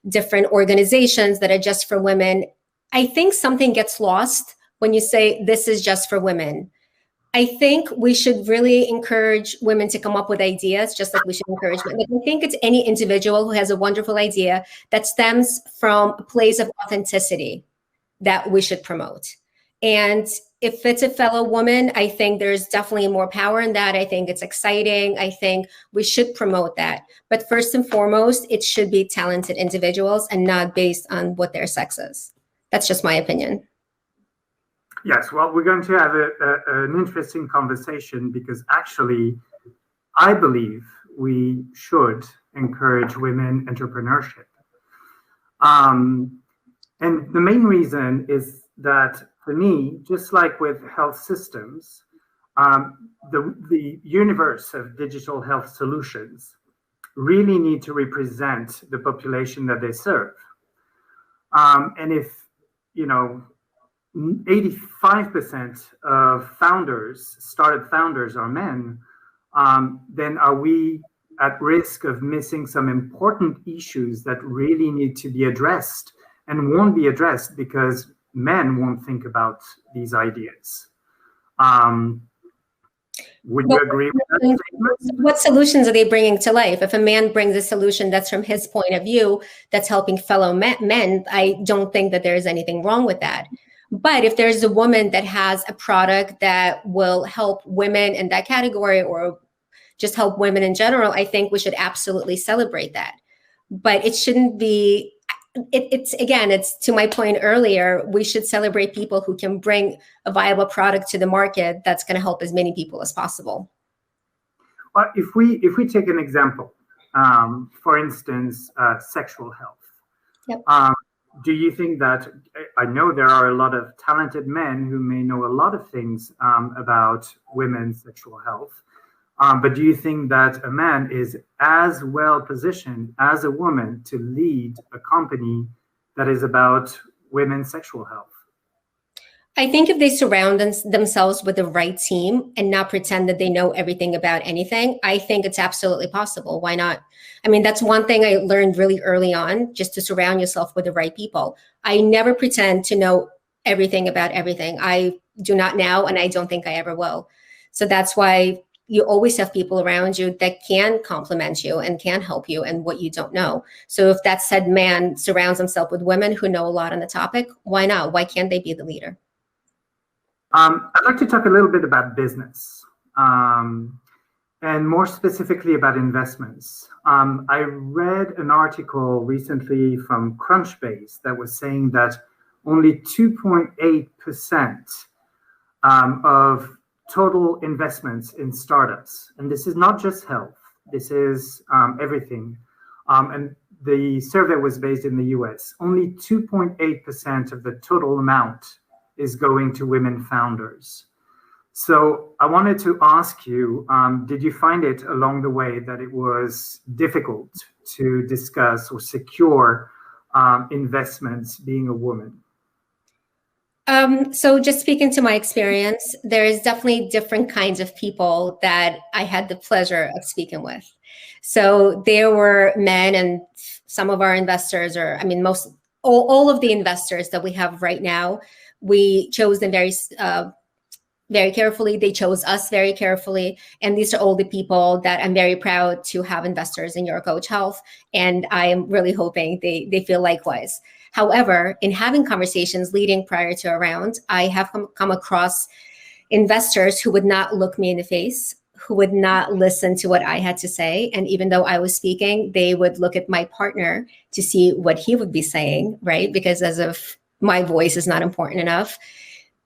different organizations that are just for women. I think something gets lost when you say this is just for women. I think we should really encourage women to come up with ideas, just like we should encourage men. I think it's any individual who has a wonderful idea that stems from a place of authenticity that we should promote. And if it's a fellow woman, I think there's definitely more power in that. I think it's exciting. I think we should promote that. But first and foremost, it should be talented individuals and not based on what their sex is. That's just my opinion. Yes, well, we're going to have an interesting conversation because actually, I believe we should encourage women entrepreneurship. And the main reason is that for me, just like with health systems, the universe of digital health solutions really need to represent the population that they serve. And if, 85% of startup founders are men, then are we at risk of missing some important issues that really need to be addressed and won't be addressed because men won't think about these ideas? Would you agree with that statement? What solutions are they bringing to life? If a man brings a solution that's from his point of view, that's helping fellow men, I don't think that there's anything wrong with that. But if there's a woman that has a product that will help women in that category or just help women in general, I think we should absolutely celebrate that. But it shouldn't be, it's to my point earlier, we should celebrate people who can bring a viable product to the market that's going to help as many people as possible. Well, if we take an example, for instance, sexual health. Yep. Do you think that, I know there are a lot of talented men who may know a lot of things about women's sexual health, but do you think that a man is as well positioned as a woman to lead a company that is about women's sexual health? I think if they surround themselves with the right team and not pretend that they know everything about anything, I think it's absolutely possible. Why not? I mean, that's one thing I learned really early on, just to surround yourself with the right people. I never pretend to know everything about everything. I do not now, and I don't think I ever will. So that's why you always have people around you that can complement you and can help you in what you don't know. So if that said man surrounds himself with women who know a lot on the topic, why not? Why can't they be the leader? I'd like to talk a little bit about business, and more specifically about investments. I read an article recently from Crunchbase that was saying that only 2.8% of total investments in startups, and this is not just health, this is everything, and the survey was based in the US, only 2.8% of the total amount is going to women founders. So I wanted to ask you, did you find it along the way that it was difficult to discuss or secure investments being a woman? So just speaking to my experience, there is definitely different kinds of people that I had the pleasure of speaking with. So there were men, and some of our investors, or I mean, all of the investors that we have right now, we chose them very carefully. They chose us very carefully. And these are all the people that I'm very proud to have investors in Your Coach Health. And I am really hoping they feel likewise. However, in having conversations leading prior to a round, I have come across investors who would not look me in the face, who would not listen to what I had to say. And even though I was speaking, they would look at my partner to see what he would be saying, right? Because as if my voice is not important enough.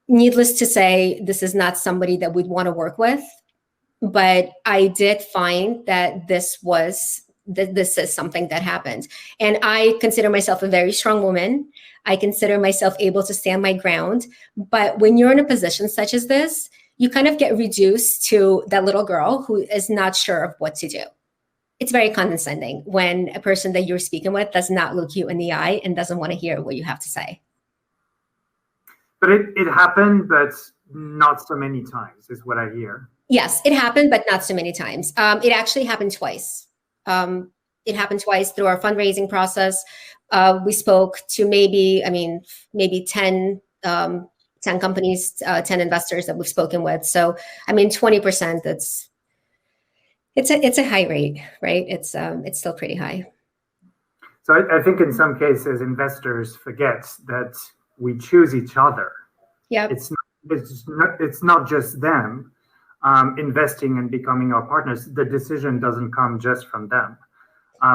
Needless to say, this is not somebody that we'd want to work with. But I did find that this was this is something that happened. And I consider myself a very strong woman. I consider myself able to stand my ground. But when you're in a position such as this, you kind of get reduced to that little girl who is not sure of what to do. It's very condescending when a person that you're speaking with does not look you in the eye and doesn't want to hear what you have to say. But it happened, but not so many times, is what I hear. Yes, it happened, but not so many times. It actually happened twice. It happened twice through our fundraising process. We spoke to maybe 10 companies, 10 investors that we've spoken with. So, 20%, it's a high rate, right? It's still pretty high. So I think in some cases, investors forget that we choose each other. Yeah. It's not just them investing and becoming our partners. The decision doesn't come just from them.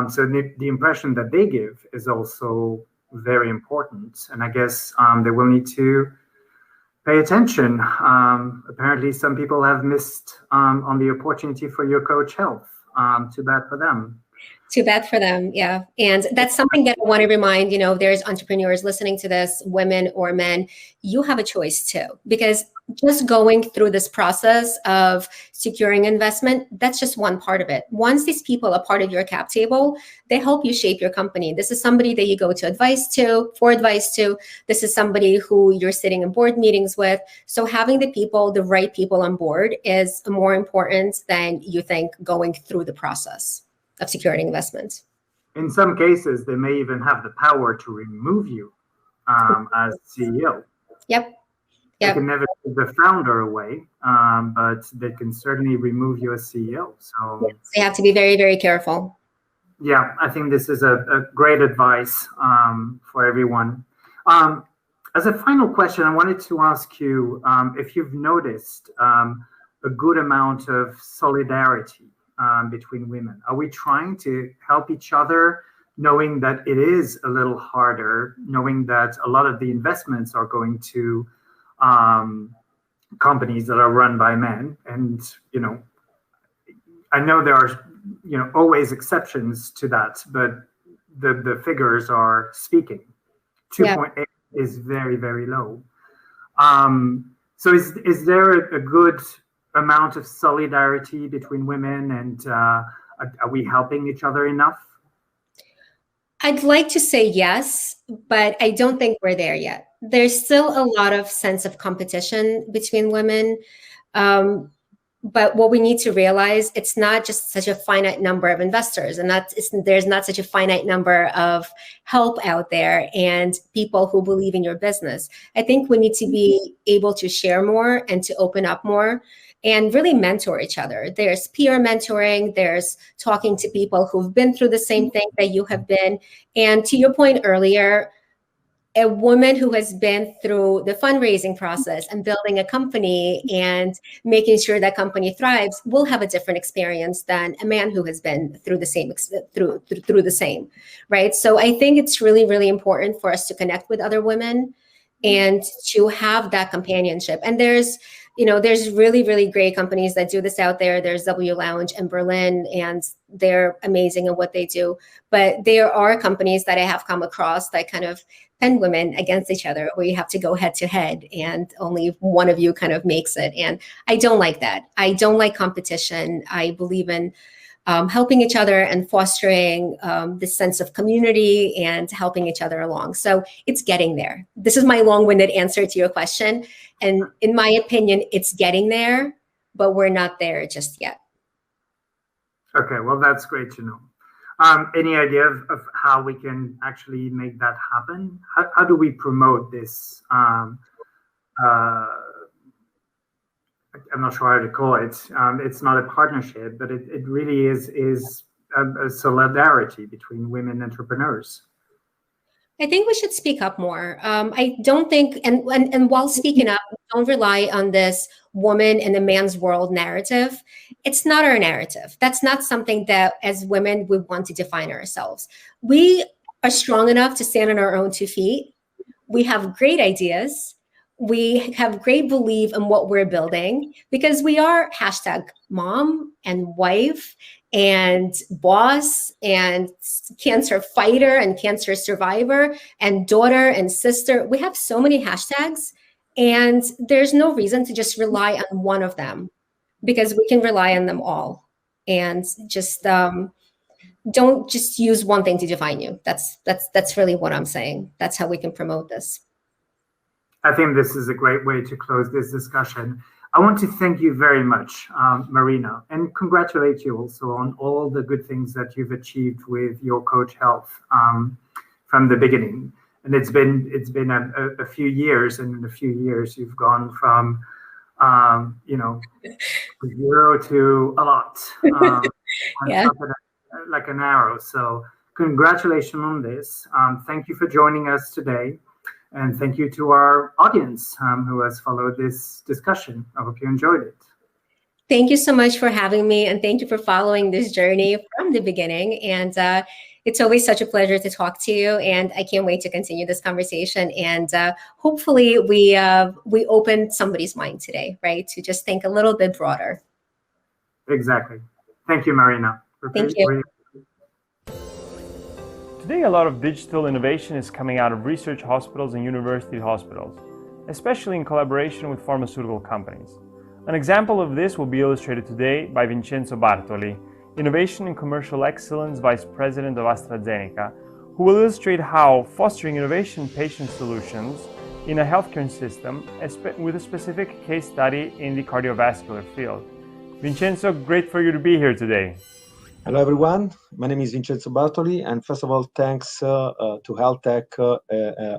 So the impression that they give is also very important. And I guess they will need to pay attention. Apparently, some people have missed on the opportunity for your coach health. Too bad for them. Too bad for them, yeah. And that's something that I want to remind, there's entrepreneurs listening to this, women or men, you have a choice too. Because just going through this process of securing investment, that's just one part of it. Once these people are part of your cap table, they help you shape your company. This is somebody that you go to for advice to. This is somebody who you're sitting in board meetings with. So having the right people on board is more important than you think going through the process of securing investments. In some cases, they may even have the power to remove you as CEO. Yep. They can never take the founder away, but they can certainly remove you as CEO. So they have to be very, very careful. Yeah, I think this is a great advice for everyone. As a final question, I wanted to ask you if you've noticed a good amount of solidarity between women. Are we trying to help each other, knowing that it is a little harder, knowing that a lot of the investments are going to companies that are run by men? And, I know there are, always exceptions to that, but the figures are speaking. 2.8 is very, very low. So is there a good amount of solidarity between women, and are we helping each other enough? I'd like to say yes, but I don't think we're there yet. There's still a lot of sense of competition between women. But what we need to realize, it's not just such a finite number of investors, and there's not such a finite number of help out there and people who believe in your business. I think we need to be able to share more and to open up more and really mentor each other. There's peer mentoring, there's talking to people who've been through the same thing that you have been. And to your point earlier, a woman who has been through the fundraising process and building a company and making sure that company thrives will have a different experience than a man who has been through the same, through the same, right? So I think it's really, really important for us to connect with other women and to have that companionship. And there's really, really great companies that do this out there. There's W Lounge in Berlin, and they're amazing at what they do. But there are companies that I have come across that kind of pen women against each other, where you have to go head to head and only one of you kind of makes it. And I don't like that. I don't like competition. I believe in helping each other and fostering this sense of community and helping each other along. So it's getting there. This is my long-winded answer to your question. And in my opinion, it's getting there, but we're not there just yet. Okay, well, that's great to know. Any idea of how we can actually make that happen? How do we promote this? I'm not sure how to call it. It's not a partnership, but it really is a solidarity between women entrepreneurs. I think we should speak up more. I don't think, and while speaking up, don't rely on this woman in a man's world narrative. It's not our narrative. That's not something that as women we want to define ourselves. We are strong enough to stand on our own 2 feet. We have great ideas. We have great belief in what we're building because we are #mom and wife and boss and cancer fighter and cancer survivor and daughter and sister. We have so many hashtags, and there's no reason to just rely on one of them, because we can rely on them all. And just don't just use one thing to define you. That's really what I'm saying. That's how we can promote this. I think this is a great way to close this discussion. I want to thank you very much, Marina, and congratulate you also on all the good things that you've achieved with your Coach Health from the beginning. And it's been a few years, and in a few years you've gone from zero to a lot, Yeah. like an arrow. So congratulations on this. Thank you for joining us today. And thank you to our audience who has followed this discussion. I hope you enjoyed it. Thank you so much for having me, and thank you for following this journey from the beginning. And it's always such a pleasure to talk to you, and I can't wait to continue this conversation. And hopefully we opened somebody's mind today, right? To just think a little bit broader. Exactly. Thank you, Marina. Thank you. Today, a lot of digital innovation is coming out of research hospitals and university hospitals, especially in collaboration with pharmaceutical companies. An example of this will be illustrated today by Vincenzo Bartoli, Innovation and Commercial Excellence Vice President of AstraZeneca, who will illustrate how fostering innovation patient solutions in a healthcare system with a specific case study in the cardiovascular field. Vincenzo, great for you to be here today. Hello, everyone. My name is Vincenzo Bartoli, and first of all, thanks to HealthTech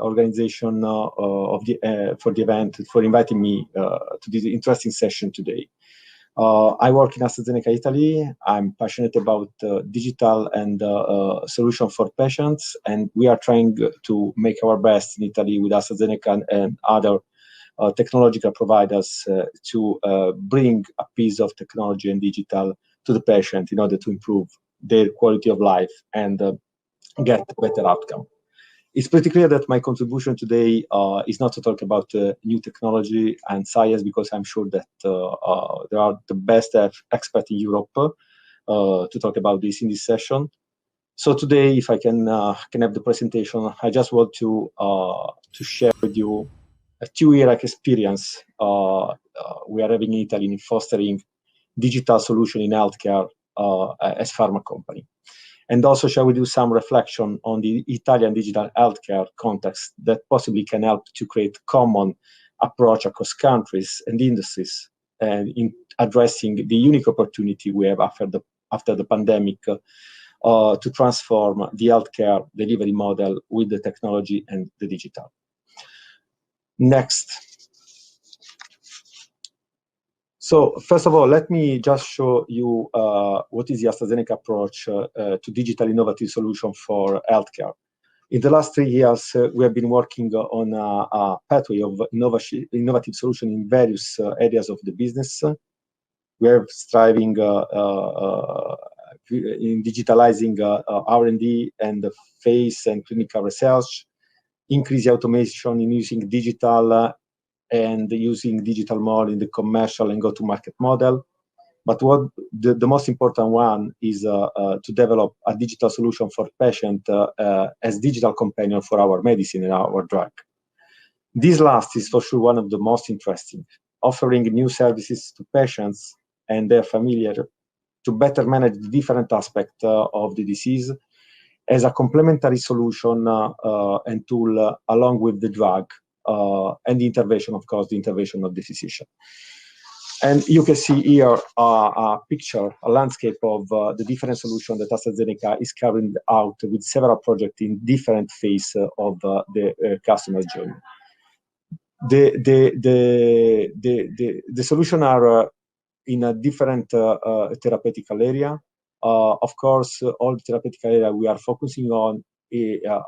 organization for the event, for inviting me to this interesting session today. I work in AstraZeneca Italy. I'm passionate about digital and solution for patients, and we are trying to make our best in Italy with AstraZeneca and other technological providers to bring a piece of technology and digital to the patient in order to improve their quality of life and get a better outcome. It's pretty clear that my contribution today is not to talk about new technology and science, because I'm sure that there are the best experts in Europe to talk about this in this session. So today, if I can have the presentation, I just want to share with you a 2-year experience we are having in Italy in fostering digital solution in healthcare as pharma company. And also share with you some reflection on the Italian digital healthcare context that possibly can help to create common approach across countries and industries, and in addressing the unique opportunity we have after the pandemic to transform the healthcare delivery model with the technology and the digital. Next. So first of all, let me just show you what is the AstraZeneca approach to digital innovative solution for healthcare. In the last 3 years, we have been working on a pathway of innovative solution in various areas of the business. We are striving in digitalizing R&D and phase and clinical research, increase automation in using digital and using digital more in the commercial and go-to-market model. But what the most important one is to develop a digital solution for patient as digital companion for our medicine and our drug. This last is for sure one of the most interesting, offering new services to patients and their familiar to better manage the different aspects of the disease as a complementary solution and tool along with the drug and the intervention, of course, the intervention of the physician. And you can see here a picture, a landscape of the different solutions that AstraZeneca is carrying out with several projects in different phases of the customer's journey. The solutions are in a different therapeutic area. Of course, all the therapeutic areas we are focusing on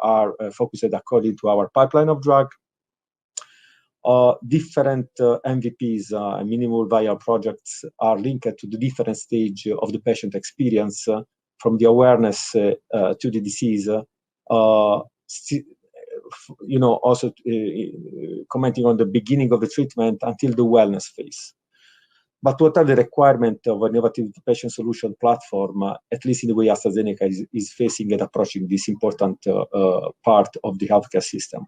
are focused according to our pipeline of drug. Different MVPs, minimal viable projects, are linked to the different stage of the patient experience, from the awareness to the disease. Also commenting on the beginning of the treatment until the wellness phase. But what are the requirements of an innovative patient solution platform, at least in the way AstraZeneca is facing and approaching this important part of the healthcare system?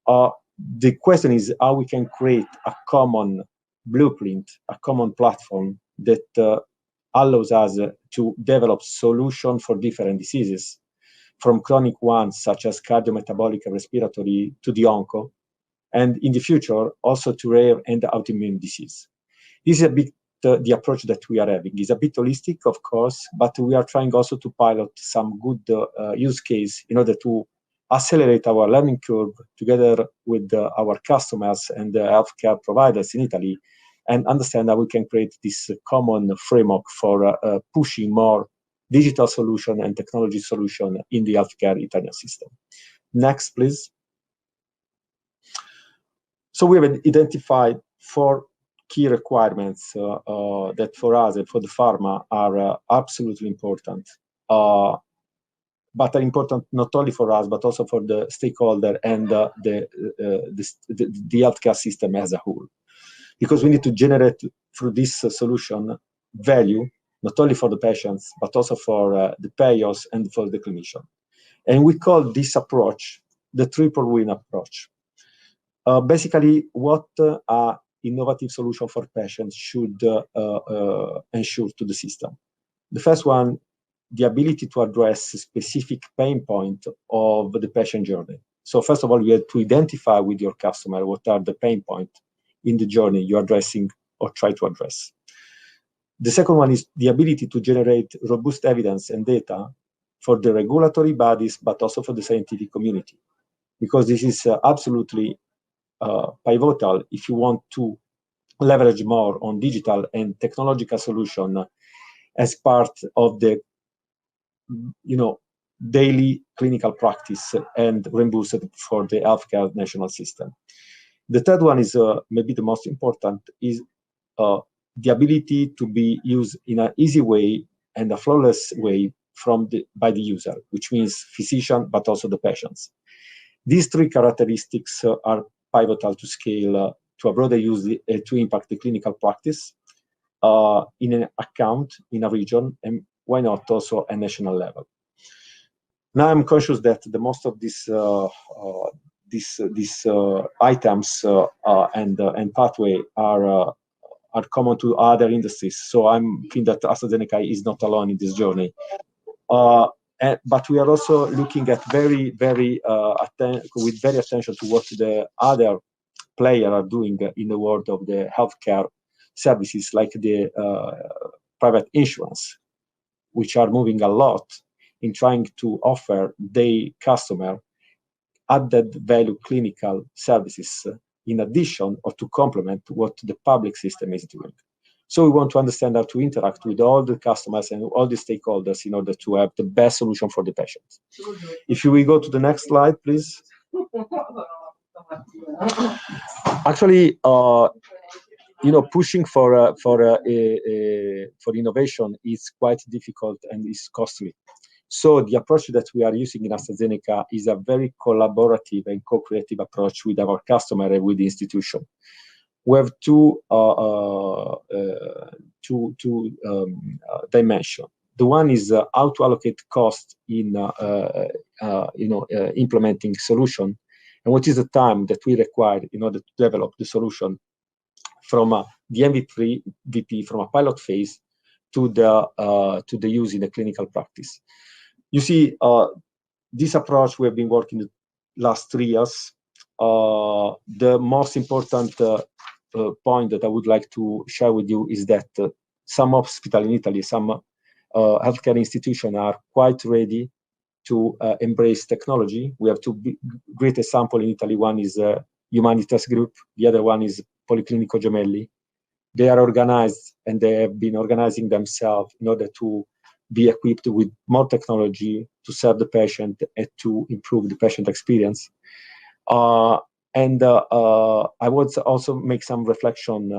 The question is how we can create a common blueprint, a common platform that allows us to develop solutions for different diseases, from chronic ones such as cardiometabolic and respiratory to the onco, and in the future also to rare and autoimmune disease. This is a bit the approach that we are having. It's a bit holistic, of course, but we are trying also to pilot some good use case in order to accelerate our learning curve together with our customers and the healthcare providers in Italy, and understand how we can create this common framework for pushing more digital solution and technology solution in the healthcare Italian system. Next, please. So we have identified 4 key requirements that for us and for the pharma are absolutely important, but are important not only for us, but also for the stakeholder and the healthcare system as a whole. Because we need to generate through this solution value, not only for the patients, but also for the payers and for the clinician. And we call this approach the triple win approach. Basically, what an innovative solution for patients should ensure to the system. The first one, the ability to address a specific pain point of the patient journey. So first of all, you have to identify with your customer what are the pain points in the journey you're addressing or try to address. The second one is the ability to generate robust evidence and data for the regulatory bodies, but also for the scientific community, because this is absolutely pivotal if you want to leverage more on digital and technological solution as part of the daily clinical practice and reimbursed for the healthcare national system. The third one is maybe the most important, is the ability to be used in an easy way and a flawless way by the user, which means physician, but also the patients. These 3 characteristics are pivotal to scale to a broader use to impact the clinical practice in an account, in a region, and why not also a national level. Now I'm conscious that the most of these items and pathway are common to other industries. So I'm thinking that AstraZeneca is not alone in this journey. But we are also looking at with very attention to what the other players are doing in the world of the healthcare services, like the private insurance, which are moving a lot in trying to offer their customer added value clinical services in addition or to complement what the public system is doing. So we want to understand how to interact with all the customers and all the stakeholders in order to have the best solution for the patients. If we go to the next slide, please. Actually, pushing for innovation is quite difficult and is costly. So the approach that we are using in AstraZeneca is a very collaborative and co-creative approach with our customer and with the institution. We have two dimensions. The one is how to allocate cost in implementing solution, and what is the time that we require in order to develop the solution from the MVP, from a pilot phase to the use in the clinical practice. You see, this approach we have been working the last 3 years. The most important point that I would like to share with you is that some hospitals in Italy, some healthcare institutions are quite ready to embrace technology. We have 2 great examples in Italy. One is Humanitas Group, the other one is Policlinico Gemelli. They are organized and they have been organizing themselves in order to be equipped with more technology to serve the patient and to improve the patient experience. And I would also make some reflection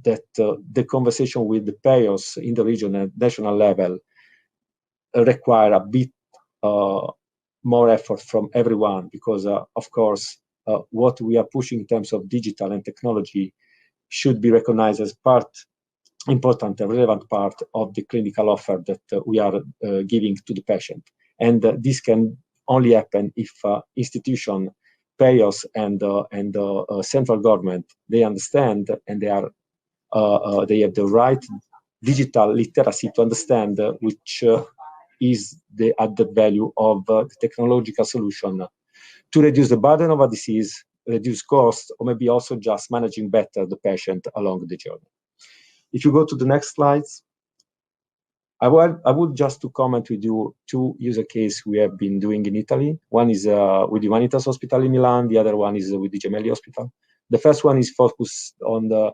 that the conversation with the payers in the region and national level require a bit more effort from everyone, because of course what we are pushing in terms of digital and technology should be recognized as important and relevant part of the clinical offer that we are giving to the patient. And this can only happen if institution, payers, and central government, they understand and they have the right digital literacy to understand which is the added value of the technological solution to reduce the burden of a disease, reduce costs, or maybe also just managing better the patient along the journey. If you go to the next slides, I would just to comment with you two user cases we have been doing in Italy. One is with Humanitas Hospital in Milan. The other one is with the Gemelli Hospital. The first one is focused on the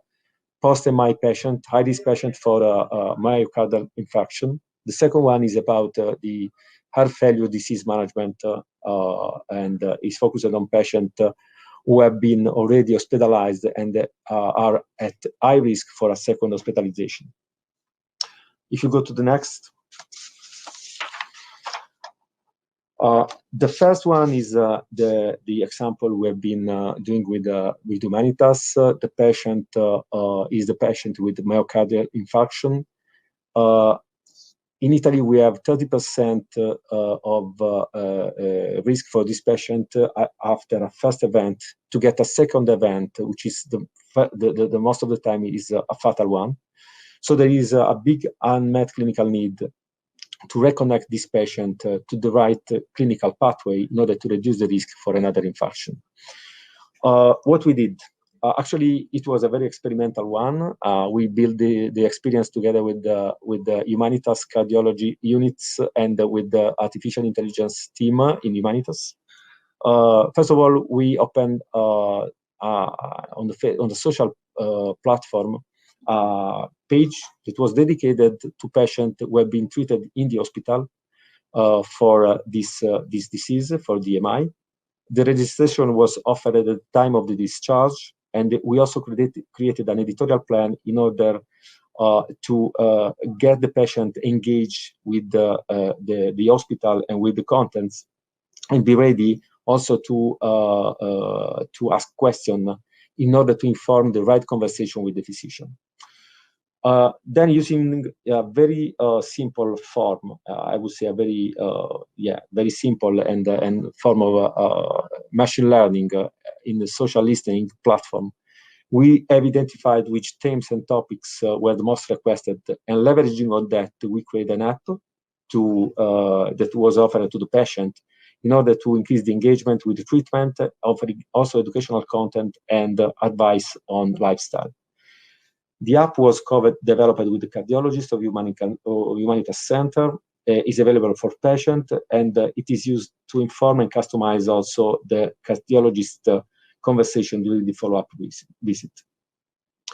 post-MI patient, high-risk patient for myocardial infarction. The second one is about the heart failure disease management and is focused on patients who have been already hospitalized and are at high risk for a second hospitalization. If you go to the next. The first one is the example we have been doing with Humanitas. The patient is the patient with myocardial infarction. In Italy, we have 30% of risk for this patient after a first event to get a second event, which is the most of the time is a fatal one. So there is a big unmet clinical need to reconnect this patient to the right clinical pathway in order to reduce the risk for another infarction. What we did, actually, it was a very experimental one. We built the experience together with the Humanitas cardiology units and with the artificial intelligence team in Humanitas. First of all, we opened on the social platform page that was dedicated to patients who have been treated in the hospital for this disease, for DMI. The registration was offered at the time of the discharge, and we also created an editorial plan in order to get the patient engaged with the hospital and with the contents, and be ready also to ask questions in order to inform the right conversation with the physician. Then using a very simple form, I would say a very very simple and form of machine learning in the social listening platform, we have identified which themes and topics were the most requested, and leveraging on that, we create an app that was offered to the patient in order to increase the engagement with the treatment, offering also educational content and advice on lifestyle. The app was developed with the cardiologist of Humanitas Center, is available for patient, and it is used to inform and customize also the cardiologist conversation during the follow-up visit.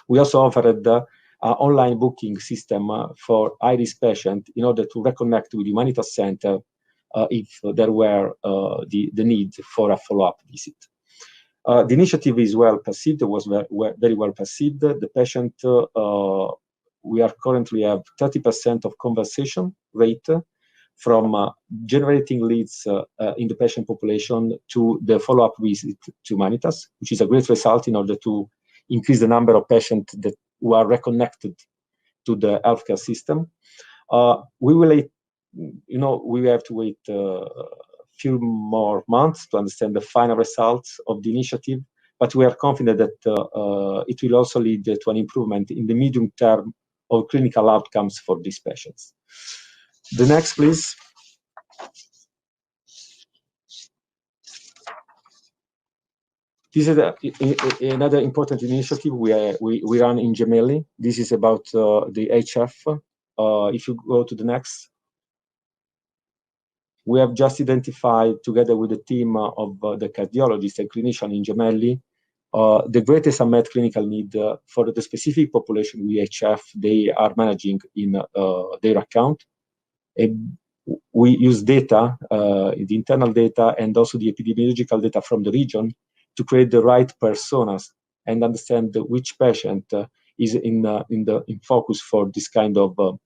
We also offered an online booking system for high-risk patients in order to reconnect with Humanitas Center if there were the need for a follow-up visit. The initiative is well perceived, was very well perceived. The patient, we are currently have 30% of conversation rate from generating leads in the patient population to the follow-up visit to Humanitas, which is a great result in order to increase the number of patients who are reconnected to the healthcare system. We will, we have to wait few more months to understand the final results of the initiative, but we are confident that it will also lead to an improvement in the medium term of clinical outcomes for these patients. The next, please. This is another important initiative we run in Gemelli. This is about the HF. If you go to the next. We have just identified, together with the team of the cardiologists and clinicians in Gemelli, the greatest unmet clinical need for the specific population with HF they are managing in their account. And we use data, the internal data, and also the epidemiological data from the region to create the right personas and understand which patient is in focus for this kind of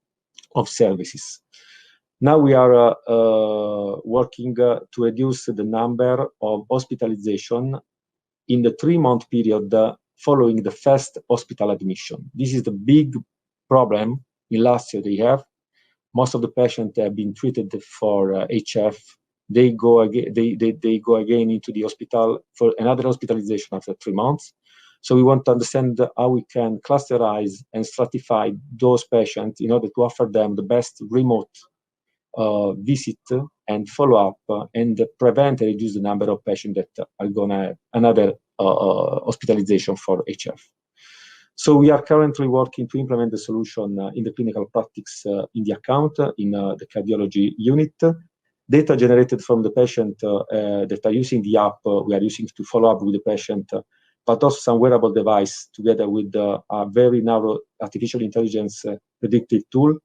services. Now we are working to reduce the number of hospitalization in the 3-month period following the first hospital admission. This is the big problem in last year they have. Most of the patients have been treated for HF. They go again. They go again into the hospital for another hospitalization after 3 months. So we want to understand how we can clusterize and stratify those patients in order to offer them the best remote visit and follow up and prevent and reduce the number of patients that are going to have another hospitalization for HF. So we are currently working to implement the solution in the clinical practice in the account, in the cardiology unit. Data generated from the patient that are using the app, we are using to follow up with the patient, but also some wearable device together with a very narrow artificial intelligence predictive tool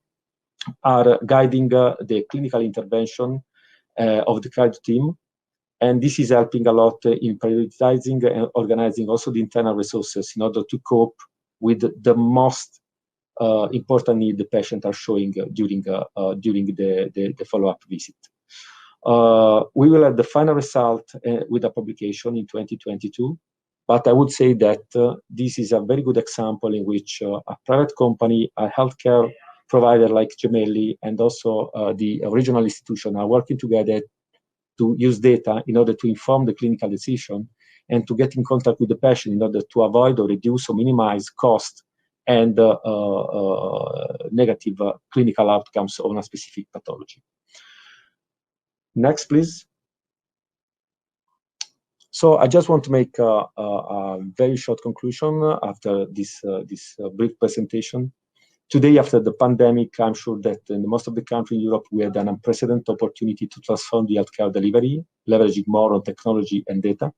are guiding the clinical intervention of the cardio team. And this is helping a lot in prioritizing and organizing also the internal resources in order to cope with the most important need the patient are showing during the follow-up visit. We will have the final result with a publication in 2022, but I would say that this is a very good example in which a private company, a healthcare provider like Gemelli, and also the regional institution are working together to use data in order to inform the clinical decision and to get in contact with the patient in order to avoid or reduce or minimize cost and negative clinical outcomes on a specific pathology. Next, please. So I just want to make a very short conclusion after this brief presentation. Today, after the pandemic, I'm sure that in most of the countries in Europe, we had an unprecedented opportunity to transform the healthcare delivery, leveraging more on technology and data.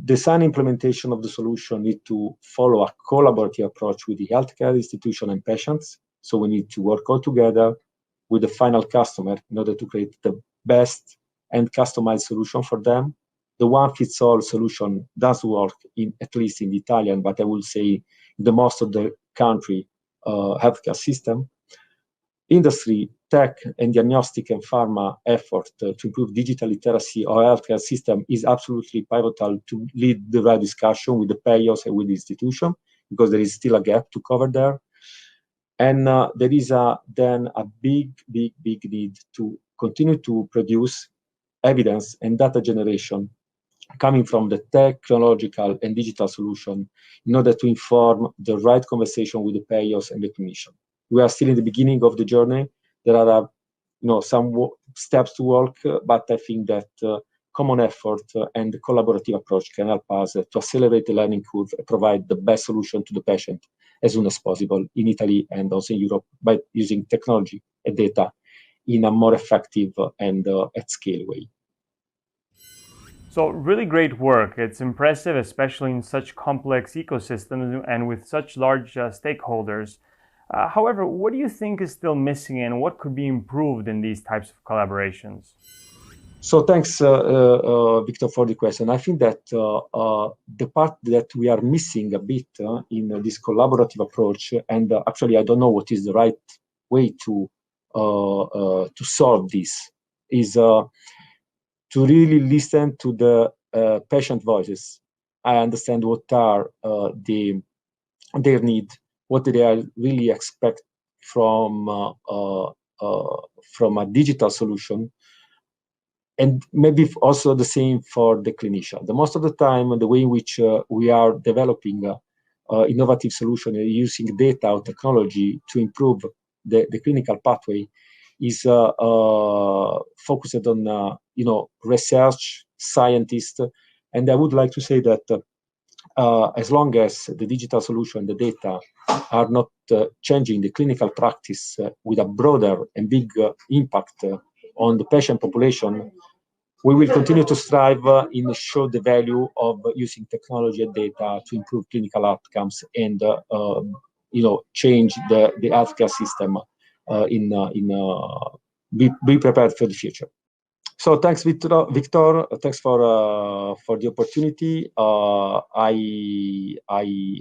Design implementation of the solution need to follow a collaborative approach with the healthcare institution and patients. So we need to work all together with the final customer in order to create the best and customized solution for them. The one-fits-all solution does work, at least in the Italian, but I will say the most of the country healthcare system. Industry, tech, and diagnostic and pharma effort to improve digital literacy of healthcare system is absolutely pivotal to lead the right discussion with the payers and with the institution, because there is still a gap to cover there. And there is then a big need to continue to produce evidence and data generation coming from the technological and digital solution in order to inform the right conversation with the payers and the clinician. We are still in the beginning of the journey. There are some steps to work, but I think that common effort and the collaborative approach can help us to accelerate the learning curve and provide the best solution to the patient as soon as possible in Italy and also in Europe by using technology and data in a more effective and at scale way. So really great work. It's impressive, especially in such complex ecosystems and with such large stakeholders. However, what do you think is still missing and what could be improved in these types of collaborations? So thanks, Victor, for the question. I think that the part that we are missing a bit in this collaborative approach, and actually I don't know what is the right way to solve this, is to really listen to the patient voices. I understand what are their need, what they really expect from a digital solution, and maybe also the same for the clinician. The most of the time, the way in which we are developing innovative solution using data or technology to improve the clinical pathway is focused on research, scientists, and I would like to say that as long as the digital solution, the data are not changing the clinical practice with a broader and big impact on the patient population, we will continue to strive in show the value of using technology and data to improve clinical outcomes and change the healthcare system be prepared for the future. So thanks, Victor. Thanks for the opportunity. I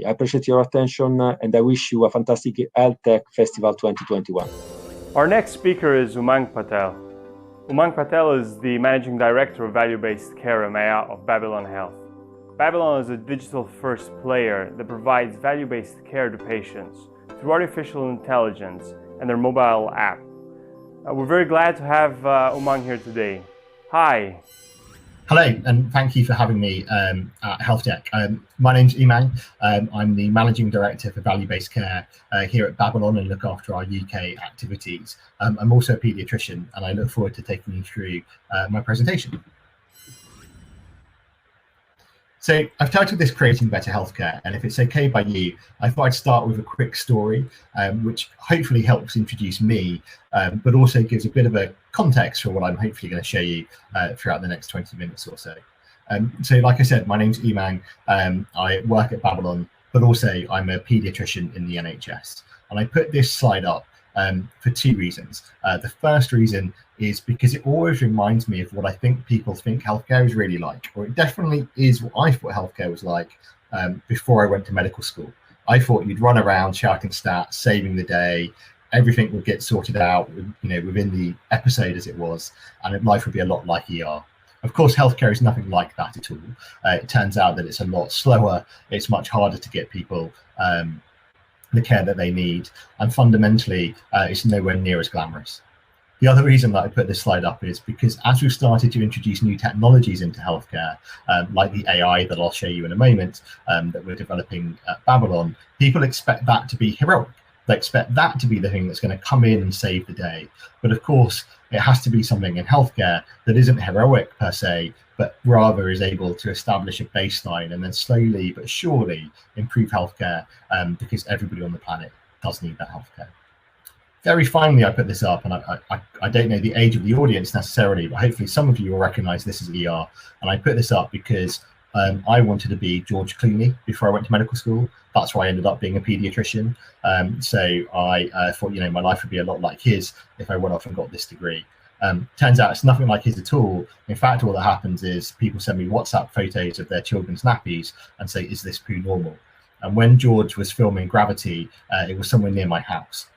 appreciate your attention, and I wish you a fantastic HealthTech Festival 2021. Our next speaker is Umang Patel. Umang Patel is the Managing Director of Value-Based Care EMEA of Babylon Health. Babylon is a digital-first player that provides value-based care to patients through artificial intelligence and their mobile app. We're very glad to have Umang here today. Hi. Hello, and thank you for having me at HealthTech. My name's Umang. I'm the Managing Director for Value-Based Care here at Babylon and look after our UK activities. I'm also a paediatrician, and I look forward to taking you through my presentation. So I've titled this Creating Better Healthcare, and if it's okay by you, I thought I'd start with a quick story, which hopefully helps introduce me, but also gives a bit of a context for what I'm hopefully going to show you throughout the next 20 minutes or so. So like I said, my name's Umang. I work at Babylon, but also I'm a paediatrician in the NHS. And I put this slide up for two reasons. The first reason is because it always reminds me of what I think people think healthcare is really like, or it definitely is what I thought healthcare was like before I went to medical school. I thought you'd run around shouting stats, saving the day, everything would get sorted out, within the episode as it was, and life would be a lot like ER. Of course, healthcare is nothing like that at all. It turns out that it's a lot slower. It's much harder to get people the care that they need, and fundamentally, it's nowhere near as glamorous. The other reason that I put this slide up is because as we've started to introduce new technologies into healthcare, like the AI that I'll show you in a moment, that we're developing at Babylon, people expect that to be heroic. They expect that to be the thing that's going to come in and save the day. But of course, it has to be something in healthcare that isn't heroic per se, but rather is able to establish a baseline and then slowly but surely improve healthcare, because everybody on the planet does need that healthcare. Very finally, I put this up, and I don't know the age of the audience necessarily, but hopefully some of you will recognize this as ER. And I put this up because I wanted to be George Clooney before I went to medical school. That's why I ended up being a paediatrician. So I thought, my life would be a lot like his if I went off and got this degree. Turns out it's nothing like his at all. In fact, all that happens is people send me WhatsApp photos of their children's nappies and say, is this poo normal? And when George was filming Gravity, it was somewhere near my house.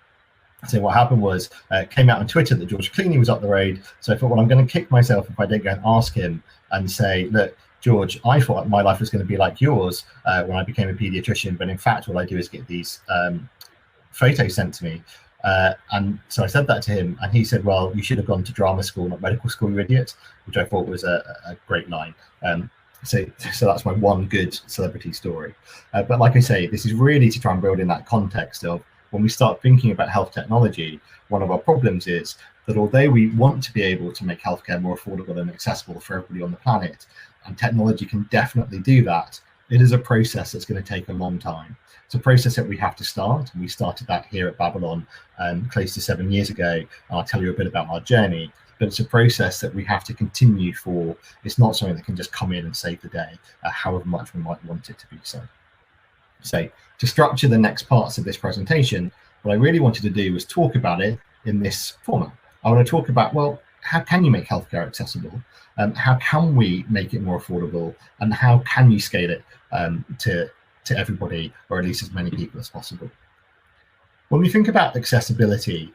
So what happened was, it came out on Twitter that George Clooney was up the road. So I thought, well, I'm going to kick myself if I don't go and ask him and say, look, George, I thought my life was going to be like yours when I became a paediatrician, but in fact, all I do is get these photos sent to me. And so I said that to him, and he said, well, you should have gone to drama school, not medical school, you idiot, which I thought was a great line. So that's my one good celebrity story. But like I say, this is really to try and build in that context of when we start thinking about health technology, one of our problems is that although we want to be able to make healthcare more affordable and accessible for everybody on the planet, and technology can definitely do that, it is a process that's going to take a long time. It's a process that we have to start, and we started that here at Babylon close to 7 years ago, and I'll tell you a bit about our journey, but it's a process that we have to continue for. It's not something that can just come in and save the day, however much we might want it to be so. So to structure the next parts of this presentation, what I really wanted to do was talk about it in this format. I want to talk about, well, how can you make healthcare accessible? How can we make it more affordable? And how can you scale it to everybody, or at least as many people as possible? When we think about accessibility,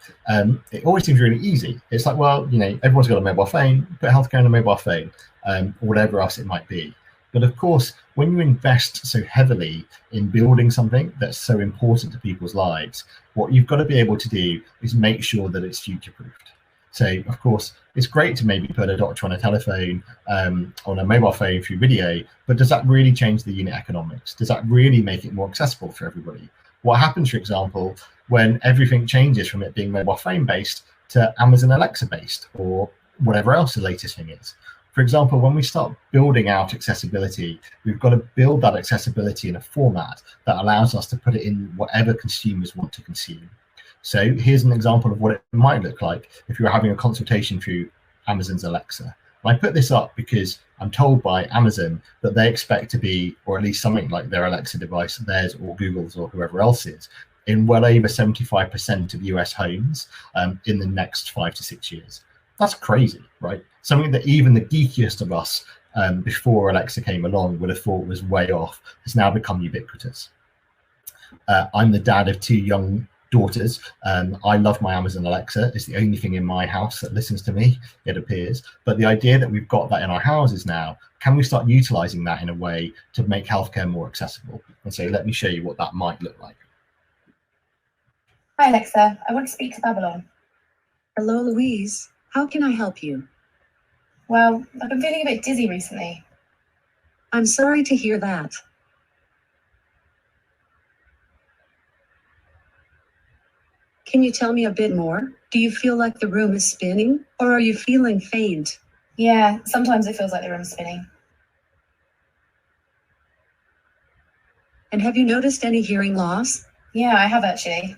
it always seems really easy. It's like, well, everyone's got a mobile phone, put healthcare on a mobile phone, or whatever else it might be. But of course, when you invest so heavily in building something that's so important to people's lives, what you've got to be able to do is make sure that it's future-proofed. So, of course, it's great to maybe put a doctor on a telephone, on a mobile phone through video, but does that really change the unit economics? Does that really make it more accessible for everybody? What happens, for example, when everything changes from it being mobile phone-based to Amazon Alexa-based, or whatever else the latest thing is? For example, when we start building out accessibility, we've got to build that accessibility in a format that allows us to put it in whatever consumers want to consume. So here's an example of what it might look like if you were having a consultation through Amazon's Alexa. And I put this up because I'm told by Amazon that they expect to be, or at least something like their Alexa device, theirs or Google's or whoever else is, in well over 75% of US homes in the next 5 to 6 years. That's crazy, right? Something that even the geekiest of us before Alexa came along would have thought was way off has now become ubiquitous. I'm the dad of 2 young daughters. I love my Amazon Alexa. It's the only thing in my house that listens to me, it appears. But the idea that we've got that in our houses now, can we start utilizing that in a way to make healthcare more accessible? And so let me show you what that might look like. Hi, Alexa. I want to speak to Babylon. Hello, Louise. How can I help you? Well, I've been feeling a bit dizzy recently. I'm sorry to hear that. Can you tell me a bit more? Do you feel like the room is spinning, or are you feeling faint? Yeah, sometimes it feels like the room's spinning. And have you noticed any hearing loss? Yeah, I have actually.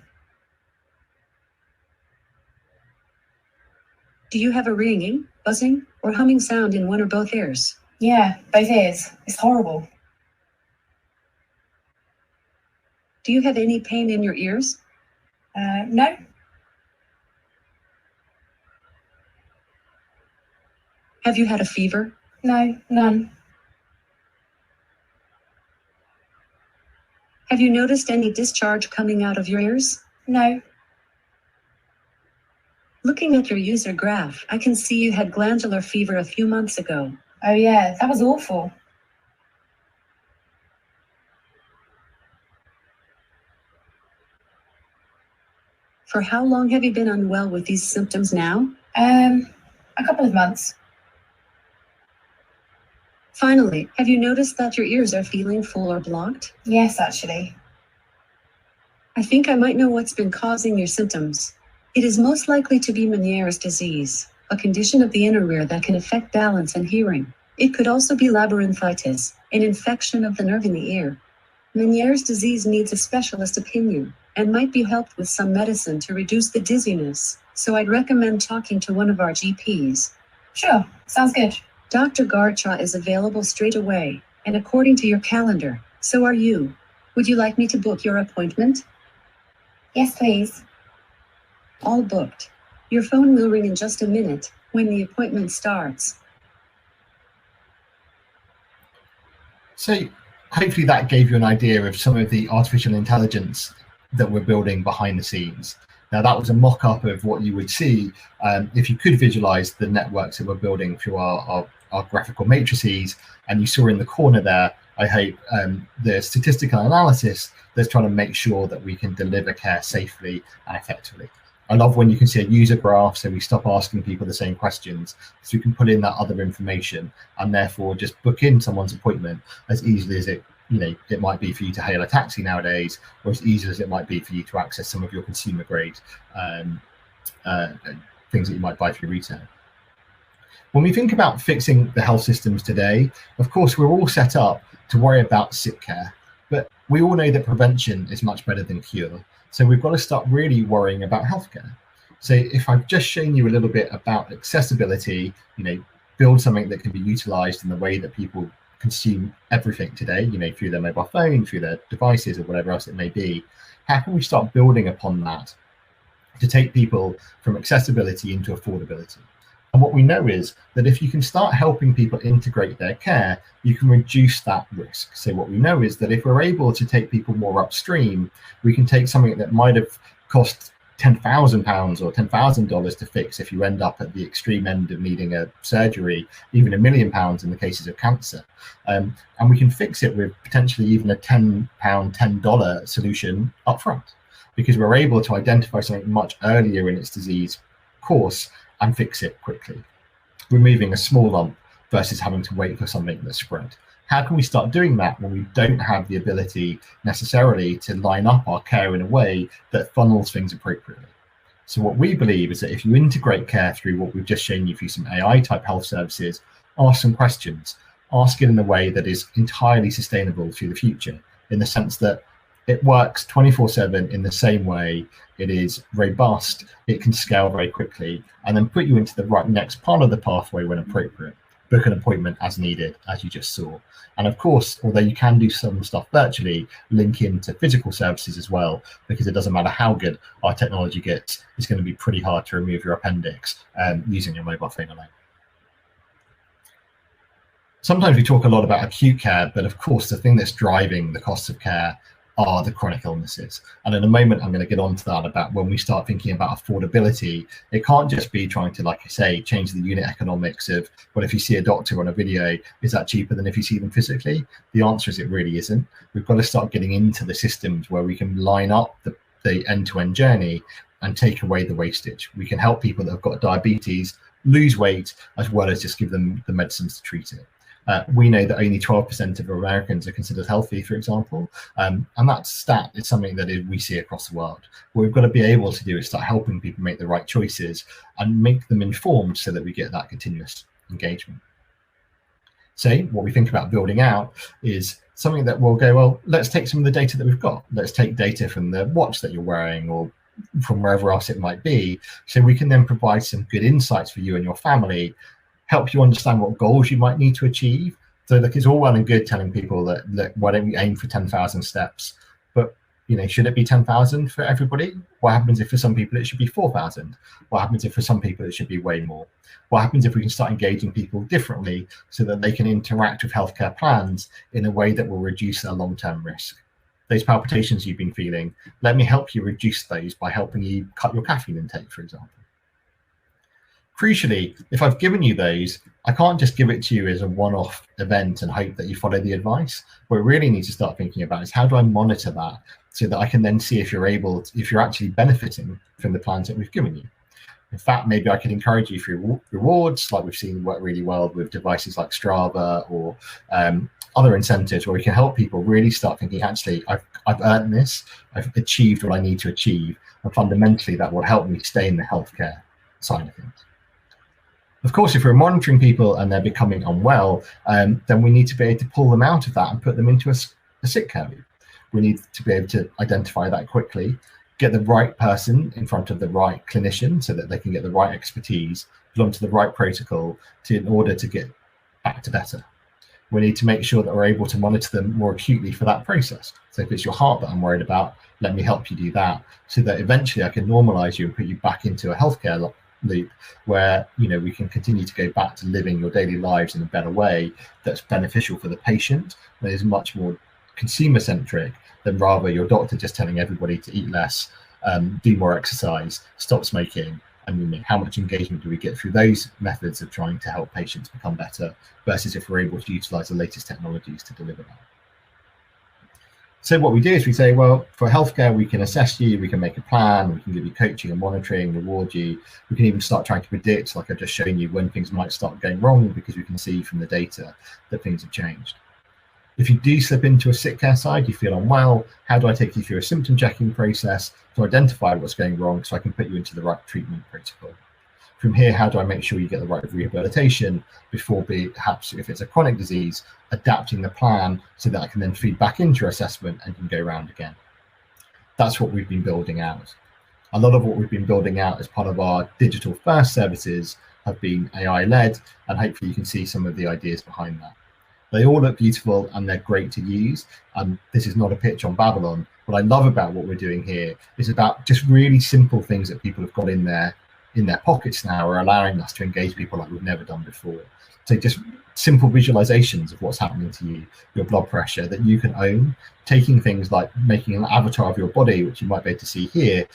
Do you have a ringing, buzzing, or humming sound in one or both ears? Yeah, both ears. It's horrible. Do you have any pain in your ears? No. Have you had a fever? No, none. Have you noticed any discharge coming out of your ears? No. Looking at your user graph, I can see you had glandular fever a few months ago. Oh yeah, that was awful. For how long have you been unwell with these symptoms now? A couple of months. Finally, have you noticed that your ears are feeling full or blocked? Yes, actually. I think I might know what's been causing your symptoms. It is most likely to be Meniere's disease, a condition of the inner ear that can affect balance and hearing. It could also be labyrinthitis, an infection of the nerve in the ear. Meniere's disease needs a specialist opinion and might be helped with some medicine to reduce the dizziness, so I'd recommend talking to one of our GPs. Sure, sounds good. Dr. Garcha is available straight away, and according to your calendar, so are you. Would you like me to book your appointment? Yes, please. All booked. Your phone will ring in just a minute when the appointment starts. So hopefully that gave you an idea of some of the artificial intelligence that we're building behind the scenes. Now that was a mock-up of what you would see if you could visualize the networks that we're building through our graphical matrices, and you saw in the corner there, I hope, the statistical analysis that's trying to make sure that we can deliver care safely and effectively. I love when you can see a user graph, so we stop asking people the same questions, so we can put in that other information and therefore just book in someone's appointment as easily as it might be for you to hail a taxi nowadays, or as easy as it might be for you to access some of your consumer grade things that you might buy through retail. When we think about fixing the health systems today, of course, we're all set up to worry about sick care, but we all know that prevention is much better than cure. So we've got to start really worrying about healthcare. So if I've just shown you a little bit about accessibility, build something that can be utilized in the way that people consume everything today, through their mobile phone, through their devices, or whatever else it may be, how can we start building upon that to take people from accessibility into affordability? And what we know is that if you can start helping people integrate their care, you can reduce that risk. So what we know is that if we're able to take people more upstream, we can take something that might have cost £10,000 or $10,000 to fix if you end up at the extreme end of needing a surgery, even £1 million in the cases of cancer. And we can fix it with potentially even a $10 solution upfront, because we're able to identify something much earlier in its disease course and fix it quickly, removing a small lump versus having to wait for something that's spread. How can we start doing that when we don't have the ability necessarily to line up our care in a way that funnels things appropriately? So what we believe is that if you integrate care through what we've just shown you through some AI type health services, ask some questions, ask it in a way that is entirely sustainable through the future, in the sense that it works 24/7 in the same way, it is robust, it can scale very quickly, and then put you into the right next part of the pathway when appropriate. Book an appointment as needed, as you just saw. And of course, although you can do some stuff virtually, link into physical services as well, because it doesn't matter how good our technology gets, it's going to be pretty hard to remove your appendix using your mobile phone alone. Sometimes we talk a lot about acute care, but of course, the thing that's driving the cost of care are the chronic illnesses. And in a moment, I'm going to get onto that about when we start thinking about affordability. It can't just be trying to, like I say, change the unit economics of, well, if you see a doctor on a video, is that cheaper than if you see them physically? The answer is it really isn't. We've got to start getting into the systems where we can line up the end-to-end journey and take away the wastage. We can help people that have got diabetes lose weight as well as just give them the medicines to treat it. We know that only 12% of Americans are considered healthy, for example, and that stat is something that we see across the world. What we've got to be able to do is start helping people make the right choices and make them informed so that we get that continuous engagement. So what we think about building out is something that will go, well, let's take some of the data that we've got. Let's take data from the watch that you're wearing or from wherever else it might be, so we can then provide some good insights for you and your family, help you understand what goals you might need to achieve. So look, it's all well and good telling people that, look, why don't we aim for 10,000 steps? But, should it be 10,000 for everybody? What happens if for some people it should be 4,000? What happens if for some people it should be way more? What happens if we can start engaging people differently so that they can interact with healthcare plans in a way that will reduce their long-term risk? Those palpitations you've been feeling, let me help you reduce those by helping you cut your caffeine intake, for example. Crucially, if I've given you those, I can't just give it to you as a one-off event and hope that you follow the advice. What we really need to start thinking about is how do I monitor that so that I can then see if you're actually benefiting from the plans that we've given you. In fact, maybe I could encourage you through rewards, like we've seen work really well with devices like Strava or other incentives where we can help people really start thinking, actually, I've earned this, I've achieved what I need to achieve, and fundamentally that will help me stay in the healthcare side of things. Of course, if we're monitoring people and they're becoming unwell, then we need to be able to pull them out of that and put them into a sick care loop. We need to be able to identify that quickly, get the right person in front of the right clinician so that they can get the right expertise, put onto the right protocol in order to get back to better. We need to make sure that we're able to monitor them more acutely for that process. So if it's your heart that I'm worried about, let me help you do that so that eventually I can normalize you and put you back into a healthcare loop where we can continue to go back to living your daily lives in a better way that's beneficial for the patient, that is much more consumer centric than rather your doctor just telling everybody to eat less, do more exercise, stop smoking, and how much engagement do we get through those methods of trying to help patients become better versus if we're able to utilize the latest technologies to deliver that. So what we do is we say, well, for healthcare, we can assess you, we can make a plan, we can give you coaching and monitoring, reward you. We can even start trying to predict, like I've just shown you, when things might start going wrong because we can see from the data that things have changed. If you do slip into a sick care side, you feel unwell, how do I take you through a symptom checking process to identify what's going wrong so I can put you into the right treatment protocol? From here, how do I make sure you get the right rehabilitation before perhaps if it's a chronic disease, adapting the plan so that I can then feed back into your assessment and can go around again. That's what we've been building out. A lot of what we've been building out as part of our digital first services have been AI led, and hopefully you can see some of the ideas behind that. They all look beautiful and they're great to use. This is not a pitch on Babylon. What I love about what we're doing here is about just really simple things that people have got in their pockets now are allowing us to engage people like we've never done before. So just simple visualizations of what's happening to you, your blood pressure that you can own, taking things like making an avatar of your body, which you might be able to see here,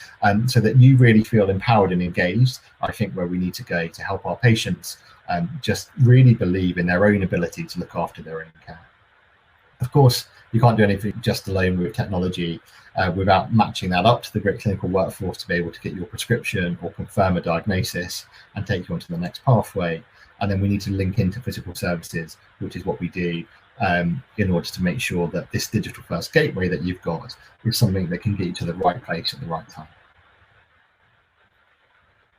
so that you really feel empowered and engaged, I think where we need to go to help our patients just really believe in their own ability to look after their own care. Of course, you can't do anything just alone with technology without matching that up to the great clinical workforce to be able to get your prescription or confirm a diagnosis and take you onto the next pathway. And then we need to link into physical services, which is what we do in order to make sure that this digital first gateway that you've got is something that can get you to the right place at the right time.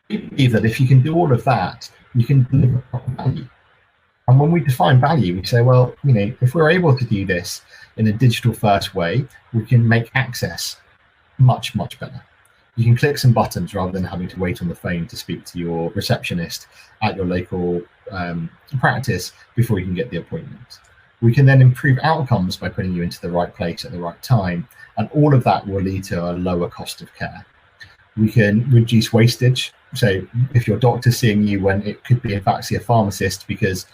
We believe that if you can do all of that, you can deliver proper value. And when we define value, we say, well, if we're able to do this in a digital first way, we can make access much, much better. You can click some buttons rather than having to wait on the phone to speak to your receptionist at your local practice before you can get the appointment. We can then improve outcomes by putting you into the right place at the right time. And all of that will lead to a lower cost of care. We can reduce wastage. So if your doctor's seeing you when it could be in fact see a pharmacist because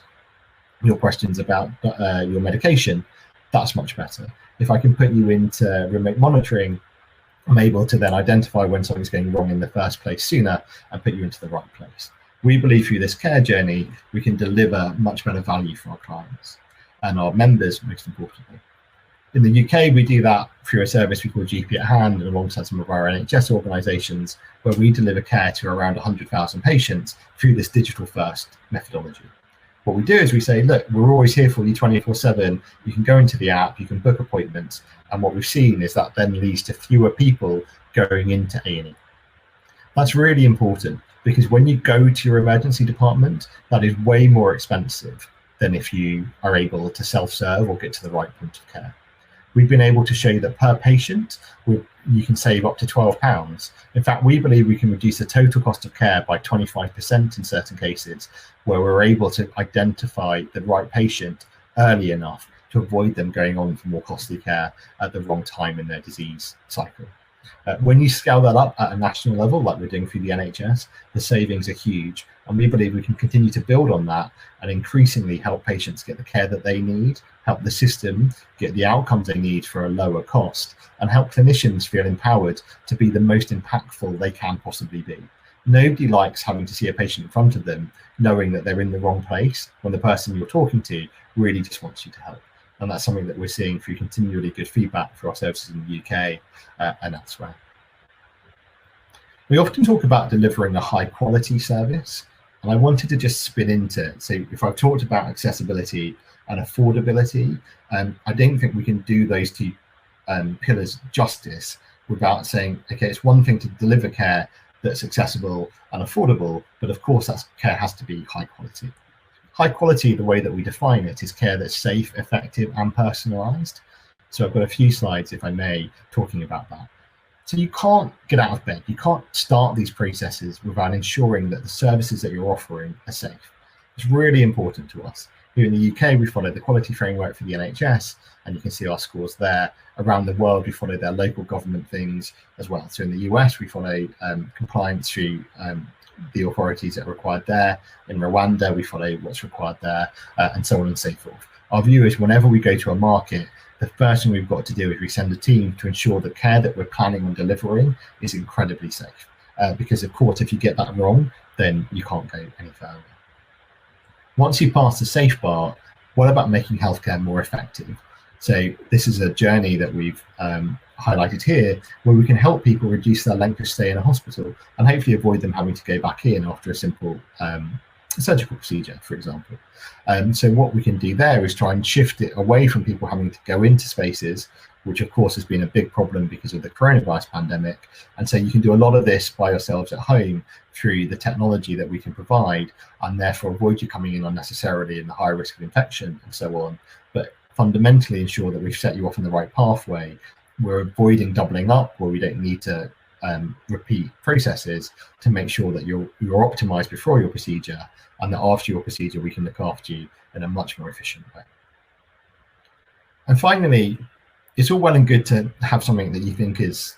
your questions about your medication, that's much better. if I can put you into remote monitoring, I'm able to then identify when something's going wrong in the first place sooner and put you into the right place. We believe through this care journey, we can deliver much better value for our clients and our members, most importantly. In the UK, we do that through a service we call GP at Hand, and alongside some of our NHS organisations, where we deliver care to around 100,000 patients through this digital-first methodology. What we do is we say, look, we're always here for you 24/7. You can go into the app, you can book appointments, and what we've seen is that then leads to fewer people going into A&E. That's really important, because when you go to your emergency department, that is way more expensive than if you are able to self-serve or get to the right point of care. We've been able to show that per patient, you can save up to £12. In fact, we believe we can reduce the total cost of care by 25% in certain cases, where we're able to identify the right patient early enough to avoid them going on for more costly care at the wrong time in their disease cycle. When you scale that up at a national level, like we're doing through the NHS, the savings are huge, and we believe we can continue to build on that and increasingly help patients get the care that they need, help the system get the outcomes they need for a lower cost, and help clinicians feel empowered to be the most impactful they can possibly be. Nobody likes having to see a patient in front of them knowing that they're in the wrong place when the person you're talking to really just wants you to help. And that's something that we're seeing through continually good feedback for our services in the UK and elsewhere. We often talk about delivering a high quality service, and I wanted to just spin into it. So if I've talked about accessibility and affordability, I don't think we can do those two pillars justice without saying, okay, it's one thing to deliver care that's accessible and affordable, but of course that care has to be high quality. High quality, the way that we define it, is care that's safe, effective, and personalized. So I've got a few slides, if I may, talking about that. So you can't get out of bed, you can't start these processes without ensuring that the services that you're offering are safe. It's really important to us. Here in the UK, we follow the quality framework for the NHS, and you can see our scores there. Around the world, we follow their local government things as well. So in the US, we follow compliance through the authorities that are required there. In Rwanda, we follow what's required there, and so on and so forth. Our view is whenever we go to a market, the first thing we've got to do is we send a team to ensure the care that we're planning on delivering is incredibly safe. Because of course, if you get that wrong, then you can't go any further. Once you pass the safe bar, what about making healthcare more effective? So this is a journey that we've highlighted here, where we can help people reduce their length of stay in a hospital and hopefully avoid them having to go back in after a simple surgical procedure, for example. So what we can do there is try and shift it away from people having to go into spaces, which of course has been a big problem because of the coronavirus pandemic. And so you can do a lot of this by yourselves at home through the technology that we can provide, and therefore avoid you coming in unnecessarily in the high risk of infection and so on, but fundamentally ensure that we've set you off on the right pathway. We're avoiding doubling up where we don't need to repeat processes to make sure that you're optimized before your procedure, and that after your procedure we can look after you in a much more efficient way. And finally, it's all well and good to have something that you think is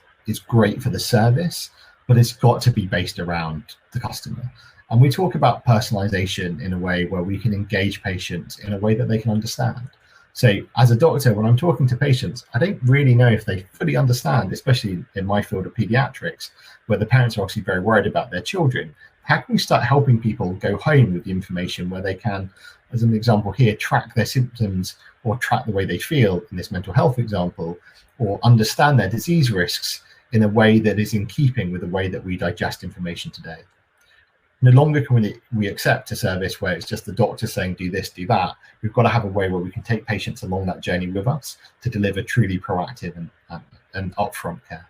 great for the service, but it's got to be based around the customer. And we talk about personalization in a way where we can engage patients in a way that they can understand. So as a doctor, when I'm talking to patients, I don't really know if they fully understand, especially in my field of pediatrics, where the parents are obviously very worried about their children. How can we start helping people go home with the information where they can, as an example here, track their symptoms or track the way they feel in this mental health example, or understand their disease risks in a way that is in keeping with the way that we digest information today? No longer can we accept a service where it's just the doctor saying, do this, do that. We've got to have a way where we can take patients along that journey with us to deliver truly proactive and upfront care.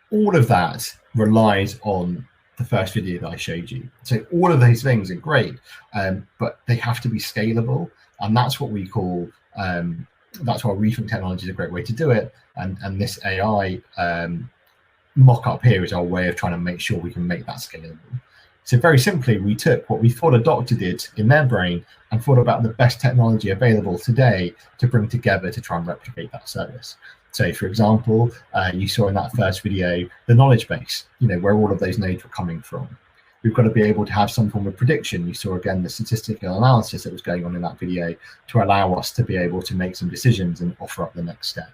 All of that relies on the first video that I showed you. So all of those things are great, but they have to be scalable. And that's what we call, that's why Rethink technology is a great way to do it. And this AI mock-up here is our way of trying to make sure we can make that scalable. So very simply, we took what we thought a doctor did in their brain and thought about the best technology available today to bring together to try and replicate that service. So for example, you saw in that first video, the knowledge base, where all of those nodes were coming from. We've got to be able to have some form of prediction. You saw again the statistical analysis that was going on in that video to allow us to be able to make some decisions and offer up the next step.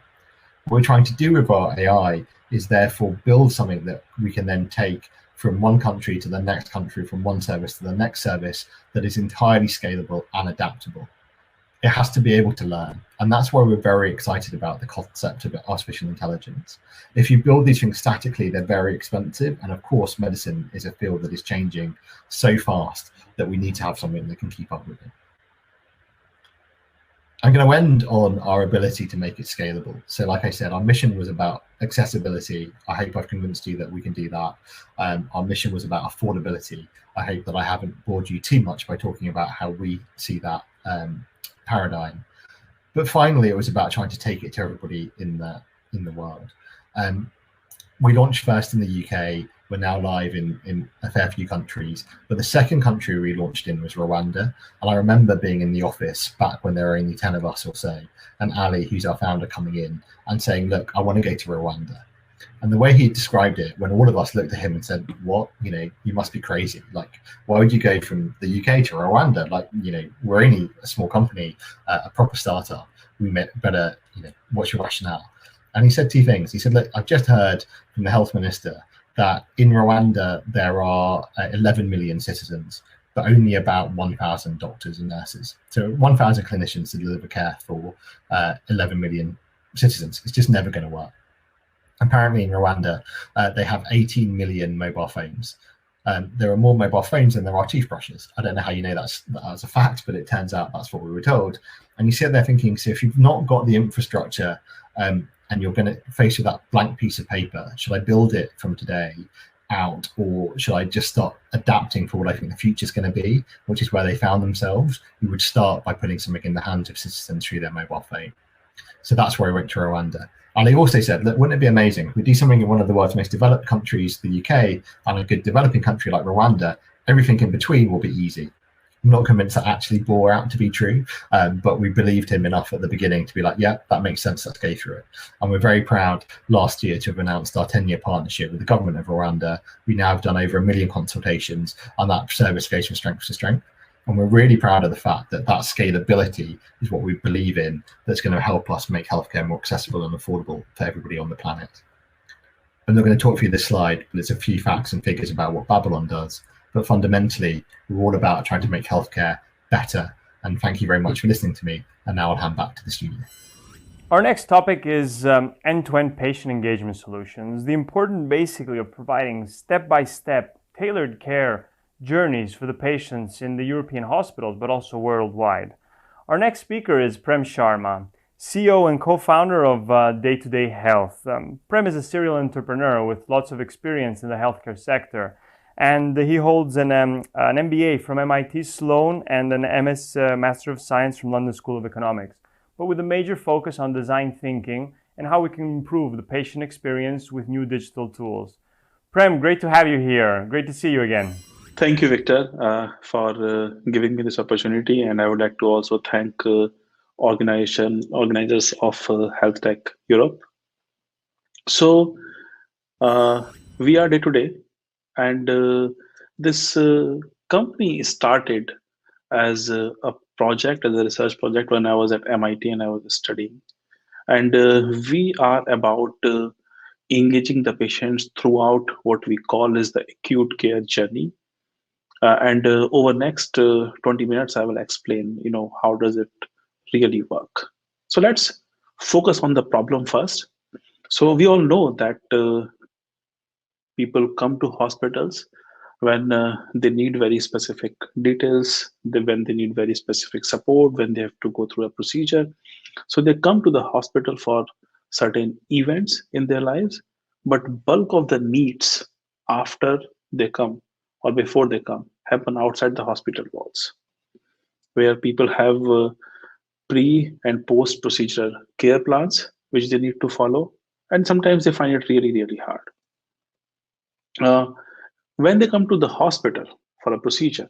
What we're trying to do with our AI is therefore build something that we can then take from one country to the next country, from one service to the next service, that is entirely scalable and adaptable. It has to be able to learn. And that's why we're very excited about the concept of artificial intelligence. If you build these things statically, they're very expensive. And of course, medicine is a field that is changing so fast that we need to have something that can keep up with it. I'm going to end on our ability to make it scalable. So like I said, our mission was about accessibility. I hope I've convinced you that we can do that. Our mission was about affordability. I hope that I haven't bored you too much by talking about how we see that paradigm. But finally, it was about trying to take it to everybody in the world. We launched first in the UK. We're now live in a fair few countries. But the second country we launched in was Rwanda. And I remember being in the office back when there were only 10 of us or so, and Ali, who's our founder, coming in and saying, look, I want to go to Rwanda. And the way he described it, when all of us looked at him and said, what, you must be crazy. Like, why would you go from the UK to Rwanda? Like, we're only a small company, a proper startup. We better, what's your rationale? And he said two things. He said, look, I've just heard from the health minister that in Rwanda, there are 11 million citizens, but only about 1,000 doctors and nurses. So 1,000 clinicians to deliver care for 11 million citizens. It's just never going to work. Apparently in Rwanda, they have 18 million mobile phones. There are more mobile phones than there are toothbrushes. I don't know how you know that's a fact, but it turns out that's what we were told. And you sit there thinking, so if you've not got the infrastructure and you're going to face with that blank piece of paper, should I build it from today out, or should I just start adapting for what I think the future is going to be, which is where they found themselves? We would start by putting something in the hands of citizens through their mobile phone. So that's where we went to Rwanda. And he also said, look, wouldn't it be amazing if we do something in one of the world's most developed countries, the UK, and a good developing country like Rwanda, everything in between will be easy. I'm not convinced that actually bore out to be true, but we believed him enough at the beginning to be like, yeah, that makes sense, let's go through it. And we're very proud last year to have announced our 10-year partnership with the government of Rwanda. We now have done over 1 million consultations, and that service goes from strength to strength. And we're really proud of the fact that that scalability is what we believe in, that's going to help us make healthcare more accessible and affordable for everybody on the planet. I'm not going to talk through this slide, but there's a few facts and figures about what Babylon does. But fundamentally, we're all about trying to make healthcare better. And thank you very much for listening to me. And now I'll hand back to the studio. Our next topic is end-to-end patient engagement solutions, the importance basically of providing step-by-step tailored care journeys for the patients in the European hospitals, but also worldwide. Our next speaker is Prem Sharma, CEO and co-founder of Day-to-Day Health. Prem is a serial entrepreneur with lots of experience in the healthcare sector, and he holds an MBA from MIT Sloan and an MS Master of Science from London School of Economics, but with a major focus on design thinking and how we can improve the patient experience with new digital tools. Prem, great to have you here. Great to see you again. Thank you, Victor, for giving me this opportunity. And I would like to also thank organizers of HealthTech Europe. So we are Day-to-Day, and this company started as a project, as a research project when I was at MIT and I was studying. And we are about engaging the patients throughout what we call is the acute care journey. And over next 20 minutes, I will explain, how does it really work. So let's focus on the problem first. So we all know that people come to hospitals when they need very specific details, when they need very specific support, when they have to go through a procedure. So they come to the hospital for certain events in their lives, but bulk of the needs after they come or before they come happen outside the hospital walls, where people have pre and post procedural care plans which they need to follow, and sometimes they find it really, really hard. When they come to the hospital for a procedure,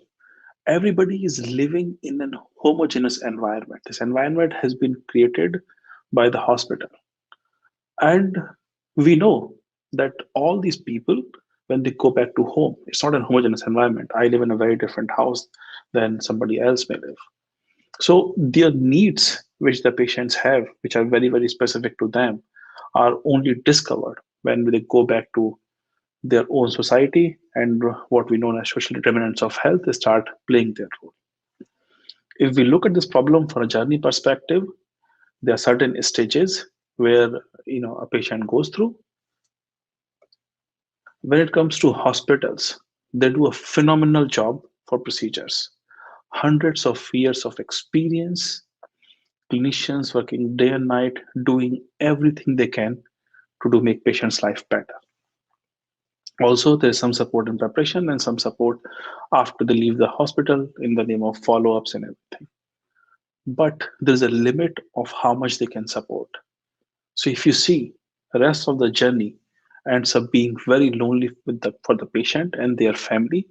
everybody is living in a homogeneous environment. This environment has been created by the hospital, and we know that all these people, when they go back to home, it's not a homogeneous environment. I live in a very different house than somebody else may live. So their needs, which the patients have, which are very, very specific to them, are only discovered when they go back to their own society, and what we know as social determinants of health start playing their role. If we look at this problem from a journey perspective, there are certain stages where a patient goes through. When it comes to hospitals, they do a phenomenal job for procedures. Hundreds of years of experience, clinicians working day and night, doing everything they can to make patients' life better. Also, there's some support in preparation and some support after they leave the hospital in the name of follow-ups and everything. But there's a limit of how much they can support. So if you see, the rest of the journey ends up being very lonely for the patient and their family,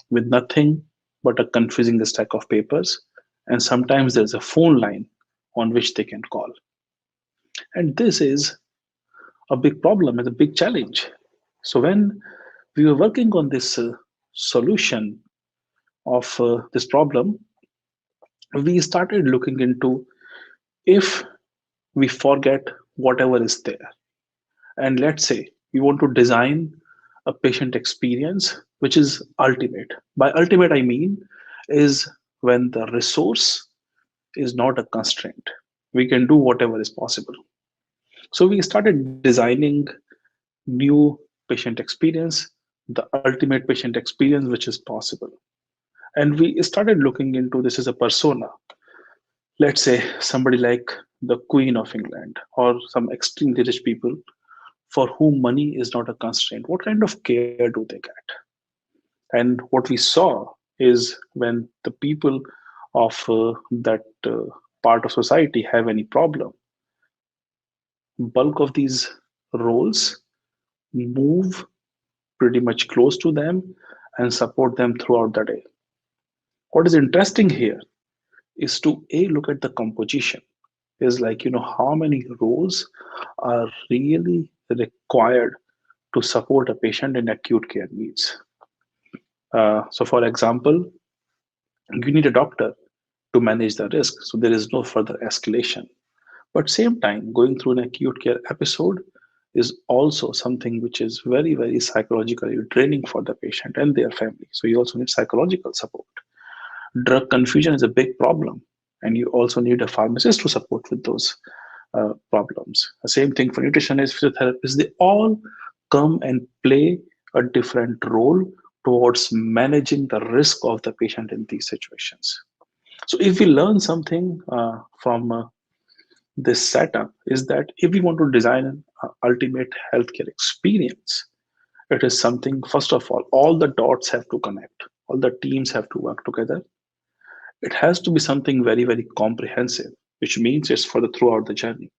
with nothing but a confusing stack of papers. And sometimes there's a phone line on which they can call. And this is a big problem and a big challenge. So when we were working on this solution of this problem, we started looking into if we forget whatever is there. And let's say we want to design a patient experience which is ultimate. By ultimate, I mean is when the resource is not a constraint. We can do whatever is possible. So we started designing new patient experience, the ultimate patient experience which is possible. And we started looking into this as a persona. Let's say somebody like the Queen of England or some extremely rich people for whom money is not a constraint. What kind of care do they get? And what we saw is when the people of that part of society have any problem, bulk of these roles move pretty much close to them and support them throughout the day. What is interesting here is to look at the composition. Is like, how many roles are really required to support a patient in acute care needs. So for example, you need a doctor to manage the risk, so there is no further escalation. But same time, going through an acute care episode is also something which is very, very psychologically draining for the patient and their family. So you also need psychological support. Drug confusion is a big problem, and you also need a pharmacist to support with those problems. The same thing for nutritionists, physiotherapists, they all come and play a different role towards managing the risk of the patient in these situations. So if we learn something from this setup is that if we want to design an ultimate healthcare experience, it is something, first of all the dots have to connect, all the teams have to work together. It has to be something very, very comprehensive, which means it's for the throughout the journey.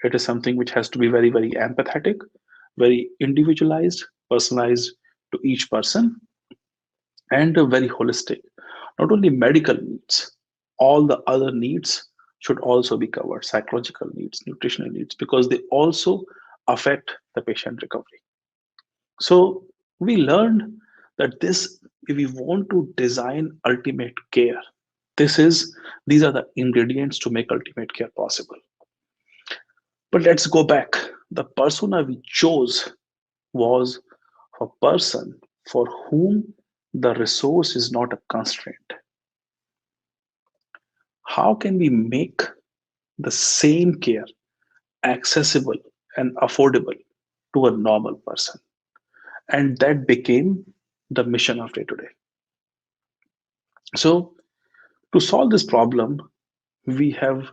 It is something which has to be very, very empathetic, very individualized, personalized to each person, and very holistic. Not only medical needs, all the other needs should also be covered, psychological needs, nutritional needs, because they also affect the patient recovery. So we learned that if we want to design ultimate care, these are the ingredients to make ultimate care possible. But let's go back. The persona we chose was a person for whom the resource is not a constraint. How can we make the same care accessible and affordable to a normal person? And that became the mission of Day to Day. So to solve this problem, we have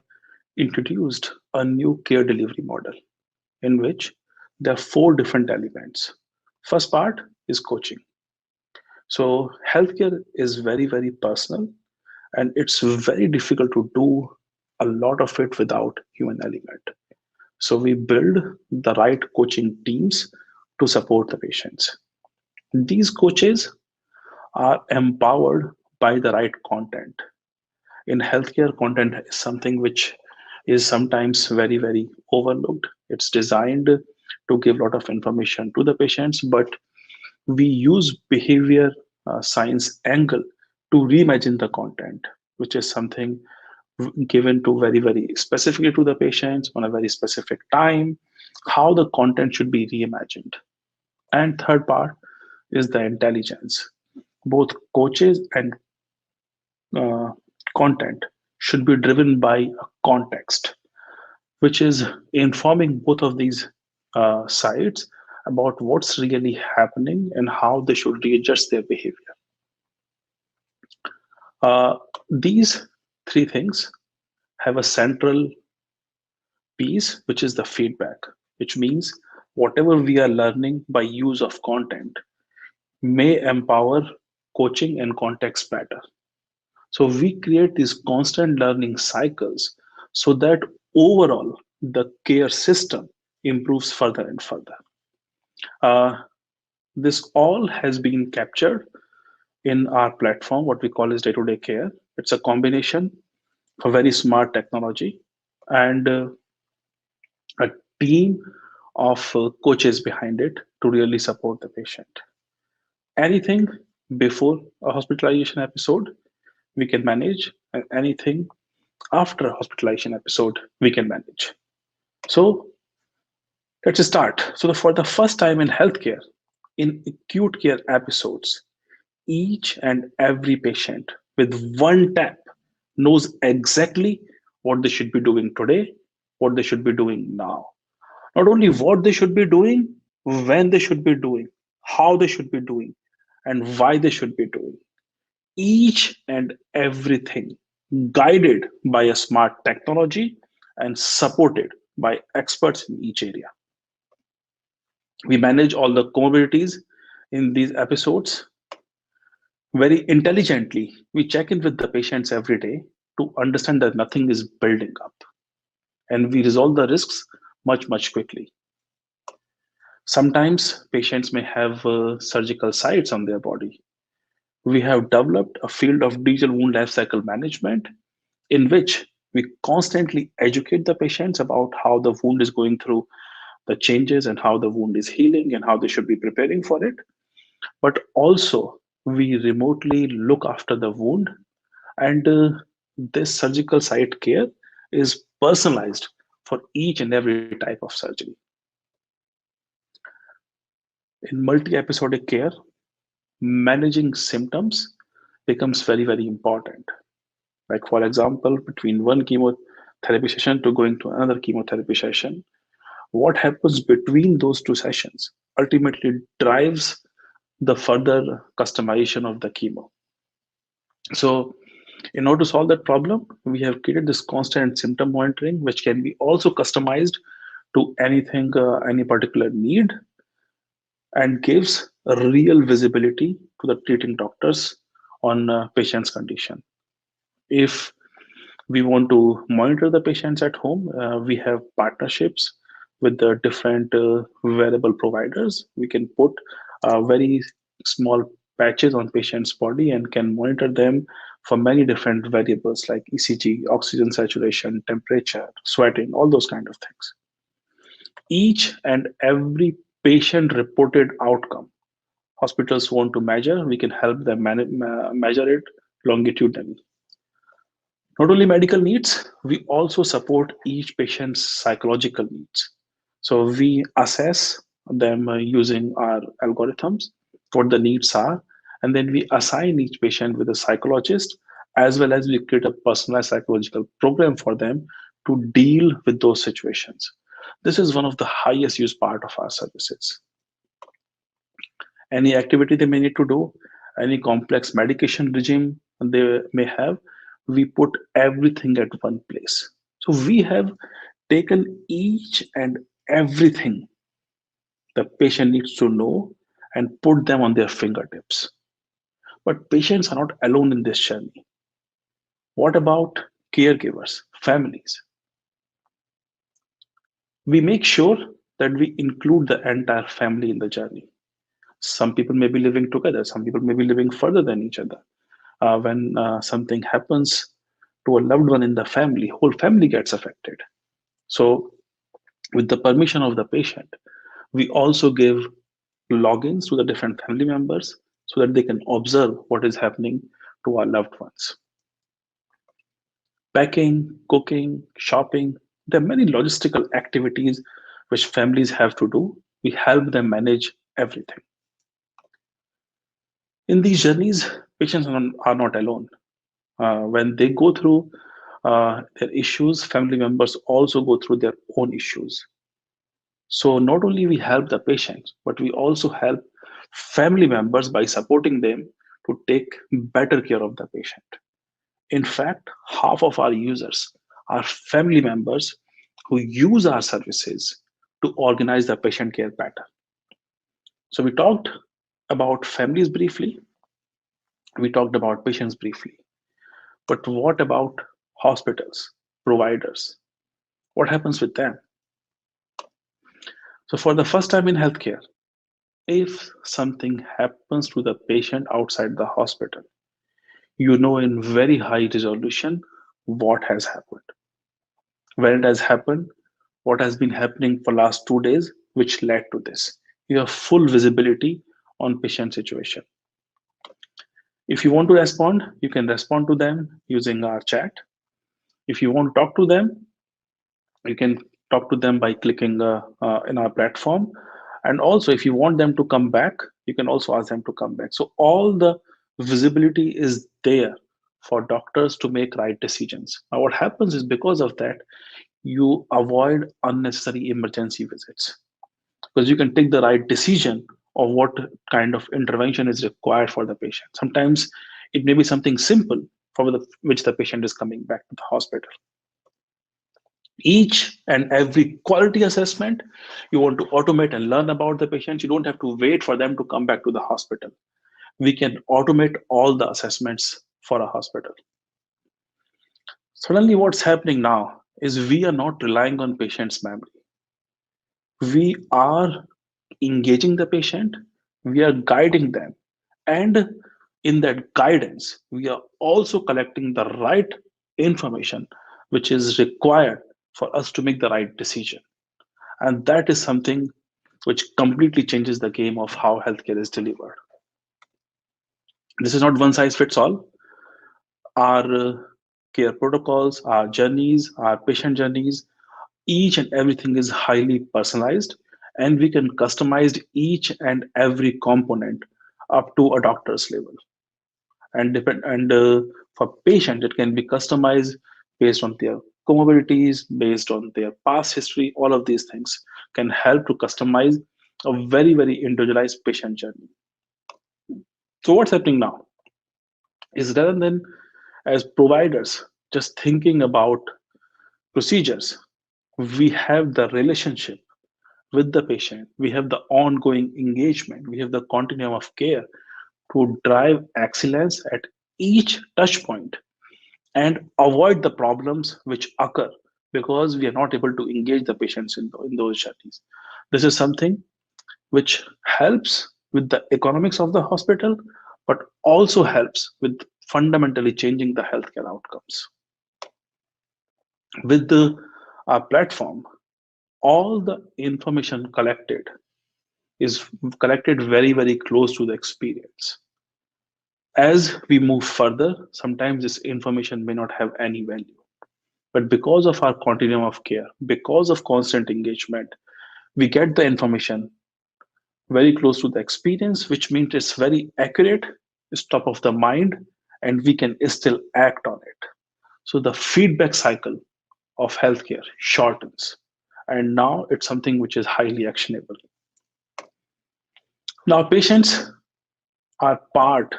introduced a new care delivery model in which there are 4 different elements. First part is coaching. So healthcare is very, very personal, and it's very difficult to do a lot of it without human element. So we build the right coaching teams to support the patients. These coaches are empowered by the right content. In healthcare, content is something which is sometimes very, very overlooked. It's designed to give a lot of information to the patients, but we use behavior science angle to reimagine the content, which is something given to very specifically to the patients on a very specific time, how the content should be reimagined. And third part is the intelligence. Both coaches and content should be driven by a context, which is informing both of these sides about what's really happening and how they should readjust their behavior. These three things have a central piece, which is the feedback, which means whatever we are learning by use of content may empower coaching and context better. So we create these constant learning cycles so that overall the care system improves further and further. This all has been captured in our platform, what we call is day-to-day care. It's a combination of very smart technology and a team of coaches behind it to really support the patient. Anything before a hospitalization episode, we can manage, and anything after a hospitalization episode, we can manage. So let's start. So for the first time in healthcare, in acute care episodes, each and every patient with one tap knows exactly what they should be doing today, what they should be doing now. Not only what they should be doing, when they should be doing, how they should be doing, and why they should be doing. Each and everything guided by a smart technology and supported by experts in each area. We manage all the comorbidities in these episodes very intelligently. We check in with the patients every day to understand that nothing is building up, and we resolve the risks much quickly. Sometimes patients may have surgical sites on their body. We have developed a field of digital wound life cycle management in which we constantly educate the patients about how the wound is going through the changes and how the wound is healing and how they should be preparing for it. But also we remotely look after the wound, and this surgical site care is personalized for each and every type of surgery. In multi-episodic care, managing symptoms becomes very important. Like for example, between one chemotherapy session to going to another chemotherapy session, what happens between those two sessions ultimately drives the further customization of the chemo. So in order to solve that problem, we have created this constant symptom monitoring, which can be also customized to anything, any particular need, and gives a real visibility to the treating doctors on patient's condition. If we want to monitor the patients at home, we have partnerships with the different wearable providers. We can put very small patches on patient's body and can monitor them for many different variables like ECG, oxygen saturation, temperature, sweating, all those kind of things. Each and every patient reported outcome hospitals want to measure, we can help them measure it longitudinally. Not only medical needs, we also support each patient's psychological needs. So we assess them using our algorithms, what the needs are, and then we assign each patient with a psychologist, as well as we create a personalized psychological program for them to deal with those situations. This is one of the highest used part of our services. Any activity they may need to do, any complex medication regime they may have, we put everything at one place. So we have taken each and everything the patient needs to know and put them on their fingertips. But patients are not alone in this journey. What about caregivers, families? We make sure that we include the entire family in the journey. Some people may be living together, some people may be living further than each other. When something happens to a loved one in the family, whole family gets affected. So with the permission of the patient, we also give logins to the different family members so that they can observe what is happening to our loved ones. Packing, cooking, shopping, there are many logistical activities which families have to do. We help them manage everything. In these journeys, patients are not alone. When they go through their issues, family members also go through their own issues. So not only we help the patient, but we also help family members by supporting them to take better care of the patient. In fact, half of our users are family members who use our services to organize the patient care pattern. So we talked about families briefly, we talked about patients briefly, but what about hospitals, providers? What happens with them? So for the first time in healthcare, if something happens to the patient outside the hospital, you know in very high resolution what has happened, when it has happened, what has been happening for last 2 days, which led to this. You have full visibility on patient situation. If you want to respond, you can respond to them using our chat. If you want to talk to them, you can talk to them by clicking in our platform. And also, if you want them to come back, you can also ask them to come back. So all the visibility is there for doctors to make right decisions. Now, what happens is because of that, you avoid unnecessary emergency visits because you can take the right decision of what kind of intervention is required for the patient. Sometimes it may be something simple for which the patient is coming back to the hospital. Each and every quality assessment you want to automate and learn about the patient. You don't have to wait for them to come back to the hospital. We can automate all the assessments for a hospital. Suddenly what's happening now is we are not relying on patient's memory. We are engaging the patient, we are guiding them, and in that guidance, we are also collecting the right information which is required for us to make the right decision. And that is something which completely changes the game of how healthcare is delivered. This is not one size fits all. Our care protocols, our journeys, our patient journeys, each and everything is highly personalized, and we can customize each and every component up to a doctor's level. And for patient, it can be customized based on their comorbidities, based on their past history. All of these things can help to customize a very, very individualized patient journey. So what's happening now is rather than as providers just thinking about procedures, we have the relationship with the patient, we have the ongoing engagement, we have the continuum of care to drive excellence at each touch point and avoid the problems which occur because we are not able to engage the patients in those journeys. This is something which helps with the economics of the hospital, but also helps with fundamentally changing the healthcare outcomes. With our platform, all the information collected is collected very, very close to the experience. As we move further, sometimes this information may not have any value. But because of our continuum of care, because of constant engagement, we get the information very close to the experience, which means it's very accurate, it's top of the mind, and we can still act on it. So the feedback cycle of healthcare shortens. And now it's something which is highly actionable. Now patients are part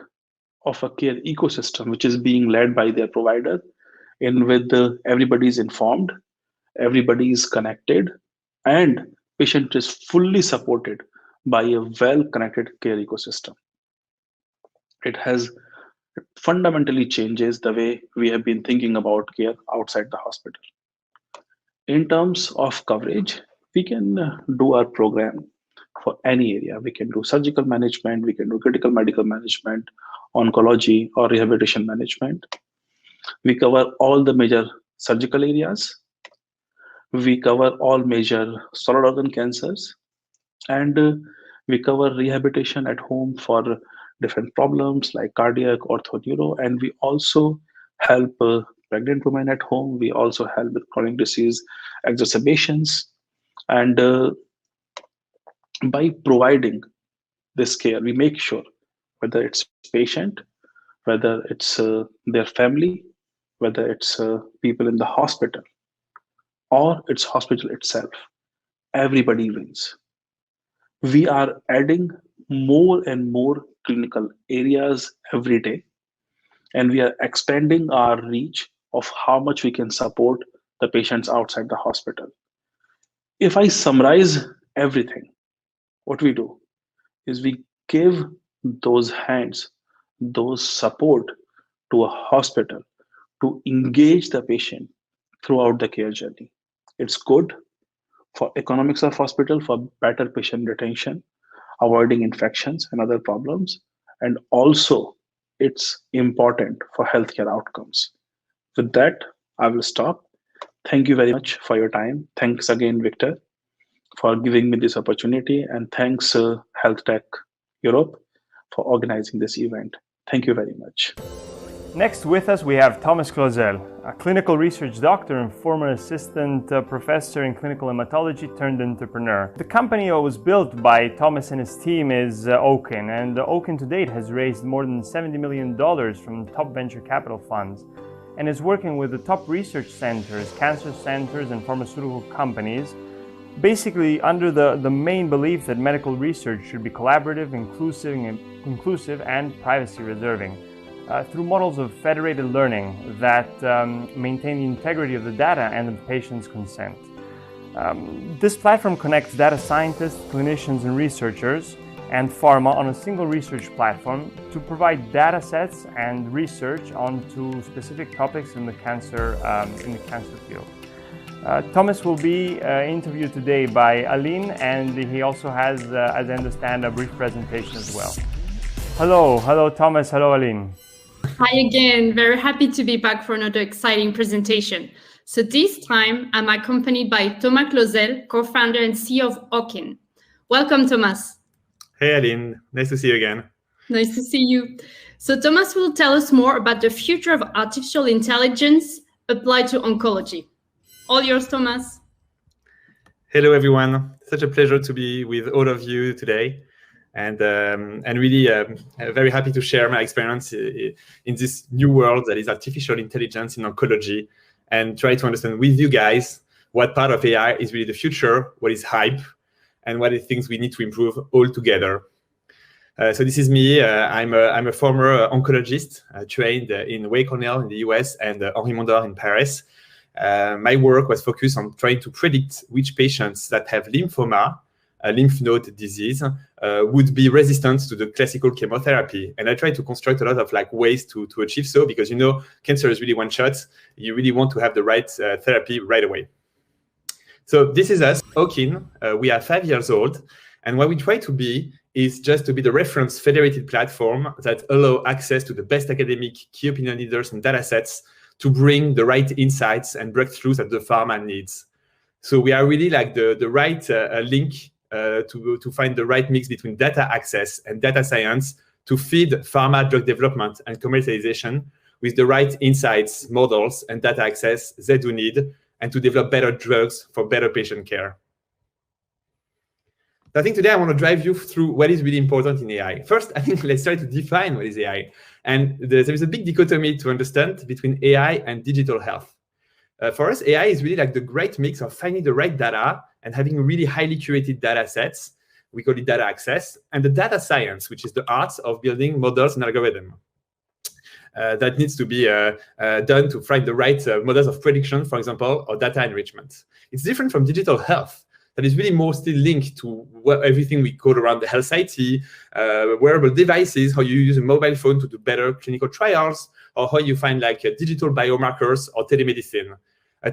of a care ecosystem which is being led by their provider, in with everybody is informed, everybody is connected, and patient is fully supported by a well-connected care ecosystem. It has fundamentally changes the way we have been thinking about care outside the hospital. In terms of coverage, we can do our program for any area. We can do surgical management, we can do critical medical management, oncology, or rehabilitation management. We cover all the major surgical areas. We cover all major solid organ cancers. And We cover rehabilitation at home for different problems like cardiac, ortho, neuro, and we also help pregnant women at home. We also help with chronic disease exacerbations. And by providing this care, we make sure whether it's patient, whether it's their family, whether it's people in the hospital, or it's hospital itself, everybody wins. We are adding more and more clinical areas every day, and we are expanding our reach of how much we can support the patients outside the hospital. If I summarize everything, what we do is we give those hands, those support to a hospital to engage the patient throughout the care journey. It's good for economics of hospital, for better patient retention, avoiding infections and other problems, and also it's important for healthcare outcomes. With that, I will stop. Thank you very much for your time. Thanks again, Victor, for giving me this opportunity, and thanks HealthTech Europe for organizing this event. Thank you very much. Next with us, we have Thomas Clausel, a clinical research doctor and former assistant professor in clinical hematology turned entrepreneur. The company that was built by Thomas and his team is Oaken, and Oaken to date has raised more than $70 million from top venture capital funds and is working with the top research centers, cancer centers, and pharmaceutical companies, basically under the main belief that medical research should be collaborative, inclusive and privacy reserving. Through models of federated learning that maintain the integrity of the data and the patient's consent. This platform connects data scientists, clinicians, and researchers and pharma on a single research platform to provide data sets and research onto specific topics in the cancer field. Thomas will be interviewed today by Aline, and he also has, as I understand, a brief presentation as well. Hello Thomas, hello Aline. Hi again, very happy to be back for another exciting presentation. So this time I'm accompanied by Thomas Clausel, co-founder and CEO of Oaken. Welcome, Thomas. Hey Aline, nice to see you again. Nice to see you. So Thomas will tell us more about the future of artificial intelligence applied to oncology. All yours, Thomas. Hello everyone, such a pleasure to be with all of you today. And really very happy to share my experience in this new world that is artificial intelligence in oncology, and try to understand with you guys what part of AI is really the future, what is hype, and what are things we need to improve all together. So this is me. I'm a former oncologist trained in Weill Cornell in the US and Henri Mondor in Paris. My work was focused on trying to predict which patients that have lymphoma, a lymph node disease, would be resistant to the classical chemotherapy. And I tried to construct a lot of ways to achieve so, because cancer is really one shot. You really want to have the right therapy right away. So this is us, Oaken. We are 5 years old. And what we try to be is just to be the reference federated platform that allow access to the best academic key opinion leaders and data sets to bring the right insights and breakthroughs that the pharma needs. So we are really the right link to find the right mix between data access and data science to feed pharma drug development and commercialization with the right insights, models, and data access they do need, and to develop better drugs for better patient care. I think today I want to drive you through what is really important in AI. First, I think let's try to define what is AI. And there is a big dichotomy to understand between AI and digital health. For us, AI is really the great mix of finding the right data and having really highly curated data sets. We call it data access, and the data science, which is the art of building models and algorithms. That needs to be done to find the right models of prediction, for example, or data enrichment. It's different from digital health, that is really mostly linked to everything we call around the health IT, wearable devices, how you use a mobile phone to do better clinical trials, or how you find digital biomarkers or telemedicine.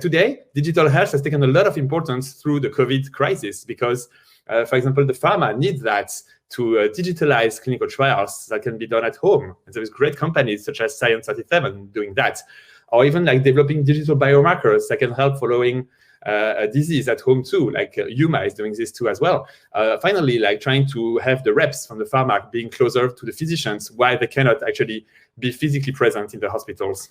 Today, digital health has taken a lot of importance through the COVID crisis because, for example, the pharma needs that to digitalize clinical trials that can be done at home. And there is great companies such as Science 37 doing that, or even developing digital biomarkers that can help following disease at home too, like Yuma is doing this too as well. Finally, like trying to have the reps from the pharma being closer to the physicians while they cannot actually be physically present in the hospitals.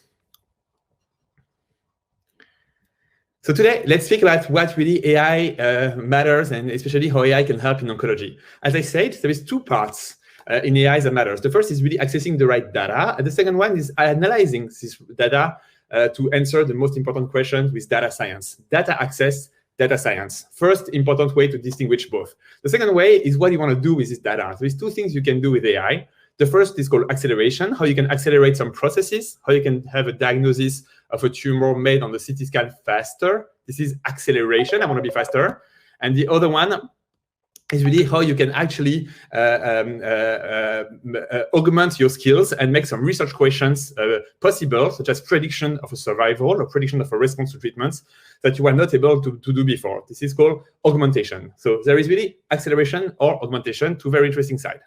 So today, let's speak about what really AI matters, and especially how AI can help in oncology. As I said, there is two parts in AI that matters. The first is really accessing the right data, and the second one is analyzing this data to answer the most important questions with data science. Data access, data science. First important way to distinguish both. The second way is what you want to do with this data. There's two things you can do with AI. The first is called acceleration, how you can accelerate some processes, how you can have a diagnosis of a tumor made on the CT scan faster. This is acceleration. I want to be faster. And the other one is really how you can actually augment your skills and make some research questions possible, such as prediction of a survival or prediction of a response to treatments that you were not able to do before. This is called augmentation. So there is really acceleration or augmentation, two very interesting sides.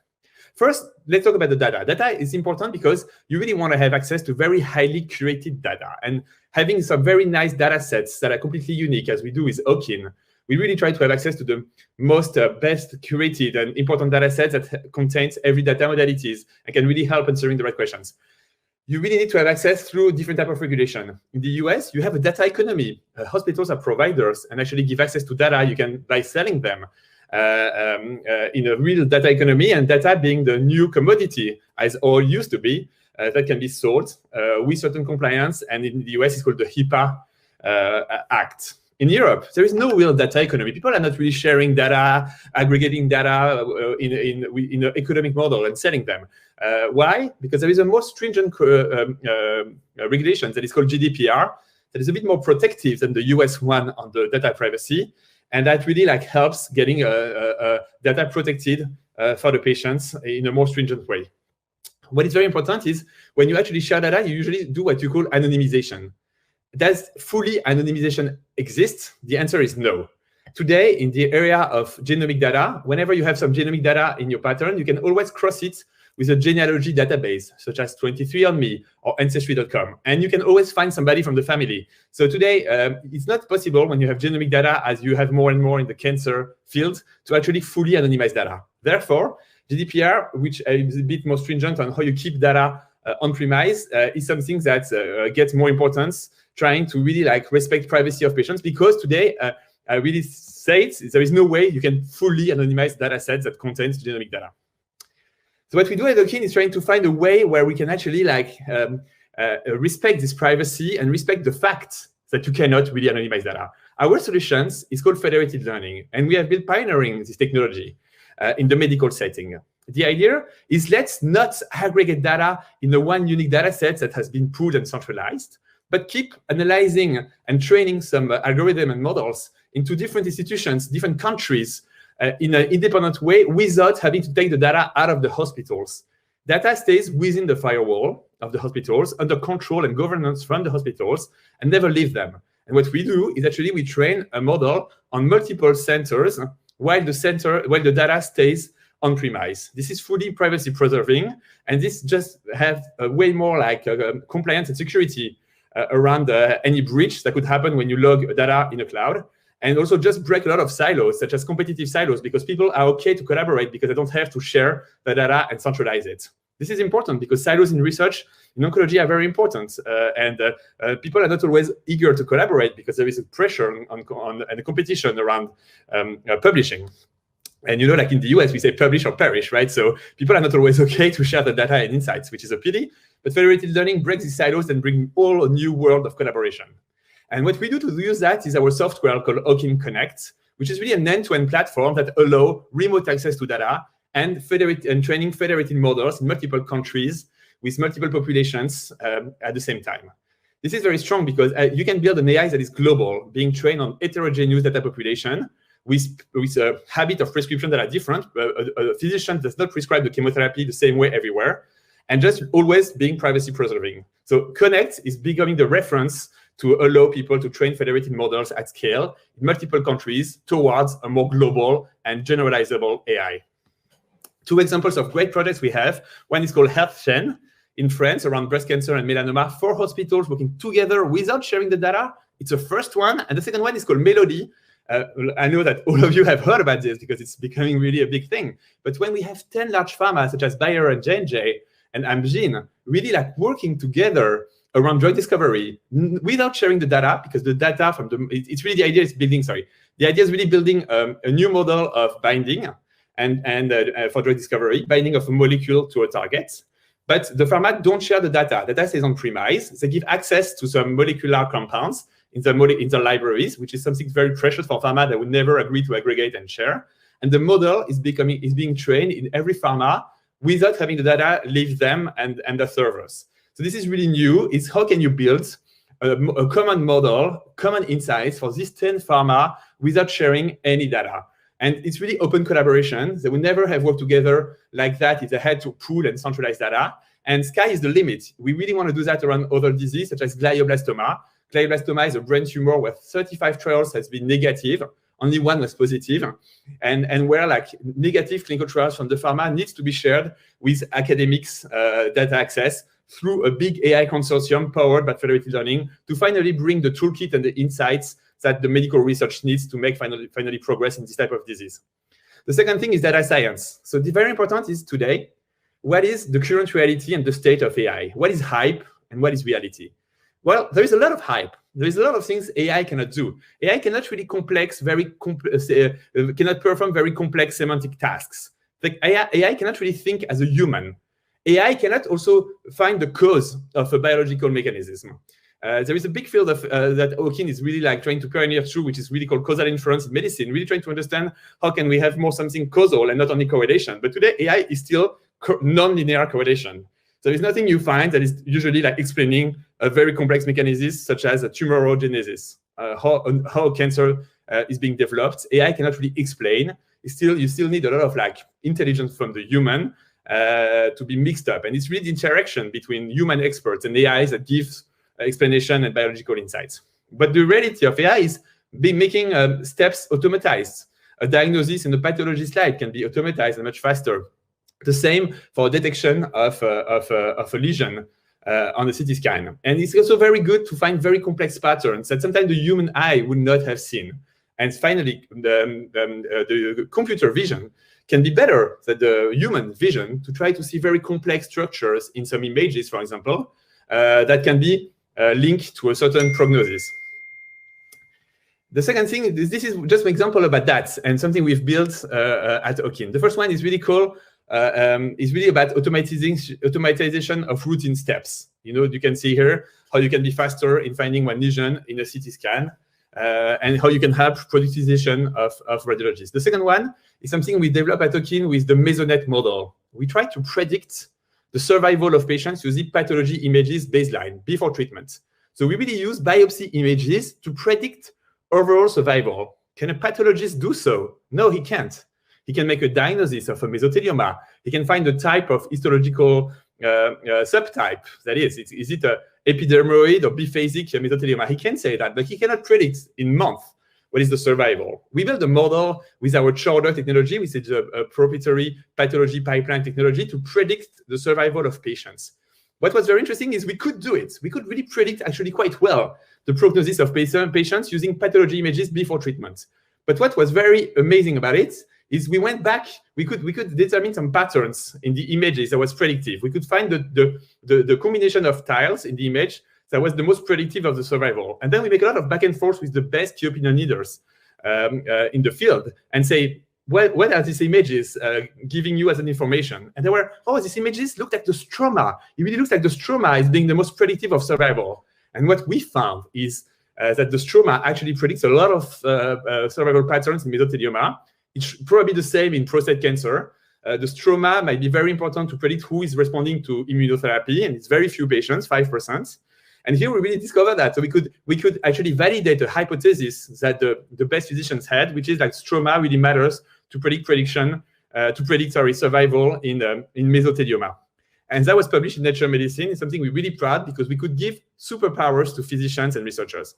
First, let's talk about the data. Data is important because you really want to have access to very highly curated data. And having some very nice data sets that are completely unique, as we do with Okin, we really try to have access to the most best curated and important data sets that contains every data modalities and can really help answering the right questions. You really need to have access through different type of regulation. In the US, you have a data economy. Hospitals are providers and actually give access to data you can by selling them. In a real data economy, and data being the new commodity, as all used to be, that can be sold with certain compliance, and in the US it's called the HIPAA Act. In Europe, there is no real data economy. People are not really sharing data, aggregating data in an economic model and selling them. Why? Because there is a more stringent regulation that is called GDPR that is a bit more protective than the US one on the data privacy. And that really like helps getting data protected for the patients in a more stringent way. What is very important is when you actually share data, you usually do what you call anonymization. Does fully anonymization exist? The answer is no. Today, in the area of genomic data, whenever you have some genomic data in your pattern, you can always cross it with a genealogy database, such as 23andMe or Ancestry.com. And you can always find somebody from the family. So today, it's not possible when you have genomic data, as you have more and more in the cancer field, to actually fully anonymize data. Therefore, GDPR, which is a bit more stringent on how you keep data on-premise, is something that gets more importance, trying to really like respect privacy of patients, because today, I really say it, there is no way you can fully anonymize data sets that contains genomic data. So what we do at Okin is trying to find a way where we can actually like respect this privacy and respect the fact that you cannot really anonymize data. Our solutions is called federated learning, and we have been pioneering this technology in the medical setting. The idea is let's not aggregate data in the one unique data set that has been pooled and centralized, but keep analyzing and training some algorithm and models into different institutions, different countries, in an independent way without having to take the data out of the hospitals. Data stays within the firewall of the hospitals under control and governance from the hospitals and never leave them. And what we do is actually we train a model on multiple centers while the data stays on-premise. This is fully privacy preserving, and this just have way more like compliance and security around any breach that could happen when you log data in a cloud. And also just break a lot of silos, such as competitive silos, because people are okay to collaborate because they don't have to share the data and centralize it. This is important because silos in research in oncology are very important. And people are not always eager to collaborate because there is a pressure on and a competition around publishing. And you know, like in the US, we say publish or perish, right? So people are not always okay to share the data and insights, which is a pity. But federated learning breaks these silos and brings all a new world of collaboration. And what we do to use that is our software called Okin Connect, which is really an end-to-end platform that allows remote access to data and training federated models in multiple countries with multiple populations at the same time. This is very strong because you can build an AI that is global, being trained on heterogeneous data population with a habit of prescription that are different. A physician does not prescribe the chemotherapy the same way everywhere, and just always being privacy preserving. So Connect is becoming the reference to allow people to train federated models at scale in multiple countries towards a more global and generalizable AI. Two examples of great projects we have. One is called HealthTech in France around breast cancer and melanoma. 4 hospitals working together without sharing the data It's the first one, and the second one is called Melody. I know that all of you have heard about this because it's becoming really a big thing. But when we have 10 large pharma, such as Bayer and J&J and Amgen, really like working together around drug discovery without sharing the data, because the data from it's really the idea is building, the idea is really building a new model of binding and for drug discovery, binding of a molecule to a target. But the pharma don't share the data. The data stays on premise. They give access to some molecular compounds in the libraries, which is something very precious for pharma that would never agree to aggregate and share. And the model is being trained in every pharma without having the data leave them and the servers. So this is really new. It's how can you build a common model, common insights for these 10 pharma without sharing any data. And it's really open collaboration. They would never have worked together like that if they had to pool and centralize data. And sky is the limit. We really want to do that around other diseases, such as glioblastoma. Glioblastoma is a brain tumor where 35 trials has been negative. Only one was positive. And where like negative clinical trials from the pharma needs to be shared with academics data access through a big AI consortium powered by federated learning to finally bring the toolkit and the insights that the medical research needs to make finally progress in this type of disease. The second thing is data science. So the very important is today, what is the current reality and the state of AI? What is hype and what is reality? Well, there is a lot of hype. There is a lot of things AI cannot do. AI cannot really cannot perform very complex semantic tasks. Like AI cannot really think as a human. AI cannot also find the cause of a biological mechanism. There is a big field of that Hawking is really like trying to pioneer through, which is really called causal inference in medicine, really trying to understand how can we have more something causal and not only correlation. But today, AI is still non-linear correlation. There is nothing you find that is usually like explaining a very complex mechanisms such as a tumorogenesis, how cancer is being developed. AI cannot really explain. You still need a lot of like intelligence from the human to be mixed up. And it's really the interaction between human experts and AIs that gives explanation and biological insights. But the reality of AI is making steps automatized. A diagnosis in a pathology slide can be automatized and much faster. The same for detection of a lesion on a CT scan. And it's also very good to find very complex patterns that sometimes the human eye would not have seen. And finally, the computer vision can be better than the human vision to try to see very complex structures in some images, for example, that can be linked to a certain prognosis. The second thing, this is just an example about that and something we've built at Hawking. The first one is really cool. Is really about automatization of routine steps. You can see here how you can be faster in finding one lesion in a CT scan and how you can help productization of radiologists. The second one is something we developed at Hawking with the Mesonet model. We try to predict the survival of patients using pathology images baseline before treatment. So we really use biopsy images to predict overall survival. Can a pathologist do so? No, he can't. He can make a diagnosis of a mesothelioma. He can find the type of histological subtype. That is it an epidermoid or biphasic mesothelioma? He can say that, but he cannot predict in months what is the survival. We built a model with our Chowder technology, which is a proprietary pathology pipeline technology to predict the survival of patients. What was very interesting is we could do it. We could really predict actually quite well the prognosis of patients using pathology images before treatment. But what was very amazing about it is we went back, we could determine some patterns in the images that was predictive. We could find the combination of tiles in the image that was the most predictive of the survival. And then we make a lot of back and forth with the best key opinion leaders in the field and say, what are these images giving you as an information? And they were, these images look like the stroma. It really looks like the stroma is being the most predictive of survival. And what we found is that the stroma actually predicts a lot of survival patterns in mesothelioma. It's probably the same in prostate cancer. The stroma might be very important to predict who is responding to immunotherapy, and it's very few patients, 5%. And here we really discovered that. So we could actually validate a hypothesis that the best physicians had, which is like stroma really matters to predict survival in mesothelioma. And that was published in Nature Medicine. It's something we're really proud because we could give superpowers to physicians and researchers.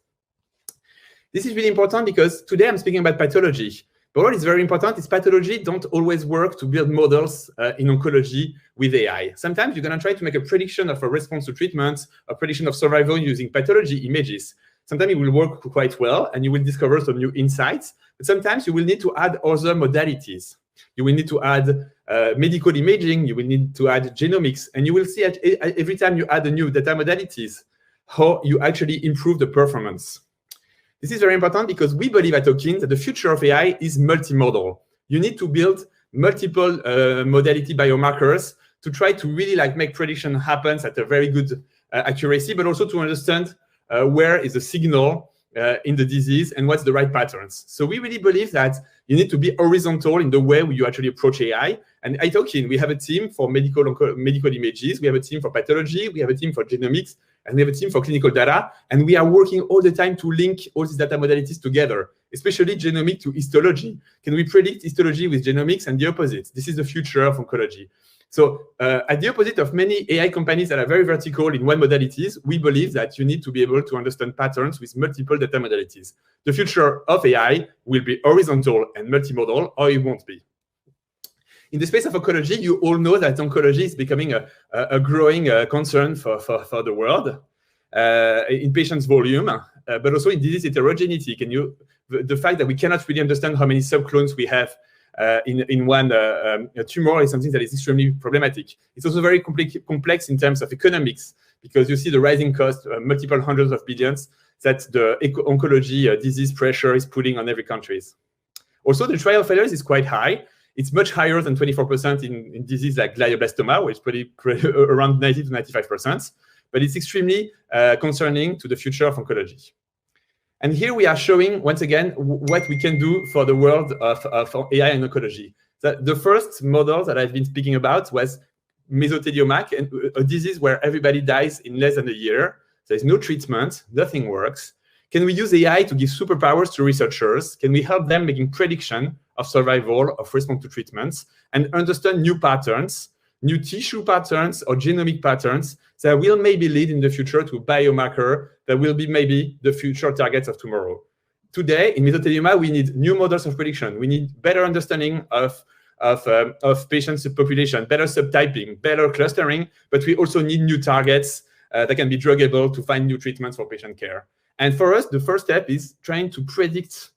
This is really important because today I'm speaking about pathology. But what is very important is pathology don't always work to build models in oncology with AI. Sometimes you're going to try to make a prediction of a response to treatment, a prediction of survival using pathology images. Sometimes it will work quite well and you will discover some new insights, but sometimes you will need to add other modalities. You will need to add medical imaging, you will need to add genomics, and you will see every time you add a new data modalities, how you actually improve the performance. This is very important because we believe at Hawkins that the future of AI is multimodal. You need to build multiple modality biomarkers to try to really make prediction happen at a very good accuracy, but also to understand where is the signal in the disease and what's the right patterns. So we really believe that you need to be horizontal in the way you actually approach AI. And at Hawkins, we have a team for medical images, we have a team for pathology, we have a team for genomics, and we have a team for clinical data. And we are working all the time to link all these data modalities together, especially genomic to histology. Can we predict histology with genomics and the opposite? This is the future of oncology. So at the opposite of many AI companies that are very vertical in one modalities, we believe that you need to be able to understand patterns with multiple data modalities. The future of AI will be horizontal and multimodal, or it won't be. In the space of oncology, you all know that oncology is becoming a growing concern for the world in patients' volume, but also in disease heterogeneity. The fact that we cannot really understand how many subclones we have in one tumor is something that is extremely problematic. It's also very complex in terms of economics, because you see the rising cost, multiple hundreds of billions, that the oncology disease pressure is putting on every country. Also, the trial failures is quite high. It's much higher than 24% in disease like glioblastoma, which is pretty around 90 to 95%. But it's extremely concerning to the future of oncology. And here we are showing, once again, what we can do for the world of AI and oncology. The first model that I've been speaking about was mesothelioma, a disease where everybody dies in less than a year. There's no treatment, nothing works. Can we use AI to give superpowers to researchers? Can we help them making prediction of survival, of response to treatments, and understand new patterns, new tissue patterns or genomic patterns that will maybe lead in the future to a biomarker that will be maybe the future targets of tomorrow. Today, in mesothelioma, we need new models of prediction. We need better understanding of patients' population, better subtyping, better clustering, but we also need new targets that can be druggable to find new treatments for patient care. And for us, the first step is trying to predict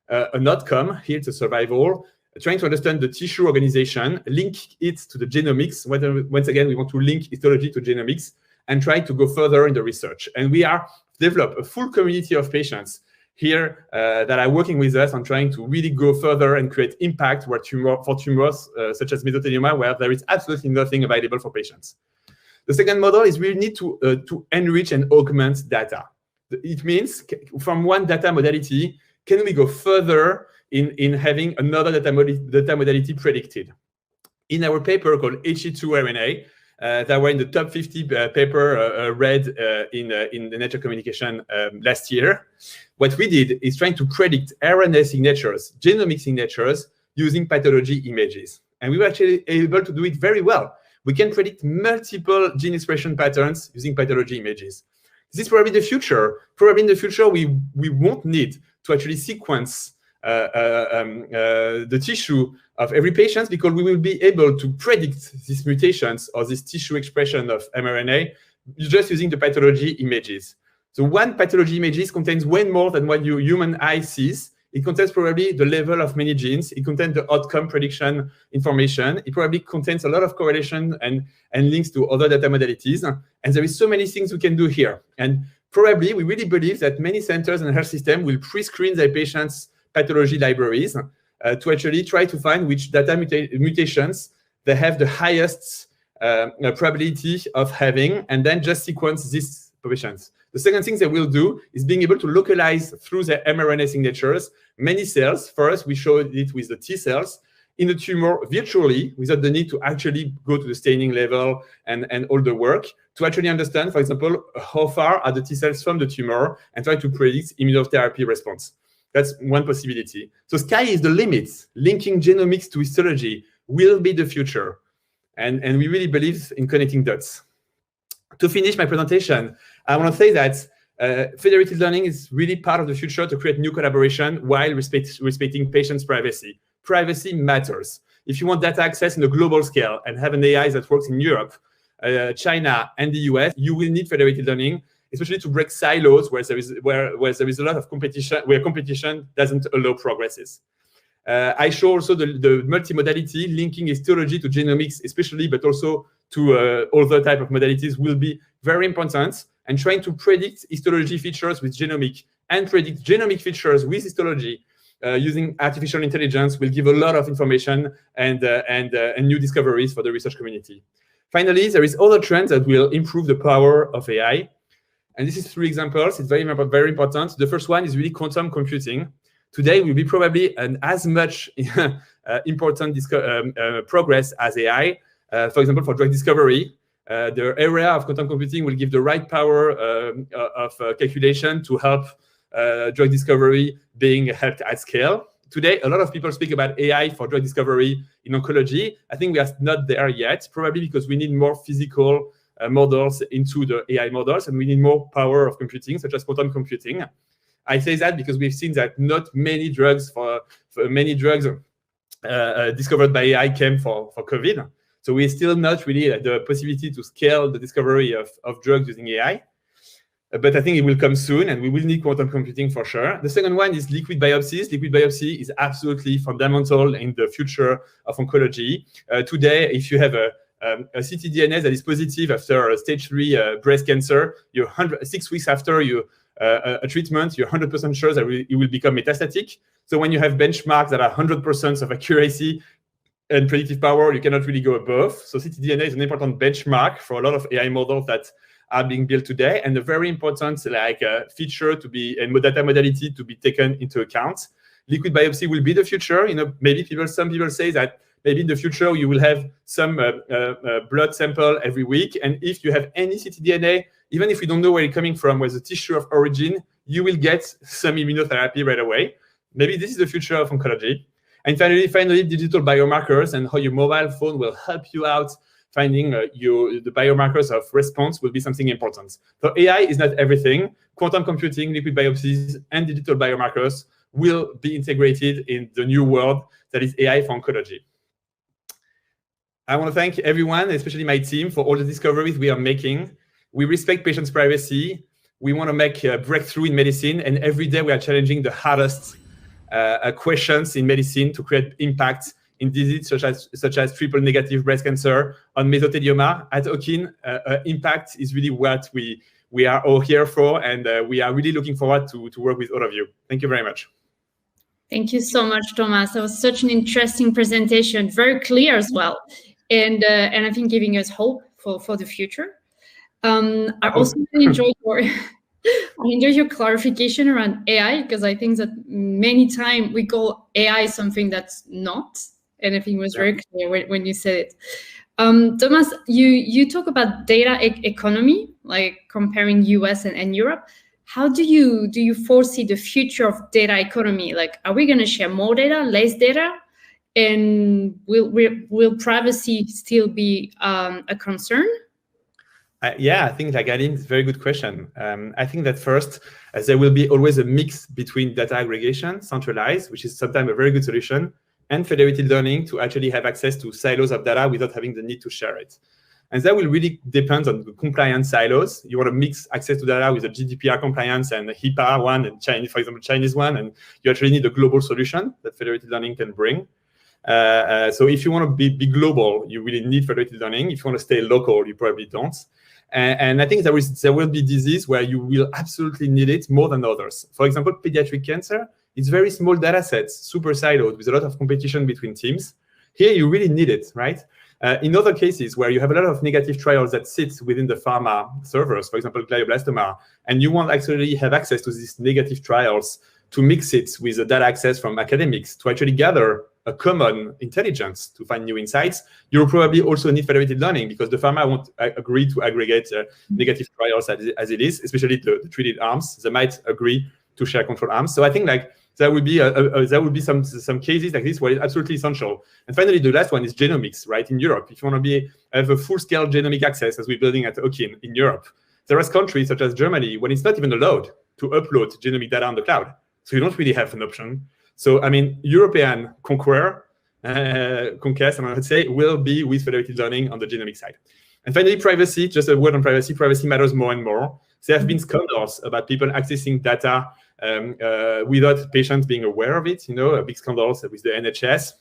an outcome. Here it's a survival, trying to understand the tissue organization, link it to the genomics. Once again, we want to link histology to genomics and try to go further in the research. And we are develop a full community of patients here that are working with us on trying to really go further and create impact for tumors such as mesothelioma, where there is absolutely nothing available for patients. The second model is we need to enrich and augment data. It means from one data modality, can we go further in having another data modality predicted? In our paper called HE2RNA, that were in the top 50 paper read in the Nature Communication last year, what we did is trying to predict RNA signatures, genomic signatures, using pathology images. And we were actually able to do it very well. We can predict multiple gene expression patterns using pathology images. This is probably the future. Probably in the future, we won't need to actually sequence the tissue of every patient, because we will be able to predict these mutations or this tissue expression of mRNA just using the pathology images. So one pathology images contains way more than what your human eye sees. It contains probably the level of many genes. It contains the outcome prediction information. It probably contains a lot of correlation and links to other data modalities. And there is so many things we can do here. And probably we really believe that many centers and health systems will pre-screen their patients' pathology libraries to actually try to find which data mutations they have the highest probability of having, and then just sequence these patients. The second thing they will do is being able to localize through their mRNA signatures many cells. First, we showed it with the T cells in the tumor virtually, without the need to actually go to the staining level and all the work, to actually understand, for example, how far are the T cells from the tumor and try to predict immunotherapy response. That's one possibility. So sky is the limit. Linking genomics to histology will be the future. And we really believe in connecting dots. To finish my presentation, I want to say that federated learning is really part of the future to create new collaboration while respecting patients' privacy. Privacy matters. If you want data access in a global scale and have an AI that works in Europe, China, and the US, you will need federated learning. especially to break silos where there is a lot of competition, where competition doesn't allow progresses. I show also the multimodality, linking histology to genomics especially, but also to other type of modalities will be very important, and trying to predict histology features with genomic and predict genomic features with histology using artificial intelligence will give a lot of information and new discoveries for the research community. Finally, there is other trends that will improve the power of AI. And this is 3 examples. It's very important. The first one is really quantum computing. Today will be probably as much important progress as AI. For example, for drug discovery, the area of quantum computing will give the right power of calculation to help drug discovery being helped at scale. Today, a lot of people speak about AI for drug discovery in oncology. I think we are not there yet, probably because we need more physical models into the AI models, and we need more power of computing, such as quantum computing. I say that because we've seen that not many drugs discovered by AI came for COVID. So we're still not really at the possibility to scale the discovery of drugs using AI. But I think it will come soon, and we will need quantum computing for sure. The second one is liquid biopsies. Liquid biopsy is absolutely fundamental in the future of oncology. Today, if you have a ctDNA that is positive after a stage 3 breast cancer, 6 weeks after a treatment, you're 100% sure that it will become metastatic. So when you have benchmarks that are 100% of accuracy and predictive power, you cannot really go above. So ctDNA is an important benchmark for a lot of AI models that are being built today, and a very important feature to be and data modality to be taken into account. Liquid biopsy will be the future. Maybe some people say that maybe in the future you will have some blood sample every week, and if you have any ctDNA, even if we don't know where it's coming from, where's the tissue of origin, you will get some immunotherapy right away. Maybe this is the future of oncology. And finally, digital biomarkers and how your mobile phone will help you out finding the biomarkers of response will be something important. So AI is not everything. Quantum computing, liquid biopsies, and digital biomarkers will be integrated in the new world that is AI for oncology. I want to thank everyone, especially my team, for all the discoveries we are making. We respect patients' privacy. We want to make a breakthrough in medicine, and every day we are challenging the hardest questions in medicine to create impact in diseases such as triple-negative breast cancer, on mesothelioma. At Okin, impact is really what we are all here for, and we are really looking forward to work with all of you. Thank you very much. Thank you so much, Thomas. That was such an interesting presentation, very clear as well, and I think giving us hope for the future. I also really enjoyed your clarification around AI, because I think that many times we call AI something that's not, and I think it was very clear when you said it. Thomas, you talk about data economy, like comparing US and Europe. How do you foresee the future of data economy? Like, are we going to share more data, less data, and will privacy still be a concern? Yeah, I think Aline, it's a very good question. I think that first, there will be always a mix between data aggregation, centralized, which is sometimes a very good solution, and federated learning to actually have access to silos of data without having the need to share it. And that will really depend on the compliance silos. You want to mix access to data with the GDPR compliance and the HIPAA one, and Chinese, for example, Chinese one, and you actually need a global solution that federated learning can bring. So if you want to be global, you really need federated learning. If you want to stay local, you probably don't. And I think there will be disease where you will absolutely need it more than others. For example, pediatric cancer, it's very small data sets, super siloed, with a lot of competition between teams. Here, you really need it, right? In other cases where you have a lot of negative trials that sit within the pharma servers, for example, glioblastoma, and you want actually have access to these negative trials to mix it with the data access from academics to actually gather a common intelligence to find new insights, you'll probably also need federated learning, because the pharma won't agree to aggregate negative trials as it is, especially the treated arms. They might agree to share control arms. So I think there will be some cases like this where it's absolutely essential. And finally, the last one is genomics, right? In Europe, if you want to have a full-scale genomic access, as we're building at Okin in Europe, there are countries such as Germany when it's not even allowed to upload genomic data on the cloud. So you don't really have an option. So, I mean, European conquest, I would say, will be with federated learning on the genomic side. And finally, privacy, just a word on privacy. Privacy matters more and more. There have been scandals about people accessing data without patients being aware of it. Big scandals with the NHS.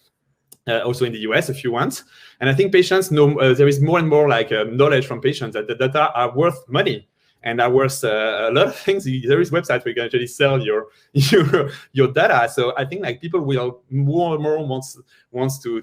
Also in the US, a few ones. And I think patients know, there is more and more knowledge from patients that the data are worth money and are worth a lot of things. There is websites where you can actually sell your data. So I think people will more and more wants to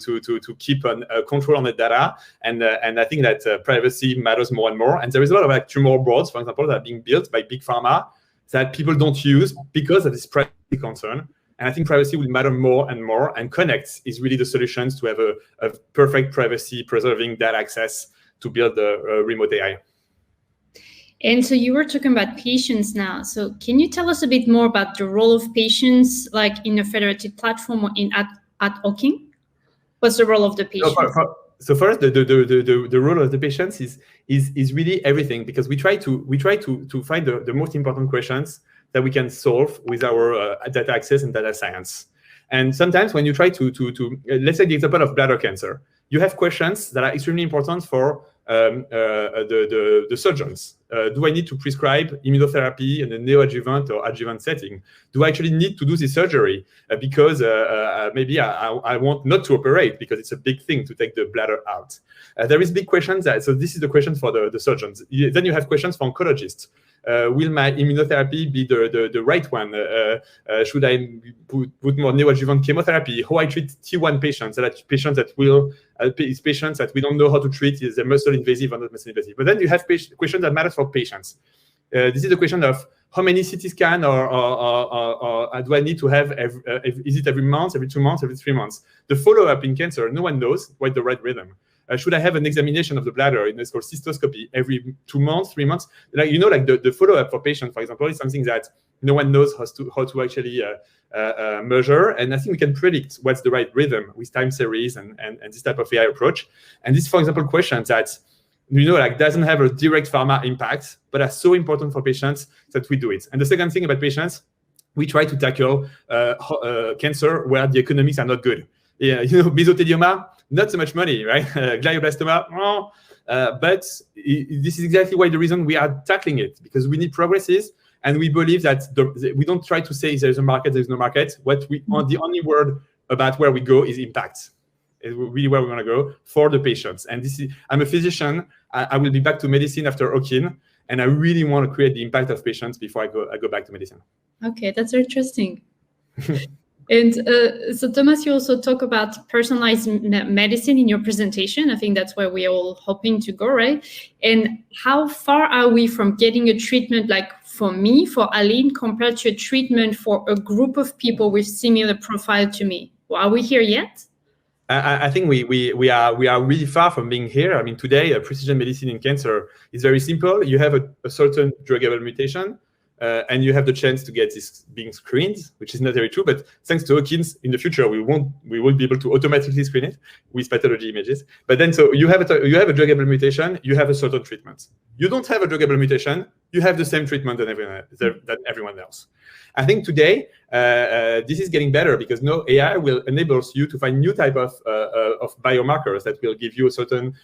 keep a control on the data. And I think that privacy matters more and more. And there is a lot of tumor boards, for example, that are being built by big pharma that people don't use because of this privacy concern. And I think privacy will matter more and more, and Connect is really the solutions to have a perfect privacy-preserving data access to build the remote AI. And so you were talking about patients now. So can you tell us a bit more about the role of patients, in a federated platform or at Hawking? What's the role of the patient? So first, the role of the patients is really everything, because we try to find the most important questions that we can solve with our data access and data science. And sometimes when you try to let's say the example of bladder cancer, you have questions that are extremely important for the surgeons. Do I need to prescribe immunotherapy in a neoadjuvant or adjuvant setting? Do I actually need to do this surgery because maybe I want not to operate because it's a big thing to take the bladder out? There is big questions. So this is the question for the surgeons. Then you have questions for oncologists. Will my immunotherapy be the right one? Should I put more neoadjuvant chemotherapy? How I treat T1 patients? Patients that we don't know how to treat. Is the muscle invasive or not muscle invasive? But then you have questions that matter for patients. This is the question of how many CT scan or do I need to have? Is it every month, every 2 months, every 3 months? The follow-up in cancer, no one knows what the right rhythm. Should I have an examination of the bladder? It's called cystoscopy every 2 months, 3 months. The follow-up for patients, for example, is something that no one knows how to actually measure. And I think we can predict what's the right rhythm with time series and this type of AI approach. And this, for example, questions that doesn't have a direct pharma impact, but are so important for patients that we do it. And the second thing about patients, we try to tackle cancer where the economics are not good. Mesothelioma, not so much money, right? Glioblastoma, but this is exactly why the reason we are tackling it, because we need progresses, and we believe that we don't try to say there's a market, there's no market. The only word about where we go is impact. Is really where we want to go for the patients. And I'm a physician. I will be back to medicine after Hawking, and I really want to create the impact of patients before I go back to medicine. Okay, that's very interesting. And so Thomas, you also talk about personalized medicine in your presentation. I think that's where we're all hoping to go, right? And how far are we from getting a treatment for me, for Aline, compared to a treatment for a group of people with similar profile to me? Well, are we here yet? I think we are really far from being here. I mean, today, precision medicine in cancer is very simple. You have a certain druggable mutation, and you have the chance to get this being screened, which is not very true. But thanks to Hawkins, in the future, we will be able to automatically screen it with pathology images. But then, so you have a druggable mutation, you have a certain treatment. You don't have a druggable mutation, you have the same treatment than everyone else. I think today this is getting better because now AI will enable you to find new type of biomarkers that will give you a certain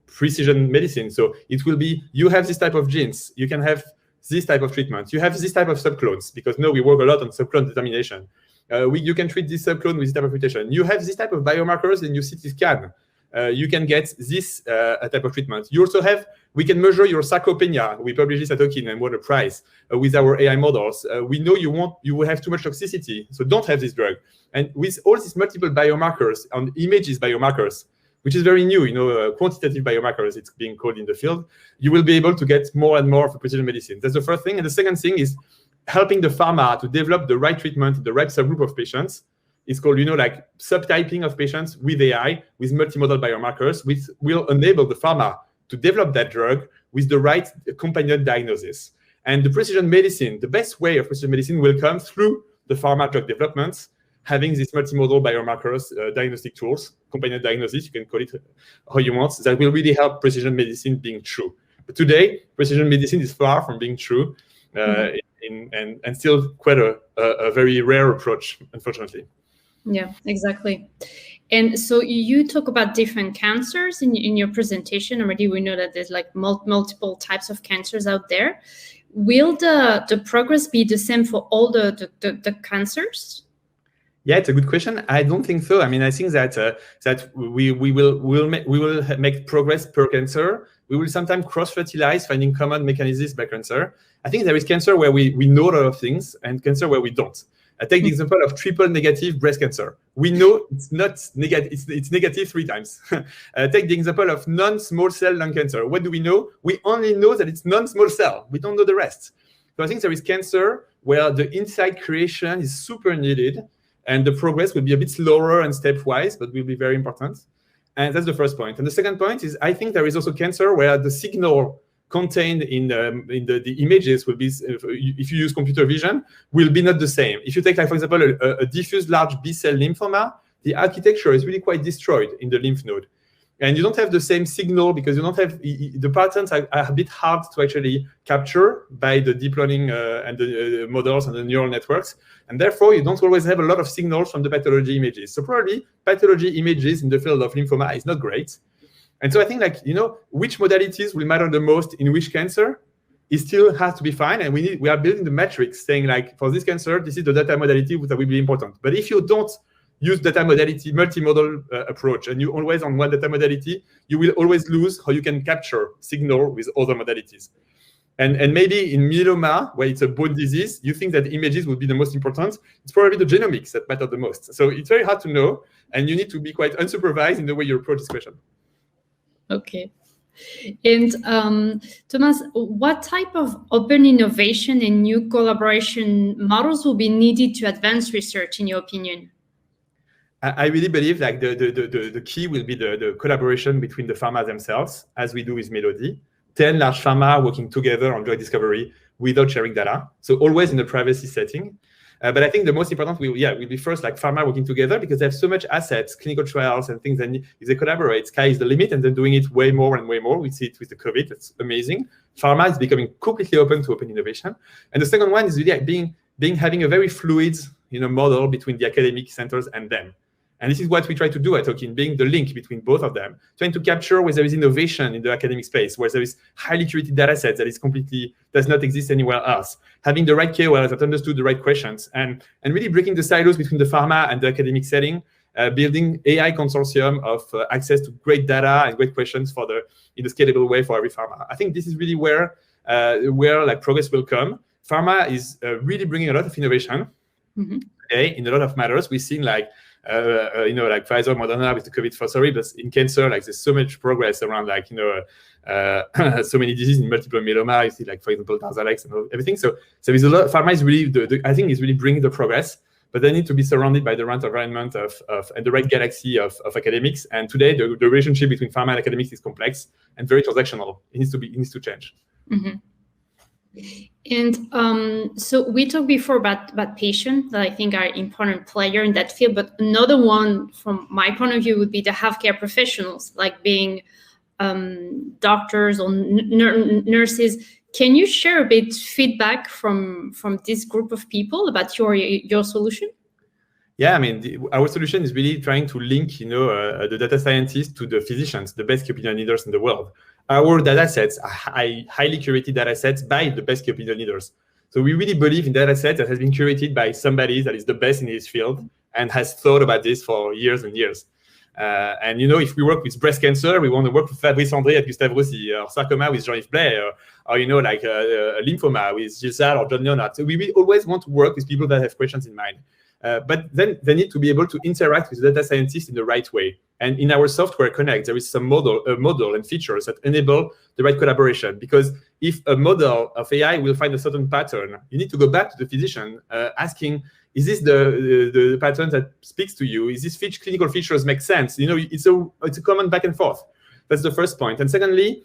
precision medicine. So it will be, you have this type of genes, you can have this type of treatment, you have this type of subclones, because now we work a lot on subclone determination. You can treat this subclone with this type of mutation. You have this type of biomarkers in your CT scan. You can get this type of treatment. You also have, we can measure your sarcopenia. We published this at Hawking and won a prize with our AI models. We know you will have too much toxicity, so don't have this drug. And with all these multiple biomarkers on images biomarkers, which is very new, quantitative biomarkers, it's being called in the field, you will be able to get more and more of precision medicine. That's the first thing. And the second thing is helping the pharma to develop the right treatment in the right subgroup of patients. It's called, subtyping of patients with AI, with multimodal biomarkers, which will enable the pharma to develop that drug with the right companion diagnosis. And the precision medicine, the best way of precision medicine will come through the pharma drug development, having these multimodal biomarkers, diagnostic tools, companion diagnosis, you can call it how you want, that will really help precision medicine being true. But today, precision medicine is far from being true, and still quite a very rare approach, unfortunately. Yeah, exactly. And so you talk about different cancers in your presentation. Already we know that there's like multiple types of cancers out there. Will the progress be the same for all the cancers? Yeah, it's a good question. I don't think so. I mean, I think that that we will make progress per cancer. We will sometimes cross-fertilize, finding common mechanisms by cancer. I think there is cancer where we know a lot of things and cancer where we don't. I take the example of triple negative breast cancer. We know it's not negative, it's negative 3 times. Take the example of non-small cell lung cancer. What do we know? We only know that it's non-small cell. We don't know the rest. So I think there is cancer where the insight creation is super needed and the progress will be a bit slower and stepwise, but will be very important. And that's the first point. And the second point is I think there is also cancer where the signal contained in the images will be, if you use computer vision, will be not the same. If you take, like, for example, a diffuse large B-cell lymphoma, the architecture is really quite destroyed in the lymph node. And you don't have the same signal because you don't have, the patterns are a bit hard to actually capture by the deep learning and the models and the neural networks. And therefore, you don't always have a lot of signals from the pathology images. So probably pathology images in the field of lymphoma is not great. And so I think, like, which modalities will matter the most in which cancer, it still has to be fine. And we are building the metrics saying, like, for this cancer, this is the data modality that will be important. But if you don't use data modality, multimodal approach, and you always on one data modality, you will always lose how you can capture signal with other modalities. And maybe in myeloma, where it's a bone disease, you think that images would be the most important. It's probably the genomics that matter the most. So it's very hard to know, and you need to be quite unsupervised in the way you approach this question. Okay. And Thomas, what type of open innovation and new collaboration models will be needed to advance research, in your opinion? I really believe, like, the key will be the collaboration between the pharma themselves, as we do with Melody. 10 large pharma working together on drug discovery without sharing data. So always in a privacy setting. But I think the most important will be first, like, pharma working together, because they have so much assets, clinical trials and things that if they collaborate, sky is the limit, and they're doing it way more and way more. We see it with the COVID. It's amazing. Pharma is becoming completely open to open innovation. And the second one is really, like, having a very fluid model between the academic centers and them. And this is what we try to do at Tokin, being the link between both of them, trying to capture where there is innovation in the academic space, where there is highly curated data sets that is completely does not exist anywhere else, having the right KOLs that understood the right questions, and really breaking the silos between the pharma and the academic setting, building AI consortium of access to great data and great questions in a scalable way for every pharma. I think this is really where like progress will come. Pharma is really bringing a lot of innovation today in a lot of matters. We've seen, like, like Pfizer, Moderna with the COVID but in cancer, like, there's so much progress around, like, so many diseases in multiple myeloma. You see, like, for example, Darzalex and everything. So there's a lot. Pharma is really, I think, is really bringing the progress, but they need to be surrounded by the right environment and the right galaxy of academics. And today, the relationship between pharma and academics is complex and very transactional. It needs to change. Mm-hmm. And so we talked before about patients that I think are important player in that field, but another one from my point of view would be the healthcare professionals, like being doctors or nurses. Can you share a bit feedback from this group of people about your solution? Yeah, I mean, our solution is really trying to link, the data scientists to the physicians, the best key opinion leaders in the world. Our data sets are highly curated data sets by the best key opinion leaders. So we really believe in data sets that has been curated by somebody that is the best in his field and has thought about this for years and years. And if we work with breast cancer, we want to work with Fabrice André at Gustave Roussy, or sarcoma with Jean-Yves Blais, or like a lymphoma with Gilles Salles or John Leonard. So we will always want to work with people that have questions in mind. But then they need to be able to interact with data scientists in the right way. And in our software Connect, there is some model and features that enable the right collaboration. Because if a model of AI will find a certain pattern, you need to go back to the physician asking, is this the pattern that speaks to you? Is this clinical features make sense? It's a common back and forth. That's the first point. And secondly,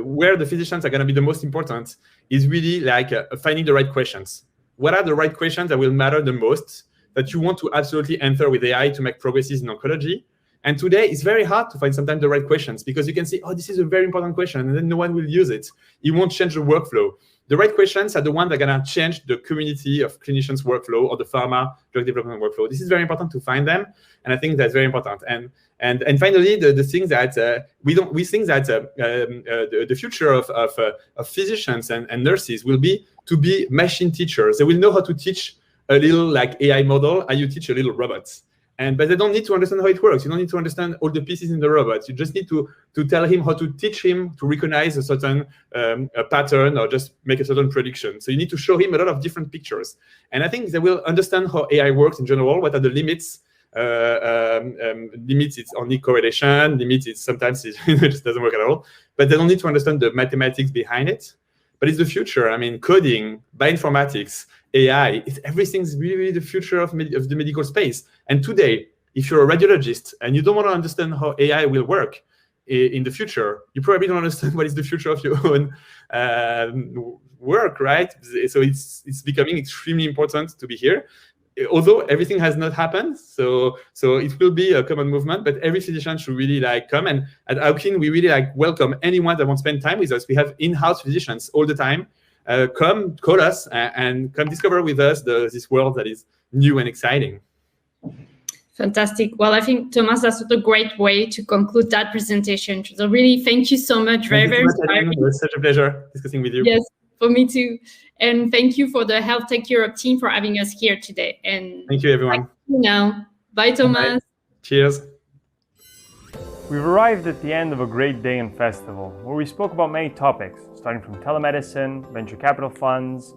where the physicians are going to be the most important is really like finding the right questions. What are the right questions that will matter the most, that you want to absolutely enter with AI to make progresses in oncology? And today, it's very hard to find sometimes the right questions, because you can see, oh, this is a very important question, and then no one will use it. It won't change the workflow. the right questions are the ones that are going to change the community of clinicians' workflow or the pharma drug development workflow. This is very important to find them, and I think that's very important. And finally, the thing that we think that the future of physicians and nurses will be to be machine teachers. They will know how to teach a little like AI model, and you teach a little robots. But they don't need to understand how it works. You don't need to understand all the pieces in the robot. You just need to tell him how to teach him to recognize a certain a pattern or just make a certain prediction. So you need to show him a lot of different pictures. And I think they will understand how AI works in general. What are the limits? Limits it's only correlation. Limits it's sometimes it just doesn't work at all. But they don't need to understand the mathematics behind it. But it's the future. I mean, coding, bioinformatics, AI, everything's really the future of the medical space. And today, if you're a radiologist and you don't want to understand how AI will work in the future, you probably don't understand what is the future of your own work, right? So it's becoming extremely important to be here. Although everything has not happened, so it will be a common movement, but every physician should really come. And at Aukin, we really welcome anyone that wants to spend time with us. We have in-house physicians all the time. Come call us and come discover with us this world that is new and exciting. Fantastic. Well, I think, Thomas, that's a great way to conclude that presentation. So really, thank you so much. Very inspiring. It was such a pleasure discussing with you. Yes, for me too. And thank you for the HealthTech Europe team for having us here today. And thank you, everyone. Now, bye, Thomas. Bye. Cheers. We've arrived at the end of a great day and festival where we spoke about many topics, starting from telemedicine, venture capital funds,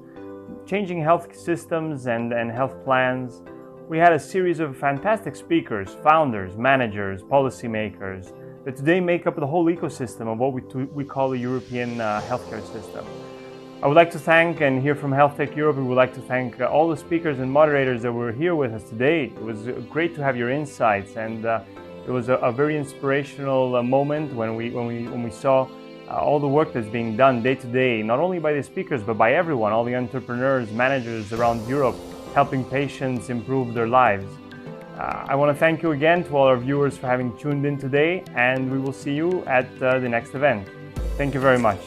changing health systems and health plans. We had a series of fantastic speakers, founders, managers, policymakers that today make up the whole ecosystem of what we call the European healthcare system. I would like to thank and hear from HealthTech Europe. We would like to thank all the speakers and moderators that were here with us today. It was great to have your insights, and it was a very inspirational moment when we saw all the work that's being done day to day, not only by the speakers but by everyone, all the entrepreneurs, managers around Europe, helping patients improve their lives. I want to thank you again to all our viewers for having tuned in today, and we will see you at the next event. Thank you very much.